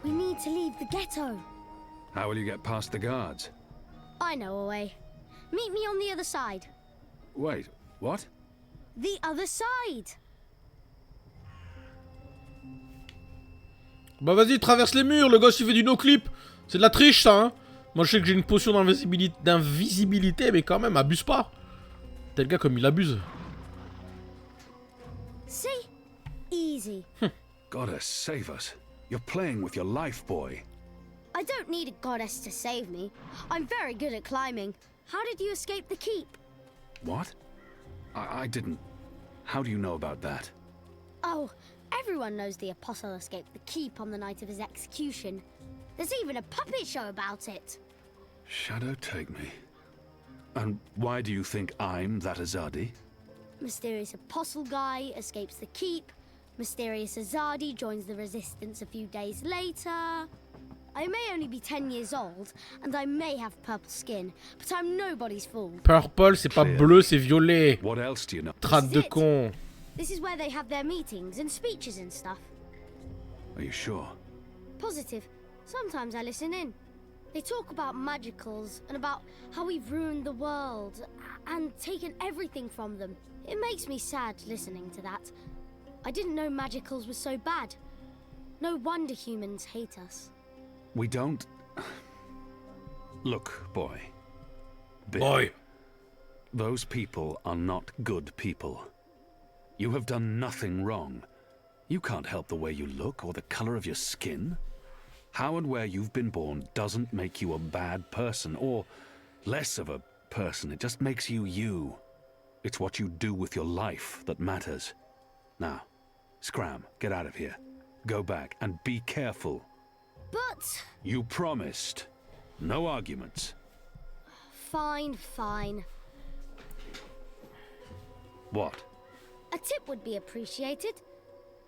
S5: We need to leave the ghetto.
S14: How will you get past the guards?
S5: I know a way. Meet me on the other side.
S14: Wait, what?
S5: The other side!
S1: Bah vas-y, traverse les murs, le gosse il fait du no-clip. C'est de la triche ça, hein. Moi je sais que j'ai une potion d'invisibilité, mais quand même, abuse pas. Tel gars comme il abuse.
S5: See? Easy.
S14: Goddess, save us. You're playing with your life, boy.
S5: I don't need a goddess to save me. I'm very good at climbing. How did you escape the keep?
S14: What? I didn't... How do you know about that?
S5: Oh, everyone knows the apostle escaped the keep on the night of his execution. There's even a puppet show about it.
S14: Shadow take me. And why do you think I'm that Azadi?
S5: Mysterious apostle guy escapes the keep. Mysterious Azadi joins the resistance a few days later. I may only be 10 years old, and I may have purple skin, but I'm nobody's fool.
S1: Purple, c'est pas bleu, c'est violet.
S14: What else do you know?
S1: Traite de con.
S5: This is where they have their meetings and speeches and stuff.
S14: Are you sure?
S5: Positive. Sometimes I listen in. They talk about magicals and about how we've ruined the world and taken everything from them. It makes me sad listening to that. I didn't know magicals were so bad. No wonder humans hate us.
S14: We don't... Look, boy.
S1: Boy.
S14: Those people are not good people. You have done nothing wrong. You can't help the way you look or the color of your skin. How and where you've been born doesn't make you a bad person or less of a person. It just makes you you. It's what you do with your life that matters. Now, Scram, get out of here. Go back and be careful.
S5: But...
S14: You promised. No arguments.
S5: Fine, fine.
S14: What?
S5: A tip would be appreciated.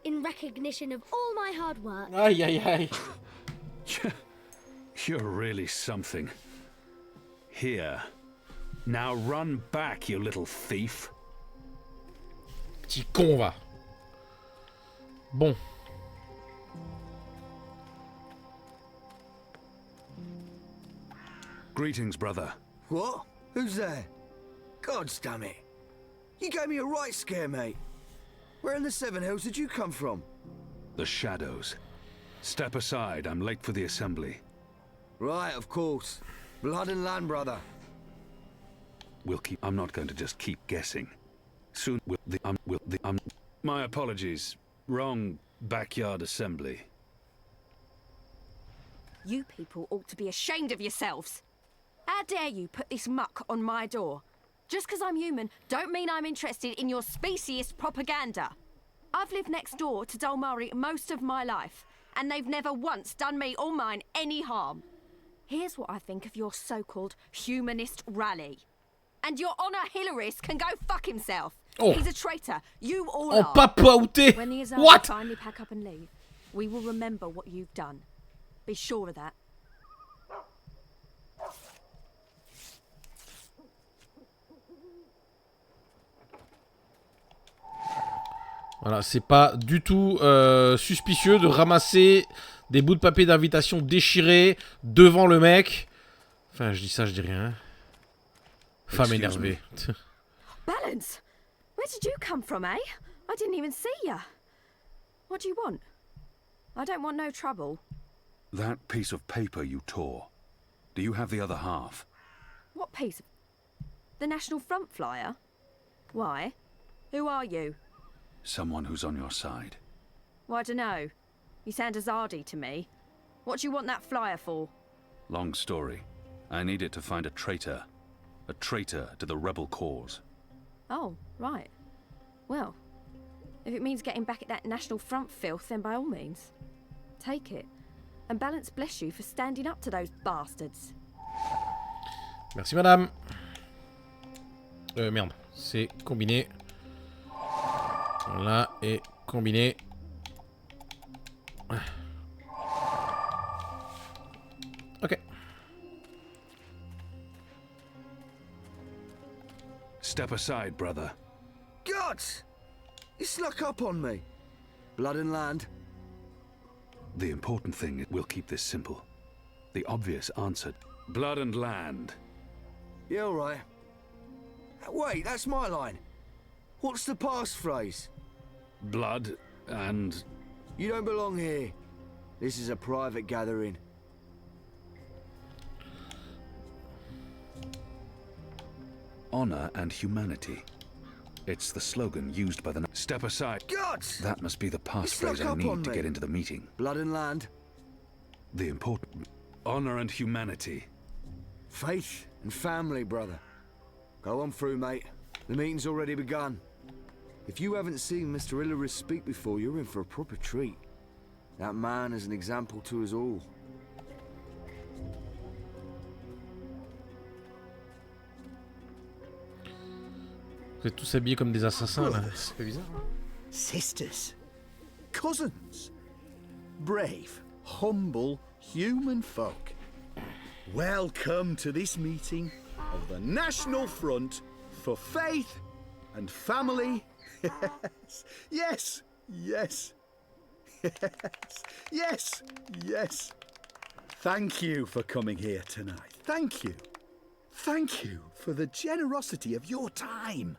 S5: In recognition of all my hard work.
S1: Aïe, aïe, aïe.
S14: You're really something. Here. Now run back, you little thief.
S1: Petit con, va. Bon.
S14: Greetings, brother.
S6: What? Who's there? God damn it. You gave me a right scare, mate. Where in the Seven Hills did you come from?
S14: The shadows. Step aside, I'm late for the assembly.
S6: Right, of course. Blood and land, brother.
S14: I'm not going to just keep guessing. Soon my apologies. Wrong backyard assembly.
S3: You people ought to be ashamed of yourselves. How dare you put this muck on my door? Just because I'm human, don't mean I'm interested in your speciesist propaganda. I've lived next door to Dolmari most of my life, and they've never once done me or mine any harm. Here's what I think of your so-called humanist rally. And your Honor Hillarist can go fuck himself.
S1: Oh.
S3: He's a traitor. You all
S1: Oh,
S3: are.
S1: papa outé.
S3: When the Azari
S1: What?
S3: finally pack up and leave, we will remember what you've done. Be sure of that.
S1: Voilà, c'est pas du tout suspicieux de ramasser des bouts de papier d'invitation déchirés devant le mec. Enfin, je dis ça, je dis rien. Femme énervée.
S3: Balance! Where did you come from, eh? I didn't even see ya. What do you want? I don't want no trouble.
S14: That piece of paper you tore. Do you have the other half?
S3: What piece of... The National Front flyer? Why? Who are you?
S14: Someone who's on your side.
S3: Well, I dunno. You sound Azadi to me. What do you want that flyer for?
S14: Long story. I need it to find a traitor. A traitor to the rebel cause.
S3: Oh, right. Well, if it means getting back at that National Front filth, then by all means. Take it. And balance bless you for standing up to those bastards.
S1: Merci madame. Merde, c'est combiné. Là et combiné. Ok.
S14: Step aside, brother.
S6: Guts! You snuck up on me. Blood and land.
S14: The important thing is we'll keep this simple. The obvious answer. Blood and land.
S6: Yeah, all right. Wait, that's my line. What's the passphrase?
S14: Blood and...
S6: You don't belong here. This is a private gathering.
S14: Honor and humanity. It's the slogan used by the... Step aside.
S6: Guts!
S14: That must be the passphrase I need to get into the meeting.
S6: Blood and land.
S14: The important... Honor and humanity.
S6: Faith and family, brother. Go on through, mate. The meeting's already begun. If you haven't seen Mr. Illyris speak before, you're in for a proper treat. That man is an example to us all.
S1: Vous êtes tous habillés comme des assassins là, c'est pas bizarre.
S16: Sisters, cousins, brave, humble human folk. Welcome to this meeting of the National Front for Faith and Family. Yes, yes, yes, yes, yes. Thank you for coming here tonight. Thank you. Thank you for the generosity of your time.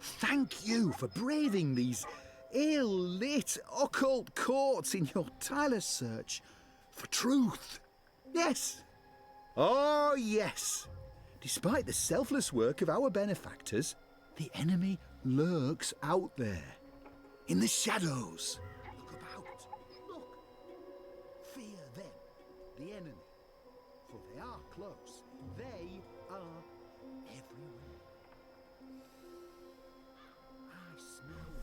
S16: Thank you for braving these ill-lit occult courts in your tireless search for truth. Yes. Oh, yes. Despite the selfless work of our benefactors, the enemy lurks out there, in the shadows. Look about. Look. Fear them, the enemy. For they are close. They are everywhere. I smell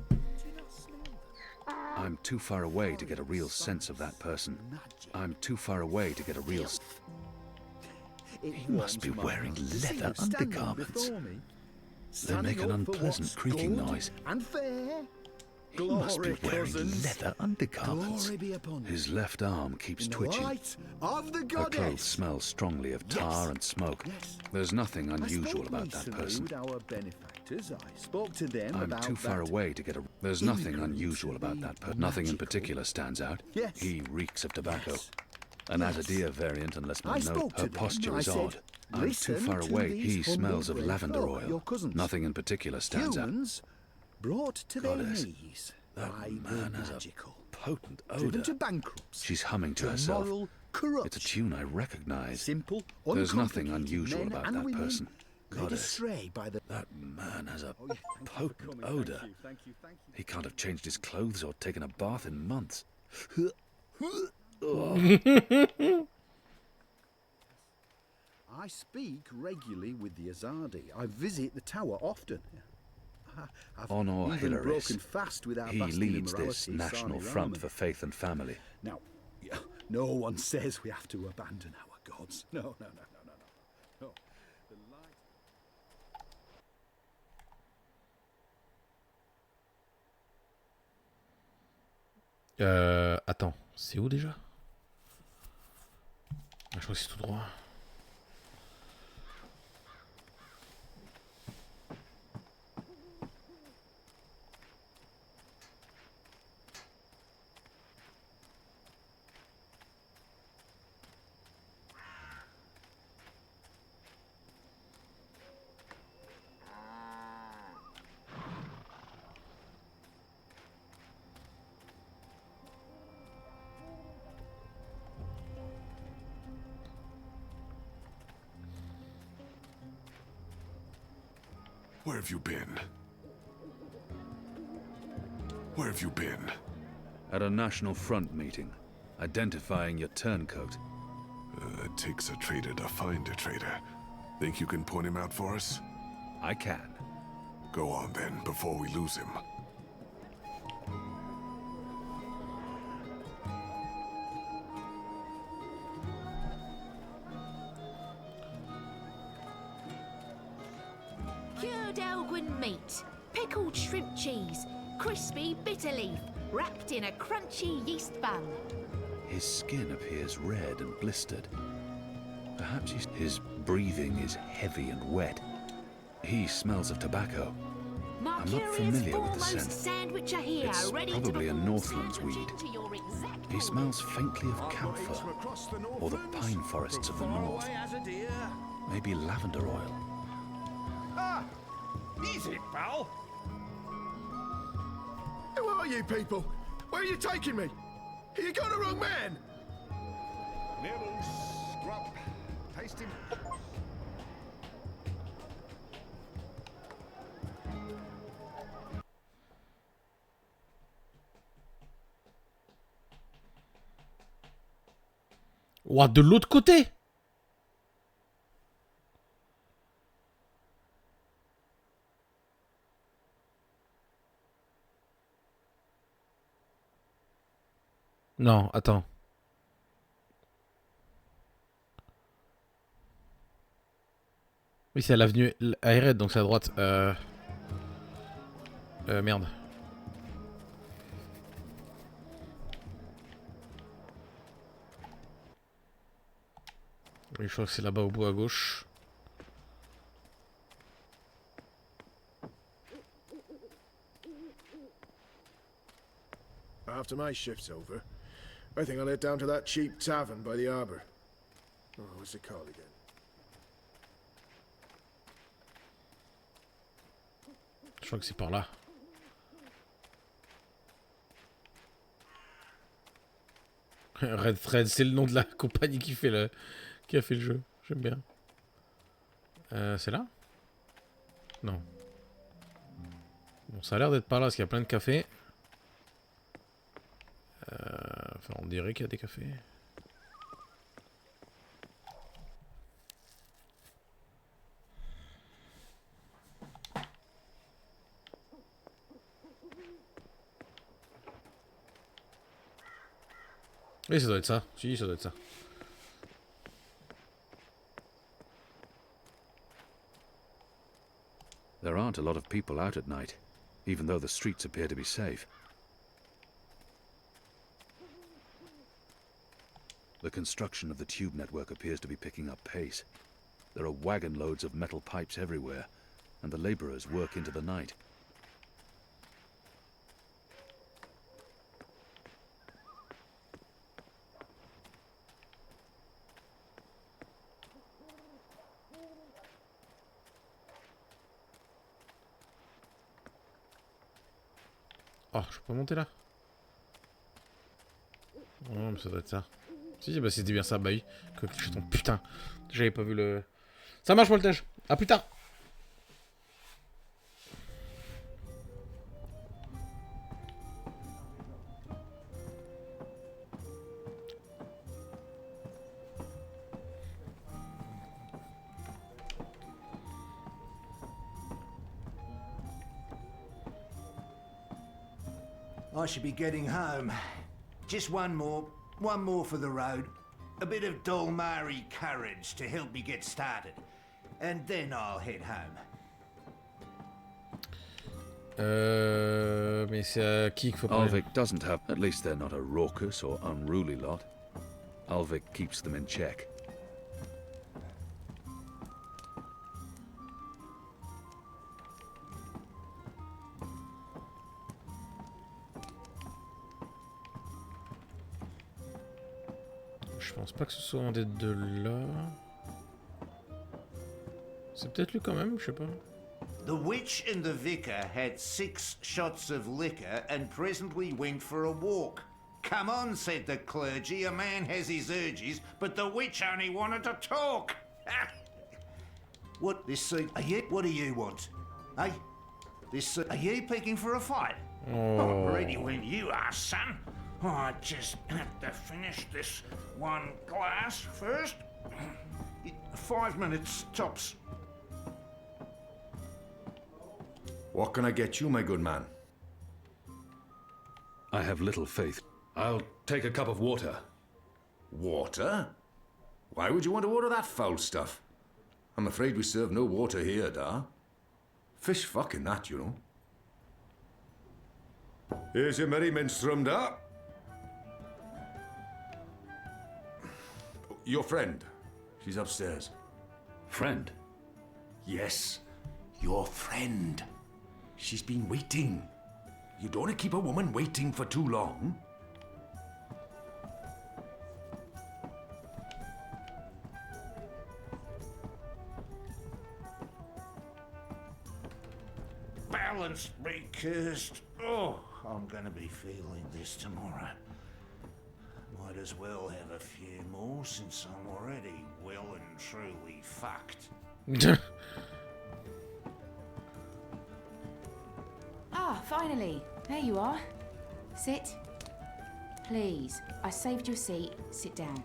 S16: them. Do you not smell them?
S14: I'm too far away to get a real sense of that person. I'm too far away to get a real...
S16: He
S14: must be wearing leather undergarments. They make an unpleasant creaking noise.
S16: And fair.
S14: He must be wearing leather undergarments. His left arm keeps twitching. Her clothes smell strongly of tar and smoke. There's nothing unusual about that person. I'm too far away to get a... There's nothing unusual about that person. Nothing in particular stands out. He reeks of tobacco. An Azadir variant, unless my note. Her posture is odd. I'm too far away. He smells of lavender oil. Nothing in particular stands out.
S16: Brought to their
S14: Goddess,
S16: knees.
S14: that man has a potent
S16: Driven
S14: odor.
S16: to bankruptcy.
S14: She's humming to herself. It's a tune I recognize.
S16: Simple,
S14: There's nothing
S16: uncomplicated
S14: unusual
S16: men
S14: about
S16: and
S14: that
S16: women
S14: person.
S16: led
S14: Goddess,
S16: astray by the...
S14: that man has a potent odor. He can't have changed his clothes or taken a bath in months.
S16: I speak regularly with the Azadi. I visit the tower often. I've
S14: Honor
S16: even
S14: Hilarious.
S16: broken fast with our
S14: He
S16: bastard
S14: leads this
S16: immorality,
S14: National
S16: Sani
S14: Front
S16: Rahman.
S14: for Faith and Family.
S16: Now, no one says we have to abandon our gods. No, no, no, no, no, no. No. The light...
S1: Attends, c'est où déjà? Je crois que c'est tout droit.
S18: Where have you been? Where have you been?
S14: At a National Front meeting, identifying your turncoat.
S18: It takes a traitor to find a traitor. Think you can point him out for us?
S14: I can.
S18: Go on then, before we lose him.
S19: cured Elgin meat, pickled shrimp cheese, crispy bitter leaf, wrapped in a crunchy yeast bun.
S10: His skin appears red and blistered. Perhaps his breathing is heavy and wet. He smells of tobacco. I'm not familiar with the scent.
S19: Sandwicher here,
S10: It's
S19: ready
S10: probably
S19: to
S10: a Northlands weed. He smells faintly of camphor, or the pine forests of the north. Maybe lavender oil.
S9: Ah! Easy, pal! Who are you people? Where are you taking me? You got the wrong man! Nibbles, scrub, taste him.
S1: Ouah, de l'autre côté. Non, attends. Oui, c'est à l'avenue Aéred, donc c'est à droite. Merde. Oui, je crois que c'est là-bas au bout à gauche.
S9: After my shift's over, I think I'll head down to that cheap tavern by the harbour. Oh, what's it called again?
S1: Je crois que c'est par là. Red, c'est le nom de la compagnie qui a fait le jeu. J'aime bien. C'est là? Non. Bon, ça a l'air d'être par là parce qu'il y a plein de cafés. Enfin, on dirait qu'il y a des cafés. Oui, ça doit être ça. Si, ça doit être ça.
S10: There aren't a lot of people out at night, even though the streets appear to be safe. The construction of the tube network appears to be picking up pace. There are wagon loads of metal pipes everywhere, and the laborers work into the night.
S1: Oh, je peux pas monter là? Oh, mais ça doit être ça. Si, bah c'était bien ça, bah oui. Coquilleton, putain. J'avais pas vu le... Ça marche, voltage. À plus tard.
S15: I should be getting home. Just one more for the road. A bit of Dolmari courage to help me get started. And then I'll head home.
S1: Mais c'est à qui qu'il faut parler?
S10: Alvik doesn't have... At least they're not a raucous or unruly lot. Alvik keeps them in check.
S1: Je pense pas que ce soit un des deux là. C'est peut-être lui quand même, je sais pas.
S15: The witch and the vicar had 6 shots of liquor and presently went for a walk. Come on, said the clergy, a man has his urges, but the witch only wanted to talk. What, this seat, what do you want? Hey? This, are you picking for a fight?
S1: Oh.
S15: I'm ready when you are, son. I just have to finish this one glass first. 5 minutes, tops.
S18: What can I get you, my good man?
S10: I have little faith.
S14: I'll take a cup of water.
S18: Water? Why would you want to order that foul stuff? I'm afraid we serve no water here, Da. Fish fucking that, you know. Here's your merrymen strummed up. Your friend. She's upstairs.
S14: Friend?
S18: Yes, your friend. She's been waiting. You don't want to keep a woman waiting for too long.
S15: Balance me cursed. Oh, I'm gonna be feeling this tomorrow. Might as well have a few more since I'm already well and truly fucked.
S17: Ah, finally. There you are. Sit. Please. I saved your seat. Sit down.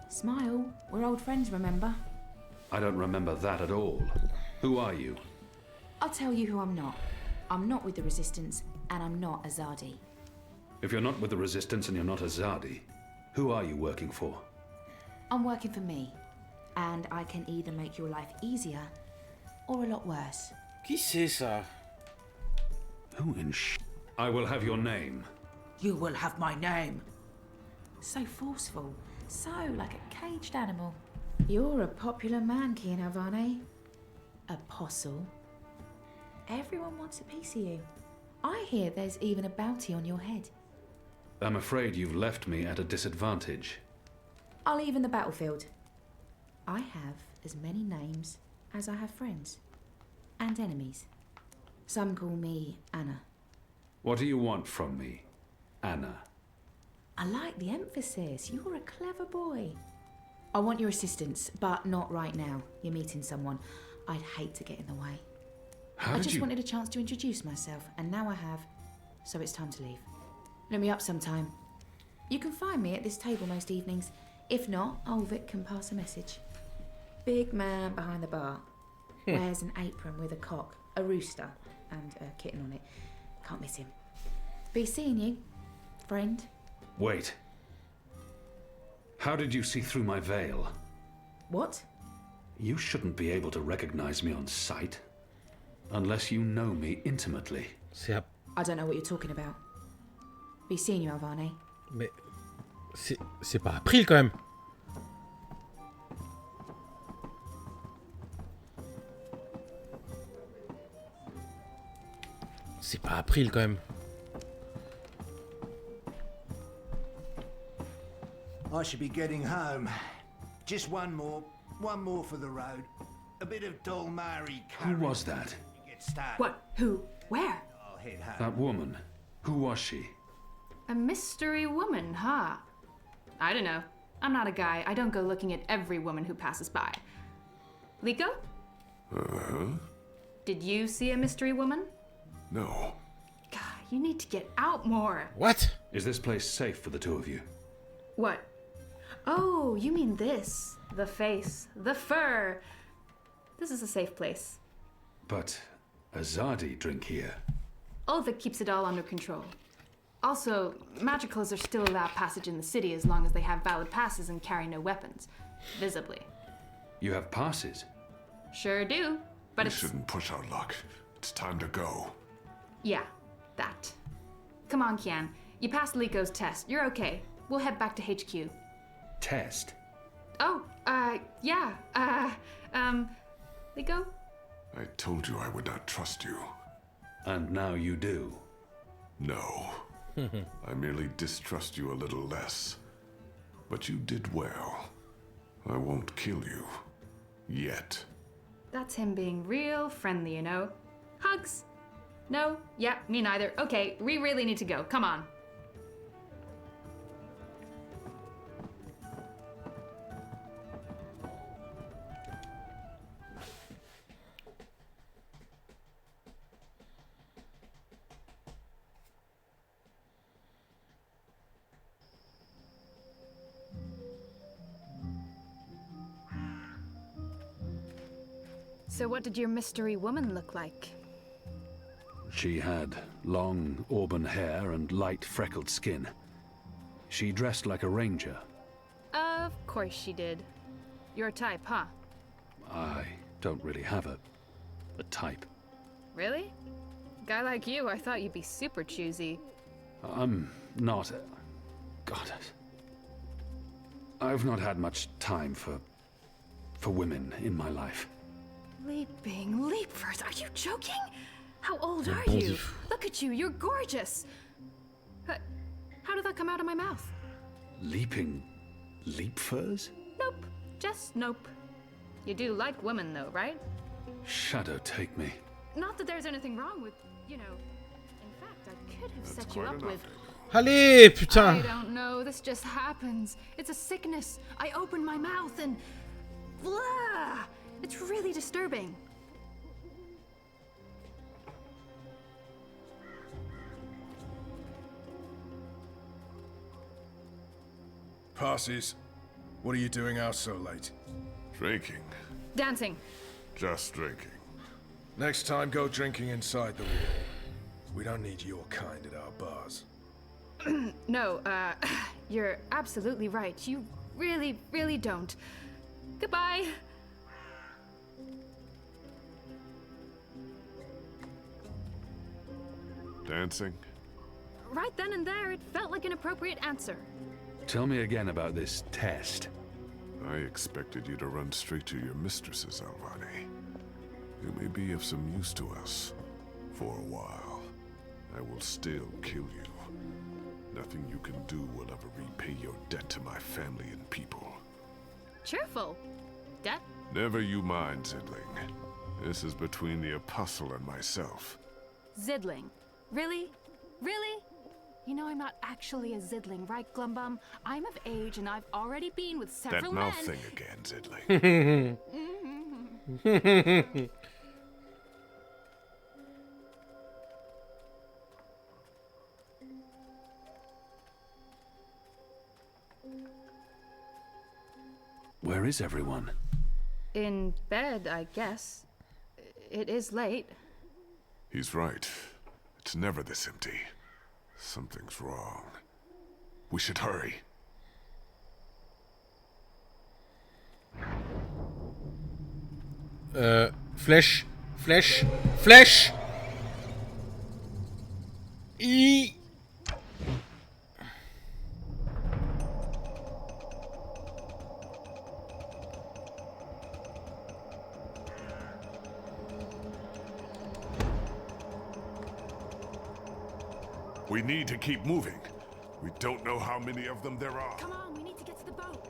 S17: Smile. We're old friends, remember?
S14: I don't remember that at all. Who are you?
S17: I'll tell you who I'm not. I'm not with the Resistance, and I'm not Azadi.
S14: If you're not with the Resistance and you're not Azadi, who are you working for?
S17: I'm working for me, and I can either make your life easier or a lot worse.
S1: Qui c'est ça?
S14: Who in I will have your name.
S19: You will have my name.
S17: So forceful, so like a caged animal. You're a popular man, Kian Alvane. Apostle. Everyone wants a piece of you. I hear there's even a bounty on your head.
S14: I'm afraid you've left me at a disadvantage.
S17: I'll even the battlefield. I have as many names as I have friends. And enemies. Some call me Anna.
S14: What do you want from me, Anna?
S17: I like the emphasis. You're a clever boy. I want your assistance, but not right now. You're meeting someone. I'd hate to get in the way. I just wanted a chance to introduce myself, and now I have. So it's time to leave. Let me up sometime. You can find me at this table most evenings. If not, Ulvik can pass a message. Big man behind the bar. Wears an apron with a cock, a rooster, and a kitten on it. Can't miss him. Be seeing you, friend.
S14: Wait. How did you see through my veil?
S17: What?
S14: You shouldn't be able to recognize me on sight. Unless you know me intimately.
S17: I don't know what you're talking about. Be seeing you, Alvane.
S1: Mais c'est pas April quand même. C'est pas April quand même.
S15: I should be getting home. Just one more for the road. A bit of Dolmari curry.
S14: Who was that?
S15: Get started.
S17: What? Who? Where?
S15: I'll head home.
S14: That woman. Who was she?
S13: A mystery woman, huh? I don't know. I'm not a guy. I don't go looking at every woman who passes by. Liko?
S18: Uh-huh.
S13: Did you see a mystery woman?
S18: No.
S13: God, you need to get out more.
S1: What?
S14: Is this place safe for the two of you?
S13: What? Oh, you mean this. The face, the fur. This is a safe place.
S14: But Azadi drink here.
S13: Ulvik keeps it all under control. Also, magicals are still allowed passage in the city as long as they have valid passes and carry no weapons. Visibly.
S14: You have passes?
S13: Sure do, but
S18: We
S13: it's...
S18: shouldn't push our luck. It's time to go.
S13: Yeah, that. Come on, Kian. You passed Liko's test. You're okay. We'll head back to HQ.
S14: Test?
S13: Oh, yeah. Liko?
S18: I told you I would not trust you.
S14: And now you do.
S18: No. I merely distrust you a little less. But you did well. I won't kill you. Yet.
S13: That's him being real friendly, you know. Hugs? No? Yeah, me neither. Okay, we really need to go. Come on. So what did your mystery woman look like?
S14: She had long auburn hair and light freckled skin. She dressed like a ranger.
S13: Of course she did. Your type, huh?
S14: Aye. don't really have a type.
S13: Really? Guy like you, I thought you'd be super choosy.
S14: I'm not... God. I've not had much time for women in my life.
S13: Leaping leapers, are you joking? How old are you? Look at you, you're gorgeous. How did that come out of my mouth?
S14: Leaping leapfurs?
S13: Nope, just nope. You do like women though, right?
S14: Shadow take me.
S13: Not that there's anything wrong with, you know. In fact, I could have set you up with...
S1: Allez, putain!
S13: I don't know, this just happens. It's a sickness. I open my mouth and... blah! It's really disturbing.
S9: Passes. What are you doing out so late?
S18: Drinking.
S13: Dancing.
S18: Just drinking.
S9: Next time, go drinking inside the wall. We don't need your kind at our bars.
S13: No, you're absolutely right. You really, really don't. Goodbye.
S18: Dancing?
S13: Right then and there, it felt like an appropriate answer.
S14: Tell me again about this test.
S18: I expected you to run straight to your mistresses, Alvani. You may be of some use to us. For a while. I will still kill you. Nothing you can do will ever repay your debt to my family and people.
S13: Cheerful. Debt?
S18: Never you mind, Zidling. This is between the Apostle and myself.
S13: Zidling. Really? Really? You know I'm not actually a Zidling, right, Glumbum? I'm of age and I've already been with several men.
S18: That mouth thing again, Zidling.
S14: Where is everyone?
S13: In bed, I guess. It is late.
S18: He's right. It's never this empty. Something's wrong. We should hurry.
S1: Flèche. Flèche. Flèche. E.
S18: We need to keep moving. We don't know how many of them there are.
S13: Come on, we need to get to the boat.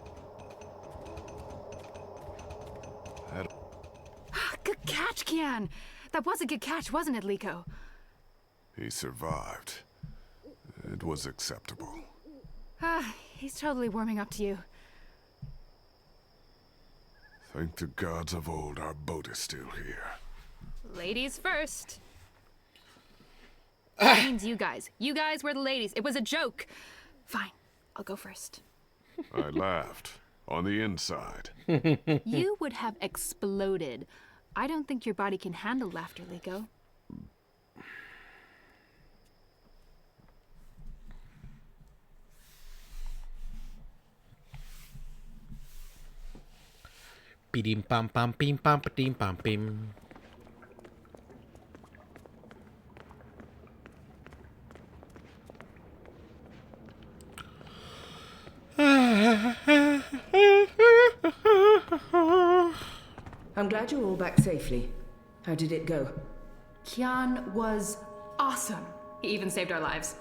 S13: Good catch, Kian. That was a good catch, wasn't it, Liko?
S18: He survived. It was acceptable.
S13: He's totally warming up to you.
S18: Thank the gods of old our boat is still here.
S13: Ladies first. That means you guys. You guys were the ladies. It was a joke. Fine, I'll go first.
S18: I laughed. On the inside.
S13: You would have exploded. I don't think your body can handle laughter, Liko.
S1: Pidim pam pam pim pam padim pam pim.
S22: I'm glad you're all back safely. How did it go?
S13: Kian was awesome. He even saved our lives.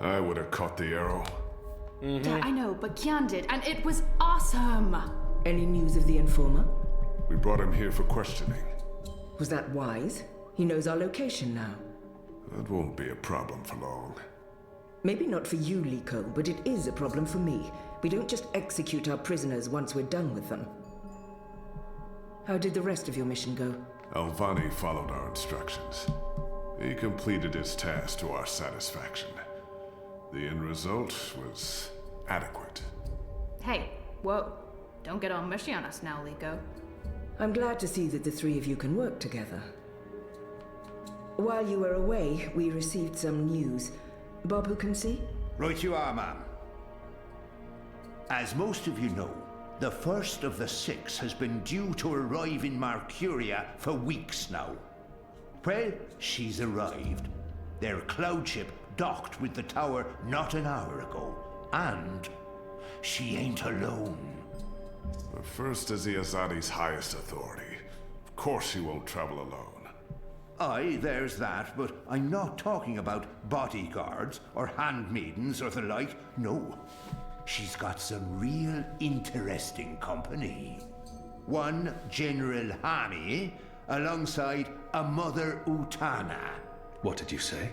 S18: I would have caught the arrow.
S13: Yeah, I know, but Kian did, and it was awesome.
S22: Any news of the informer?
S18: We brought him here for questioning.
S22: Was that wise? He knows our location now.
S18: That won't be a problem for long.
S22: Maybe not for you, Liko, but it is a problem for me. We don't just execute our prisoners once we're done with them. How did the rest of your mission go?
S18: Alvani followed our instructions. He completed his task to our satisfaction. The end result was adequate.
S13: Hey, whoa. Don't get all mushy on us now, Liko.
S22: I'm glad to see that the three of you can work together. While you were away, we received some news. Bob who can see?
S15: Right you are, ma'am. As most of you know, The first of the 6 has been due to arrive in Mercuria for weeks now. Well, she's arrived. Their cloud ship docked with the tower not an hour ago. And she ain't alone.
S18: The first is the Azadi's highest authority. Of course she won't travel alone.
S15: Aye, there's that, but I'm not talking about bodyguards or handmaidens or the like. No. She's got some real interesting company. One General Hami alongside a Mother Utana.
S14: What did you say?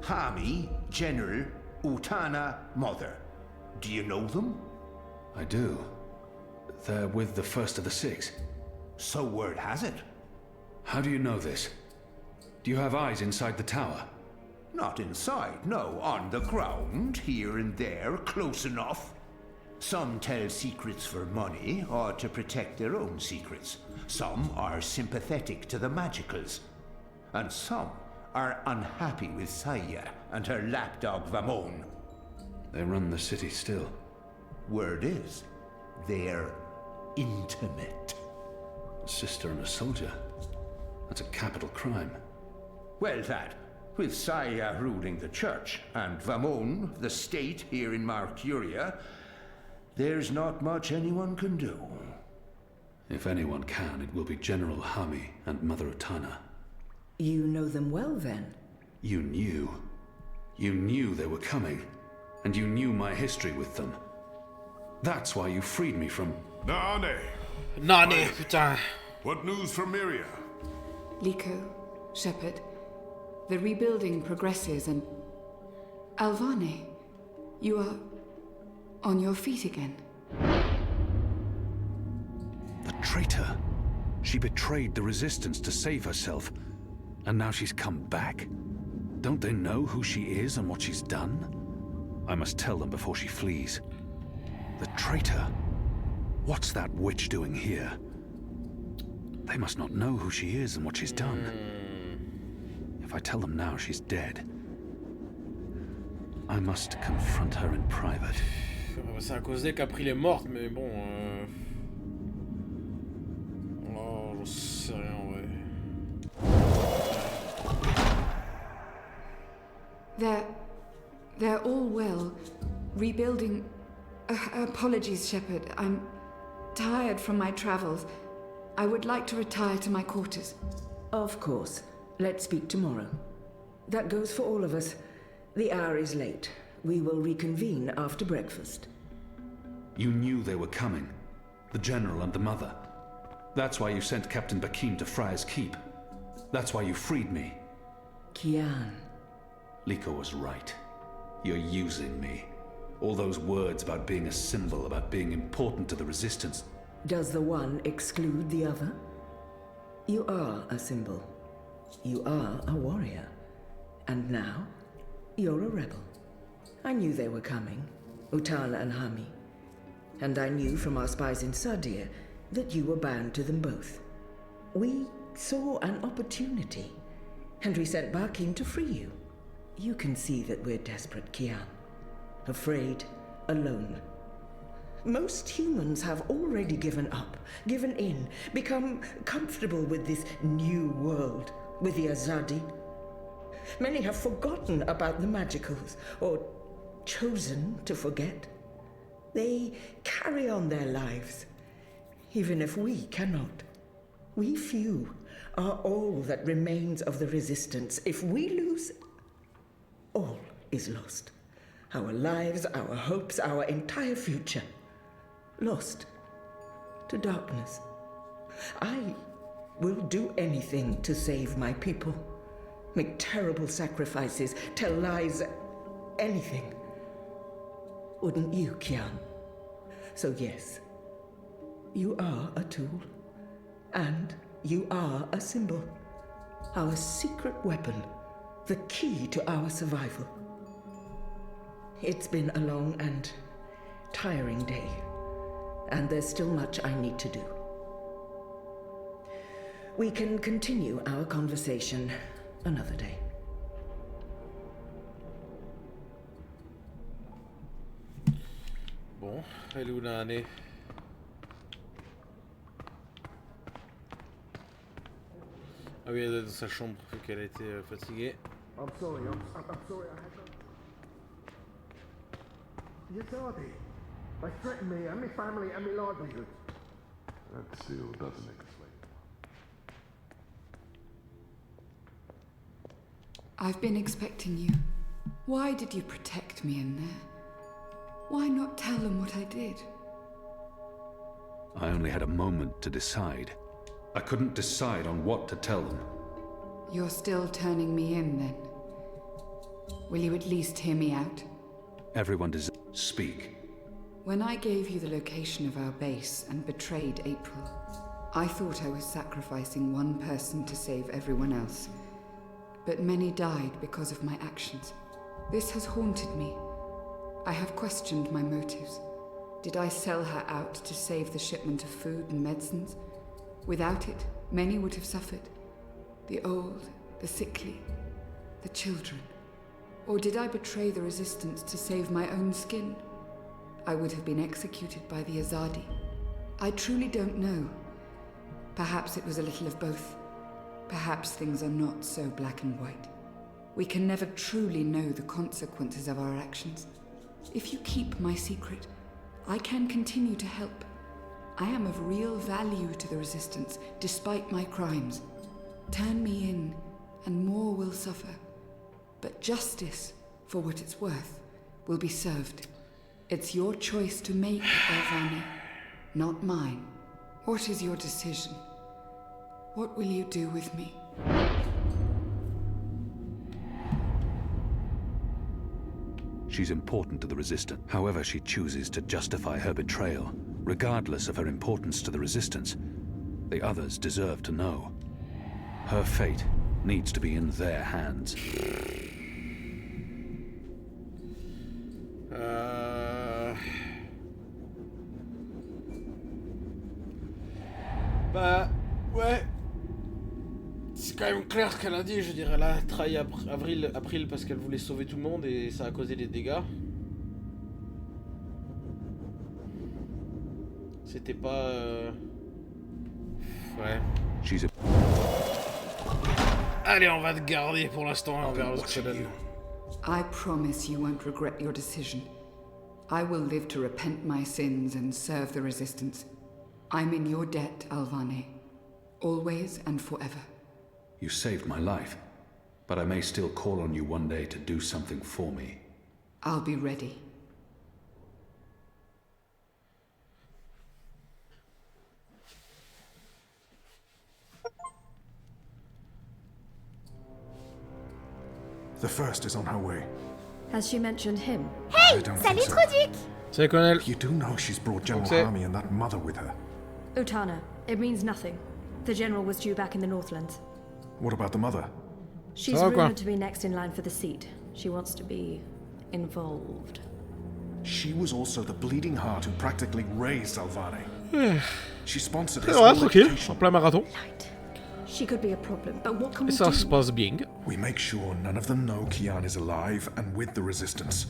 S15: Hami, General, Utana, Mother. Do you know them?
S14: I do. They're with the first of the 6.
S15: So word has it.
S14: How do you know this? Do you have eyes inside the tower?
S15: Not inside, no. On the ground, here and there, close enough. Some tell secrets for money or to protect their own secrets. Some are sympathetic to the magicals. And some are unhappy with Saya and her lapdog Vamon.
S14: They run the city still.
S15: Word is, they're intimate.
S14: A sister and a soldier? That's a capital crime.
S15: Well, that, with Saya ruling the church and Vamon, the state here in Mercuria, there's not much anyone can do.
S14: If anyone can, it will be General Hami and Mother Utana.
S22: You know them well, then?
S14: You knew. You knew they were coming. And you knew my history with them. That's why you freed me from...
S18: Nane!
S1: Nane, putain.
S18: What news from Myria?
S12: Liko, Shepard, the rebuilding progresses and... Alvane, you are on your feet again.
S14: The traitor. She betrayed the Resistance to save herself. And now she's come back. Don't they know who she is and what she's done? I must tell them before she flees. The traitor? What's that witch doing here? They must not know who she is and what she's done. If I tell them now she's dead, I must confront her in private.
S1: C'est à cause d'elle qu'April est morte, mais bon... Oh, j'en sais rien, en vrai.
S12: They're all well. Rebuilding... apologies, Shepard. I'm tired from my travels. I would like to retire to my quarters.
S22: Of course. Let's speak tomorrow. That goes for all of us. The hour is late. We will reconvene after breakfast.
S14: You knew they were coming. The General and the Mother. That's why you sent Captain Bakim to Friar's Keep. That's why you freed me.
S22: Kian.
S14: Liko was right. You're using me. All those words about being a symbol, about being important to the Resistance.
S22: Does the one exclude the other? You are a symbol. You are a warrior. And now, you're a rebel. I knew they were coming, Utana and Hami. And I knew from our spies in Sardia that you were bound to them both. We saw an opportunity, and we sent Bakim to free you. You can see that we're desperate, Kian. Afraid, alone. Most humans have already given up, given in, become comfortable with this new world, with the Azadi. Many have forgotten about the magicals, or chosen to forget. They carry on their lives, even if we cannot. We few are all that remains of the Resistance. If we lose, all is lost. Our lives, our hopes, our entire future. Lost to darkness. I will do anything to save my people. Make terrible sacrifices, tell lies, anything. Wouldn't you, Kian? So yes, you are a tool. And you are a symbol. Our secret weapon. The key to our survival. It's been a long and tiring day. And there's still much I need to do. We can continue our conversation another day.
S1: Bon, elle est où Nane? Ah oui, elle est dans sa chambre, vu qu'elle a été fatiguée.
S9: I'm sorry, I'm sorry I had to... Yes, Hardy. They threatened me and my family and my livelihood.
S18: That still doesn't explain.
S12: I've been expecting you. Why did you protect me in there? Why not tell them what I did?
S14: I only had a moment to decide. I couldn't decide on what to tell them.
S12: You're still turning me in, then? Will you at least hear me out?
S14: Everyone does speak.
S12: When I gave you the location of our base and betrayed April, I thought I was sacrificing one person to save everyone else. But many died because of my actions. This has haunted me. I have questioned my motives. Did I sell her out to save the shipment of food and medicines? Without it, many would have suffered. The old, the sickly, the children. Or did I betray the resistance to save my own skin? I would have been executed by the Azadi. I truly don't know. Perhaps it was a little of both. Perhaps things are not so black and white. We can never truly know the consequences of our actions. If you keep my secret, I can continue to help. I am of real value to the Resistance, despite my crimes. Turn me in, and more will suffer. But justice, for what it's worth, will be served. It's your choice to make, Elvani, not mine. What is your decision? What will you do with me?
S14: She's important to the Resistance. However she chooses to justify her betrayal, regardless of her importance to the Resistance, the others deserve to know. Her fate needs to be in their hands.
S1: Bah, ouais. C'est quand même clair ce qu'elle a dit, je dirais. Elle a trahi April parce qu'elle voulait sauver tout le monde et ça a causé des dégâts. C'était pas... Ouais. Allez, on va te garder pour l'instant, on verra ce que ça donne.
S12: I promise you won't regret your decision. I will live to repent my sins and serve the Resistance. I'm in your debt, Alvane. Always and forever.
S14: You saved my life, but I may still call on you one day to do something for me.
S12: I'll be ready.
S9: The first is on her way.
S3: Has she mentioned him?
S9: Hey, salut
S3: Trudic!
S1: Salut, Colonel.
S9: You do know she's brought General
S1: Okay.
S9: Harmy and that mother with her.
S4: Utana, it means nothing. The general was due back in the Northlands.
S9: What about the mother?
S4: She's rumored to be next in line for the seat. She wants to be involved.
S9: She was also the bleeding heart who practically raised Alvane. She sponsored his
S1: Voilà,
S9: whole
S1: tranquille,
S9: education.
S1: en plein marathon.
S4: She could be a problem, but what can
S1: Et
S4: we
S1: ça
S4: do?
S1: se passe bien.
S9: We make sure none of them know Kian is alive and with the Resistance.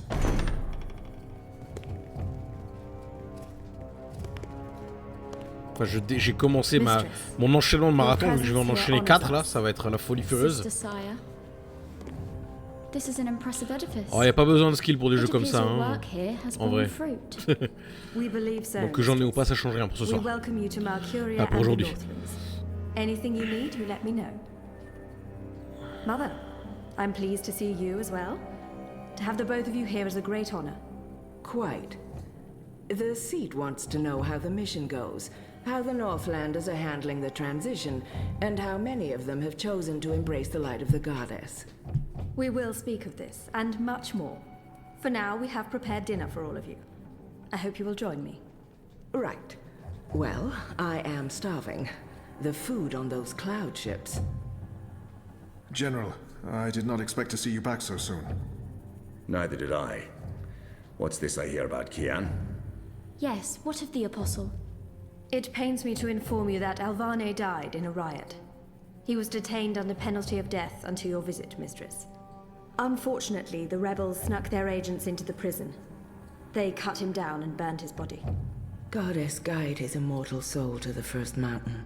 S1: Enfin, j'ai commencé mon enchaînement de marathon, vu que je vais en enchaîner 4 là, ça va être la folie furieuse.
S21: This is an impressive edifice.
S1: Oh, y a pas besoin de skill pour des jeux comme ça, hein. En vrai.
S4: We believe so.
S1: Donc que j'en ai ou pas, ça change rien pour ce soir.
S4: We welcome you to Malcuria
S1: Ah, pour
S4: and the
S1: aujourd'hui.
S4: Northlands. Anything you need, you let me know. Mother, I'm pleased to see you as well. To have the both of you here is a great honor.
S22: Quite. The seat wants to know how the mission goes, how the Northlanders are handling the transition, and how many of them have chosen to embrace the light of the goddess.
S4: We will speak of this, and much more. For now, we have prepared dinner for all of you. I hope you will join me.
S22: Right. Well, I am starving. The food on those cloud ships.
S9: General, I did not expect to see you back so soon.
S23: Neither did I. What's this I hear about Kian?
S21: Yes, what of the Apostle?
S4: It pains me to inform you that Alvane died in a riot. He was detained under penalty of death until your visit, Mistress. Unfortunately, the rebels snuck their agents into the prison. They cut him down and burned his body.
S22: Goddess guide his immortal soul to the first mountain.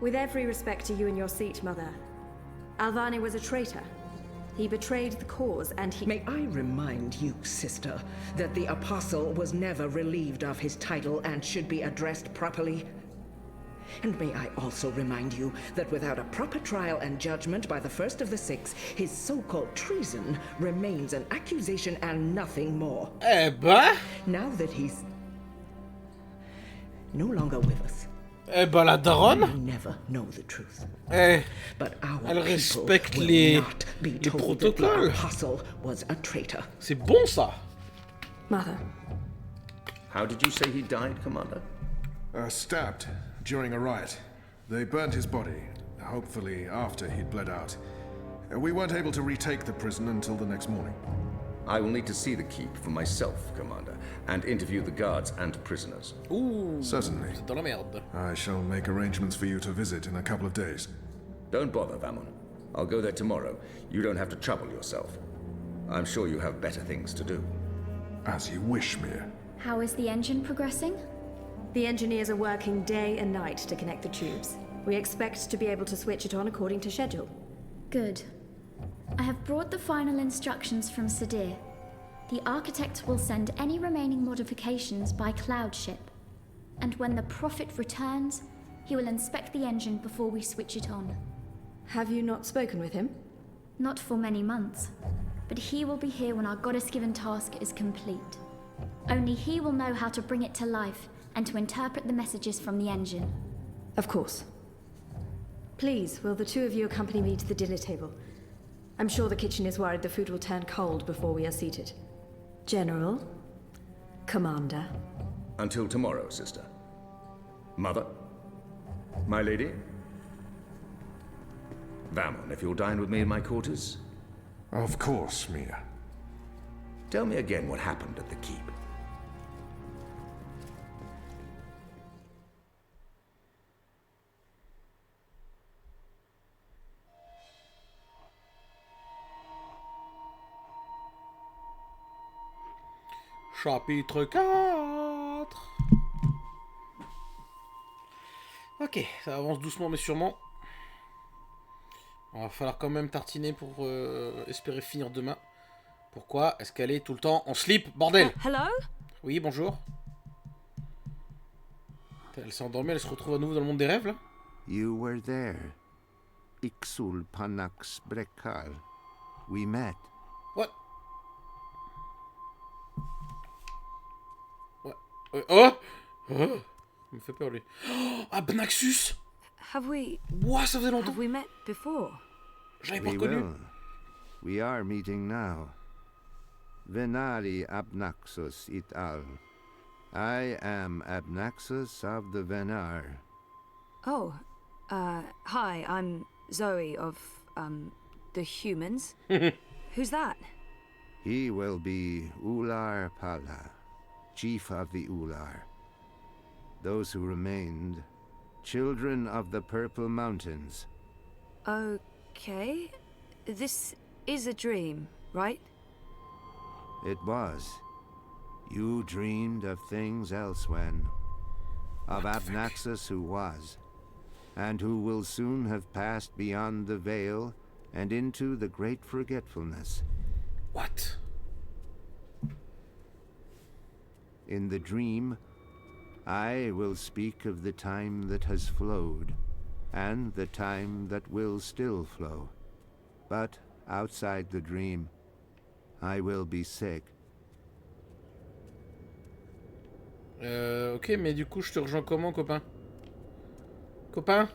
S4: With every respect to you and your seat, Mother, Alvane was a traitor. He betrayed the cause, and he—
S7: May I remind you, sister, that the Apostle was never relieved of his title and should be addressed properly? And may I also remind you that without a proper trial and judgment by the first of the six, his so-called treason remains an accusation and nothing more.
S1: Eh ben?
S7: Now that he's no longer with us,
S1: eh ben la daronne,
S7: we may never know the truth.
S1: Eh,
S7: But our
S1: elle
S7: people
S1: respecte
S7: will
S1: les
S7: not be told that the
S1: protocoles.
S7: Apostle was a traitor.
S1: C'est bon ça.
S4: Mother.
S23: How did you say he died, Commander?
S9: Stabbed during a riot. They burnt his body, hopefully after he'd bled out. We weren't able to retake the prison until the next morning.
S23: I will need to see the keep for myself, Commander, and interview the guards and prisoners.
S1: Ouh,
S9: Certainly.
S1: c'est dans la merde.
S9: I shall make arrangements for you to visit in a couple of days.
S23: Don't bother, Vamon. I'll go there tomorrow. You don't have to trouble yourself. I'm sure you have better things to do.
S9: As you wish, Mia.
S21: How is the engine progressing?
S4: The engineers are working day and night to connect the tubes. We expect to be able to switch it on according to schedule.
S21: Good. I have brought the final instructions from Sadir. The architect will send any remaining modifications by cloud ship. And when the Prophet returns, he will inspect the engine before we switch it on.
S4: Have you not spoken with him?
S21: Not for many months, but he will be here when our goddess-given task is complete. Only he will know how to bring it to life and to interpret the messages from the engine.
S4: Of course. Please, will the two of you accompany me to the dinner table? I'm sure the kitchen is worried the food will turn cold before we are seated. General, Commander.
S23: Until tomorrow, sister. Mother? My lady? Vamon, if you'll dine with me in my quarters?
S9: Of course, Mia.
S23: Tell me again what happened at the keep.
S1: Chapitre 4. Ok, ça avance doucement mais sûrement. On va falloir quand même tartiner pour espérer finir demain. Pourquoi est-ce qu'elle est tout le temps en slip, bordel?
S3: Hello?
S1: Oui, bonjour. Elle s'est endormie, elle se retrouve à nouveau dans le monde des rêves là?
S15: You were there. Ixul Panax Brekal. We met.
S1: What? Oh! Oh! Il me fait peur lui. Oh, Abnaxus!
S8: Have we...
S1: Ouah, ça faisait longtemps.
S8: Have we met before?
S1: J'avais pas
S15: We
S1: reconnu.
S15: will. We are meeting now. Venari Abnaxus et al. I am Abnaxus of the Venar.
S8: Oh, hi, I'm Zoe of, the humans. Who's that?
S15: He will be Ular Pala, chief of the Ular. Those who remained, children of the Purple Mountains.
S8: Okay. This is a dream, right?
S15: It was. You dreamed of things else when. Of Abnaxus who was, and who will soon have passed beyond the veil and into the great forgetfulness.
S1: What?
S15: In the dream, I will speak of the time that has flowed, and the time that will still flow. But outside the dream, I will be sick.
S1: Ok, mais du coup, je te rejoins comment, copain? Copain?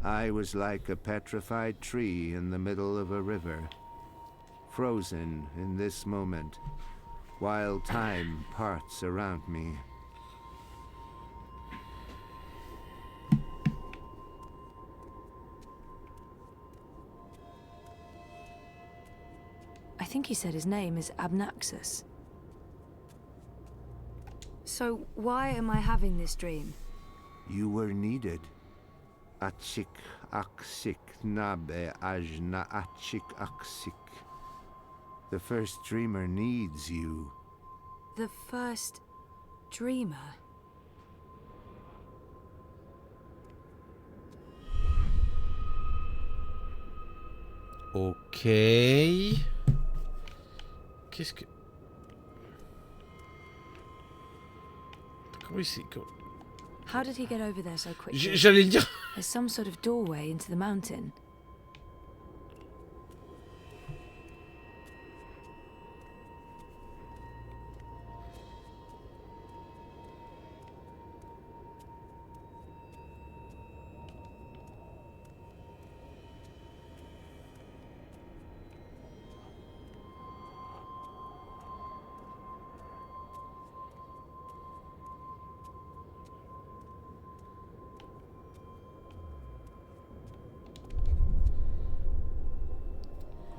S15: I was like a petrified tree in the middle of a river, frozen in this moment, while time parts around me.
S8: I think he said his name is Abnaxus. So why am I having this dream?
S15: You were needed. Achik aksik nabe ajna achik aksik. The first dreamer needs you.
S8: The first dreamer?
S1: Ok. Qu'est-ce que... Comment il s'est...
S8: How did he get over there so quickly?
S1: J'allais le dire.
S8: There's some sort of doorway into the mountain.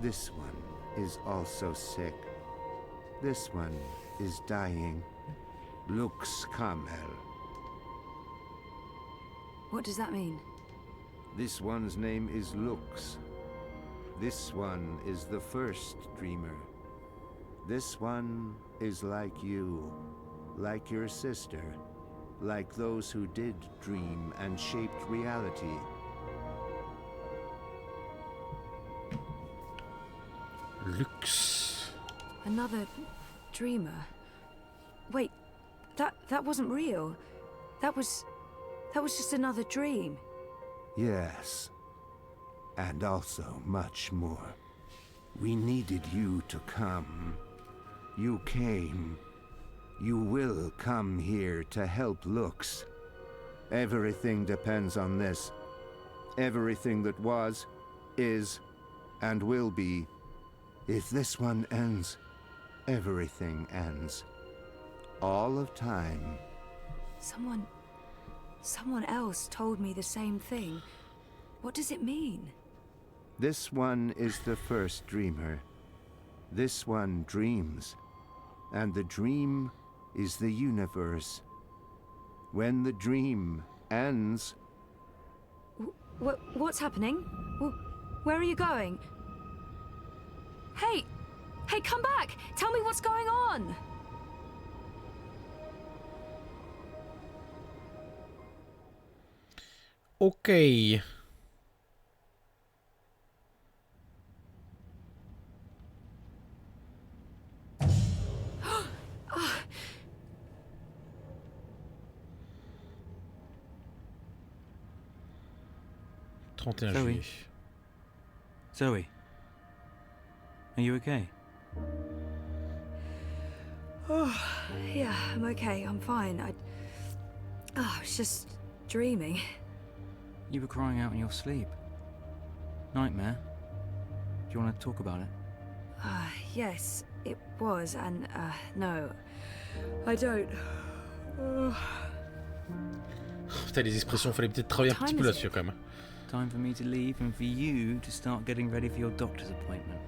S15: This one is also sick. This one is dying. Lux Kamel.
S8: What does that mean?
S15: This one's name is Lux. This one is the first dreamer. This one is like you, like your sister, like those who did dream and shaped reality.
S1: Lux.
S8: Another dreamer. Wait, that wasn't real. That was just another dream.
S15: Yes. And also much more. We needed you to come. You came. You will come here to help Lux. Everything depends on this. Everything that was, is, and will be. If this one ends, everything ends. All of time.
S8: Someone else told me the same thing. What does it mean?
S15: This one is the first dreamer. This one dreams. And the dream is the universe. When the dream ends...
S8: What's happening? Where are you going? Hey! Hey, come back! Tell me what's going on!
S1: Ok.
S2: Zoe. Zoe. Are you okay?
S8: Oh, yeah, I'm okay. I'm fine. I was just dreaming.
S2: You were crying out in your sleep. Nightmare? Do you want to talk about it?
S8: Yes, it was, and, no. I don't.
S1: Putain, les expressions, fallait peut-être travailler un petit peu là-dessus quand même.
S2: Time for me to leave and for you to start getting ready for your doctor's appointment.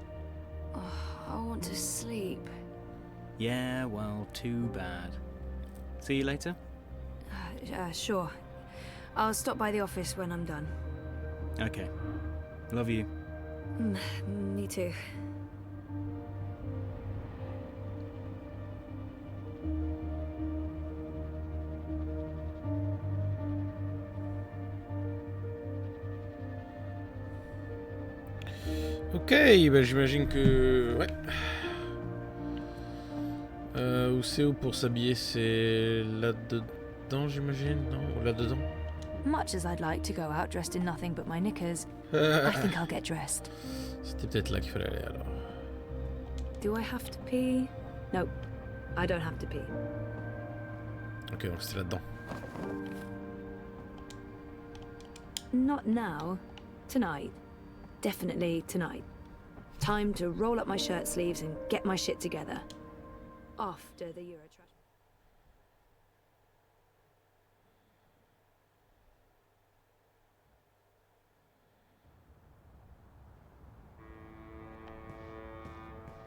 S8: I want to sleep.
S2: Yeah, well, too bad. See you later?
S8: Sure. I'll stop by the office when I'm done.
S2: Okay. Love you.
S8: Me too.
S1: Ok, bah j'imagine que... Ouais. Où c'est où pour s'habiller? C'est là-dedans, j'imagine? Non, là-dedans?
S8: Much as I'd like to go out dressed in nothing but my knickers, I think I'll get dressed.
S1: C'était peut-être là qu'il fallait aller alors.
S8: Do I have to pee? No, I don't have to pee.
S1: Ok, donc c'était là-dedans.
S8: Not now. Tonight. Definitely tonight. Time to roll up my shirt sleeves and get my shit together. After the Eurotrash.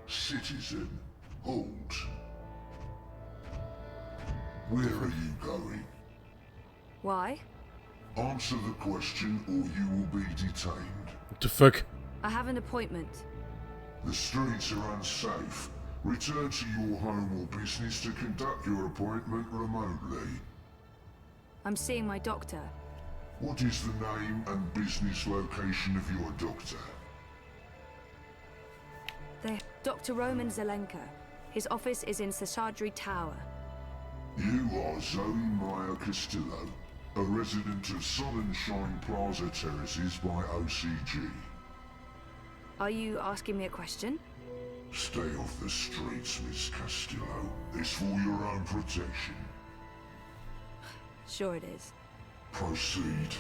S18: Citizen, hold. Where are you going?
S8: Why?
S18: Answer the question or you will be detained.
S1: What the fuck?
S8: I have an appointment.
S18: The streets are unsafe. Return to your home or business to conduct your appointment remotely.
S8: I'm seeing my doctor.
S18: What is the name and business location of your doctor?
S8: Dr. Roman Zelenka. His office is in Seshadri Tower.
S18: You are Zoe Meyer Castillo, a resident of Sonnenschein Plaza Terraces by OCG.
S8: Are you asking me a question?
S18: Stay off the streets, Miss Castillo. It's for your own protection.
S8: Sure it is.
S18: Proceed.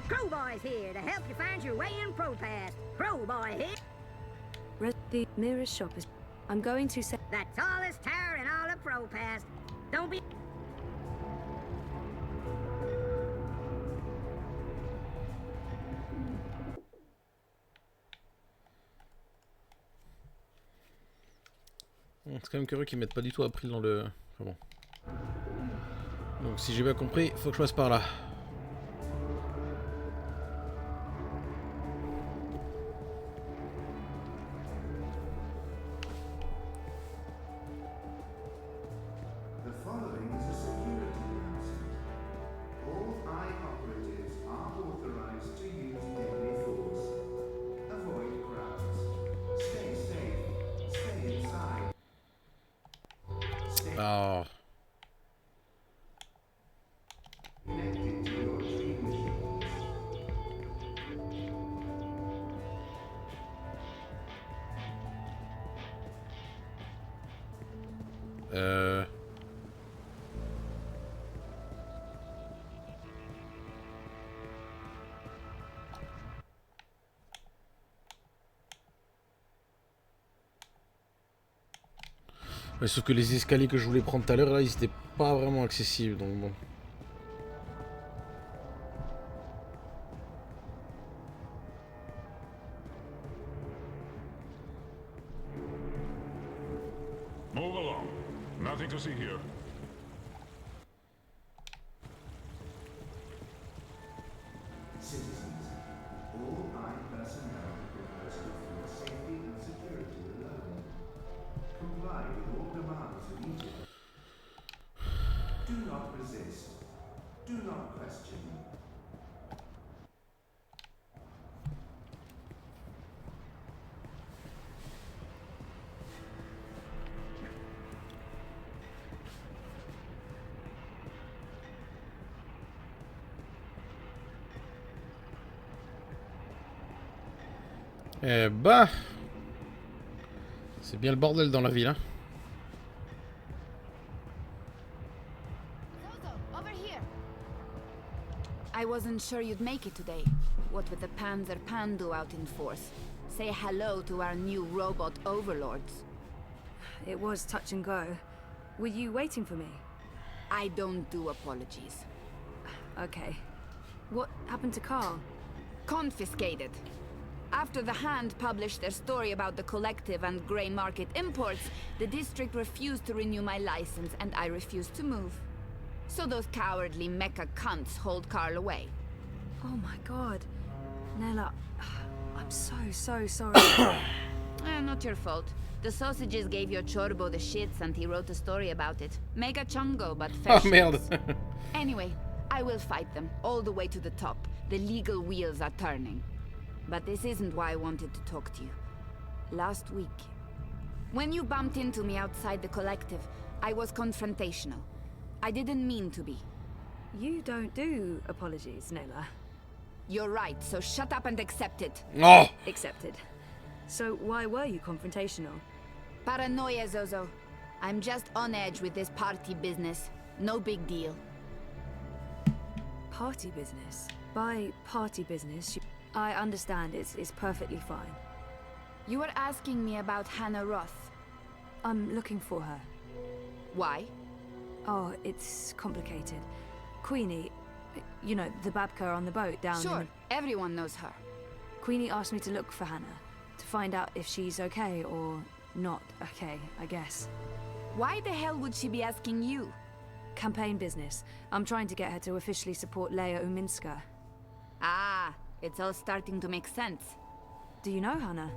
S5: Crowboy's here to help you find your way in ProPass. Crowboy here.
S8: The nearest shop is... I'm going to say...
S5: The tallest tower in all of ProPass. Don't be...
S1: C'est quand même curieux qu'ils mettent pas du tout April dans le... Enfin bon. Donc si j'ai bien compris, faut que je passe par là.
S15: The following is a security announcement. All I operatives are authorized to use deadly force. Avoid crowds. Stay safe. Stay inside.
S1: Oh.
S15: Connected to your dream machines.
S1: Ouais, sauf que les escaliers que je voulais prendre tout à l'heure, là, ils étaient pas vraiment accessibles, donc bon.
S18: Move along. Nothing to see here.
S15: Citizens, all I personnel requested for your safety and security alone. Comply with all demands immediately. Do not resist. Do not question.
S1: Eh bah, c'est bien le bordel dans la ville, hein.
S17: Over here. I wasn't sure you'd make it today. What with the Panzer Pandu out in force. Say hello to our new robot overlords.
S8: It was touch and go. Were you waiting for me?
S17: I don't do apologies.
S8: Okay. What happened to Carl?
S17: Confiscated. After the Hand published their story about the Collective and grey market imports, the district refused to renew my license and I refused to move. So those cowardly mecha cunts hold Carl away.
S8: Oh my god. Nella, I'm so sorry.
S17: Not your fault. The sausages gave your Chorbo the shits and he wrote a story about it. Mega chungo, but fair
S1: Oh merde.
S17: Anyway, I will fight them, all the way to the top. The legal wheels are turning. But this isn't why I wanted to talk to you. Last week, when you bumped into me outside the Collective, I was confrontational. I didn't mean to be.
S8: You don't do apologies, Nella.
S17: You're right, so shut up and accept it.
S1: Oh!
S8: Accepted. So why were you confrontational?
S17: Paranoia, Zozo. I'm just on edge with this party business. No big deal.
S8: Party business? By party business, I understand it's perfectly fine.
S17: You were asking me about Hannah Roth.
S8: I'm looking for her.
S17: Why?
S8: Oh, it's complicated. Queenie, you know, the Babka on the boat down
S17: Sure,
S8: in...
S17: everyone knows her.
S8: Queenie asked me to look for Hannah, to find out if she's okay or not okay, I guess.
S17: Why the hell would she be asking you?
S8: Campaign business. I'm trying to get her to officially support Leia Uminska.
S17: Ah, it's all starting to make sense.
S8: Do you know Hannah?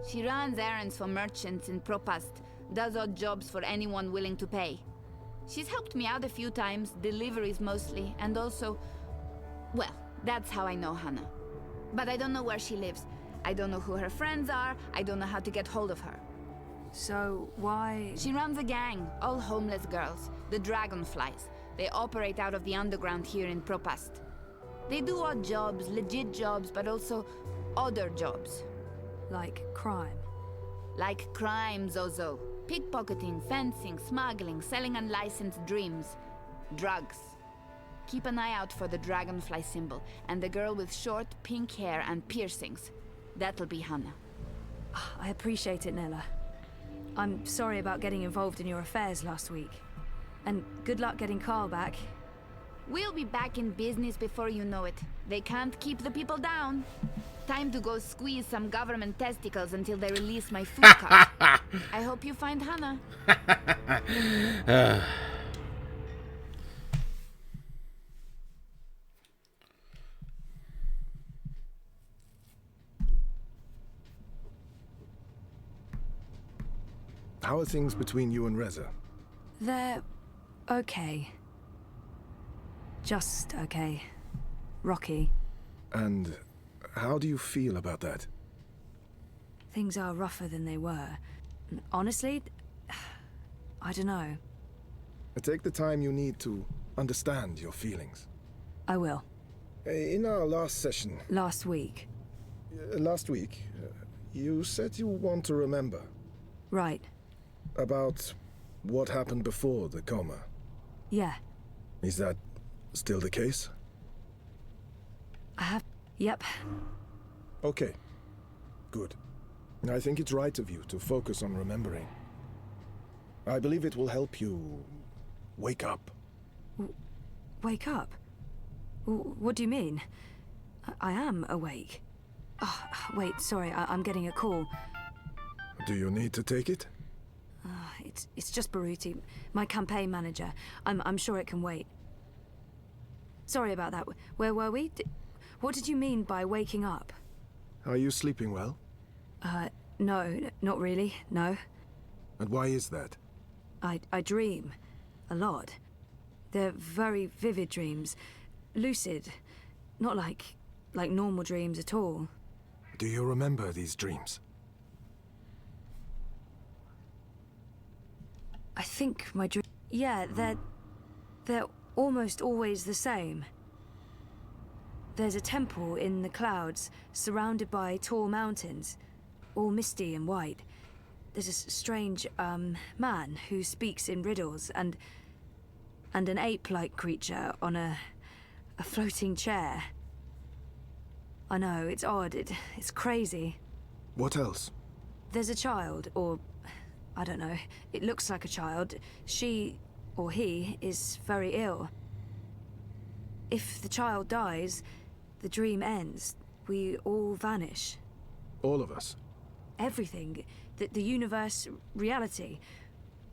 S17: She runs errands for merchants in Propast, does odd jobs for anyone willing to pay. She's helped me out a few times, deliveries mostly, and also... Well, that's how I know Hannah. But I don't know where she lives. I don't know who her friends are. I don't know how to get hold of her.
S8: So, why...
S17: She runs a gang, all homeless girls. The Dragonflies. They operate out of the underground here in Propast. They do odd jobs, legit jobs, but also other jobs.
S8: Like crime?
S17: Like crime, Zozo. Pickpocketing, fencing, smuggling, selling unlicensed dreams. Drugs. Keep an eye out for the dragonfly symbol, and the girl with short, pink hair and piercings. That'll be Hannah.
S8: I appreciate it, Nella. I'm sorry about getting involved in your affairs last week. And good luck getting Carl back.
S17: We'll be back in business before you know it. They can't keep the people down. Time to go squeeze some government testicles until they release my food cart. I hope you find Hannah.
S9: How are things between you and Reza?
S8: They're okay. Just okay. Rocky.
S9: And how do you feel about that?
S8: Things are rougher than they were. Honestly, I don't know.
S9: Take the time you need to understand your feelings.
S8: I will.
S9: In our last session...
S8: Last week.
S9: Last week, you said you want to remember.
S8: Right.
S9: About what happened before the coma.
S8: Yeah.
S9: Is that still the case?
S8: I have... Yep.
S9: Okay. Good. I think it's right of you to focus on remembering. I believe it will help you wake up.
S8: Wake up? What do you mean? I am awake. Oh, wait, sorry, I'm getting a call.
S9: Do you need to take it?
S8: It's just Baruti, my campaign manager. I'm sure it can wait. Sorry about that. Where were we? What did you mean by waking up?
S9: Are you sleeping well?
S8: No, not really, no.
S9: And why is that?
S8: I dream. A lot. They're very vivid dreams. Lucid. Not like normal dreams at all.
S9: Do you remember these dreams?
S8: I think my dream... Yeah, they're almost always the same. There's a temple in the clouds, surrounded by tall mountains, all misty and white. There's a strange, man who speaks in riddles, and an ape-like creature on a floating chair. I know, it's odd, it's crazy.
S9: What else?
S8: There's a child, or... I don't know. It looks like a child. She, or he, is very ill. If the child dies, the dream ends. We all vanish.
S9: All of us?
S8: Everything. The universe, reality.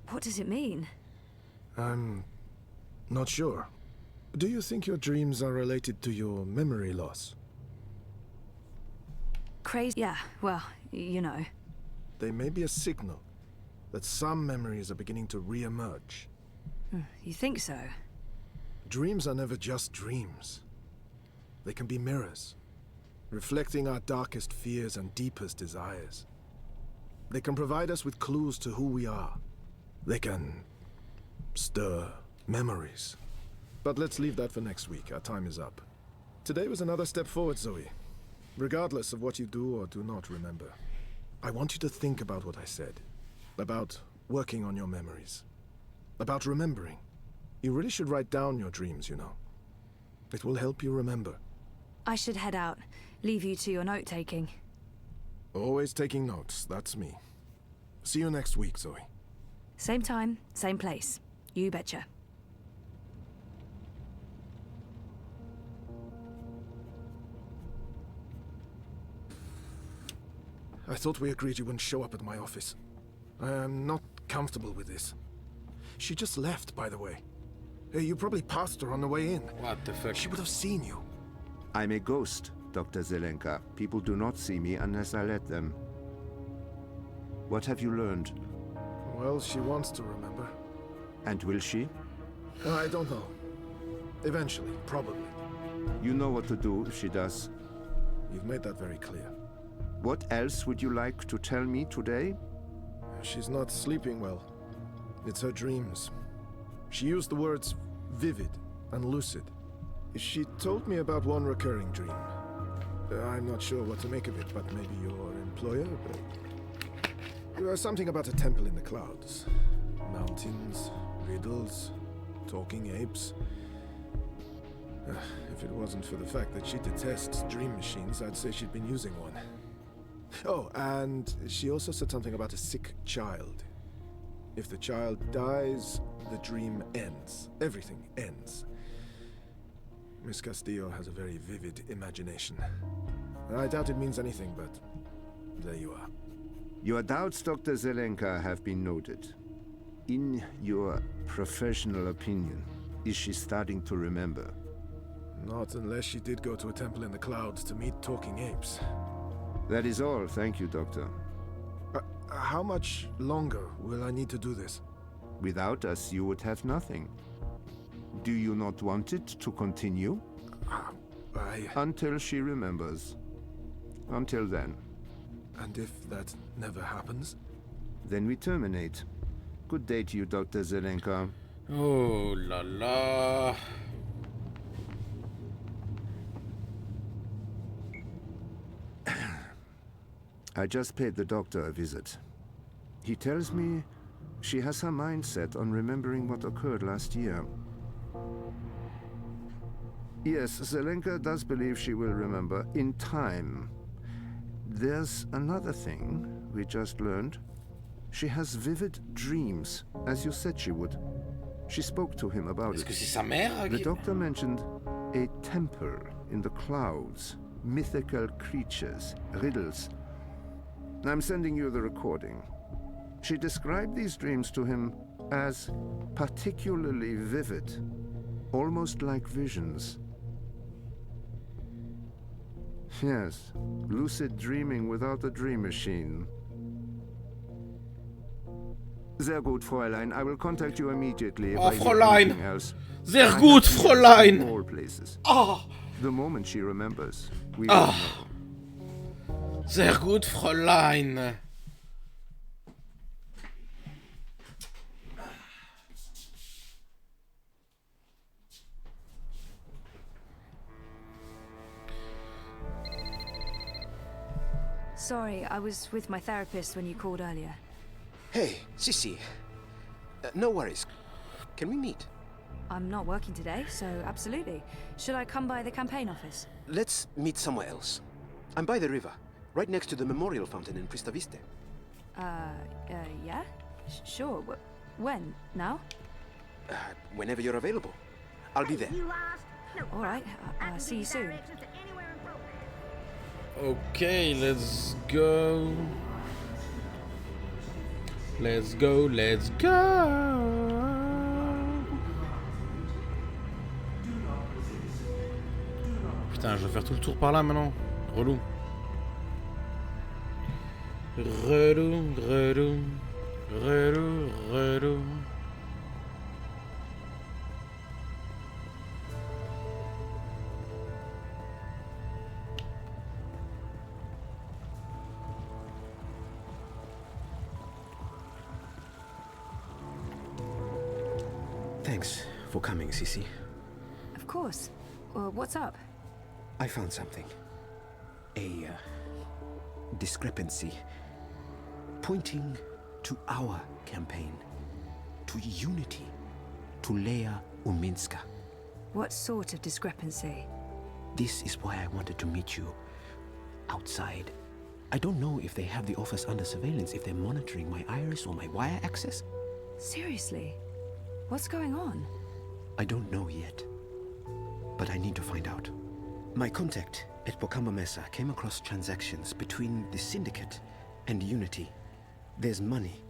S8: What does it mean?
S9: I'm not sure. Do you think your dreams are related to your memory loss?
S8: Crazy? Yeah, well, you know.
S9: They may be a signal that some memories are beginning to re-emerge.
S8: You think so?
S9: Dreams are never just dreams. They can be mirrors, reflecting our darkest fears and deepest desires. They can provide us with clues to who we are. They can stir memories. But let's leave that for next week. Our time is up. Today was another step forward, Zoe. Regardless of what you do or do not remember, I want you to think about what I said. About working on your memories. About remembering. You really should write down your dreams, you know. It will help you remember.
S8: I should head out. Leave you to your note-taking.
S9: Always taking notes, that's me. See you next week, Zoe.
S8: Same time, same place. You betcha.
S9: I thought we agreed you wouldn't show up at my office. I am not comfortable with this. She just left, by the way. You probably passed her on the way in.
S1: What the fuck?
S9: She would have seen you.
S15: I'm a ghost, Dr. Zelenka. People do not see me unless I let them. What have you learned?
S9: Well, she wants to remember.
S15: And will she?
S9: I don't know. Eventually, probably.
S15: You know what to do if she does.
S9: You've made that very clear.
S6: What else would you like to tell me today?
S9: She's not sleeping well. It's her dreams. She used the words vivid and lucid. She told me about one recurring dream. I'm not sure what to make of it, but maybe your employer? Something about a temple in the clouds. Mountains, riddles, talking apes. If it wasn't for the fact that she detests dream machines, I'd say she'd been using one. Oh, and she also said something about a sick child. If the child dies, the dream ends. Everything ends. Miss Castillo has a very vivid imagination. I doubt it means anything, but there you are.
S6: Your doubts, Dr. Zelenka, have been noted. In your professional opinion, is she starting to remember?
S9: Not unless she did go to a temple in the clouds to meet talking apes.
S6: That is all. Thank you, Doctor.
S9: How much longer will I need to do this?
S6: Without us, you would have nothing. Do you not want it to continue? Until she remembers. Until then.
S9: And if that never happens?
S6: Then we terminate. Good day to you, Dr. Zelenka.
S1: Oh la la.
S6: I just paid the doctor a visit. He tells me she has her mind set on remembering what occurred last year. Yes, Zelenka does believe she will remember in time. There's another thing we just learned. She has vivid dreams, as you said she would. She spoke to him about it.
S1: Est-ce que c'est sa mère?
S6: The doctor mentioned a temple in the clouds, mythical creatures, riddles. I'm sending you the recording. She described these dreams to him as particularly vivid, almost like visions. Yes, lucid dreaming without a dream machine. Sehr gut, Fräulein. I will contact you immediately if I hear anything else.
S1: Sehr gut, Fräulein.
S6: All places.
S1: Oh.
S6: The moment she remembers, we will know.
S1: Sehr gut, Fräulein.
S8: Sorry, I was with my therapist when you called earlier.
S11: Hey, Sissy. No worries. Can we meet?
S8: I'm not working today, so absolutely. Should I come by the campaign office?
S11: Let's meet somewhere else. I'm by the river, right next to the memorial fountain in Prista Vista.
S8: Yeah? Sure. When? Now?
S11: Whenever you're available. I'll be there.
S8: All right. I'll see you soon.
S1: Okay, let's go. Let's go, let's go. Putain, je vais faire tout le tour par là maintenant. Relou. Relou, relou. Relou, relou.
S11: Thanks for coming, Sissy.
S8: Of course. What's up?
S11: I found something. A discrepancy pointing to our campaign, to unity, to Leia Uminska.
S8: What sort of discrepancy?
S11: This is why I wanted to meet you outside. I don't know if they have the office under surveillance, if they're monitoring my iris or my wire access.
S8: Seriously? What's going on?
S11: I don't know yet, but I need to find out. My contact at Pocamba Mesa came across transactions between the Syndicate and Unity. There's money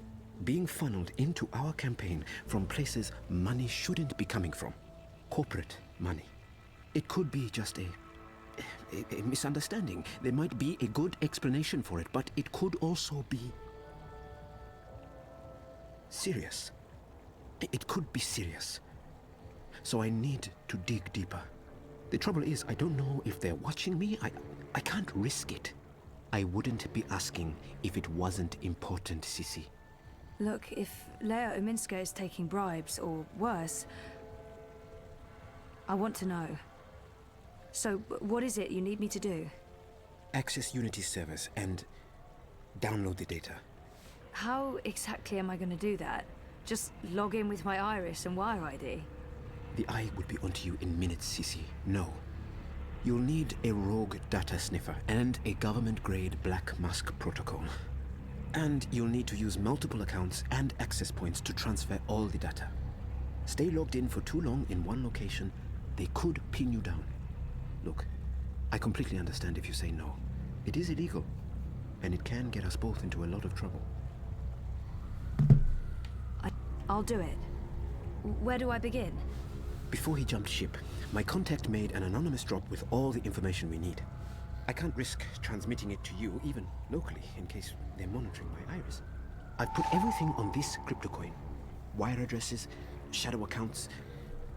S11: being funneled into our campaign from places money shouldn't be coming from. Corporate money. It could be just a misunderstanding. There might be a good explanation for it, but it could also be serious. It could be serious. So I need to dig deeper. The trouble is, I don't know if they're watching me. I can't risk it. I wouldn't be asking if it wasn't important, Sissy.
S8: Look, if Lea Uminska is taking bribes, or worse, I want to know. So, what is it you need me to do?
S11: Access Unity servers and download the data.
S8: How exactly am I going to do that? Just log in with my iris and wire ID?
S11: The eye will be onto you in minutes, Sissy. No. You'll need a rogue data sniffer and a government-grade Black Mask protocol. And you'll need to use multiple accounts and access points to transfer all the data. Stay logged in for too long in one location, they could pin you down. Look, I completely understand if you say no. It is illegal, and it can get us both into a lot of trouble.
S8: I'll do it. Where do I begin?
S11: Before he jumped ship, my contact made an anonymous drop with all the information we need. I can't risk transmitting it to you, even locally, in case they're monitoring my iris. I've put everything on this cryptocoin. Wire addresses, shadow accounts.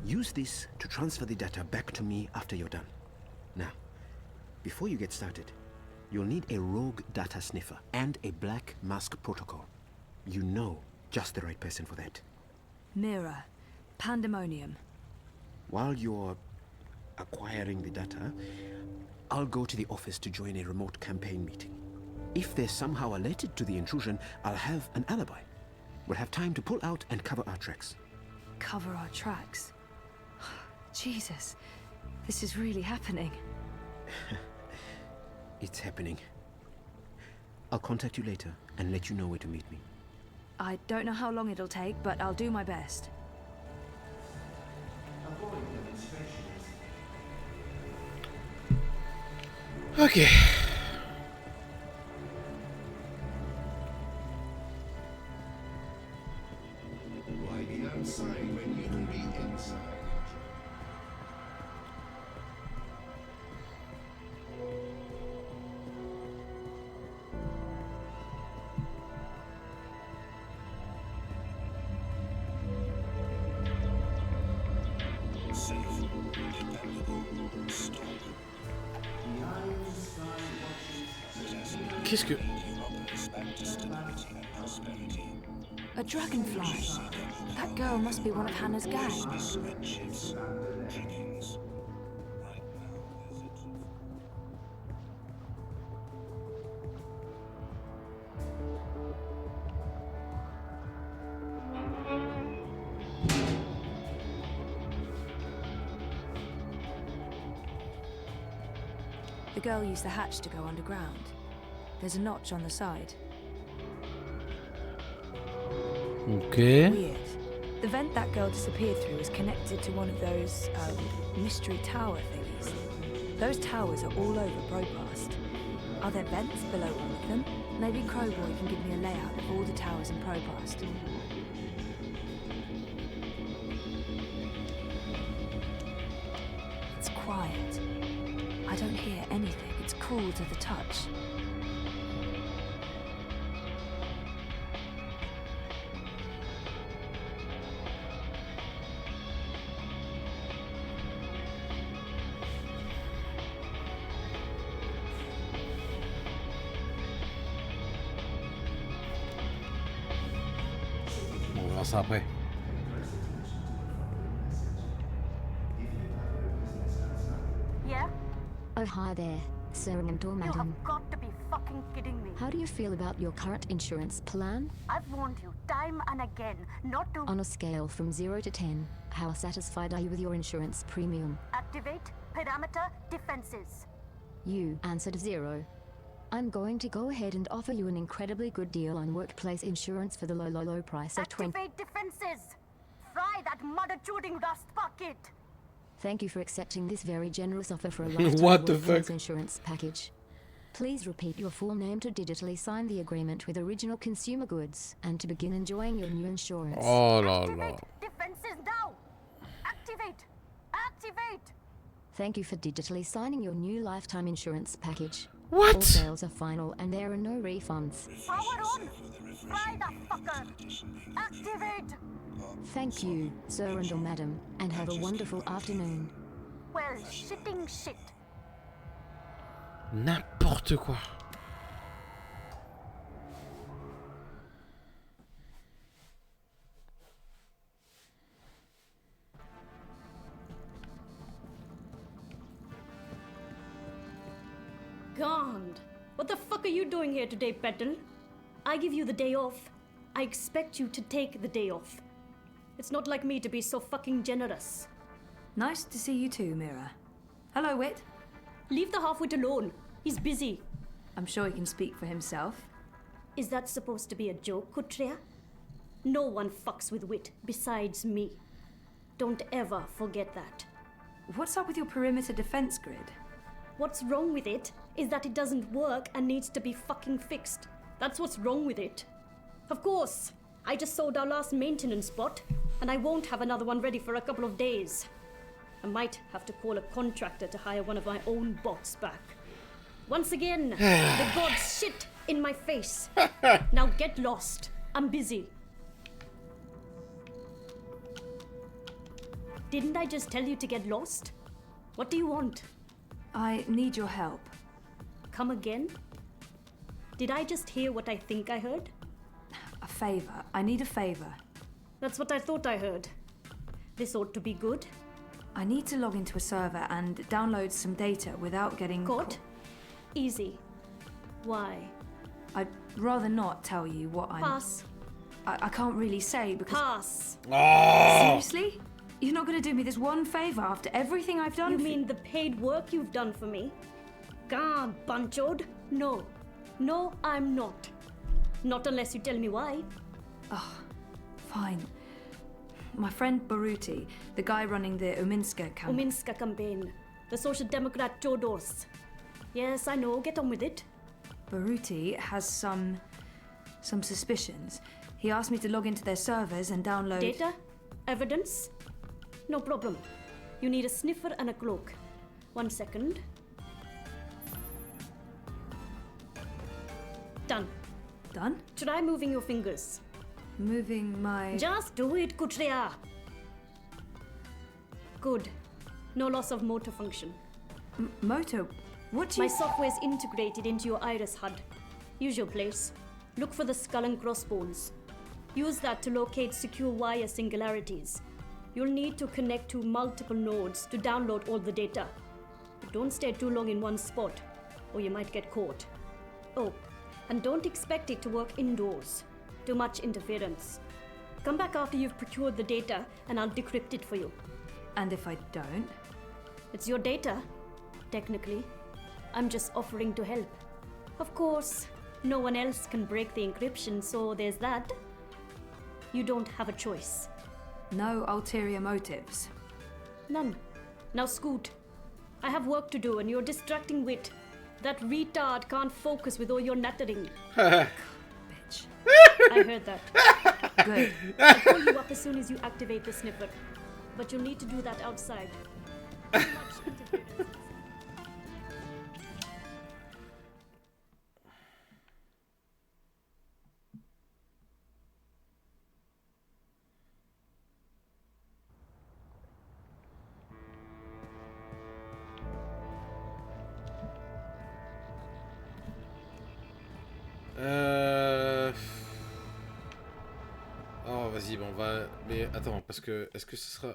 S11: Use this to transfer the data back to me after you're done. Now, before you get started, you'll need a rogue data sniffer and a Black Mask protocol. You know just the right person for that.
S8: Mira. Pandemonium.
S11: While you're acquiring the data, I'll go to the office to join a remote campaign meeting. If they're somehow alerted to the intrusion, I'll have an alibi. We'll have time to pull out and cover our tracks.
S8: Cover our tracks? Jesus, this is really happening.
S11: It's happening. I'll contact you later and let you know where to meet me.
S8: I don't know how long it'll take, but I'll do my best.
S1: Okay.
S18: Why be outside when you can be inside?
S1: Qu'est-ce que...
S8: A dragonfly. That girl must be one of Hannah's gang. The girl used the hatch to go underground. There's a notch on the side.
S1: Okay.
S8: Weird. The vent that girl disappeared through is connected to one of those, mystery tower thingies. Those towers are all over Brobast. Are there vents below all of them? Maybe Crowboy can give me a layout of all the towers in Probast. It's quiet. I don't hear anything. It's cool to the touch.
S1: On verra ça après.
S10: Yeah?
S16: Oh, hi there, Sir and Madam.
S10: You have got to be fucking kidding me.
S16: How do you feel about your current insurance plan?
S10: I've warned you time and again not to
S16: On a scale from 0 to 10, how satisfied are you with your insurance premium?
S10: activate parameter defenses.
S16: You answered 0. I'm going to go ahead and offer you an incredibly good deal on workplace insurance for the low price of 20.
S10: Activate defenses. Fry that mother-chewing rust bucket.
S16: Thank you for accepting this very generous offer for a lifetime
S1: What the
S16: workplace
S1: fuck?
S16: insurance package. Please repeat your full name to digitally sign the agreement with Original Consumer Goods and to begin enjoying your new insurance.
S1: Oh là là.
S10: Defenses now. Activate. Activate.
S16: Thank you for digitally signing your new lifetime insurance package.
S1: What?
S16: All sales are final and there are no refunds.
S10: Power on. Fry that fucker. Activate.
S16: Thank you, sir and or madam, and have a wonderful afternoon.
S10: Well, shitting shit.
S1: N'importe quoi.
S13: God, what the fuck are you doing here today, Petal? I give you the day off. I expect you to take the day off. It's not like me to be so fucking generous.
S8: Nice to see you too, Mira. Hello, Wit.
S13: Leave the half-wit alone. He's busy.
S8: I'm sure he can speak for himself.
S13: Is that supposed to be a joke, Kutria? No one fucks with Wit besides me. Don't ever forget that.
S8: What's up with your perimeter defense grid?
S13: What's wrong with it is that it doesn't work and needs to be fucking fixed. That's what's wrong with it. Of course, I just sold our last maintenance spot, and I won't have another one ready for a couple of days. I might have to call a contractor to hire one of my own bots back. Once again, the gods shit in my face. Now get lost. I'm busy. Didn't I just tell you to get lost? What do you want?
S8: I need your help.
S13: Come again? Did I just hear what I think I heard?
S8: A favor. I need a favor.
S13: That's what I thought I heard. This ought to be good.
S8: I need to log into a server and download some data without getting
S13: caught. Easy. Why?
S8: I'd rather not tell you what I'm...
S13: Pass.
S8: I can't really say because...
S13: Pass.
S1: Oh!
S8: Seriously? You're not going to do me this one favor after everything I've done?
S13: You mean the paid work you've done for me? God, Bunchod. No. No, I'm not. Not unless you tell me why.
S8: Oh, fine. My friend Baruti, the guy running the Uminska campaign.
S13: Uminska campaign. The Social Democrat Chodors. Yes, I know. Get on with it.
S8: Baruti has some suspicions. He asked me to log into their servers and download...
S13: Data? Evidence? No problem. You need a sniffer and a cloak. 1 second. Done.
S8: Done?
S13: Try moving your fingers.
S8: Moving my...
S13: Just do it, Kutria. Good. No loss of motor function.
S8: Motor? What do you...
S13: My software's integrated into your iris HUD. Use your place. Look for the skull and crossbones. Use that to locate secure wire singularities. You'll need to connect to multiple nodes to download all the data. But don't stay too long in one spot, or you might get caught. Oh, and don't expect it to work indoors. Too much interference. Come back after you've procured the data, and I'll decrypt it for you.
S8: And if I don't?
S13: It's your data, technically. I'm just offering to help. Of course, no one else can break the encryption, so there's that. You don't have a choice.
S8: No ulterior motives?
S13: None. Now scoot. I have work to do and you're distracting Wit. That retard can't focus with all your nattering.
S8: Bitch.
S13: I heard that.
S8: Good.
S13: I'll pull you up as soon as you activate the sniffer. But you'll need to do that outside. Too much interference.
S1: Oh, vas-y, on va... Mais attends, parce que... Est-ce que ce sera...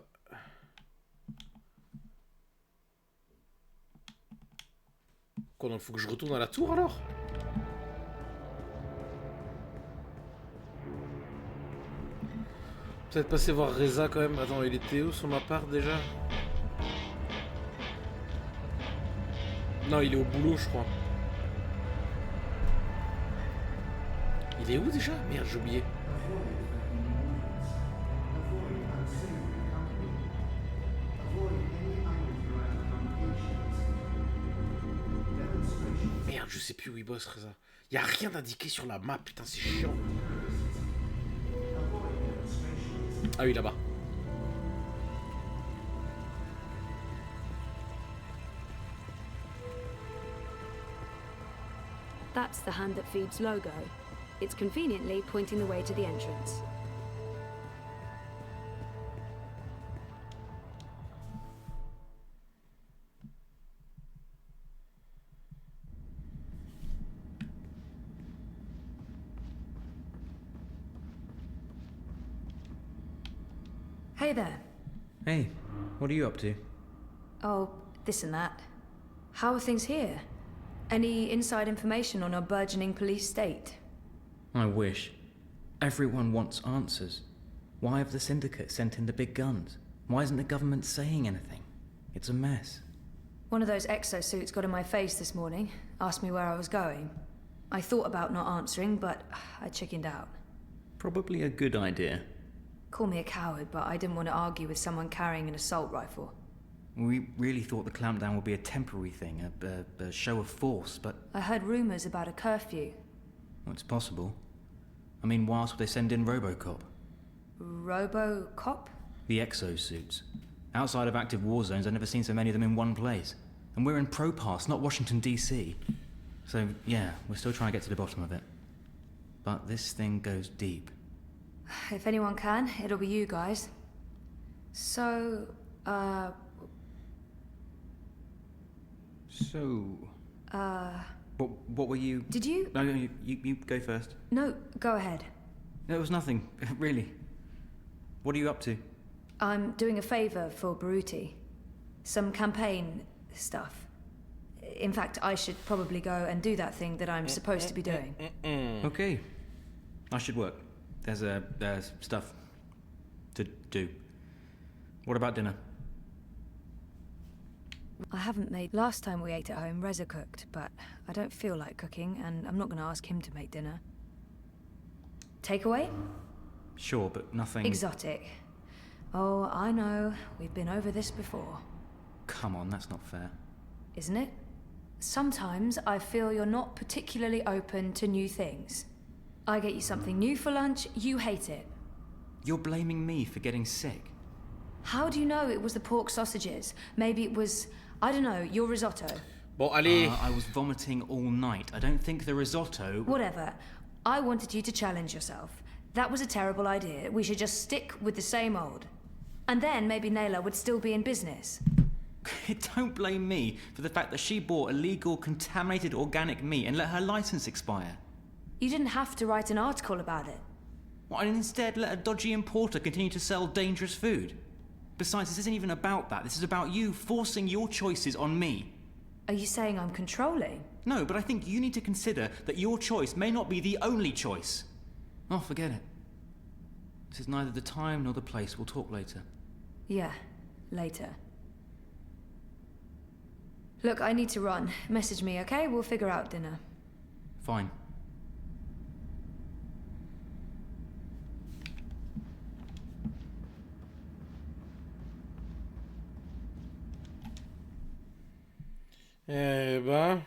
S1: Quoi, donc faut que je retourne à la tour, alors? Peut-être passer voir Reza, quand même. Attends, il était où sur ma part, déjà? Non, il est au boulot, je crois. Il est où déjà? Merde, j'ai oublié. Merde, je sais plus où il bosse, Reza. Y a rien d'indiqué sur la map, putain, c'est chiant. Ah oui, là-bas.
S8: That's the Hand That Feeds logo. It's conveniently pointing the way to the entrance. Hey there.
S2: Hey, what are you up to?
S8: Oh, this and that. How are things here? Any inside information on our burgeoning police state?
S2: I wish. Everyone wants answers. Why have the Syndicate sent in the big guns? Why isn't the government saying anything? It's a mess.
S8: One of those exosuits got in my face this morning, asked me where I was going. I thought about not answering, but I chickened out.
S2: Probably a good idea.
S8: Call me a coward, but I didn't want to argue with someone carrying an assault rifle.
S2: We really thought the clampdown would be a temporary thing, a show of force, but...
S8: I heard rumors about a curfew.
S2: Well, it's possible. I mean, why else would they send in Robocop?
S8: Robocop?
S2: The exosuits. Outside of active war zones, I've never seen so many of them in one place. And we're in Propass, not Washington, D.C. So, yeah, we're still trying to get to the bottom of it. But this thing goes deep.
S8: If anyone can, it'll be you guys. So,
S2: What were you...
S8: Did you...
S2: No, you go first.
S8: No, go ahead.
S2: No, it was nothing, really. What are you up to?
S8: I'm doing a favor for Baruti. Some campaign stuff. In fact, I should probably go and do that thing that I'm supposed to be doing.
S2: Okay. I should work. There's stuff to do. What about dinner?
S8: I haven't made... Last time we ate at home, Reza cooked, but I don't feel like cooking, and I'm not going to ask him to make dinner. Takeaway?
S2: Sure, but nothing...
S8: Exotic. Oh, I know. We've been over this before.
S2: Come on, that's not fair.
S8: Isn't it? Sometimes I feel you're not particularly open to new things. I get you something new for lunch, you hate it.
S2: You're blaming me for getting sick.
S8: How do you know it was the pork sausages? Maybe it was, I don't know, your risotto.
S1: Bon, allez.
S2: I was vomiting all night. I don't think the risotto...
S8: Whatever. I wanted you to challenge yourself. That was a terrible idea. We should just stick with the same old. And then maybe Nayla would still be in business.
S2: Don't blame me for the fact that she bought illegal, contaminated organic meat and let her license expire.
S8: You didn't have to write an article about it.
S2: Why instead let a dodgy importer continue to sell dangerous food? Besides, this isn't even about that. This is about you forcing your choices on me.
S8: Are you saying I'm controlling?
S2: No, but I think you need to consider that your choice may not be the only choice. Oh, forget it. This is neither the time nor the place. We'll talk later.
S8: Yeah, later. Look, I need to run. Message me, okay? We'll figure out dinner.
S2: Fine.
S1: Eh ben...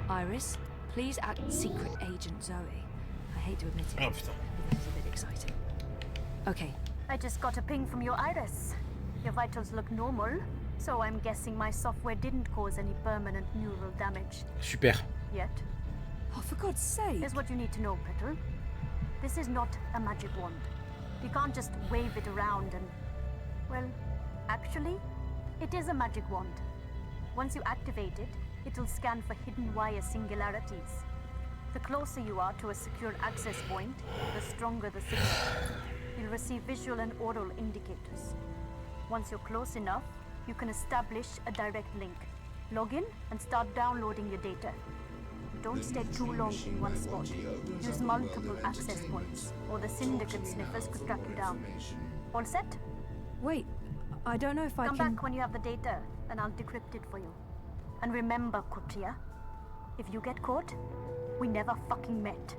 S8: Iris, please act secret agent Zoe. I hate to admit it.
S1: Oh, putain.
S8: But this is a bit exciting. Okay.
S10: I just got a ping from your Iris. Your vitals look normal, so I'm guessing my software didn't cause any permanent neural damage.
S1: Super.
S10: Yet.
S8: Oh, for God's sake.
S10: Here's what you need to know, Petal. This is not a magic wand. You can't just wave it around and... Well, actually, it is a magic wand. Once you activate it, it'll scan for hidden wire singularities. The closer you are to a secure access point, the stronger the signal. You'll receive visual and oral indicators. Once you're close enough, you can establish a direct link. Log in and start downloading your data. Don't stay too long in one spot. Use multiple access points, or the Syndicate sniffers could track you down. All set?
S8: Wait, I don't know if I can...
S10: Come back when you have the data, and I'll decrypt it for you. And remember, Kutia, if you get caught, we never fucking met.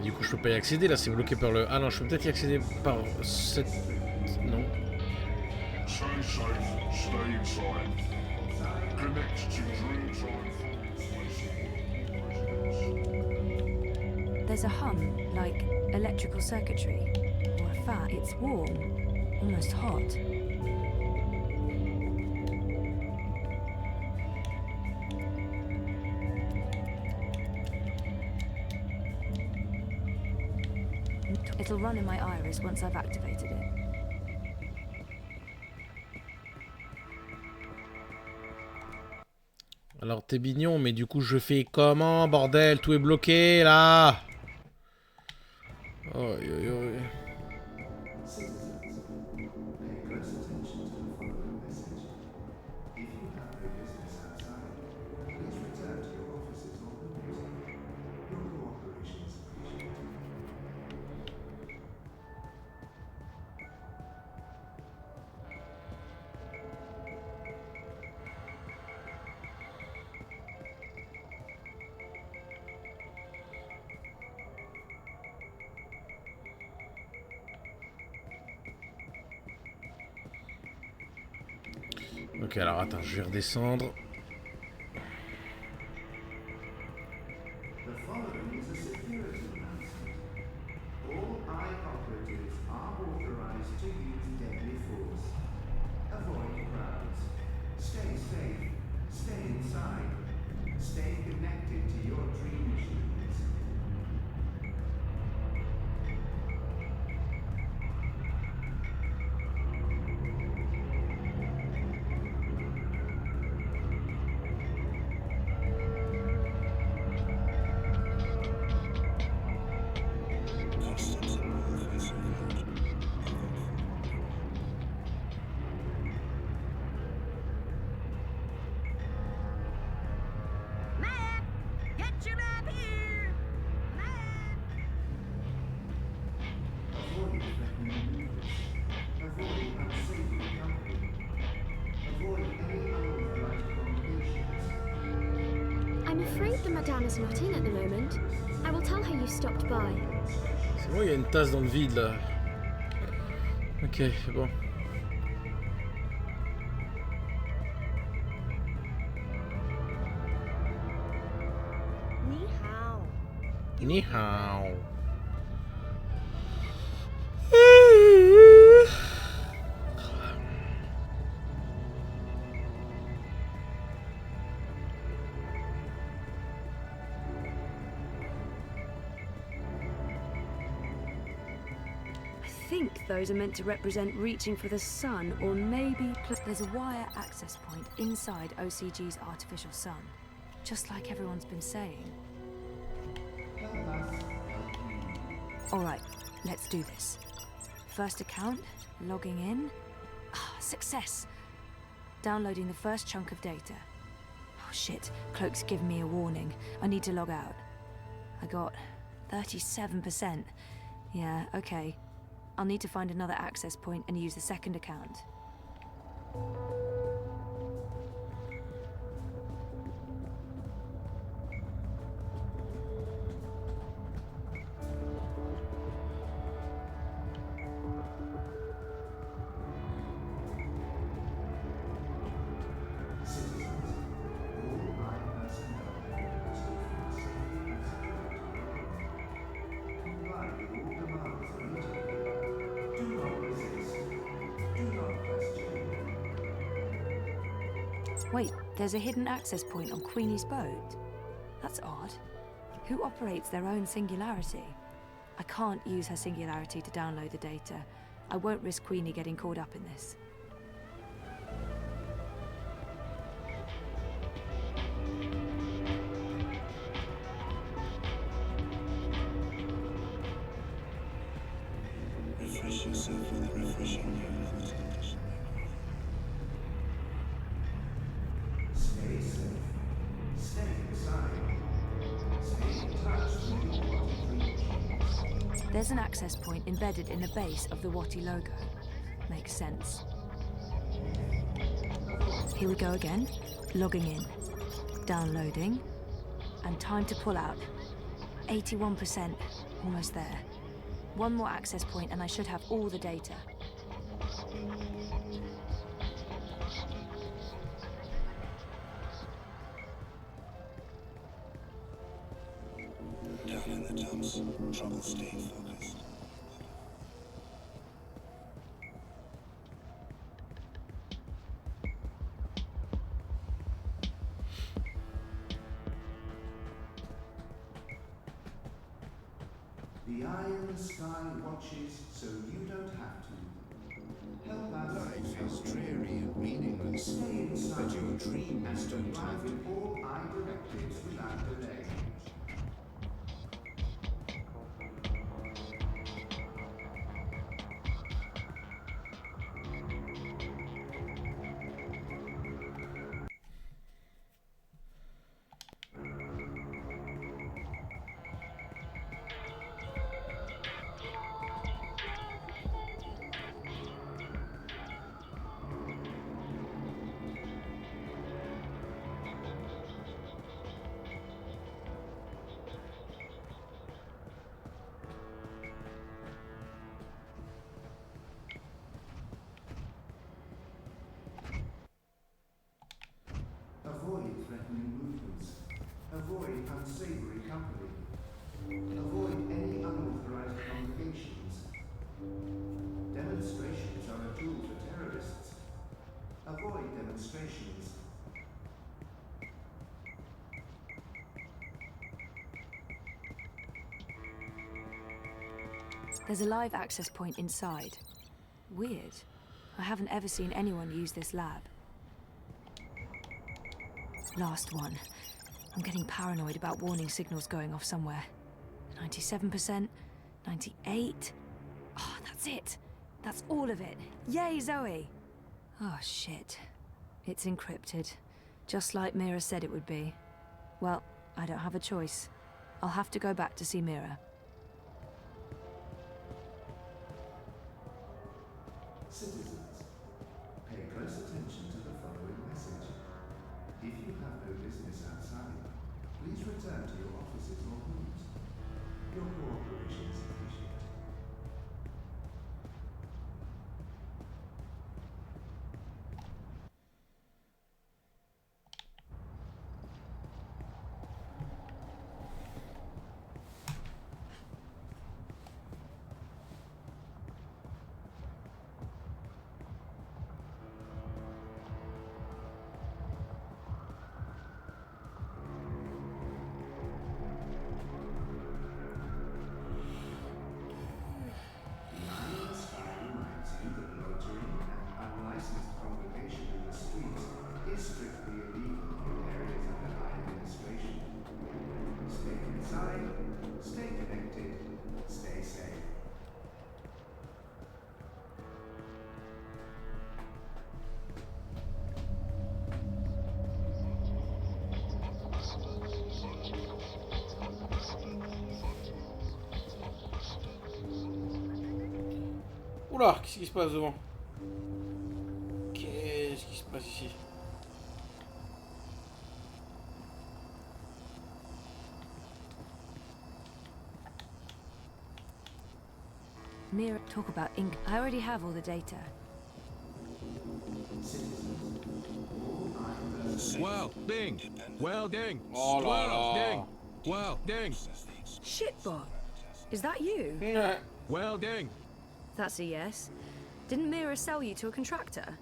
S1: Du coup, je peux pas y accéder là, c'est bloqué par le. Ah non, je peux peut-être y accéder par cette. Non.
S18: Stay safe, stay inside. Connect to Dreamfall.
S8: There's a hum, like electrical circuitry, or a fan. It's warm, almost hot. It'll run in my iris once I've activated it.
S1: Alors t'es mignon, mais du coup je fais comment, bordel? Tout est bloqué là. Oh, Ok, alors attends, je vais redescendre.
S14: I'm afraid the madame is not in at the moment. I will tell her you stopped by.
S1: C'est bon, il y a une tasse dans le vide là. Ok, c'est bon.
S3: Ni hao.
S1: Ni hao.
S8: I think those are meant to represent reaching for the sun, or maybe there's a wire access point inside OCG's artificial sun, just like everyone's been saying. Alright, let's do this. First account, logging in. Ah, success! Downloading the first chunk of data. Oh shit, Cloak's given me a warning. I need to log out. I got 37%. Yeah, okay. I'll need to find another access point and use the second account. Wait, there's a hidden access point on Queenie's boat? That's odd. Who operates their own singularity? I can't use her singularity to download the data. I won't risk Queenie getting caught up in this.
S19: Refresh yourself with refreshing news.
S15: Stay safe. Stay inside. Stay in touch with your body.
S8: There's an access point embedded in the base of the Watty logo. Makes sense. Here we go again. Logging in. Downloading. And time to pull out. 81%. Almost there. One more access point and I should have all the data.
S19: Down in the dumps, trouble staying focused.
S15: The The eye in the sky watches so you don't have to. Help us.
S19: Life is dreary and meaningless, but your dreams don't have to be.
S15: All eye directives without delay. Avoid threatening movements. Avoid unsavory company. Avoid any unauthorized congregations. Demonstrations are a tool for terrorists. Avoid demonstrations.
S8: There's a live access point inside. Weird. I haven't ever seen anyone use this lab. Last one. I'm getting paranoid about warning signals going off somewhere. 97%, 98. Oh, that's it. That's all of it. Yay, Zoe! Oh, shit. It's encrypted. Just like Mira said it would be. Well, I don't have a choice. I'll have to go back to see Mira.
S15: Citizens, pay close attention to the following message. If you have no business outside, please return to your offices or homes. Your cooperation is appreciated.
S1: Oula, qu'est-ce qui se passe devant? Qu'est-ce qui se passe ici?
S8: Mira, talk about ink. I already have all the data.
S12: Welding! Welding!
S1: Oh là là!
S12: Welding!
S8: Shitbot! Is that you?
S12: Welding!
S8: That's a yes. Didn't Mira sell you to a contractor?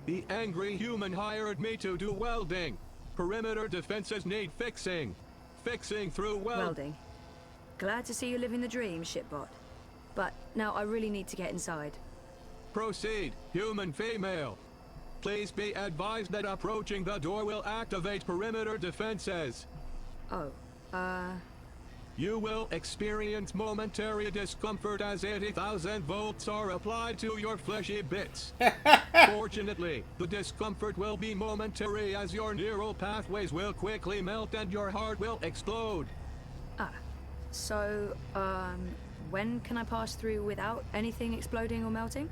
S12: The angry human hired me to do welding. Perimeter defenses need fixing. Fixing through
S8: welding. Glad to see you living the dream, shitbot. But now I really need to get inside.
S12: Proceed, human female. Please be advised that approaching the door will activate perimeter defenses.
S8: Oh,
S12: You will experience momentary discomfort as 80,000 volts are applied to your fleshy bits. Fortunately, the discomfort will be momentary as your neural pathways will quickly melt and your heart will explode.
S8: So, when can I pass through without anything exploding or melting?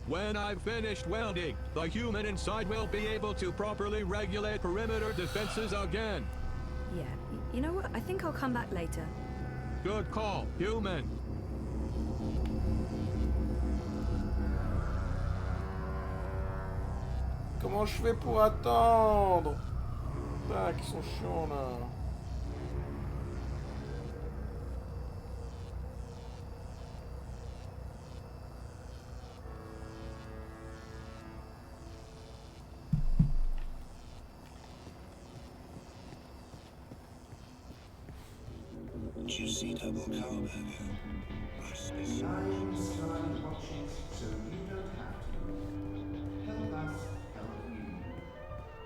S12: When I've finished welding, the human inside will be able to properly regulate perimeter defenses again.
S8: Yeah, you know what? I think I'll come back later.
S12: Good call, human.
S1: Comment je fais pour attendre? Ah, qu'ils sont chiants là.
S19: Juicy double cow burger. Lion Sky watches, so you don't have to. Help us help you.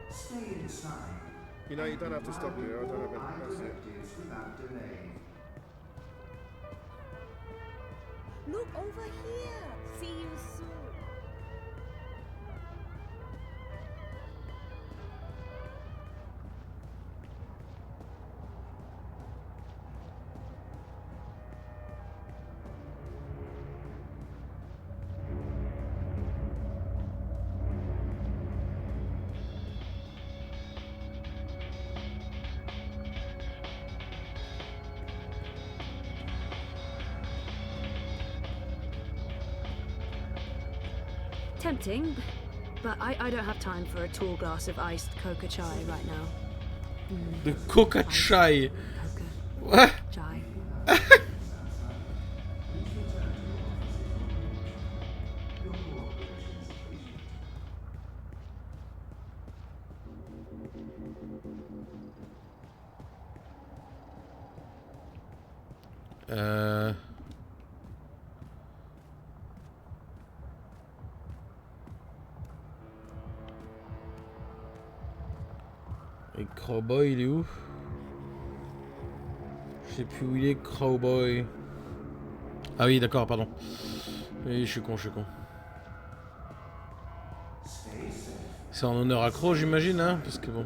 S19: Stay inside.
S9: You know, you don't have to stop here. I don't have
S19: All
S9: any capacity.
S19: directives without delay.
S5: Look over here. See you soon.
S8: Tempting, but I don't have time for a tall glass of iced coca chai right now.
S1: The coca chai. What?
S8: Chai.
S1: Et Cowboy, il est où? Je sais plus où il est, Cowboy. Ah oui, d'accord, pardon. Oui, je suis con, C'est en honneur à Crow, j'imagine, hein? Parce que bon.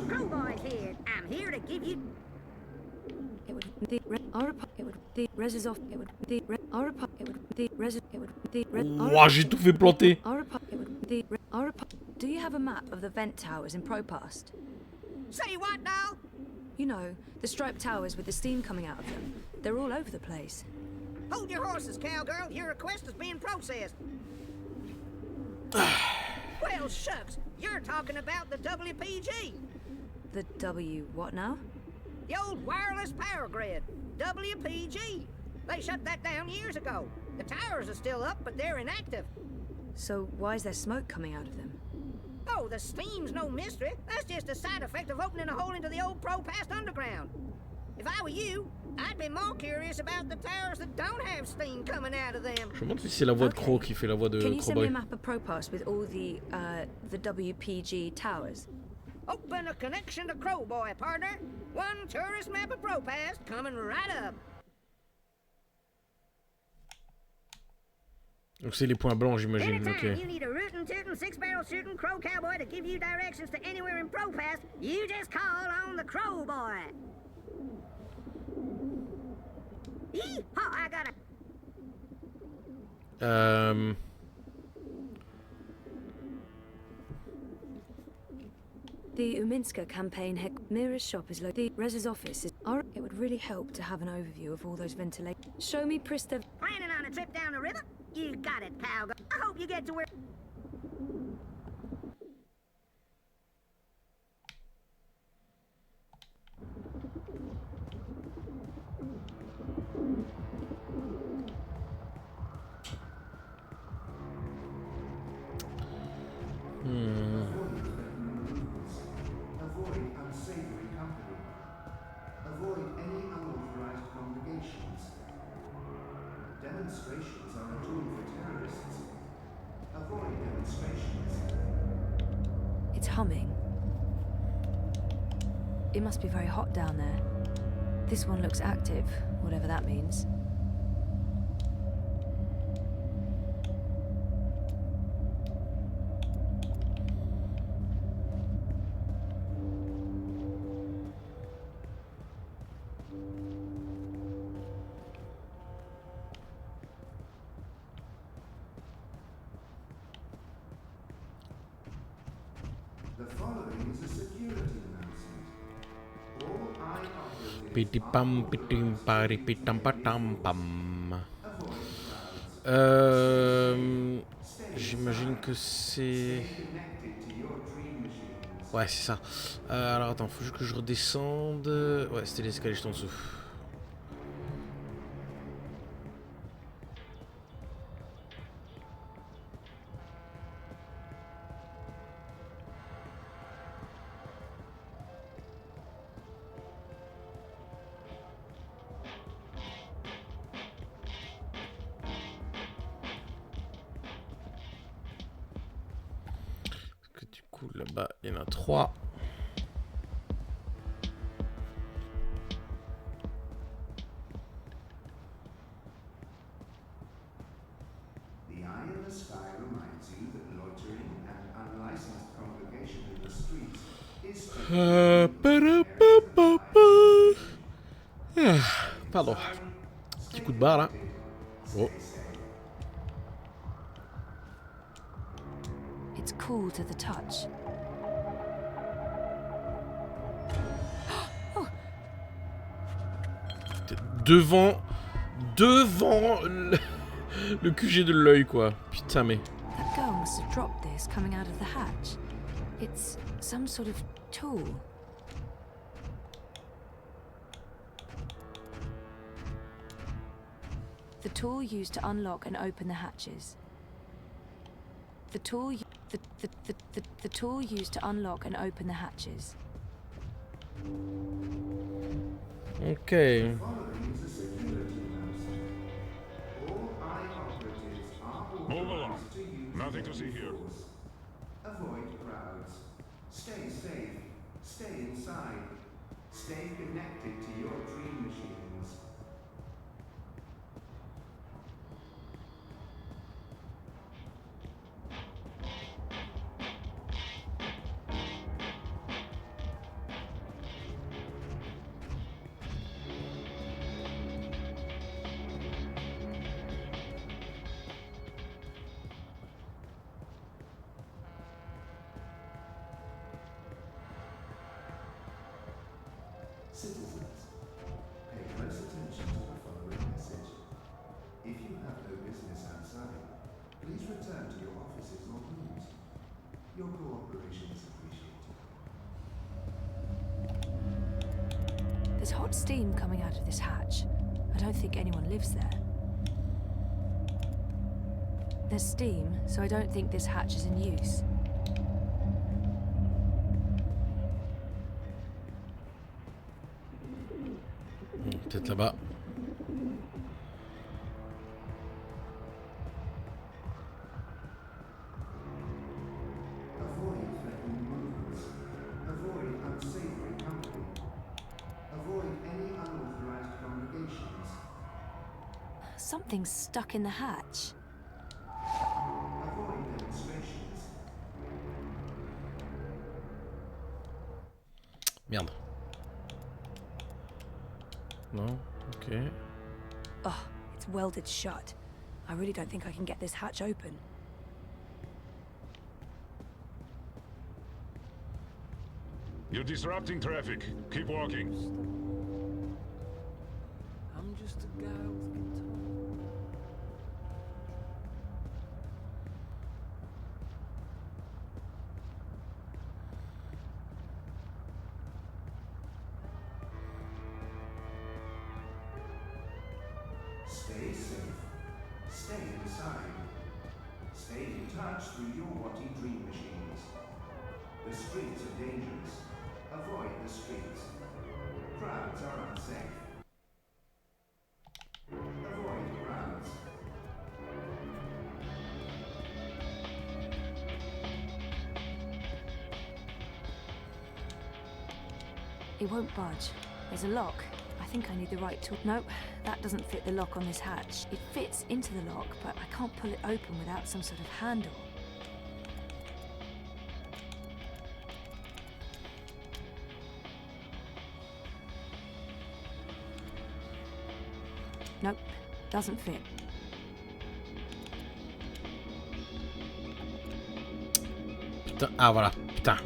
S5: Crowboy here. I'm here to give you.
S8: It would the it would the res off. It would the it would the res. It would the
S1: Ouah, j'ai tout fait planter.
S8: It would the Do you have a map of the vent towers in Propast?
S5: Say what now?
S8: You know, the striped towers with the steam coming out of them. They're all over the place.
S5: Hold your horses, cowgirl. Your request is being processed. Well, shucks. You're talking about the WPG.
S8: The W what now?
S5: The old wireless power grid. WPG. They shut that down years ago. The towers are still up, but they're inactive.
S8: So why is there smoke coming out of them?
S5: Oh, the steam's no mystery. That's just a side effect of opening a hole into the old Propast underground. If I were you, I'd be more curious about the towers that don't have steam coming out of them.
S1: Je me demande si c'est la voix de Crow qui fait la voix de
S8: Can you send me
S1: Crowboy.
S8: a map of Propast with all the WPG towers?
S5: Open a connection to Crowboy, partner. One tourist map of Propast coming right up.
S1: Donc c'est les points blancs, j'imagine.
S5: Anytime
S1: Ok.
S5: you need a rootin' tootin' six-barrel shooting crow cowboy to give you directions to anywhere in Propast, you just call on the Crowboy. Yee-haw, I got a...
S8: The Uminska campaign Mira's shop is located. The Rez's office is. It would really help to have an overview of all those ventilators. Show me Prista.
S5: Planning on a trip down the river? You got it, cowgirl. I hope you get to where...
S19: Avoid unsavory company. Avoid any unauthorized congregations. Demonstrations are a tool for terrorists. Avoid demonstrations.
S8: It's humming. It must be very hot down there. This one looks active, whatever that means.
S19: The following is a security announcement. All eye-operatives...
S1: Piti pam pitim pari pitam patam pam. J'imagine que c'est... Ouais, c'est ça. Alors attends, faut juste que je redescende. Ouais, c'était l'escalier juste en dessous. coup, là-bas, il y en a 3.
S19: The eye in the sky reminds you that loitering and unlicensed congregation in the streets is
S1: Pardon. Petit coup de barre là. Oh.
S8: It's cool to the touch.
S1: Devant le QG de l'œil quoi. Putain mais.
S8: That girl must have dropped this coming out of the hatch. It's some sort of tool. The tool used to unlock and open the hatches. The tool used to unlock and open the hatches.
S1: Okay.
S18: Move along. Nothing to see here.
S19: Avoid crowds. Stay safe. Stay inside. Stay connected to your dream machines. Citizens, pay close attention to the following message. If you have no business outside, please return to your offices or rooms. Your cooperation is appreciated.
S8: There's hot steam coming out of this hatch. I don't think anyone lives there. There's steam, so I don't think this hatch is in use.
S1: Peut-être là-bas.
S19: Avoid threatening movements. Avoid unsavory company. Avoid any unauthorized congregations.
S8: Something's stuck in the hatch.
S19: Avoid demonstrations.
S1: Merde. No, okay.
S8: Oh, it's welded shut. I really don't think I can get this hatch open.
S18: You're disrupting traffic. Keep walking.
S1: I'm just a guy with a guitar.
S19: Stay safe. Stay inside. Stay in touch through your Watty dream machines. The streets are dangerous. Avoid the streets. Crowds are unsafe. Avoid crowds.
S8: It won't budge. There's a lock. I think I need the right tool. Nope, that doesn't fit the lock on this hatch. It fits into the lock, but I can't pull it open without some sort of handle. Nope, doesn't fit.
S1: Putain, ah voilà, putain.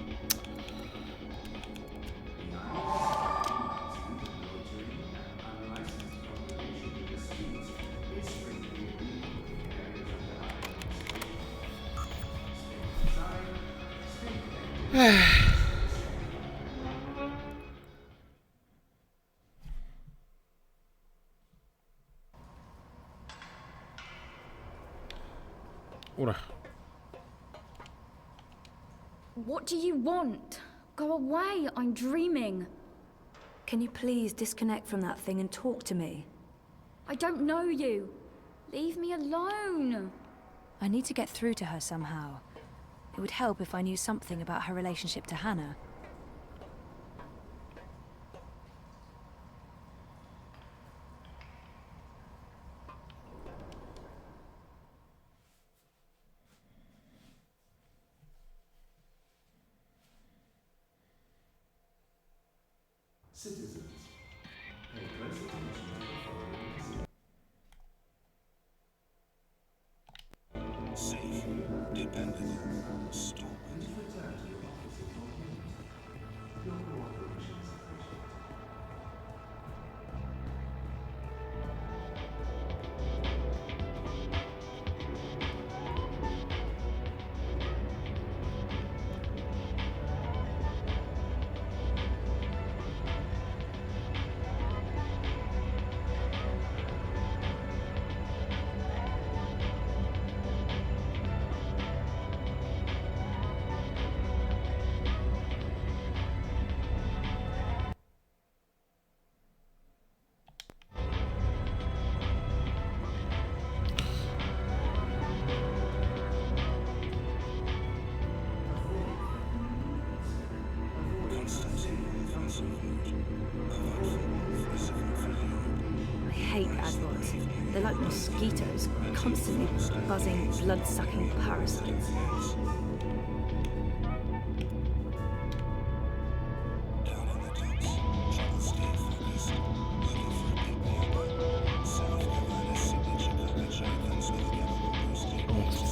S1: Oula.
S13: What do you want? Go away, I'm dreaming.
S8: Can you please disconnect from that thing and talk to me?
S13: I don't know you. Leave me alone.
S8: I need to get through to her somehow. It would help if I knew something about her relationship to Hannah.
S19: Citizens, pay close attention to the following. Safe, dependable, stop. Please return to your office in 4 minutes. Your cooperation is appreciated.
S8: I hate adverts. They're like mosquitoes, constantly buzzing, blood-sucking parasites.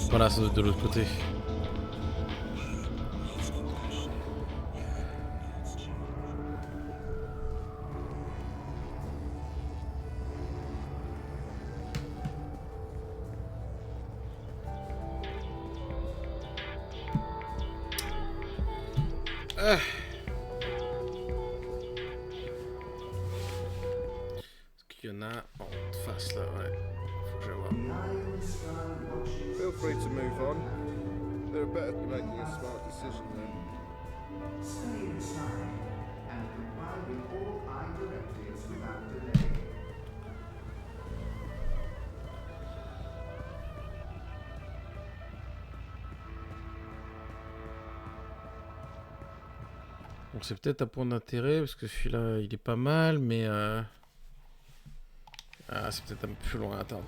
S1: Voilà, ça doit être de l'autre côté. Est-ce qu'il y en a en face là? Ouais. Faut que j'aille voir.
S9: Feel free to move on. They're better at making a smart decision then.
S19: Stay inside and comply with all I directives without delay.
S1: Donc c'est peut-être un point d'intérêt parce que celui-là il est pas mal, mais ah, c'est peut-être un peu plus loin. Attends.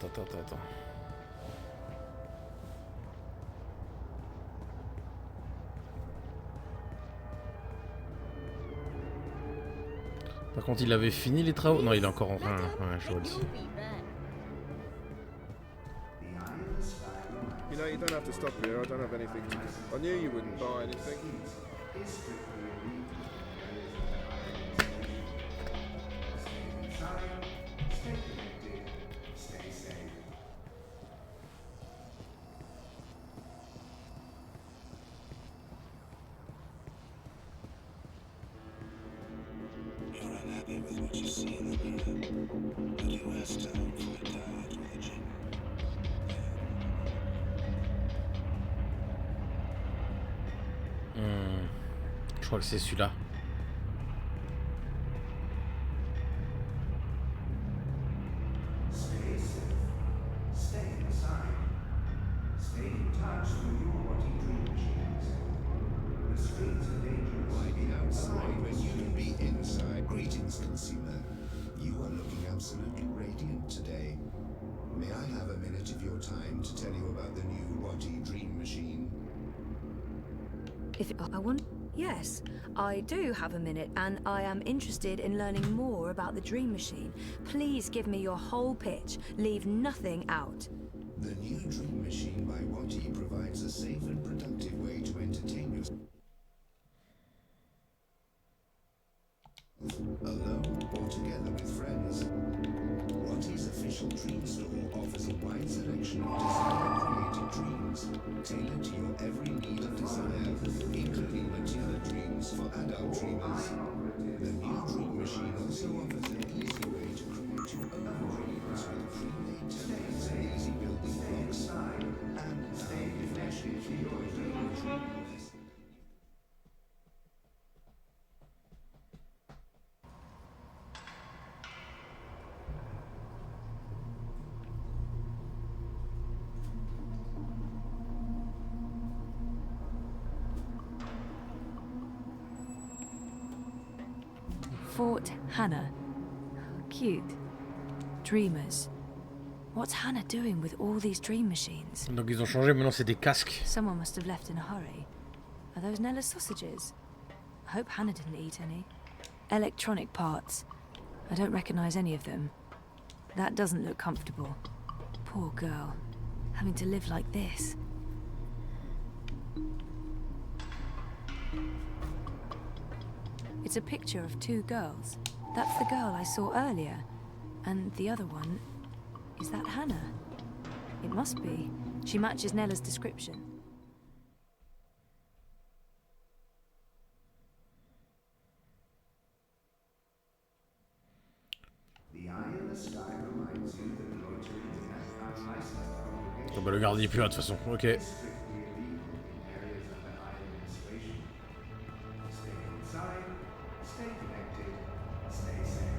S1: Par contre, il avait fini les travaux. Non, il est encore en train. Ouais, je vois ici.
S9: You know, you don't have to stop here. I don't have anything to... I knew you wouldn't buy anything.
S1: Je crois que c'est celui-là.
S19: Stay safe. Stay inside. Stay in touch with your Watty dream machines. The streets are dangerous.
S7: Why be outside when you can be inside? Greetings, consumer. You are looking absolutely radiant today. May I have a minute of your time to tell you about the new Watty dream machine?
S8: If I want... Yes, I do have a minute, and I am interested in learning more about the Dream Machine. Please give me your whole pitch. Leave nothing out.
S7: The new Dream Machine by Watty provides a safe and productive way to entertain yourself. Alone or together with friends. Watty's official dream store offers a wide selection of designer-created dreams, tailored to your every need and desire, including material dreams for adult dreamers. The new Dream Machine also offers an easy way to create your own dreams with pre-made templates and easy building blocks, and stay flashing for your dreams.
S8: Fort Hannah. Cute. Dreamers. What's Hannah doing with all these dream machines?
S1: Donc ils ont changé, maintenant c'est des casques.
S8: Someone must have left in a hurry. Are those Nella's sausages? I hope Hannah didn't eat any. Electronic parts. I don't recognize any of them. That doesn't look comfortable. Poor girl. Having to live like this. It's a picture of two girls. That's the girl I saw earlier. And the other one... Is that Hannah? It must be. She matches Nella's description.
S19: The eye in the sky reminds you that loitering in an unlicensed congregation
S1: Oh bah le gardien est plus là de toute façon, ok.
S19: is strictly illegal in areas under high administration. Stay inside, stay connected, stay safe.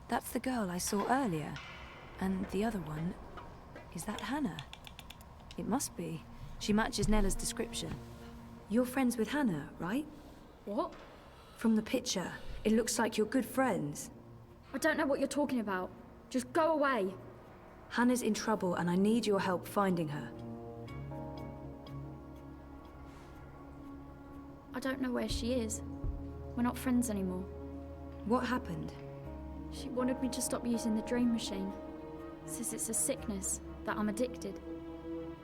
S8: That's the girl I saw earlier. And the other one... Is that Hannah? It must be. She matches Nella's description. You're friends with Hannah, right?
S20: What?
S8: From the picture, it looks like you're good friends.
S20: I don't know what you're talking about. Just go away.
S8: Hannah's in trouble and I need your help finding her.
S20: I don't know where she is. We're not friends anymore.
S8: What happened?
S20: She wanted me to stop using the dream machine. Says it's a sickness, that I'm addicted.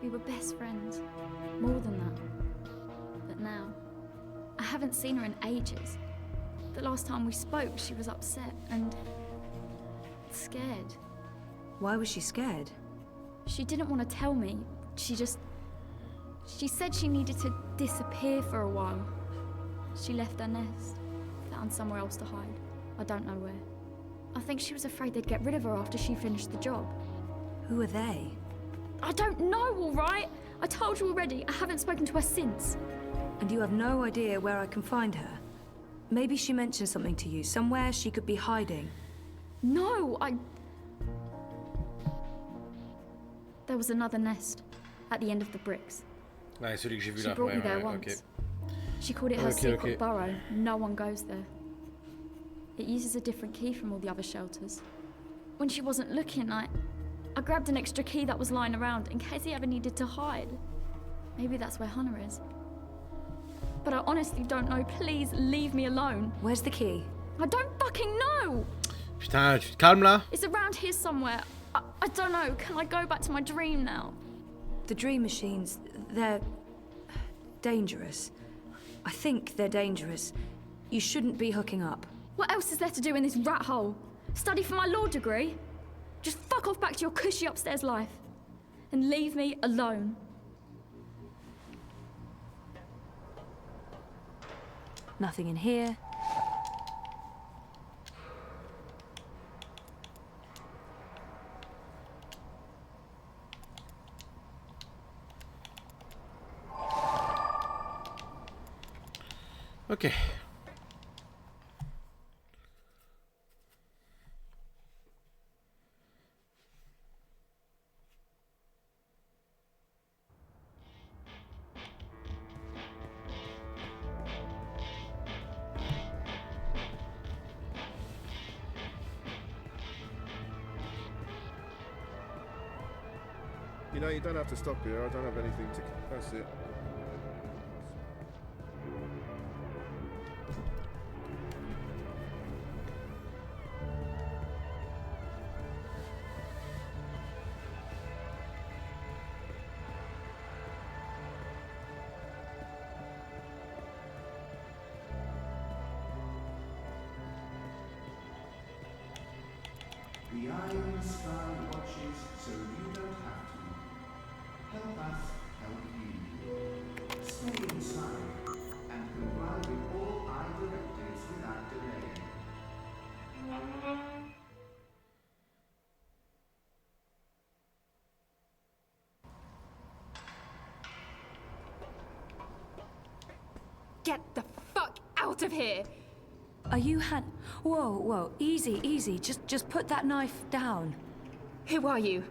S20: We were best friends. More than that. But now, I haven't seen her in ages. The last time we spoke, she was upset and... scared.
S8: Why was she scared?
S20: She didn't want to tell me. She said she needed to disappear for a while. She left her nest, found somewhere else to hide. I don't know where. I think she was afraid they'd get rid of her after she finished the job.
S8: Who are they?
S20: I don't know, all right? I told you already, I haven't spoken to her since.
S8: And you have no idea where I can find her? Maybe she mentioned something to you, somewhere she could be hiding.
S20: No, There was another nest, at the end of the bricks.
S1: Ouais, celui que j'ai vu
S20: She
S1: là.
S20: brought
S1: Ouais,
S20: me there
S1: ouais,
S20: once.
S1: ok.
S20: She called it her
S1: Okay,
S20: secret
S1: okay.
S20: burrow. No one goes there. It uses a different key from all the other shelters. When she wasn't looking, I grabbed an extra key that was lying around in case he ever needed to hide. Maybe that's where Hannah is. But I honestly don't know. Please leave me alone.
S8: Where's the key?
S20: I don't fucking know!
S1: Putain, tu te calmes là?
S20: It's around here somewhere. I don't know. Can I go back to my dream now?
S8: The dream machines, they're... dangerous. I think they're dangerous. You shouldn't be hooking up.
S20: What else is there to do in this rat hole? Study for my law degree? Just fuck off back to your cushy upstairs life. And leave me alone.
S8: Nothing in here.
S1: Ok.
S9: You know, you don't have to stop here. I don't have anything to... That's it.
S19: The eye in the sky watches, so you don't have to. Help us help you. Stay inside and comply with all eye directives without delay.
S17: get the fuck out of here!
S8: Are you Whoa, easy, easy. Just put that knife down.
S17: Who are you?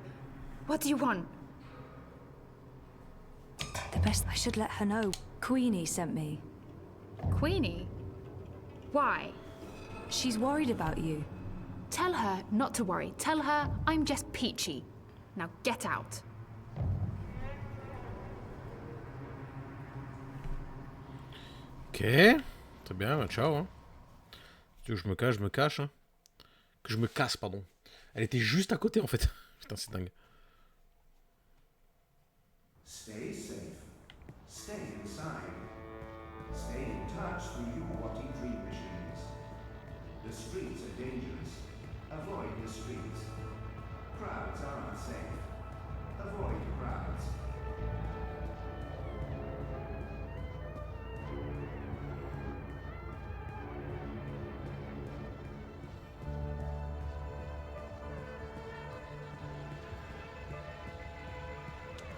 S17: What do you want?
S8: The best I should let her know. Queenie sent me.
S17: Queenie? Why?
S8: She's worried about you.
S17: Tell her not to worry. Tell her I'm just peachy. Now get out.
S1: Ok. Très bien, bah, ciao. Hein. Tu veux que je me cache. Hein. Que je me casse, pardon. Elle était juste à côté, en fait. Putain, c'est dingue.
S19: Stay safe. Stay inside. Stay in touch through your Watty dream machines. The streets are dangerous. Avoid the streets. Crowds are unsafe. Avoid crowds.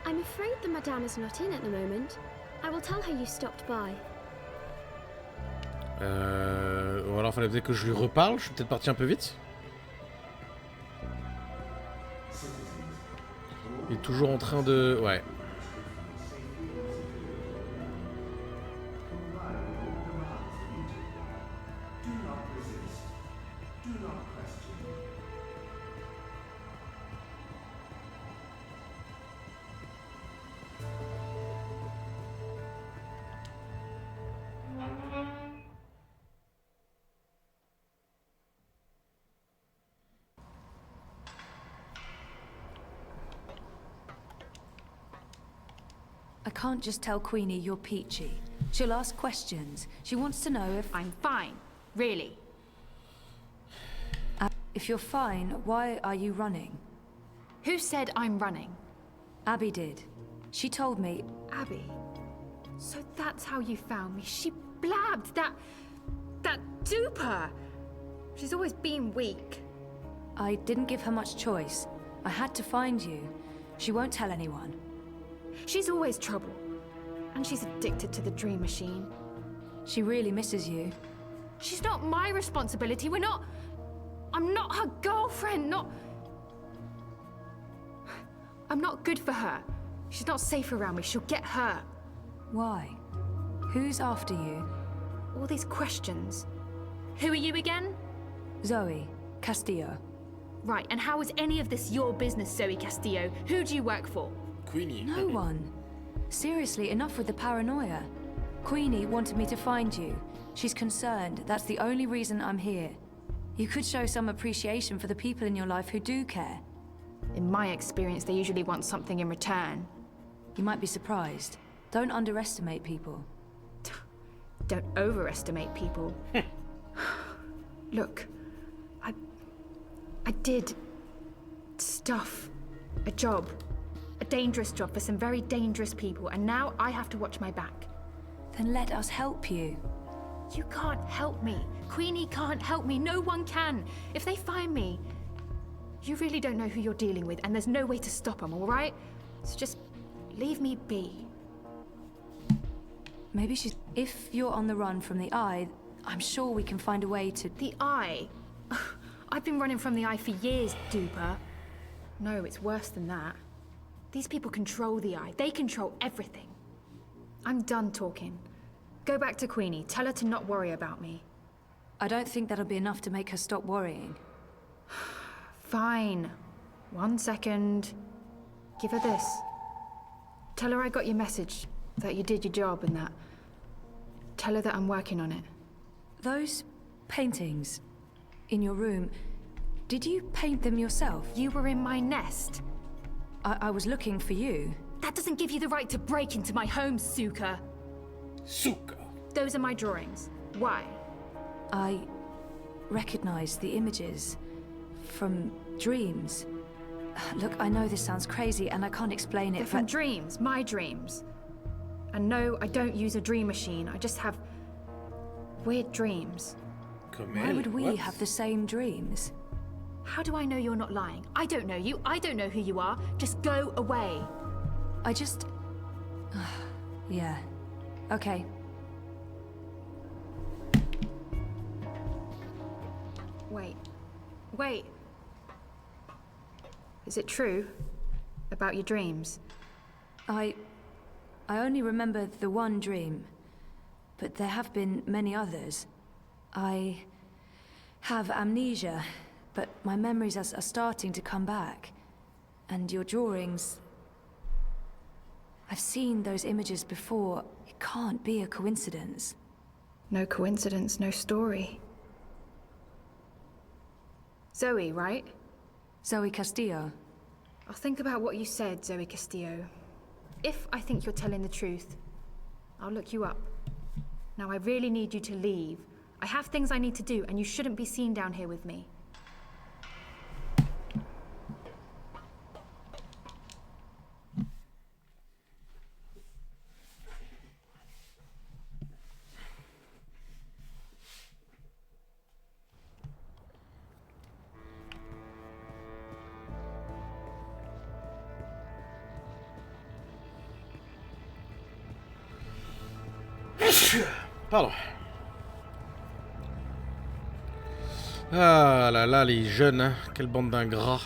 S14: I'm afraid the Madame is not in at the moment. I will tell her you stopped by.
S1: Ou alors fallait peut-être que je lui reparle. Je suis peut-être parti un peu vite. Il est toujours en train de... Ouais.
S8: I can't just tell Queenie you're peachy. She'll ask questions. She wants to know if...
S17: I'm fine. Really.
S8: If you're fine, why are you running?
S17: Who said I'm running?
S8: Abby did. She told me...
S17: Abby? So that's how you found me. She blabbed that duper. She's always been weak.
S8: I didn't give her much choice. I had to find you. She won't tell anyone.
S17: She's always trouble. And she's addicted to the dream machine.
S8: She really misses you.
S17: She's not my responsibility. I'm not her girlfriend, I'm not good for her. She's not safe around me. She'll get hurt.
S8: Why? Who's after you?
S17: All these questions. Who are you again?
S8: Zoe Castillo.
S17: Right, and how is any of this your business, Zoe Castillo? Who do you work for?
S1: Queenie.
S8: No one. Seriously, enough with the paranoia. Queenie wanted me to find you. She's concerned. That's the only reason I'm here. You could show some appreciation for the people in your life who do care.
S17: In my experience, they usually want something in return.
S8: You might be surprised. Don't underestimate people.
S17: Don't overestimate people. Look, I did stuff. A job. A dangerous job for some very dangerous people, and now I have to watch my back.
S8: Then let us help you.
S17: You can't help me. Queenie can't help me. No one can. If they find me, you really don't know who you're dealing with, and there's no way to stop them, all right? So just leave me be.
S8: Maybe she's... If you're on the run from the Eye, I'm sure we can find a way to...
S17: The Eye? I've been running from the Eye for years, duper. No, it's worse than that. These people control the Eye. They control everything. I'm done talking. Go back to Queenie. Tell her to not worry about me.
S8: I don't think that'll be enough to make her stop worrying.
S17: Fine. 1 second. Give her this. Tell her I got your message, that you did your job and that. Tell her that I'm working on it.
S8: Those paintings in your room, did you paint them yourself?
S17: You were in my nest.
S8: I was looking for you.
S17: That doesn't give you the right to break into my home, Suka.
S1: Suka.
S17: Those are my drawings. Why?
S8: I recognize the images from dreams. Look, I know this sounds crazy and I can't explain it,
S17: They're from dreams, my dreams. And no, I don't use a dream machine. I just have weird dreams.
S8: Why would we have the same dreams?
S17: How do I know you're not lying? I don't know you. I don't know who you are. Just go away.
S8: I just... yeah. Okay.
S17: Wait. Is it true? About your dreams?
S8: I only remember the one dream, but there have been many others. I have amnesia, but my memories are starting to come back. And your drawings... I've seen those images before. It can't be a coincidence.
S17: No coincidence, no story. Zoe, right?
S8: Zoe Castillo.
S17: I'll think about what you said, Zoe Castillo. If I think you're telling the truth, I'll look you up. Now I really need you to leave. I have things I need to do, and you shouldn't be seen down here with me.
S1: Pardon. Ah là là, les jeunes, hein. Quelle bande d'ingrats.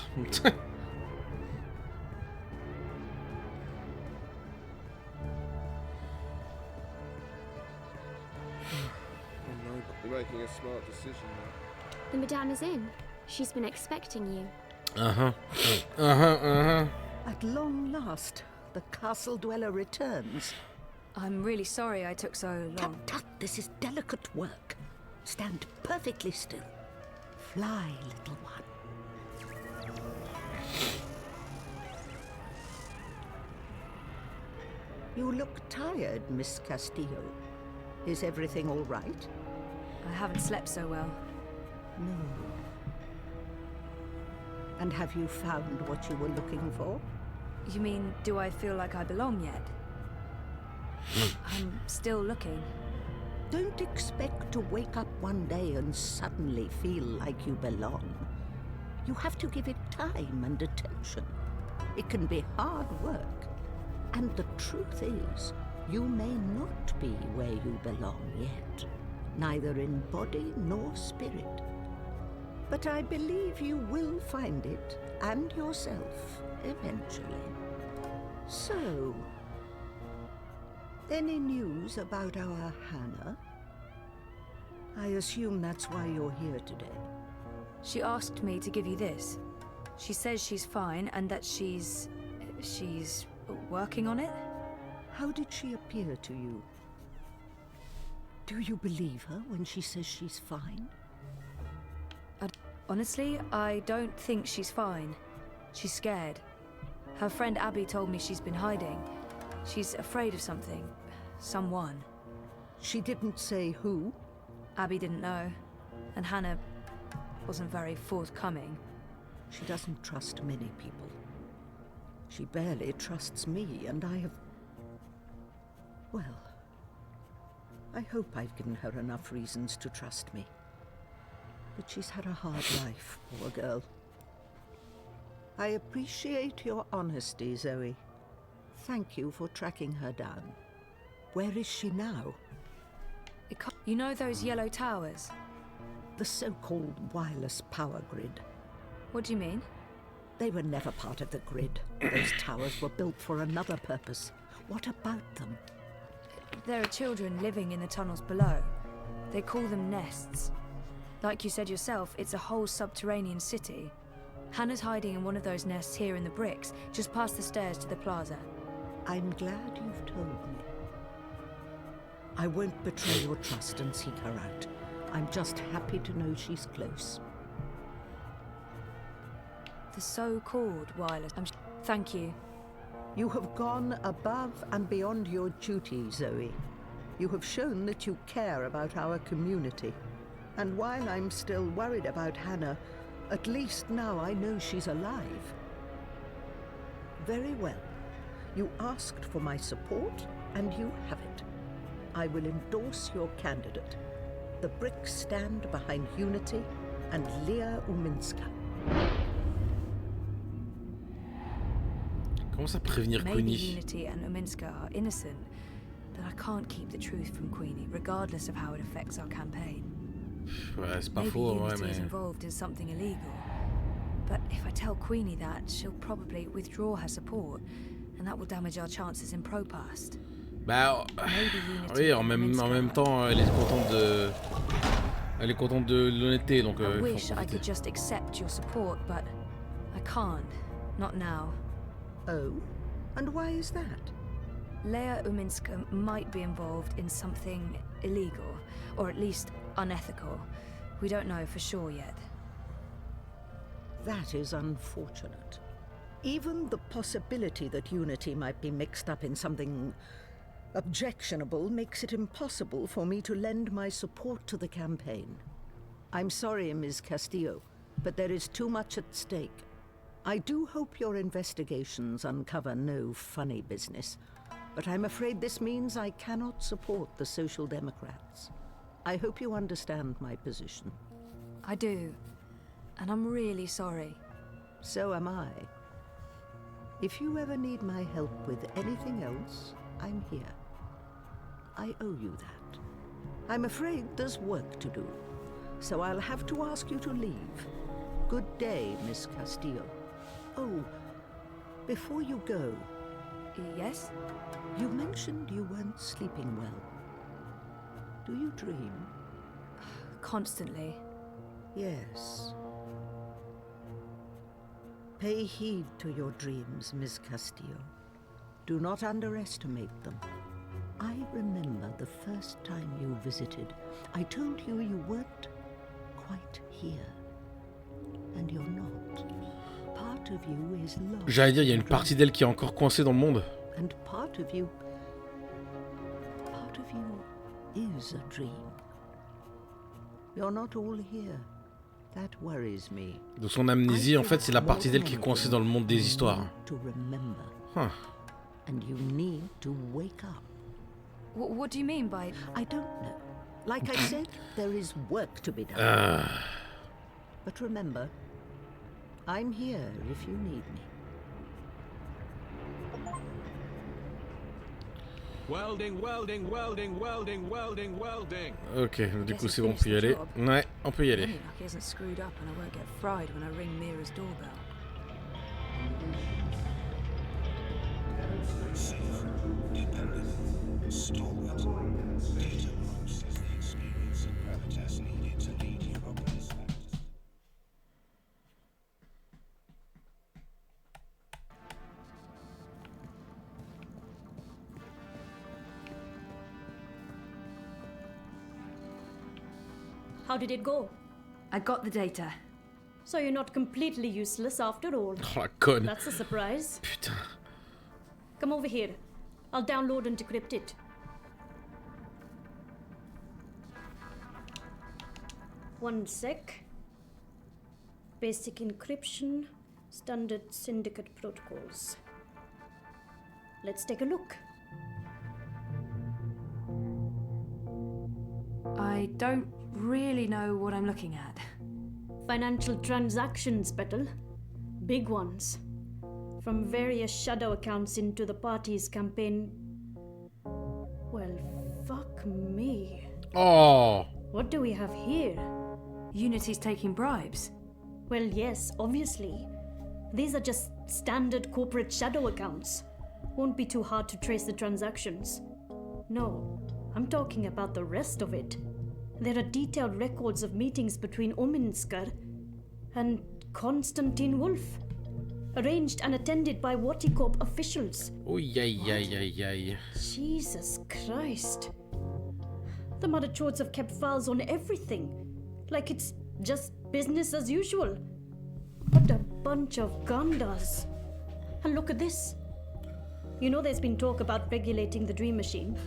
S6: You're making a smart decision now.
S14: The Madame is in. She's been expecting you.
S4: At long last, the castle dweller returns.
S8: I'm really sorry I took so long.
S4: Tut, tut, this is delicate work. Stand perfectly still. Fly, little one. You look tired, Miss Castillo. Is everything all right?
S8: I haven't slept so well.
S4: No. And have you found what you were looking for?
S8: You mean, do I feel like I belong yet? I'm still looking.
S4: Don't expect to wake up one day and suddenly feel like you belong. You have to give it time and attention. It can be hard work. And the truth is, you may not be where you belong yet, neither in body nor spirit. But I believe you will find it, and yourself, eventually. So, any news about our Hannah? I assume that's why you're here today.
S8: She asked me to give you this. She says she's fine and that she's working on it.
S4: How did she appear to you? Do you believe her when she says she's fine?
S8: Honestly, I don't think she's fine. She's scared. Her friend Abby told me she's been hiding. She's afraid of something. Someone.
S4: She didn't say who?
S8: Abby didn't know. And Hannah wasn't very forthcoming.
S4: She doesn't trust many people. She barely trusts me, and I have... Well, I hope I've given her enough reasons to trust me. But she's had a hard life, poor girl. I appreciate your honesty, Zoe. Thank you for tracking her down. Where is she now?
S8: You know those yellow towers?
S4: The so-called wireless power grid.
S8: What do you mean?
S4: They were never part of the grid. Those towers were built for another purpose. What about them?
S8: There are children living in the tunnels below. They call them nests. Like you said yourself, it's a whole subterranean city. Hannah's hiding in one of those nests here in the bricks, just past the stairs to the plaza.
S4: I'm glad you've told me. I won't betray your trust and seek her out. I'm just happy to know she's close.
S8: The so-called wireless... Thank you.
S4: You have gone above and beyond your duty, Zoe. You have shown that you care about our community. And while I'm still worried about Hannah, at least now I know she's alive. Very well. You asked for my support, and you have it. I will endorse your candidate. The bricks stand behind Unity and Leah Uminska.
S1: Comment ça prévenir
S8: Maybe
S1: Queenie?
S8: Unity and Uminska are innocent, but I can't keep the truth from Queenie, regardless of how it affects our campaign.
S1: Ouais, c'est pas
S8: Maybe
S1: faux, ouais,
S8: Unity is
S1: mais...
S8: involved in something illegal. But if I tell Queenie that, she'll probably withdraw her support, and that will damage our chances in ProPast.
S1: Bah, oui, en même temps, elle est contente de l'honnêteté, donc
S8: I
S1: il
S8: wish
S1: faut
S8: I
S1: profiter.
S8: could just accept your support, but I can't. Not now.
S4: Oh? And why is that?
S8: Leia Uminska might be involved in something illegal, or at least unethical. We don't know for sure yet.
S4: That is unfortunate. Even the possibility that Unity might be mixed up in something objectionable makes it impossible for me to lend my support to the campaign. I'm sorry, Ms. Castillo, but there is too much at stake. I do hope your investigations uncover no funny business, but I'm afraid this means I cannot support the Social Democrats. I hope you understand my position.
S8: I do, and I'm really sorry.
S4: So am I. If you ever need my help with anything else, I'm here. I owe you that. I'm afraid there's work to do, so I'll have to ask you to leave. Good day, Miss Castillo. Oh, before you go...
S8: Yes?
S4: You mentioned you weren't sleeping well. Do you dream?
S8: Constantly.
S4: Yes. Pay heed to your dreams, Miss Castillo. Do not underestimate them. I remember the first time you visited. I told you you weren't quite here. And you're not. Part of you is lost.
S1: J'allais dire, il y a une partie d'elle qui est encore coincée dans le monde.
S4: And part of you is a dream. You're not all here. That worries me.
S1: Donc son amnésie, en fait, c'est la partie d'elle qui est coincée dans le monde des histoires.
S4: To remember.
S1: Huh.
S4: And you need to wake up.
S8: What do you mean by...
S4: I don't know. Like I said, there is work to be done. But remember, I'm here if you need me.
S12: Welding, welding, welding, welding, welding, welding.
S1: Ok, du coup c'est bon, on peut y aller. Ouais, on peut y aller.
S8: Like he hasn't screwed up and I won't get fried when I ring Mira's doorbell.
S7: Safe, dependent, stalwart, data possesses the experience and gravitas needed to lead Europa's factors.
S13: How did it go?
S8: I got the data.
S13: So you're not completely useless after all.
S1: Oh la conne.
S13: That's a surprise.
S1: Putain.
S13: Come over here. I'll download and decrypt it. One sec. Basic encryption, standard syndicate protocols. Let's take a look.
S8: I don't really know what I'm looking at.
S13: Financial transactions, Petal. Big ones. From various shadow accounts into the Partie's campaign. Well, fuck me.
S1: Oh!
S13: What do we have here?
S8: Unity's taking bribes.
S13: Well, yes, obviously. These are just standard corporate shadow accounts. Won't be too hard to trace the transactions. No, I'm talking about the rest of it. There are detailed records of meetings between Ominsker and Konstantin Wolf, arranged and attended by Waticorp officials.
S1: Oh, yay.
S13: Jesus Christ. The Mother Chords have kept files on everything, like it's just business as usual. What a bunch of gandas. And look at this. You know there's been talk about regulating the Dream Machine.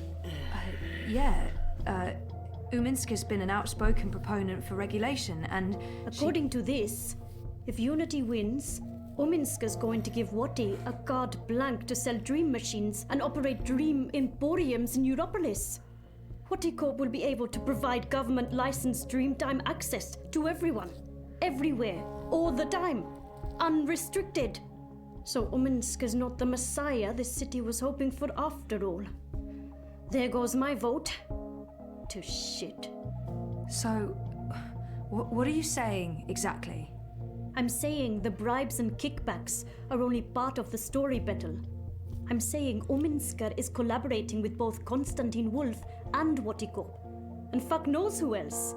S8: Yeah, Uminska's been an outspoken proponent for regulation, and
S13: according to this, if Unity wins, Uminska's going to give Wati a carte blanche to sell dream machines and operate dream emporiums in Europolis. Waticorp will be able to provide government-licensed Dreamtime access to everyone, everywhere, all the time, unrestricted. So Uminska's not the messiah this city was hoping for after all. There goes my vote. To shit.
S8: So, What are you saying, exactly?
S13: I'm saying the bribes and kickbacks are only part of the story, Petal. I'm saying Ominsker is collaborating with both Konstantin Wolf and Wotikop. And fuck knows who else.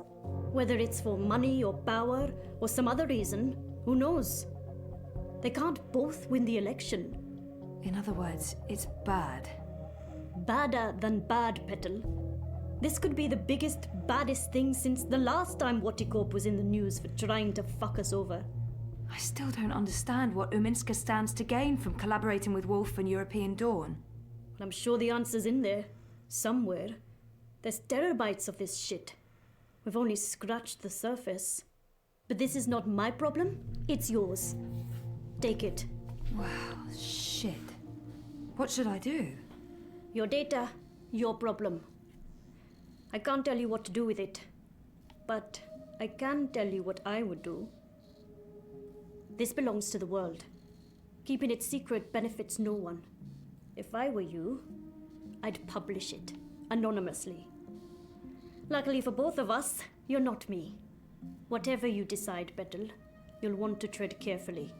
S13: Whether it's for money or power or some other reason, who knows? They can't both win the election.
S8: In other words, it's bad.
S13: Badder than bad, Petal. This could be the biggest, baddest thing since the last time Wotikop was in the news for trying to fuck us over.
S8: I still don't understand what Uminska stands to gain from collaborating with Wolf and European Dawn.
S13: I'm sure the answer's in there. Somewhere. There's terabytes of this shit. We've only scratched the surface. But this is not my problem, it's yours. Take it.
S8: Wow, shit. What should I do?
S13: Your data, your problem. I can't tell you what to do with it. But I can tell you what I would do. This belongs to the world. Keeping it secret benefits no one. If I were you, I'd publish it, anonymously. Luckily for both of us, you're not me. Whatever you decide, Petal, you'll want to tread carefully.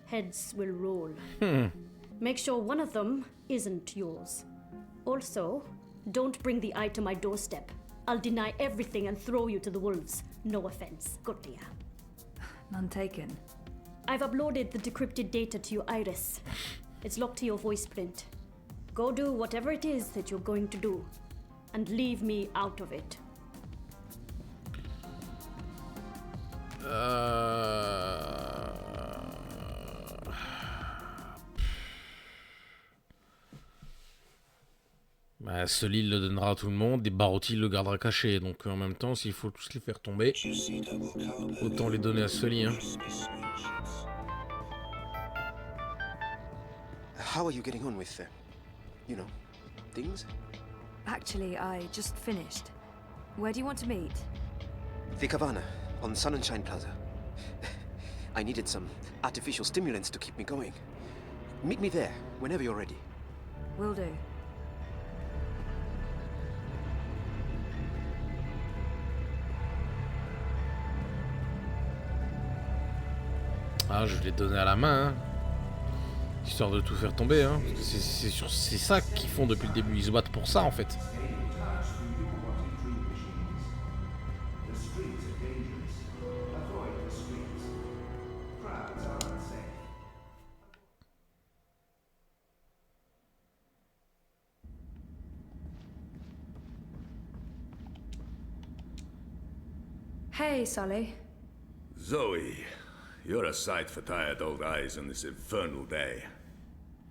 S13: Heads will roll. Make sure one of them isn't yours. Also, don't bring the eye to my doorstep. I'll deny everything and throw you to the wolves. No offense, Gotia.
S8: None taken.
S13: I've uploaded the decrypted data to your iris. It's locked to your voice print. Go do whatever it is that you're going to do. And leave me out of it.
S1: Bah, Sully le donnera à tout le monde et Barotti le gardera caché. Donc en même temps, s'il faut tous les faire tomber, autant les donner à Sully. Hein.
S11: How are you getting on with, things?
S8: Actually, I just finished. Where do you want to meet?
S11: The Cabana, on Sun and Shine Plaza. I needed some artificial stimulants to keep me going. Meet me there, whenever you're ready.
S8: Will do.
S1: Ah, je l'ai donné à la main, hein. Histoire de tout faire tomber, hein. C'est ça qu'ils font depuis le début, ils se battent pour ça en fait.
S8: Hey, Sully.
S21: Zoe, you're a sight for tired old eyes on this infernal day.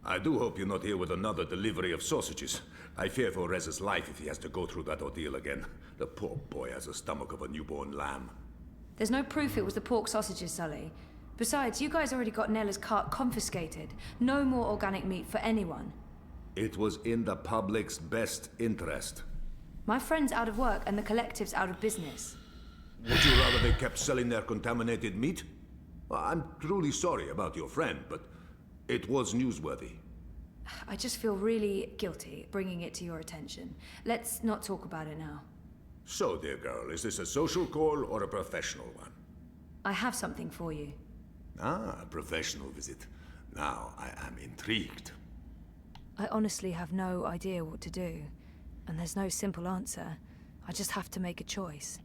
S21: I do hope you're not here with another delivery of sausages. I fear for Rez's life if he has to go through that ordeal again. The poor boy has the stomach of a newborn lamb.
S8: There's no proof it was the pork sausages, Sully. Besides, you guys already got Nella's cart confiscated. No more organic meat for anyone.
S21: It was in the public's best interest.
S8: My friend's out of work and the collective's out of business.
S21: Would you rather they kept selling their contaminated meat? Well, I'm truly sorry about your friend, but it was newsworthy.
S8: I just feel really guilty bringing it to your attention. Let's not talk about it now.
S21: So, dear girl, is this a social call or a professional one?
S8: I have something for you.
S21: Ah, a professional visit. Now, I am intrigued.
S8: I honestly have no idea what to do. And there's no simple answer. I just have to make a choice.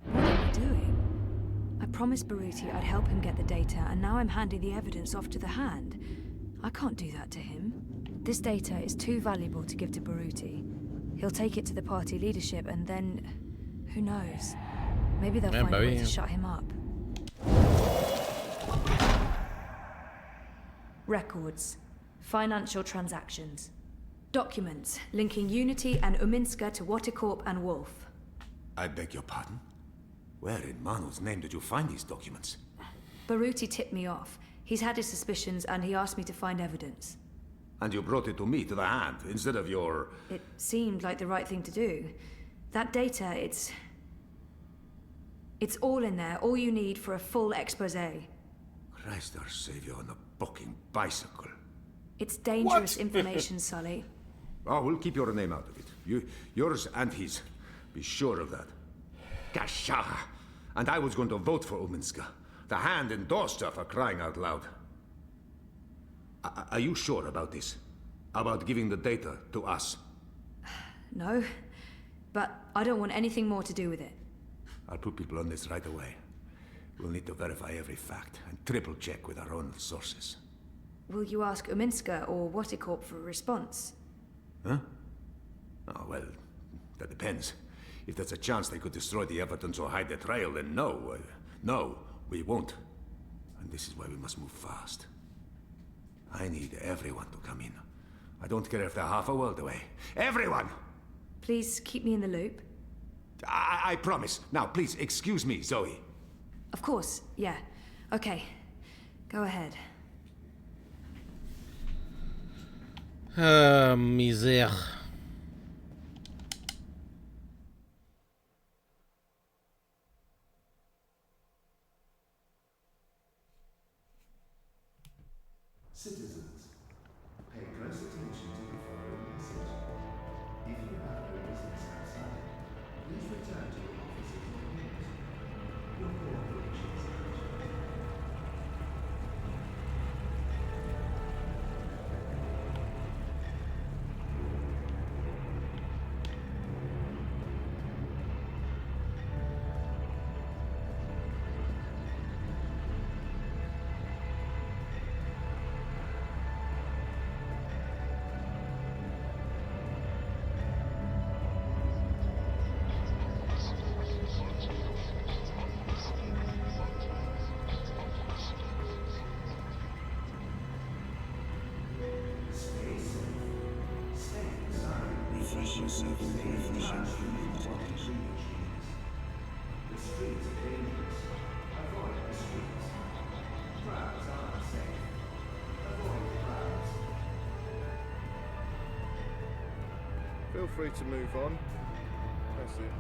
S8: What am I doing? I promised Baruti I'd help him get the data, and now I'm handing the evidence off to the Hand. I can't do that to him. This data is too valuable to give to Baruti. He'll take it to the party leadership, and then... who knows? Maybe they'll find a way to shut him up. Records. Financial transactions. Documents linking Unity and Uminska to Watercorp and Wolf.
S21: I beg your pardon? Where in Manu's name did you find these documents?
S8: Baruti tipped me off. He's had his suspicions and he asked me to find evidence.
S21: And you brought it to me, to the Hand, instead of your...
S8: It seemed like the right thing to do. That data, it's all in there, all you need for a full exposé.
S21: Christ our Savior on a fucking bicycle.
S8: It's dangerous information, Sully.
S21: Oh, we'll keep your name out of it. Yours and his. Be sure of that. Kasha! And I was going to vote for Uminska. The hand endorsed her, for crying out loud. Are you sure about this? About giving the data to us?
S8: No, but I don't want anything more to do with it.
S21: I'll put people on this right away. We'll need to verify every fact and triple check with our own sources.
S8: Will you ask Uminska or Waticorp for a response?
S21: Huh? Oh, well, that depends. If there's a chance they could destroy the evidence or hide the trail, then no. No, we won't. And this is why we must move fast. I need everyone to come in. I don't care if they're half a world away. Everyone!
S8: Please keep me in the loop.
S21: I promise. Now, please, excuse me, Zoe.
S8: Of course, yeah. Okay. Go ahead.
S1: Ah, misère.
S7: Citizens, pay close attention to the following message. If you have no business outside, please return to your offices in a minute. Your cooperation is appreciated.
S19: Refresh yourself with refreshing food.
S7: The streets are dangerous. Avoid the streets. Crowds are unsafe. Avoid crowds.
S9: Feel free to move on. That's it.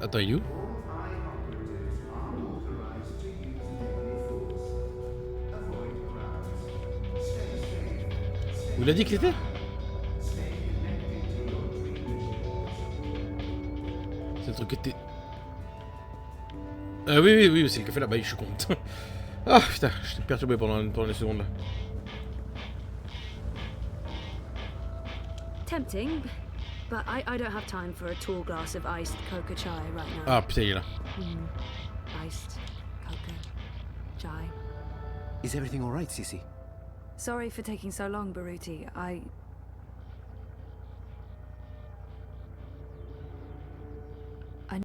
S1: Attends, you? Vous l'a dit qu'il était? C'est le truc qui était... oui, c'est le café là-bas, je suis con. Ah putain, j'étais perturbé pendant les secondes là.
S8: Tempting, but I don't have time for a tall glass of iced coca chai right now.
S1: Ah putain, il est là.
S8: Iced coca chai.
S11: Is everything all right, Sissy?
S8: Sorry for taking so long, Baruti.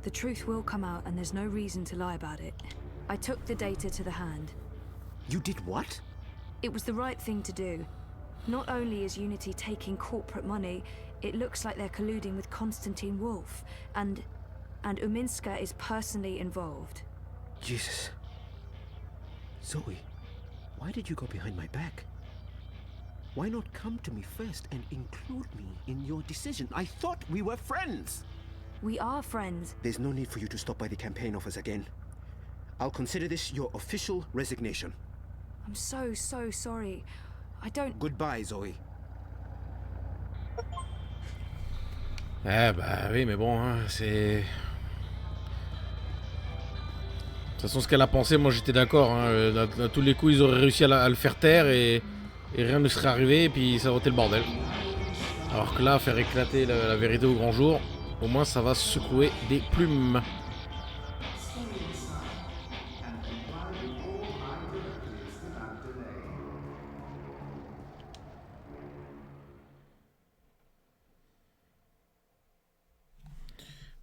S8: The truth will come out, and there's no reason to lie about it. I took the data to the hand.
S11: You did what?
S8: It was the right thing to do. Not only is Unity taking corporate money, it looks like they're colluding with Konstantin Wolf, and Uminska is personally involved.
S11: Jesus. Zoe, why did you go behind my back? Why not come to me first and include me in your decision? I thought we were friends!
S8: We are friends.
S11: There's no need for you to stop by the campaign office again. I'll consider this your official resignation.
S8: I'm so sorry. I don't...
S11: Goodbye, Zoe.
S1: Ah bah oui, mais bon, hein, c'est... De toute façon, ce qu'elle a pensé, moi j'étais d'accord. Hein, à tous les coups, ils auraient réussi à le faire taire et rien ne serait arrivé et puis ça aurait été le bordel. Alors que là, faire éclater la vérité au grand jour, au moins ça va secouer des plumes.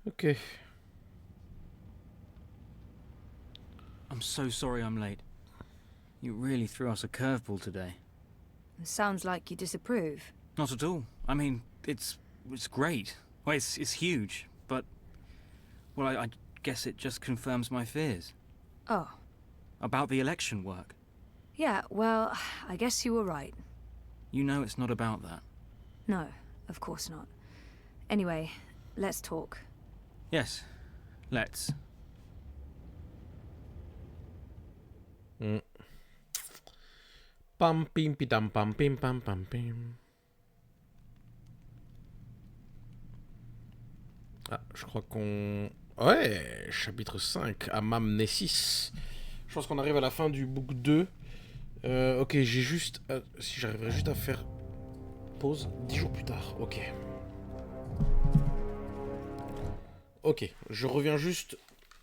S1: Okay.
S2: I'm so sorry I'm late. You really threw us a curveball today.
S8: Sounds like you disapprove.
S2: Not at all. I mean, it's great. Well, it's huge, but... Well, I guess it just confirms my fears.
S8: Oh.
S2: About the election work.
S8: Yeah, well, I guess you were right.
S2: You know it's not about that.
S8: No, of course not. Anyway, let's talk.
S2: Yes, let's.
S1: Pam pim pidam pam pim pam pam pim. Ah, je crois qu'on... Ouais, chapitre 5, Amamnesis. Je pense qu'on arrive à la fin du book 2. Ok, j'ai juste... si j'arriverais juste à faire... Pause 10 jours plus tard, ok. Ok, je reviens juste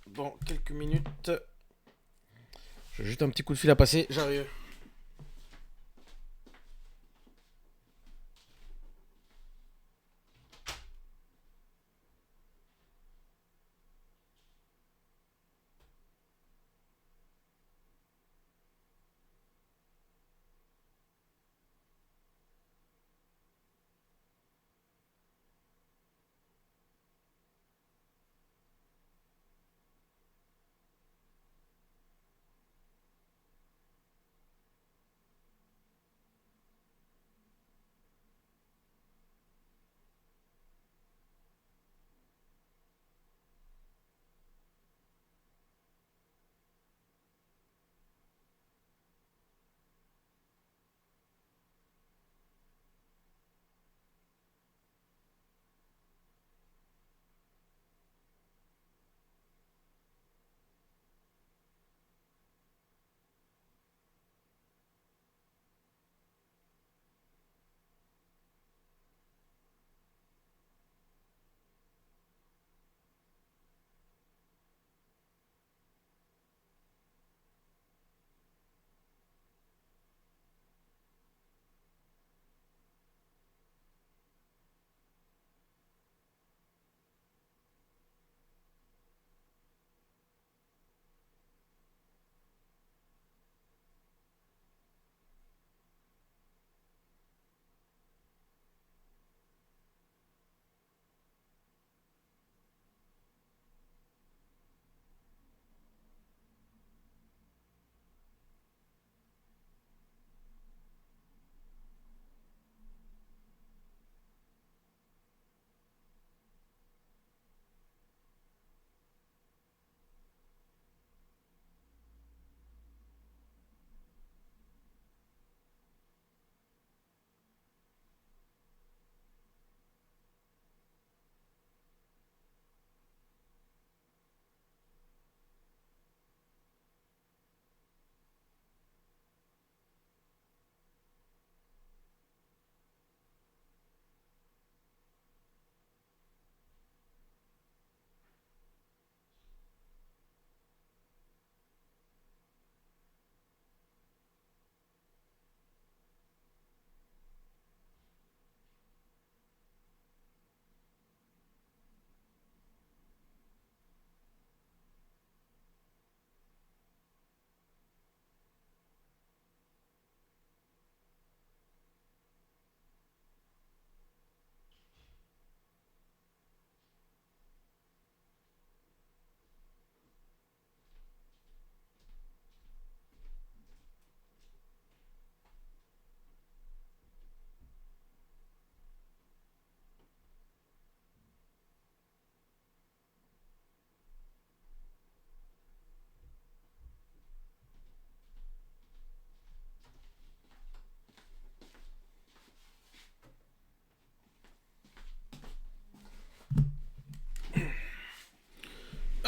S1: dans quelques minutes. J'ai juste un petit coup de fil à passer, j'arrive.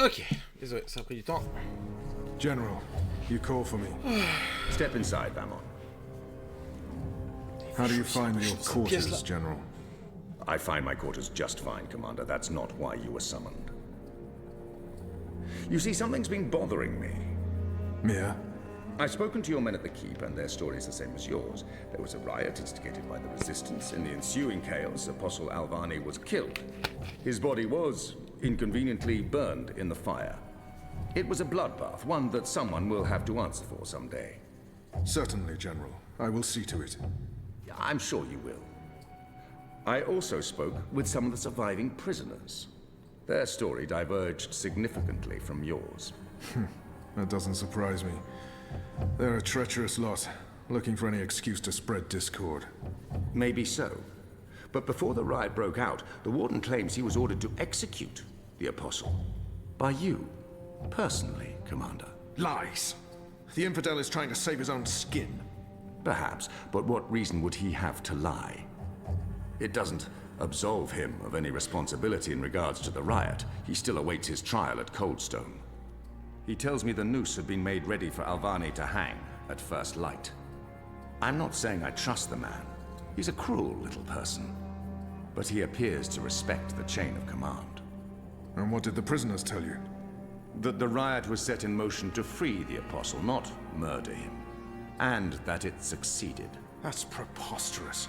S1: Ok, désolé, ça a pris du temps.
S9: General, you call for me.
S21: Step inside, Vamon.
S9: How do you find your quarters, General?
S21: I find my quarters just fine, Commander. That's not why you were summoned. You see, something's been bothering me.
S9: Mia?
S21: I've spoken to your men at the keep, and their story's the same as yours. There was a riot instigated by the Resistance. In the ensuing chaos, Apostle Alvani was killed. His body was inconveniently burned in the fire. It was a bloodbath, one that someone will have to answer for someday.
S9: Certainly, General. I will see to it.
S21: I'm sure you will. I also spoke with some of the surviving prisoners. Their story diverged significantly from yours.
S9: That doesn't surprise me. They're a treacherous lot, looking for any excuse to spread discord.
S21: Maybe so. But before the riot broke out, the Warden claims he was ordered to execute the Apostle. By you, personally, Commander.
S9: Lies! The infidel is trying to save his own skin.
S21: Perhaps, but what reason would he have to lie? It doesn't absolve him of any responsibility in regards to the riot. He still awaits his trial at Coldstone. He tells me the noose had been made ready for Alvane to hang at first light. I'm not saying I trust the man. He's a cruel little person. But he appears to respect the chain of command.
S9: And what did the prisoners tell you?
S21: That the riot was set in motion to free the Apostle, not murder him. And that it succeeded.
S9: That's preposterous.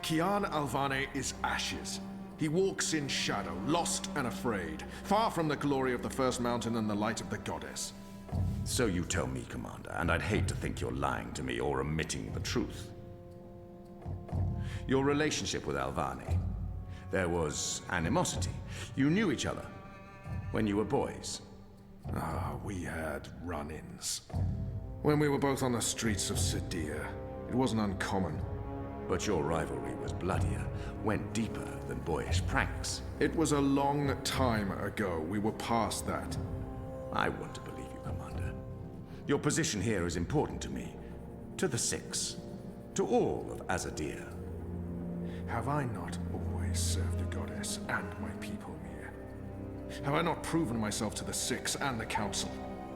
S9: Kian Alvane is ashes. He walks in shadow, lost and afraid, far from the glory of the First Mountain and the light of the Goddess.
S21: So you tell me, Commander, and I'd hate to think you're lying to me or omitting the truth. Your relationship with Alvane. There was animosity. You knew each other when you were boys.
S9: We had run-ins. When we were both on the streets of Sidir, it wasn't uncommon.
S21: But your rivalry was bloodier, went deeper than boyish pranks.
S9: It was a long time ago. We were past that.
S21: I want to believe you, Commander. Your position here is important to me, to the Six, to all of Azadir.
S9: Have I not always served the Goddess and my people, Mir? Have I not proven myself to the Six and the Council?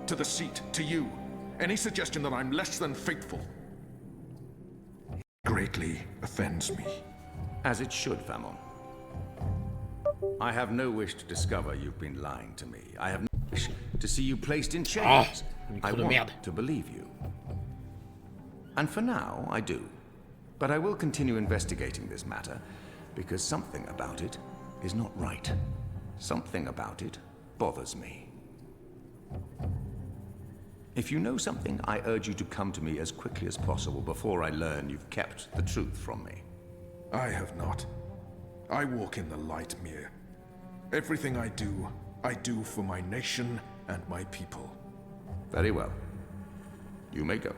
S9: To the Seat, to you? Any suggestion that I'm less than faithful greatly offends me.
S21: As it should, Famon. I have no wish to discover you've been lying to me. I have no wish to see you placed in chains. I want to believe you. And for now, I do. But I will continue investigating this matter, because something about it is not right. Something about it bothers me. If you know something, I urge you to come to me as quickly as possible before I learn you've kept the truth from me.
S9: I have not. I walk in the light, Mir. Everything I do for my nation and my people.
S21: Very well. You may go.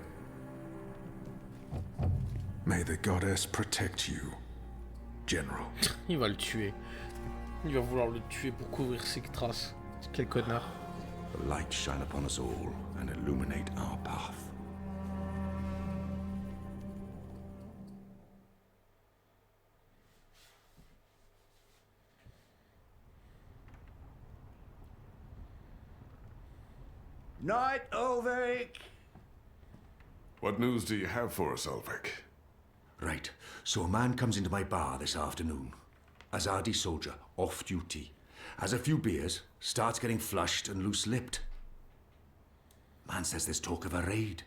S9: May the Goddess protect you, General.
S1: Il va le tuer. Il va vouloir le tuer pour couvrir ses traces. Quel connard.
S21: The light shine upon us all and illuminate our path.
S15: Night, Ulrich!
S18: What news do you have for us, Ulrich?
S21: Right, so a man comes into my bar this afternoon. Azadi soldier, off duty. Has a few beers, starts getting flushed and loose-lipped. Man says there's talk of a raid.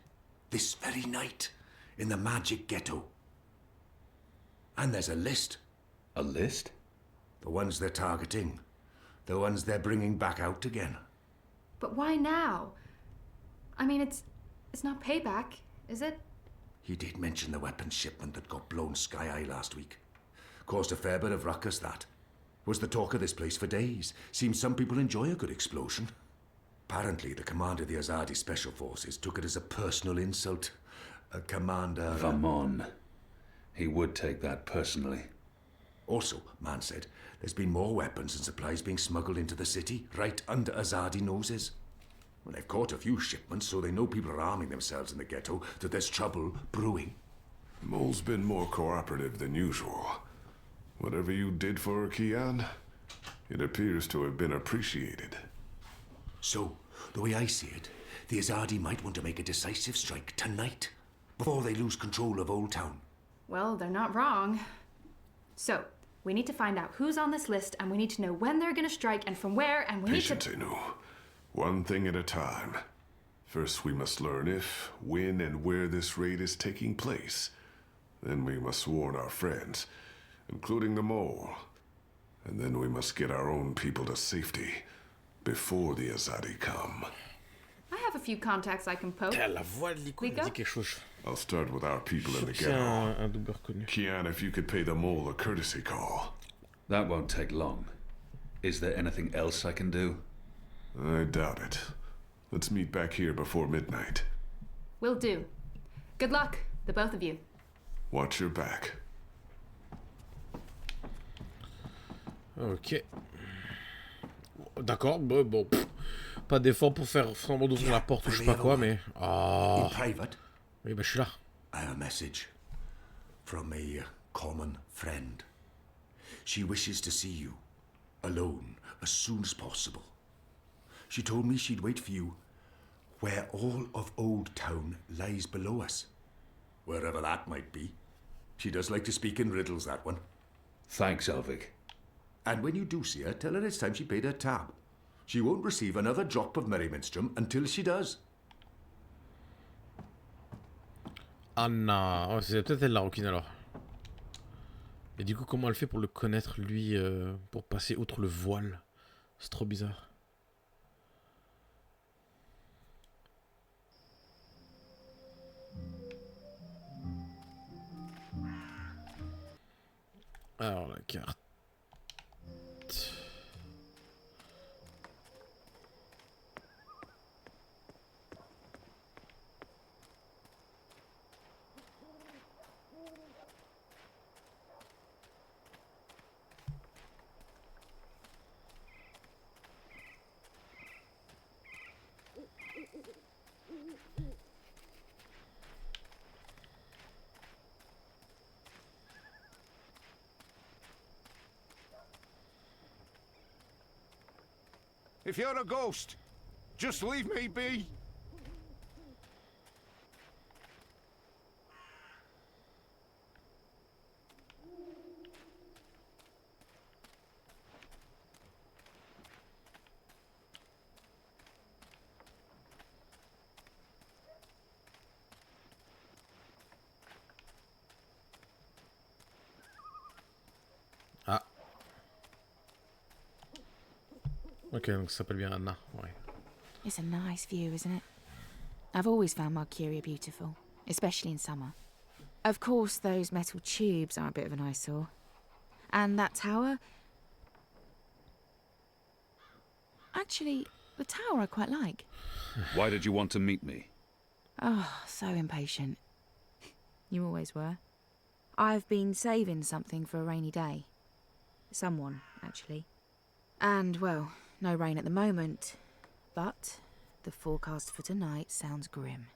S21: This very night, in the magic ghetto. And there's a list.
S16: A list?
S21: The ones they're targeting. The ones they're bringing back out again.
S17: But why now? I mean, it's not payback, is it?
S21: He did mention the weapons shipment that got blown sky-high last week. Caused a fair bit of ruckus, that. Was the talk of this place for days. Seems some people enjoy a good explosion. Apparently, the commander of the Azadi Special Forces took it as a personal insult. A commander...
S16: Famon. He would take that personally.
S21: Also, man said, there's been more weapons and supplies being smuggled into the city, right under Azadi noses. Well, they've caught a few shipments, so they know people are arming themselves in the ghetto, that there's trouble brewing.
S18: Mole's been more cooperative than usual. Whatever you did for her, Kian, it appears to have been appreciated.
S21: So, the way I see it, the Azadi might want to make a decisive strike tonight, before they lose control of Old Town.
S17: Well, they're not wrong. So, we need to find out who's on this list, and we need to know when they're gonna strike and from where, and we need to...
S18: Patience, Inu. One thing at a time. First, we must learn if, when, and where this raid is taking place. Then we must warn our friends, including the mole. And then we must get our own people to safety before the Azadi come.
S17: I have a few contacts I can poke.
S1: La voix de l'icône me dit quelque chose.
S18: I'll start with our people in the
S1: C'est
S18: ghetto.
S1: un doubleur connu.
S18: Kian, if you could pay the mole a courtesy call.
S16: That won't take long. Is there anything else I can do?
S18: I doubt it. Let's meet back here before midnight.
S10: Will do. Good luck, the both of you.
S18: Watch your back.
S1: Ok. D'accord, bon. Pas d'effort pour faire semblant d'ouvrir la porte ou je sais pas quoi, mais...
S22: In private?
S1: Oui, bah je suis là.
S22: I have a message from a common friend. She wishes to see you, alone, as soon as possible. She told me she'd wait for you where all of Old Town lies below us. Wherever that might be. She does like to speak in riddles, that one.
S16: Thanks, Elvig.
S22: And when you do see her, tell her it's time she paid her tab. She won't receive another drop of Merryminstrom until she does.
S1: Anna. Oh, c'est peut-être elle la rouquine alors. Et du coup, comment elle fait pour le connaître, lui, pour passer outre le voile? C'est trop bizarre. Alors, la carte.
S15: If you're a ghost, just leave me be.
S1: Ah. Ok, donc ça s'appelle bien Anna, ouais.
S17: It's a nice view, isn't it? I've always found Marcuria beautiful, especially in summer. Of course, those metal tubes are a bit of an eyesore. And that tower... Actually, the tower I quite like.
S16: Why did you want to meet me?
S17: Oh, so impatient. You always were. I've been saving something for a rainy day. Someone, actually. And, well, no rain at the moment, but the forecast for tonight sounds grim.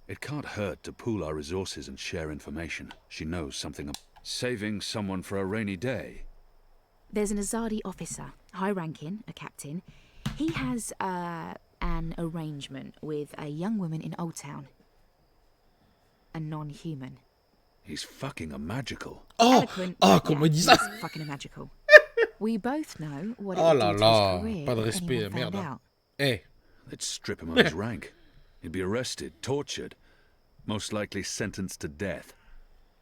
S16: It can't hurt to pool our resources and share information. She knows something. Saving someone for a rainy day.
S17: There's an Azadi officer, high-ranking, a captain. He has, an arrangement with a young woman in Old Town. A non-human.
S16: He's fucking a magical.
S1: Oh,
S17: Eloquent,
S1: comment il dit ça?
S17: he's fucking a magical. We both know what it
S1: Oh
S17: would
S1: là
S17: do to
S1: là,
S17: his career
S1: pas de
S17: if
S1: respect,
S17: anyone found
S1: merde.
S17: out.
S1: Eh.
S16: They'd strip him of his rank. He'd be arrested, tortured, most likely sentenced to death.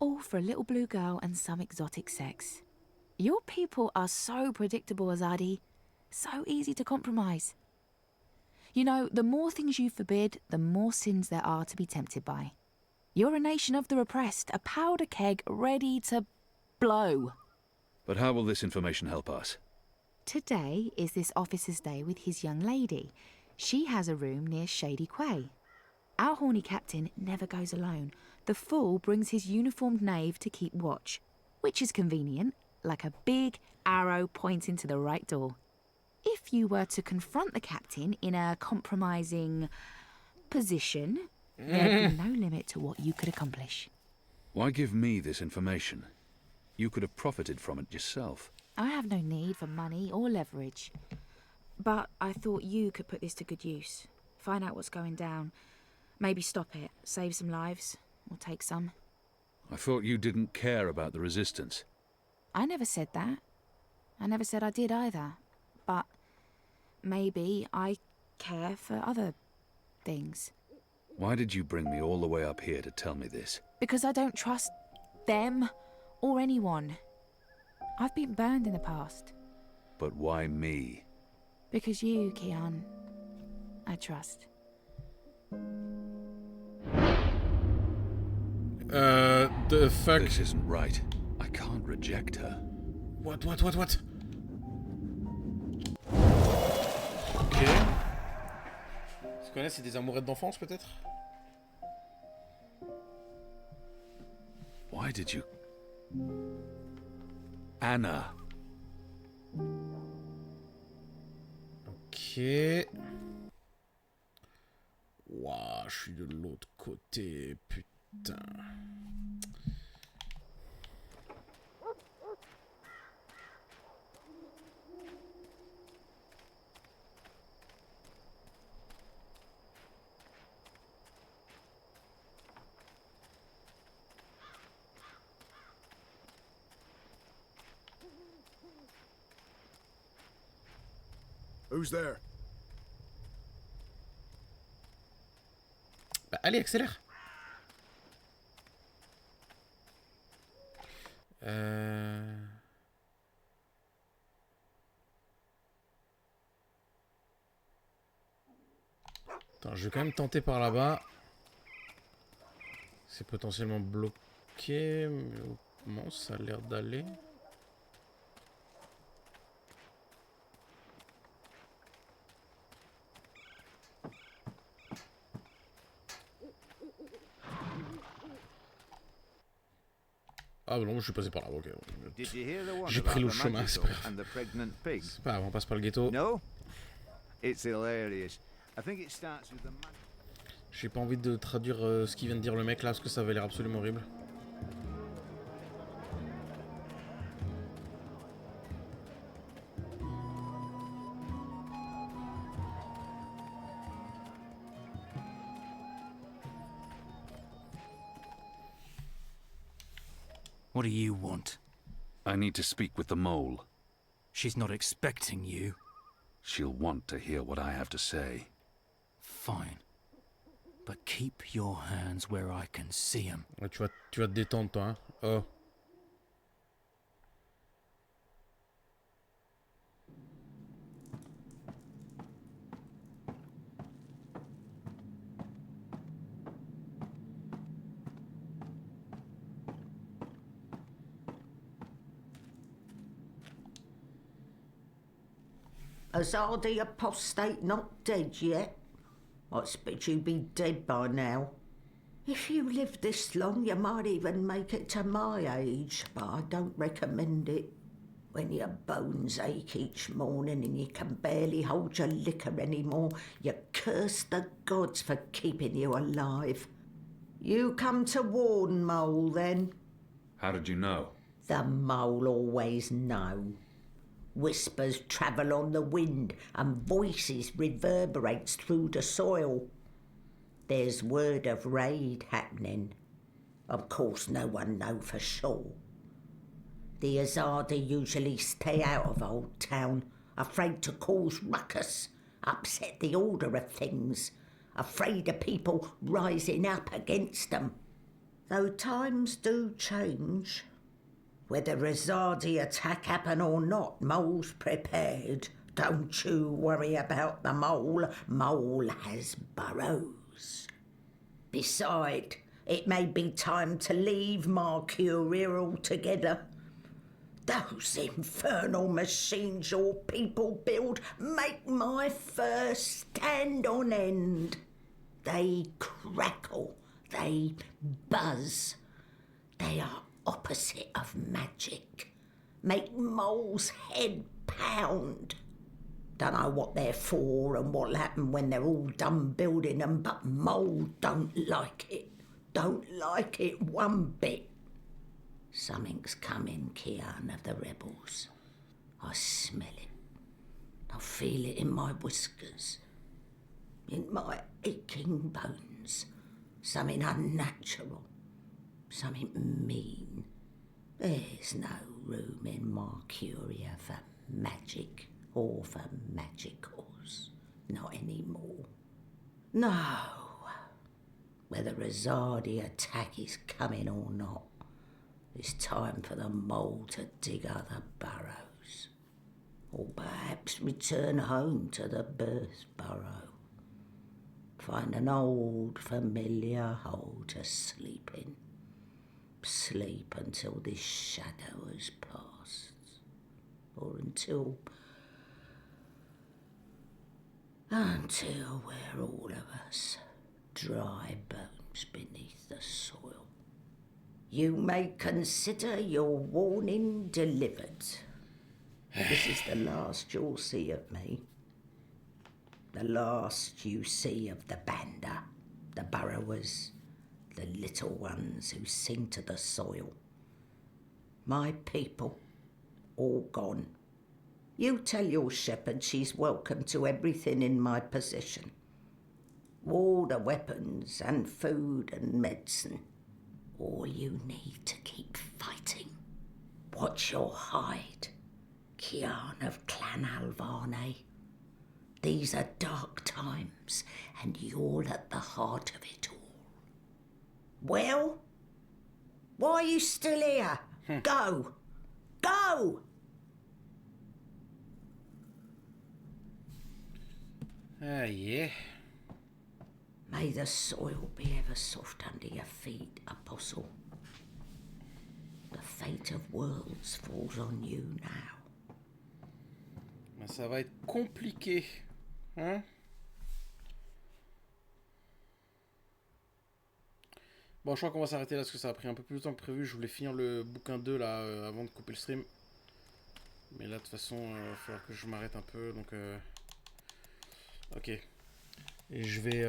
S17: All for a little blue girl and some exotic sex. Your people are so predictable, Azadi. So easy to compromise. You know, the more things you forbid, the more sins there are to be tempted by. You're a nation of the repressed, a powder keg ready to blow.
S16: But how will this information help us?
S17: Today is this officer's day with his young lady. She has a room near Shady Quay. Our horny captain never goes alone. The fool brings his uniformed knave to keep watch, which is convenient, like a big arrow pointing to the right door. If you were to confront the captain in a compromising position, there'd be no limit to what you could accomplish.
S16: Why give me this information? You could have profited from it yourself.
S17: I have no need for money or leverage. But I thought you could put this to good use. Find out what's going down. Maybe stop it, save some lives, or take some.
S16: I thought you didn't care about the resistance.
S17: I never said that. I never said I did either. But maybe I care for other things.
S16: Why did you bring me all the way up here to tell me this?
S17: Because I don't trust them or anyone. I've been burned in the past.
S16: But why me?
S17: Because you, Kian, I trust.
S1: The fuck?
S16: This isn't right. I can't reject her.
S1: What? Ok. Tu connais, c'est des amourettes d'enfance peut-être?
S16: Why did you... Anna.
S1: Ok. Ouah, je suis de l'autre côté, putain.
S9: Who's there?
S1: Bah, allez, accélère. Attends, je vais quand même tenter par là-bas. C'est potentiellement bloqué. Mais non, ça a l'air d'aller. Ah bah non, je suis passé par là, ok. J'ai pris le chemin, c'est pas grave. C'est pas grave, on passe par le ghetto. J'ai pas envie de traduire ce qu'il vient de dire le mec là, parce que ça avait l'air absolument horrible.
S2: What do you want?
S16: I need to speak with the mole.
S2: She's not expecting you.
S16: She'll want to hear what I have to say.
S2: Fine. But keep your hands where I can see them.
S1: Ouais, tu vas te détendre toi, hein. Oh.
S4: Azadi apostate not dead yet? I expect you'd be dead by now. If you live this long, you might even make it to my age, but I don't recommend it. When your bones ache each morning and you can barely hold your liquor anymore, you curse the gods for keeping you alive. You come to warn, Mole, then?
S16: How did you know?
S4: The Mole always know. Whispers travel on the wind and voices reverberates through the soil. There's word of raid happening. Of course no one know for sure. The Azadi usually stay out of Old Town, afraid to cause ruckus, upset the order of things, afraid of people rising up against them. Though times do change. Whether Azadi attack happen or not, Mole's prepared. Don't you worry about the Mole. Mole has burrows. Beside, it may be time to leave Mercuria altogether. Those infernal machines your people build make my fur stand on end. They crackle, they buzz. They are opposite of magic. Make Mole's head pound. Dunno what they're for and what'll happen when they're all done building them, but Mole don't like it. Don't like it one bit. Something's coming, Kian of the rebels. I smell it. I feel it in my whiskers. In my aching bones. Something unnatural. Something mean. There's no room in Mercuria for magic or for magicals. Not anymore. No. Whether Azadi attack is coming or not, it's time for the Mole to dig other burrows. Or perhaps return home to the birth burrow. Find an old familiar hole to sleep in. Sleep until this shadow has passed. Or until we're all of us dry bones beneath the soil. You may consider your warning delivered. This is the last you'll see of me. The last you see of the Banda, the burrowers, the little ones who sing to the soil. My people, all gone. You tell your shepherd she's welcome to everything in my possession. All the weapons and food and medicine. All you need to keep fighting. Watch your hide, Kian of Clan Alvane. These are dark times, and you're at the heart of it all. Well? Why are you still here? Go! Go!
S1: Yeah.
S4: May the soil be ever soft under your feet, Apostle. The fate of worlds falls on you now.
S1: Ben, ça va être compliqué. Hein? Bon, je crois qu'on va s'arrêter là parce que ça a pris un peu plus de temps que prévu. Je voulais finir le bouquin 2 là avant de couper le stream. Mais là, de toute façon, il va falloir que je m'arrête un peu. Donc, ok. Et je vais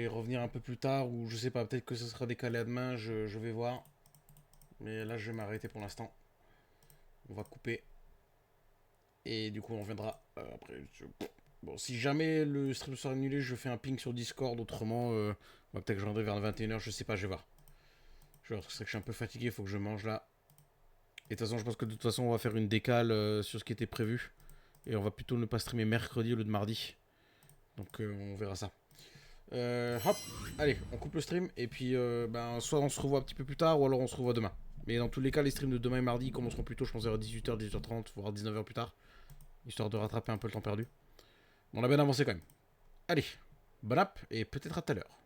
S1: revenir un peu plus tard. Ou je sais pas, peut-être que ce sera décalé à demain. Je vais voir. Mais là, je vais m'arrêter pour l'instant. On va couper. Et du coup, on reviendra après. Bon, si jamais le stream sera annulé, je fais un ping sur Discord. Autrement, peut-être que je reviendrai vers 21h. Je sais pas, je vais voir. C'est vrai que je suis un peu fatigué. Il faut que je mange là. Et de toute façon, je pense que de toute façon, on va faire une décale sur ce qui était prévu. Et on va plutôt ne pas streamer mercredi au lieu de mardi. Donc, on verra ça. Hop, allez, on coupe le stream. Et puis, soit on se revoit un petit peu plus tard, ou alors on se revoit demain. Mais dans tous les cas, les streams de demain et mardi commenceront plus tôt, je pense, vers 18h, 18h30, voire 19h plus tard. Histoire de rattraper un peu le temps perdu. On a bien avancé quand même. Allez, bon app, et peut-être à tout à l'heure.